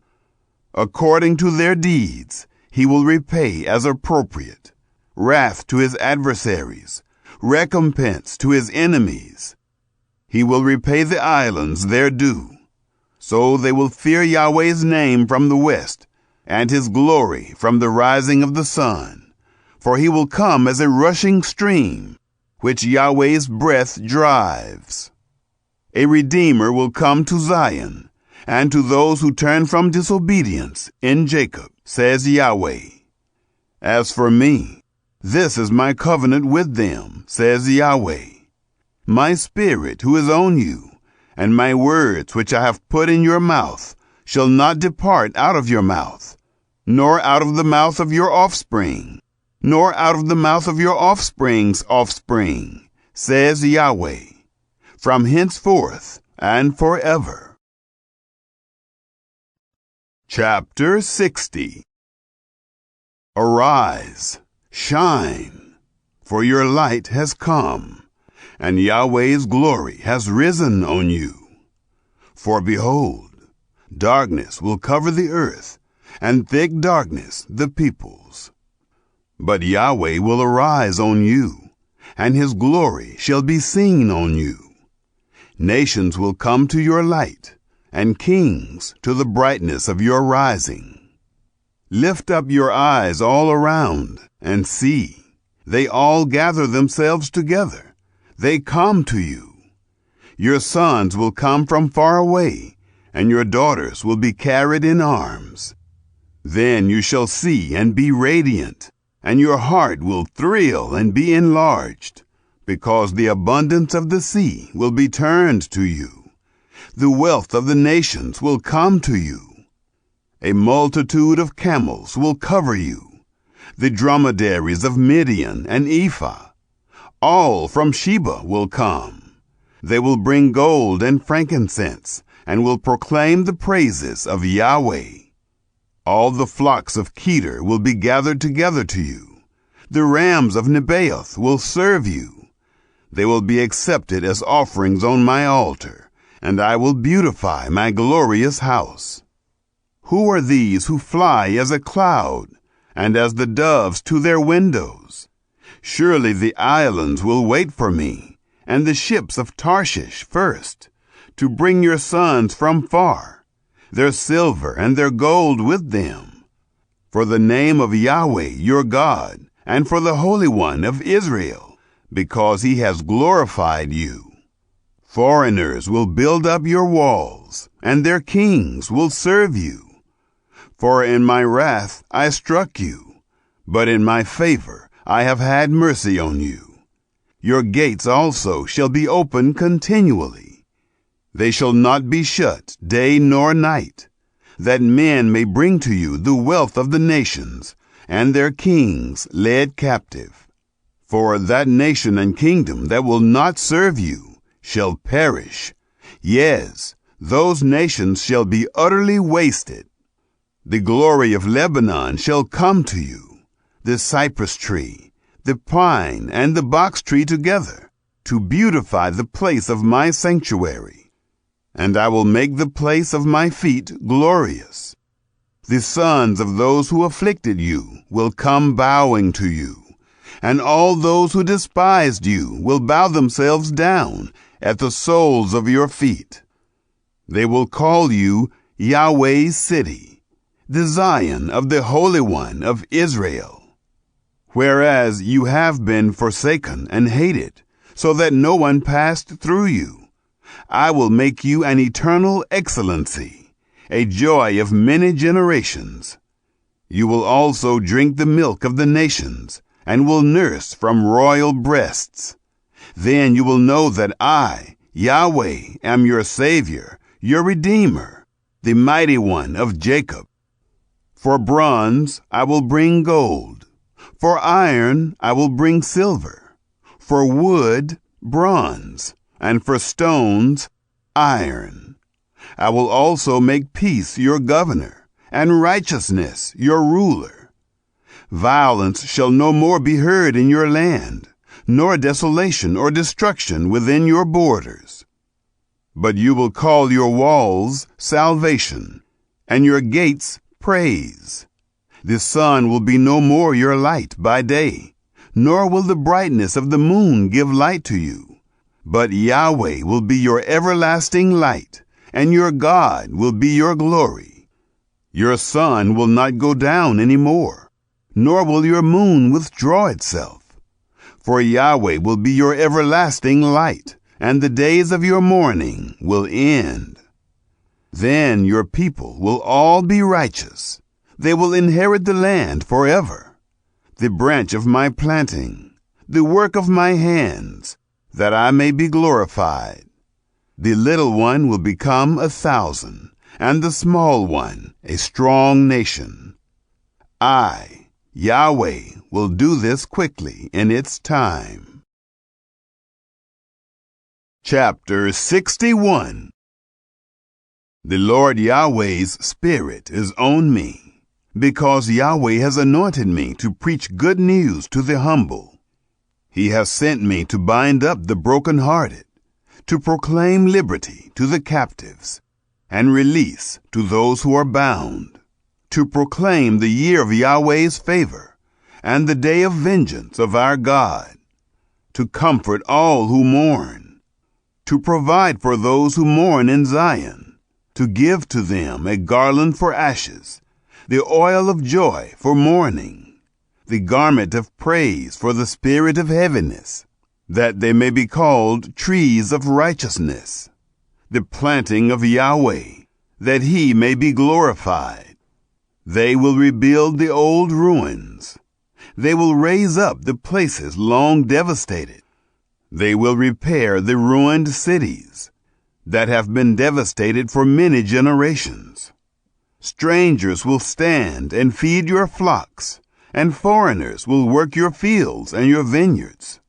A: According to their deeds, he will repay as appropriate, wrath to his adversaries, recompense to his enemies. He will repay the islands their due. So they will fear Yahweh's name from the west, and his glory from the rising of the sun. For he will come as a rushing stream, which Yahweh's breath drives. A Redeemer will come to Zion, and to those who turn from disobedience in Jacob, says Yahweh. As for me, this is my covenant with them, says Yahweh. My spirit who is on you, and my words which I have put in your mouth, shall not depart out of your mouth, nor out of the mouth of your offspring, nor out of the mouth of your offspring's offspring, says Yahweh, from henceforth and forever. Chapter 60. Arise, shine, for your light has come, and Yahweh's glory has risen on you. For behold, darkness will cover the earth, and thick darkness the peoples. But Yahweh will arise on you, and his glory shall be seen on you. Nations will come to your light, and kings to the brightness of your rising. Lift up your eyes all around, and see. They all gather themselves together. They come to you. Your sons will come from far away, and your daughters will be carried in arms. Then you shall see and be radiant, and your heart will thrill and be enlarged, because the abundance of the sea will be turned to you. The wealth of the nations will come to you. A multitude of camels will cover you, the dromedaries of Midian and Ephah. All from Sheba will come. They will bring gold and frankincense, and will proclaim the praises of Yahweh. All the flocks of Kedar will be gathered together to you. The rams of Nebaioth will serve you. They will be accepted as offerings on my altar, and I will beautify my glorious house. Who are these who fly as a cloud, and as the doves to their windows? Surely the islands will wait for me, and the ships of Tarshish first, to bring your sons from far, their silver and their gold with them. for the name of Yahweh your God, and for the Holy One of Israel, because he has glorified you. Foreigners will build up your walls, and their kings will serve you. For in my wrath I struck you, but in my favor I have had mercy on you. Your gates also shall be open continually. They shall not be shut day nor night, that men may bring to you the wealth of the nations, and their kings led captive. For that nation and kingdom that will not serve you shall perish. Yes, those nations shall be utterly wasted. The glory of Lebanon shall come to you, the cypress tree, the pine, and the box tree together, to beautify the place of my sanctuary. And I will make the place of my feet glorious. The sons of those who afflicted you will come bowing to you, and all those who despised you will bow themselves down at the soles of your feet. They will call you Yahweh's city, the Zion of the Holy One of Israel. Whereas you have been forsaken and hated, so that no one passed through you, I will make you an eternal excellency, a joy of many generations. You will also drink the milk of the nations, and will nurse from royal breasts. Then you will know that I, Yahweh, am your Savior, your Redeemer, the Mighty One of Jacob. For bronze I will bring gold, for iron I will bring silver, for wood bronze, and for stones iron. I will also make peace your governor, and righteousness your ruler. Violence shall no more be heard in your land, nor desolation or destruction within your borders. But you will call your walls salvation, and your gates praise. The sun will be no more your light by day, nor will the brightness of the moon give light to you. But Yahweh will be your everlasting light, and your God will be your glory. Your sun will not go down any more, nor will your moon withdraw itself. For Yahweh will be your everlasting light, and the days of your mourning will end. Then your people will all be righteous. They will inherit the land forever. The branch of my planting, the work of my hands, that I may be glorified. The little one will become 1,000, and the small one a strong nation. I, Yahweh, will do this quickly in its time. Chapter 61. The Lord Yahweh's Spirit is on me, because Yahweh has anointed me to preach good news to the humble. He has sent me to bind up the brokenhearted, to proclaim liberty to the captives, and release to those who are bound, to proclaim the year of Yahweh's favor, and the day of vengeance of our God, to comfort all who mourn, to provide for those who mourn in Zion, to give to them a garland for ashes, the oil of joy for mourning, the garment of praise for the spirit of heaviness, that they may be called trees of righteousness, the planting of Yahweh, that he may be glorified. They will rebuild the old ruins. They will raise up the places long devastated. They will repair the ruined cities that have been devastated for many generations. Strangers will stand and feed your flocks, and foreigners will work your fields and your vineyards.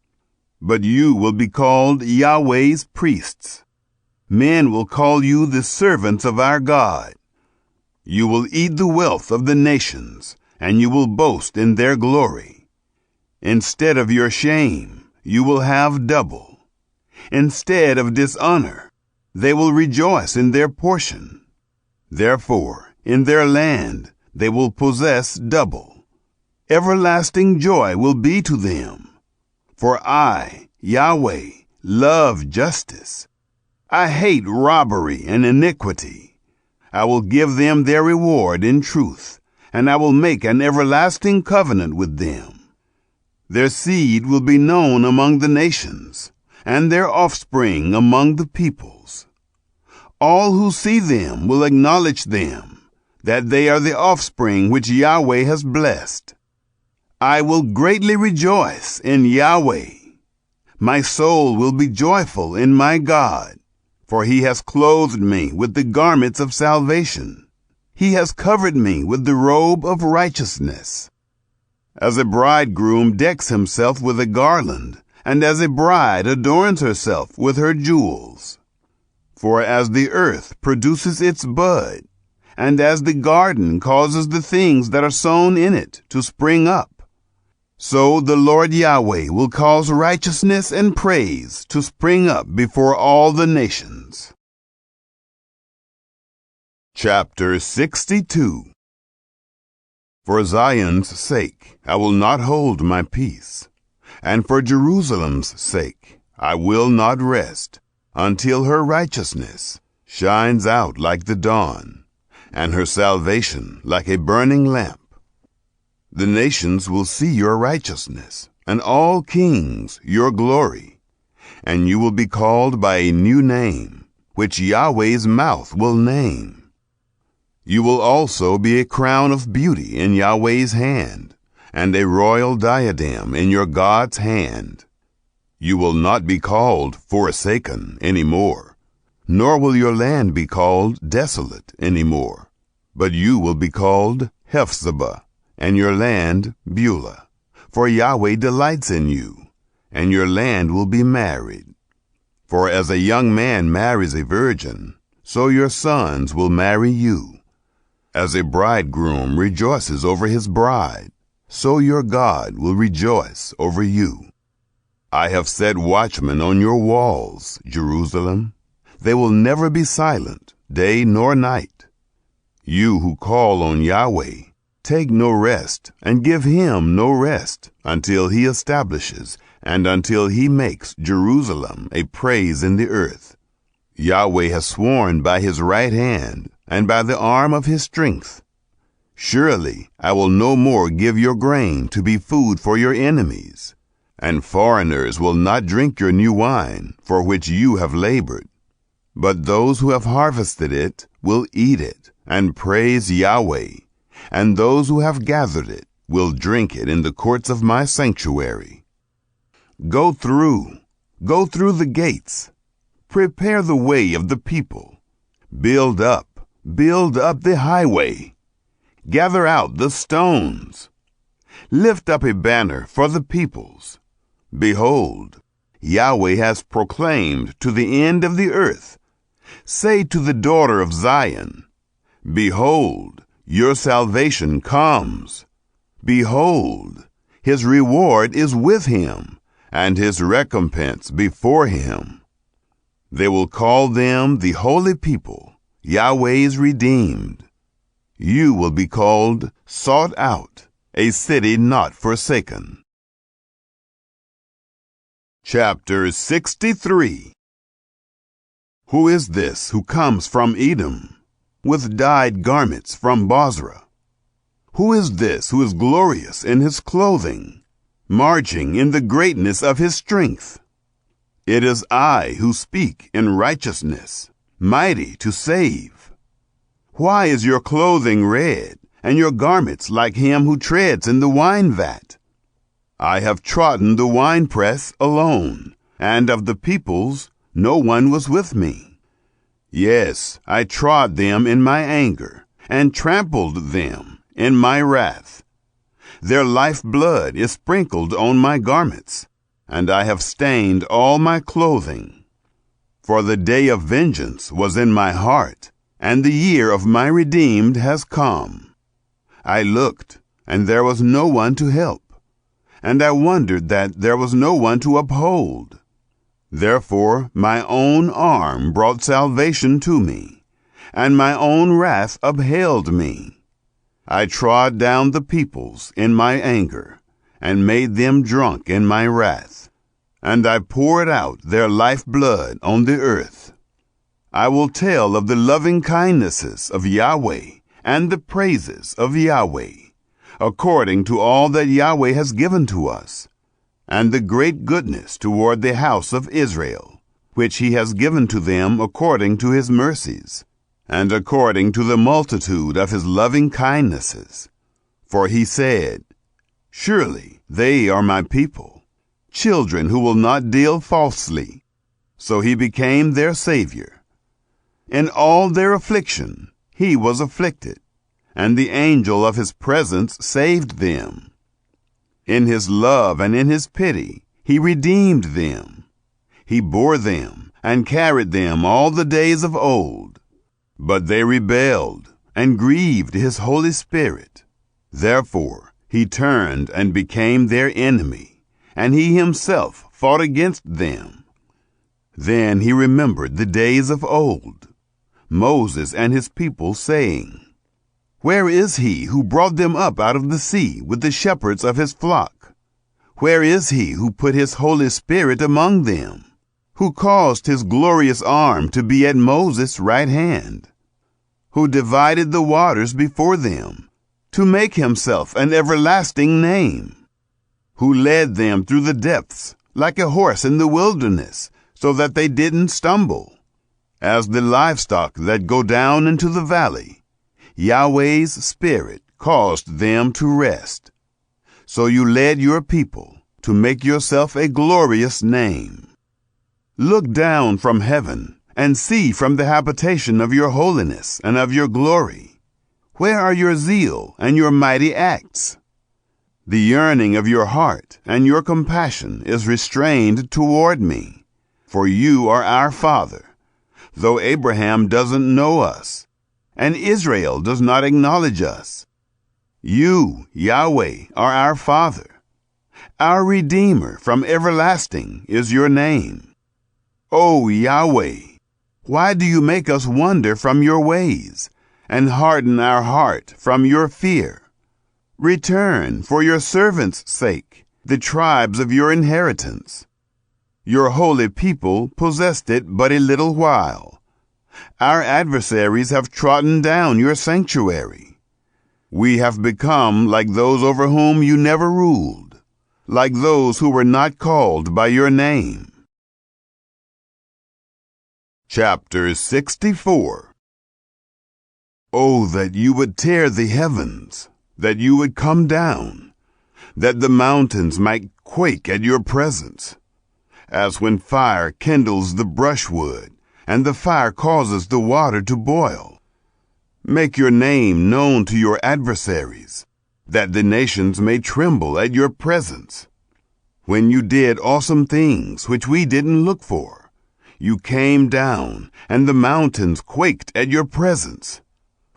A: But you will be called Yahweh's priests. Men will call you the servants of our God. You will eat the wealth of the nations, and you will boast in their glory. Instead of your shame, you will have double. Instead of dishonor, they will rejoice in their portion. Therefore, in their land they will possess double. Everlasting joy will be to them. For I, Yahweh, love justice. I hate robbery and iniquity. I will give them their reward in truth, and I will make an everlasting covenant with them. Their seed will be known among the nations, and their offspring among the peoples. All who see them will acknowledge them, that they are the offspring which Yahweh has blessed. I will greatly rejoice in Yahweh. My soul will be joyful in my God, for he has clothed me with the garments of salvation. He has covered me with the robe of righteousness. As a bridegroom decks himself with a garland, and as a bride adorns herself with her jewels. For as the earth produces its bud, and as the garden causes the things that are sown in it to spring up, so the Lord Yahweh will cause righteousness and praise to spring up before all the nations. Chapter 62. For Zion's sake I will not hold my peace, and for Jerusalem's sake I will not rest, until her righteousness shines out like the dawn, and her salvation like a burning lamp. The nations will see your righteousness, and all kings your glory, and you will be called by a new name, which Yahweh's mouth will name. You will also be a crown of beauty in Yahweh's hand, and a royal diadem in your God's hand. You will not be called forsaken any more, nor will your land be called desolate any more, but you will be called Hephzibah, and your land Beulah, for Yahweh delights in you, and your land will be married. For as a young man marries a virgin, so your sons will marry you. As a bridegroom rejoices over his bride, so your God will rejoice over you. I have set watchmen on your walls, Jerusalem. They will never be silent, day nor night. You who call on Yahweh, take no rest, and give him no rest, until he establishes, and until he makes Jerusalem a praise in the earth. Yahweh has sworn by his right hand, and by the arm of his strength. Surely I will no more give your grain to be food for your enemies, and foreigners will not drink your new wine, for which you have labored. But those who have harvested it will eat it, and praise Yahweh, and those who have gathered it will drink it in the courts of my sanctuary. Go through the gates. Prepare the way of the people. Build up the highway. Gather out the stones. Lift up a banner for the peoples. Behold, Yahweh has proclaimed to the end of the earth. Say to the daughter of Zion, behold, your salvation comes. Behold, his reward is with him, and his recompense before him. They will call them the holy people, Yahweh's redeemed. You will be called sought out, a city not forsaken. Chapter 63. Who is this who comes from Edom, with dyed garments from Bozrah? Who is this who is glorious in his clothing, marching in the greatness of his strength? It is I who speak in righteousness, mighty to save. Why is your clothing red, and your garments like him who treads in the wine vat? I have trodden the winepress alone, and of the peoples no one was with me. Yes, I trod them in my anger, and trampled them in my wrath. Their lifeblood is sprinkled on my garments, and I have stained all my clothing. For the day of vengeance was in my heart, and the year of my redeemed has come. I looked, and there was no one to help, and I wondered that there was no one to uphold. Therefore my own arm brought salvation to me, and my own wrath upheld me. I trod down the peoples in my anger, and made them drunk in my wrath, and I poured out their lifeblood on the earth. I will tell of the loving kindnesses of Yahweh, and the praises of Yahweh, according to all that Yahweh has given to us, and the great goodness toward the house of Israel, which he has given to them according to his mercies, and according to the multitude of his loving kindnesses. For he said, Surely they are my people, children who will not deal falsely. So he became their Savior. In all their affliction he was afflicted, and the angel of his presence saved them. In his love and in his pity he redeemed them. He bore them and carried them all the days of old. But they rebelled and grieved his Holy Spirit. Therefore he turned and became their enemy, and he himself fought against them. Then he remembered the days of old, Moses and his people, saying, Where is he who brought them up out of the sea with the shepherds of his flock? Where is he who put his Holy Spirit among them, who caused his glorious arm to be at Moses' right hand, who divided the waters before them, to make himself an everlasting name, who led them through the depths like a horse in the wilderness, so that they didn't stumble, as the livestock that go down into the valley? Yahweh's Spirit caused them to rest. So you led your people to make yourself a glorious name. Look down from heaven and see from the habitation of your holiness and of your glory. Where are your zeal and your mighty acts? The yearning of your heart and your compassion is restrained toward me, for you are our Father, though Abraham doesn't know us, and Israel does not acknowledge us. You, Yahweh, are our Father. Our Redeemer from everlasting is your name. O Yahweh, why do you make us wander from your ways, and harden our heart from your fear? Return, for your servants' sake, the tribes of your inheritance. Your holy people possessed it but a little while. Our adversaries have trodden down your sanctuary. We have become like those over whom you never ruled, like those who were not called by your name. Chapter 64. Oh, that you would tear the heavens, that you would come down, that the mountains might quake at your presence, as when fire kindles the brushwood, and the fire causes the water to boil. Make your name known to your adversaries, that the nations may tremble at your presence. When you did awesome things which we didn't look for, you came down, and the mountains quaked at your presence.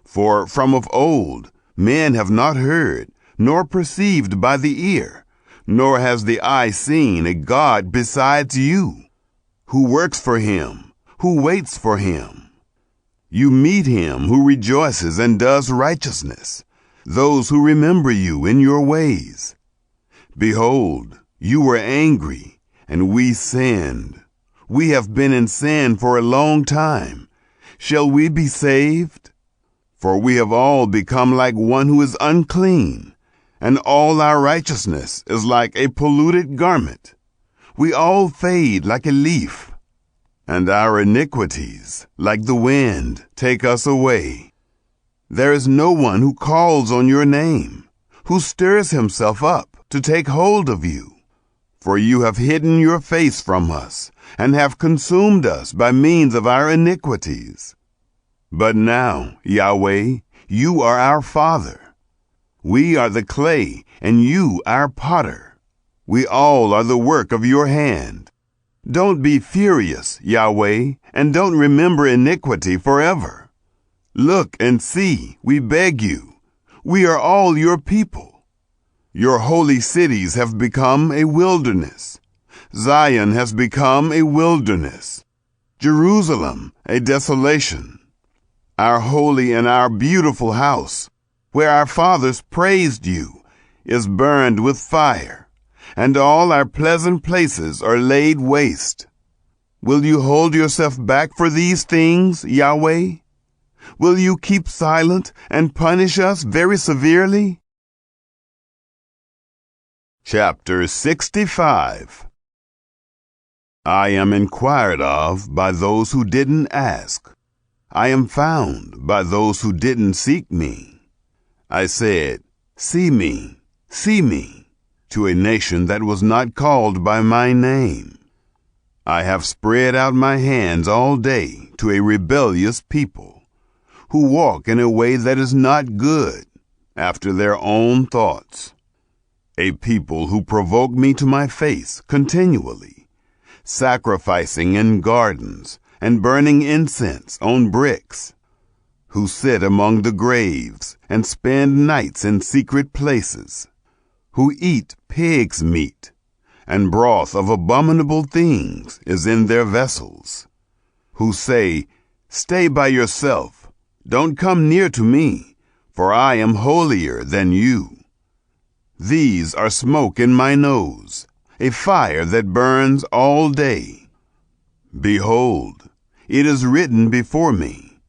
A: For from of old men have not heard, nor perceived by the ear, nor has the eye seen a God besides you, who works for him, who waits for him. You meet him who rejoices and does righteousness, those who remember you in your ways. Behold, you were angry, and we sinned. We have been in sin for a long time. Shall we be saved? For we have all become like one who is unclean, and all our righteousness is like a polluted garment. We all fade like a leaf, and our iniquities, like the wind, take us away. There is no one who calls on your name, who stirs himself up to take hold of you. For you have hidden your face from us, and have consumed us by means of our iniquities. But now, Yahweh, you are our Father. We are the clay, and you our potter. We all are the work of your hand. Don't be furious, Yahweh, and don't remember iniquity forever. Look and see, we beg you. We are all your people. Your holy cities have become a wilderness. Zion has become a wilderness. Jerusalem a desolation. Our holy and our beautiful house, where our fathers praised you, is burned with fire, and all our pleasant places are laid waste. Will you hold yourself back for these things, Yahweh? Will you keep silent and punish us very severely? Chapter 65. I am inquired of by those who didn't ask. I am found by those who didn't seek me. I said, see me, to a nation that was not called by my name. I have spread out my hands all day to a rebellious people, who walk in a way that is not good, after their own thoughts. A people who provoke me to my face continually, sacrificing in gardens and burning incense on bricks, who sit among the graves and spend nights in secret places, who eat pig's meat, and broth of abominable things is in their vessels, who say, stay by yourself, don't come near to me, for I am holier than you. These are smoke in my nose, a fire that burns all day. Behold, it is written before me,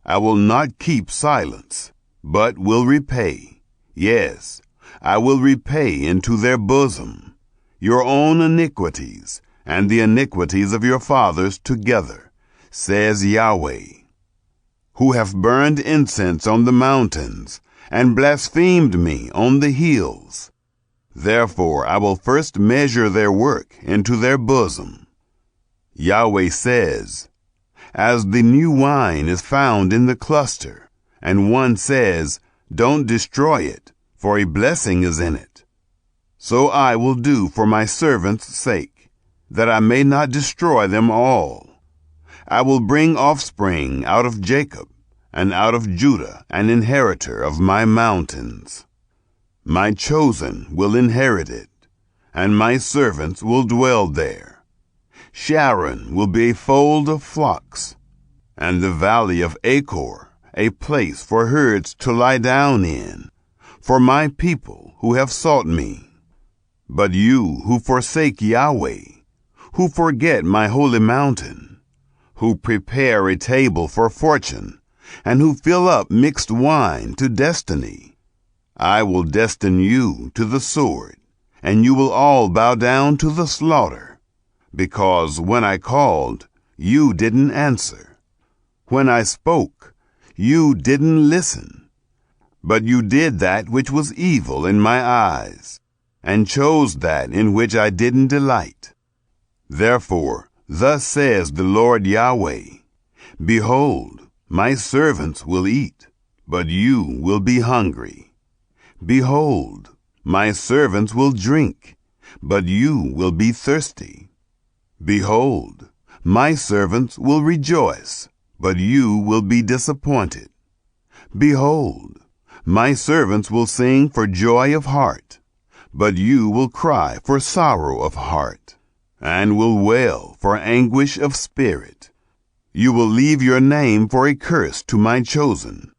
A: I will not keep silence, but will repay. Yes, I will repay into their bosom your own iniquities and the iniquities of your fathers together, says Yahweh, who have burned incense on the mountains and blasphemed me on the hills. Therefore I will first measure their work into their bosom. Yahweh says, as the new wine is found in the cluster, and one says, don't destroy it, for a blessing is in it. So I will do for my servants' sake, that I may not destroy them all. I will bring offspring out of Jacob, and out of Judah an inheritor of my mountains. My chosen will inherit it, and my servants will dwell there. Sharon will be a fold of flocks, and the valley of Achor a place for herds to lie down in, for my people who have sought me. But you who forsake Yahweh, who forget my holy mountain, who prepare a table for fortune, and who fill up mixed wine to destiny, I will destine you to the sword, and you will all bow down to the slaughter, because when I called, you didn't answer. When I spoke, you didn't listen. But you did that which was evil in my eyes, and chose that in which I didn't delight. Therefore, thus says the Lord Yahweh, behold, my servants will eat, but you will be hungry. Behold, my servants will drink, but you will be thirsty. Behold, my servants will rejoice, but you will be disappointed. Behold, my servants will sing for joy of heart, but you will cry for sorrow of heart, and will wail for anguish of spirit. You will leave your name for a curse to my chosen,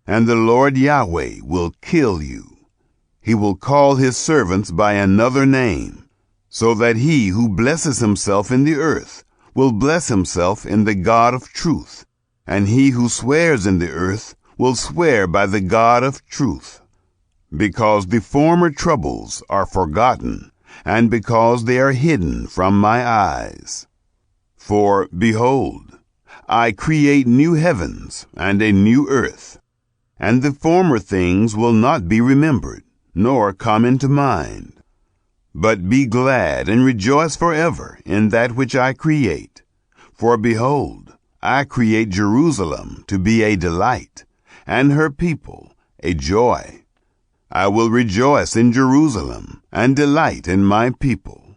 A: and the Lord Yahweh will kill you. He will call his servants by another name, so that he who blesses himself in the earth will bless himself in the God of truth, and he who swears in the earth will swear by the God of truth. Because the former troubles are forgotten, and because they are hidden from my eyes. For, behold, I create new heavens and a new earth, and the former things will not be remembered, nor come into mind. But be glad and rejoice forever in that which I create. For behold, I create Jerusalem to be a delight, and her people a joy. I will rejoice in Jerusalem, and delight in my people.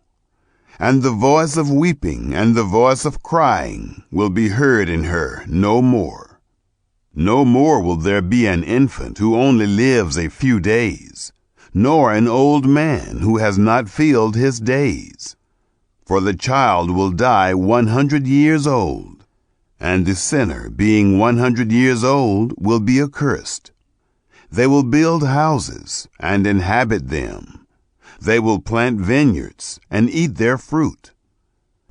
A: And the voice of weeping and the voice of crying will be heard in her no more. No more will there be an infant who only lives a few days, nor an old man who has not filled his days. For the child will die 100 years old, and the sinner, being 100 years old, will be accursed. They will build houses and inhabit them. They will plant vineyards and eat their fruit.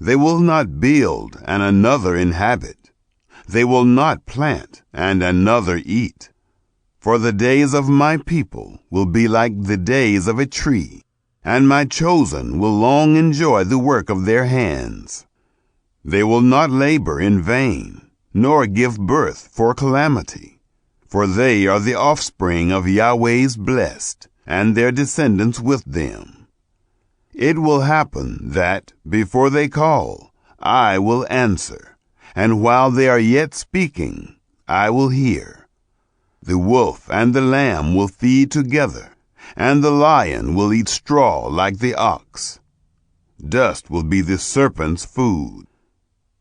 A: They will not build and another inhabit. They will not plant and another eat. For the days of my people will be like the days of a tree, and my chosen will long enjoy the work of their hands. They will not labor in vain, nor give birth for calamity, for they are the offspring of Yahweh's blessed, and their descendants with them. It will happen that, before they call, I will answer, and while they are yet speaking, I will hear. The wolf and the lamb will feed together, and the lion will eat straw like the ox. Dust will be the serpent's food.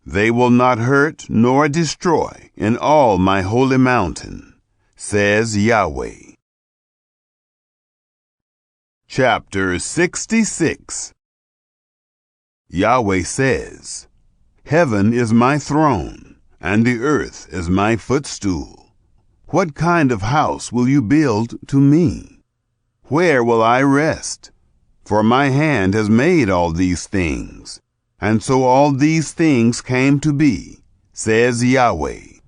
A: They will not hurt nor destroy in all my holy mountain, says Yahweh. Chapter 66. Yahweh says, Heaven is my throne, and the earth is my footstool. What kind of house will you build to me? Where will I rest? For my hand has made all these things, and so all these things came to be, says Yahweh.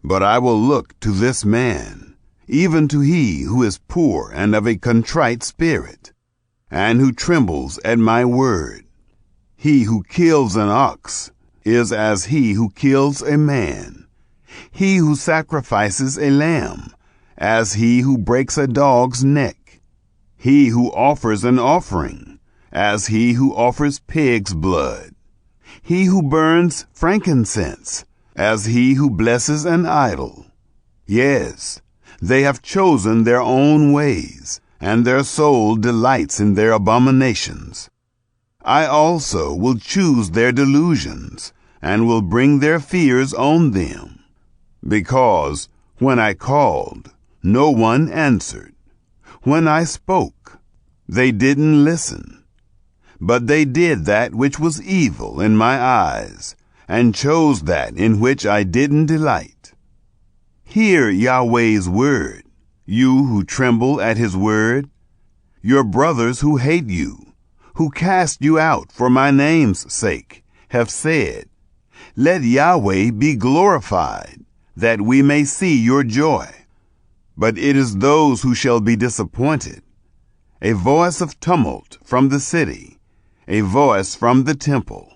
A: But I will look to this man, even to he who is poor and of a contrite spirit, and who trembles at my word. He who kills an ox is as he who kills a man. He who sacrifices a lamb, as he who breaks a dog's neck. He who offers an offering, as he who offers pig's blood. He who burns frankincense, as he who blesses an idol. Yes, they have chosen their own ways, and their soul delights in their abominations. I also will choose their delusions, and will bring their fears on them. Because when I called, no one answered. When I spoke, they didn't listen. But they did that which was evil in my eyes, and chose that in which I didn't delight. Hear Yahweh's word, you who tremble at his word, your brothers who hate you, who cast you out for my name's sake, have said, Let Yahweh be glorified, that we may see your joy. But it is those who shall be disappointed. A voice of tumult from the city, a voice from the temple,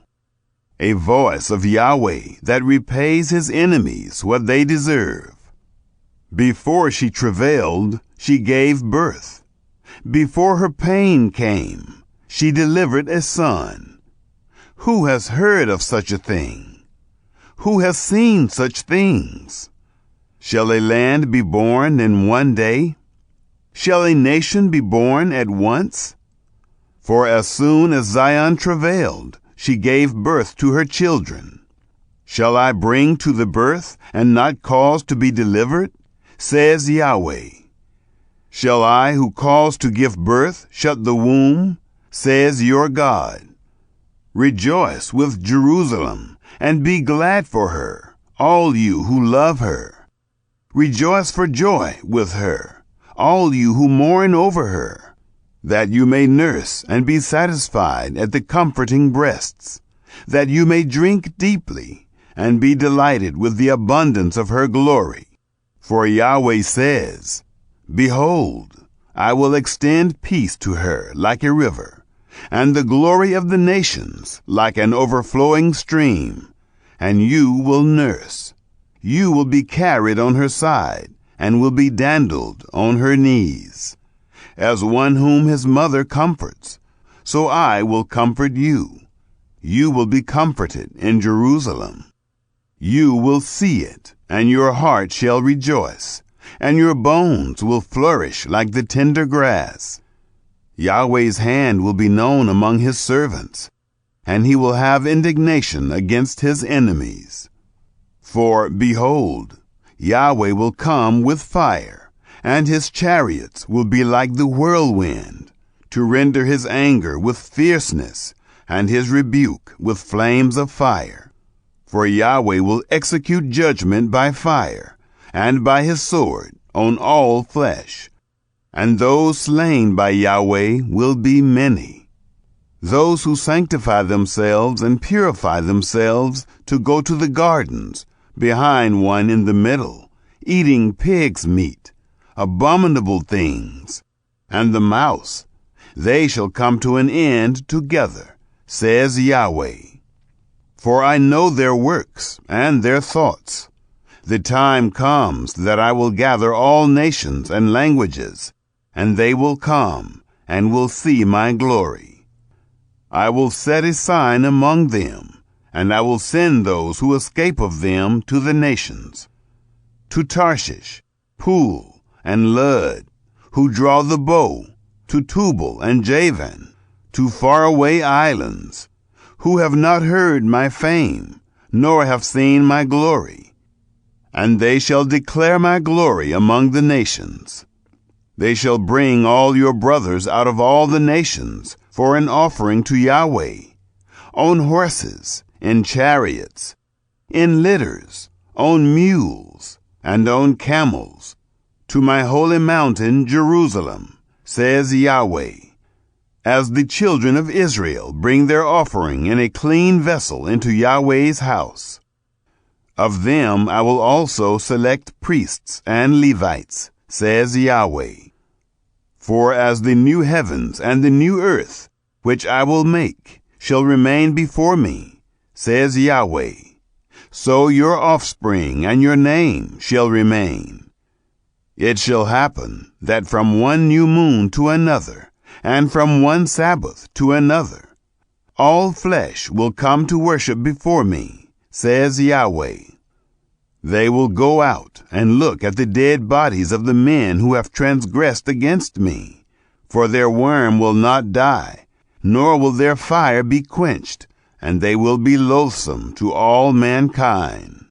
A: a voice of Yahweh that repays his enemies what they deserve. Before she travailed, she gave birth. Before her pain came, she delivered a son. Who has heard of such a thing? Who has seen such things? Shall a land be born in one day? Shall a nation be born at once? For as soon as Zion travailed, she gave birth to her children. Shall I bring to the birth and not cause to be delivered? Says Yahweh. Shall I who cause to give birth shut the womb? Says your God. Rejoice with Jerusalem, and be glad for her, all you who love her. Rejoice for joy with her, all you who mourn over her, that you may nurse and be satisfied at the comforting breasts, that you may drink deeply and be delighted with the abundance of her glory. For Yahweh says, Behold, I will extend peace to her like a river, and the glory of the nations like an overflowing stream, and you will nurse. You will be carried on her side, and will be dandled on her knees. As one whom his mother comforts, so I will comfort you. You will be comforted in Jerusalem. You will see it, and your heart shall rejoice, and your bones will flourish like the tender grass. Yahweh's hand will be known among his servants, and he will have indignation against his enemies. For, behold, Yahweh will come with fire, and his chariots will be like the whirlwind, to render his anger with fierceness, and his rebuke with flames of fire. For Yahweh will execute judgment by fire, and by his sword on all flesh. And those slain by Yahweh will be many. Those who sanctify themselves and purify themselves to go to the gardens, behind one in the middle, eating pig's meat, abominable things, and the mouse. They shall come to an end together, says Yahweh. For I know their works and their thoughts. The time comes that I will gather all nations and languages, and they will come and will see my glory. I will set a sign among them, and I will send those who escape of them to the nations, to Tarshish, Pool, and Lud, who draw the bow, to Tubal and Javan, to faraway islands, who have not heard my fame, nor have seen my glory. And they shall declare my glory among the nations. They shall bring all your brothers out of all the nations for an offering to Yahweh, on horses, in chariots, in litters, on mules, and on camels, to my holy mountain Jerusalem, says Yahweh, as the children of Israel bring their offering in a clean vessel into Yahweh's house. Of them I will also select priests and Levites, says Yahweh. For as the new heavens and the new earth, which I will make, shall remain before me, says Yahweh, so your offspring and your name shall remain. It shall happen that from one new moon to another, and from one Sabbath to another, all flesh will come to worship before me, says Yahweh. They will go out and look at the dead bodies of the men who have transgressed against me, for their worm will not die, nor will their fire be quenched, and they will be loathsome to all mankind.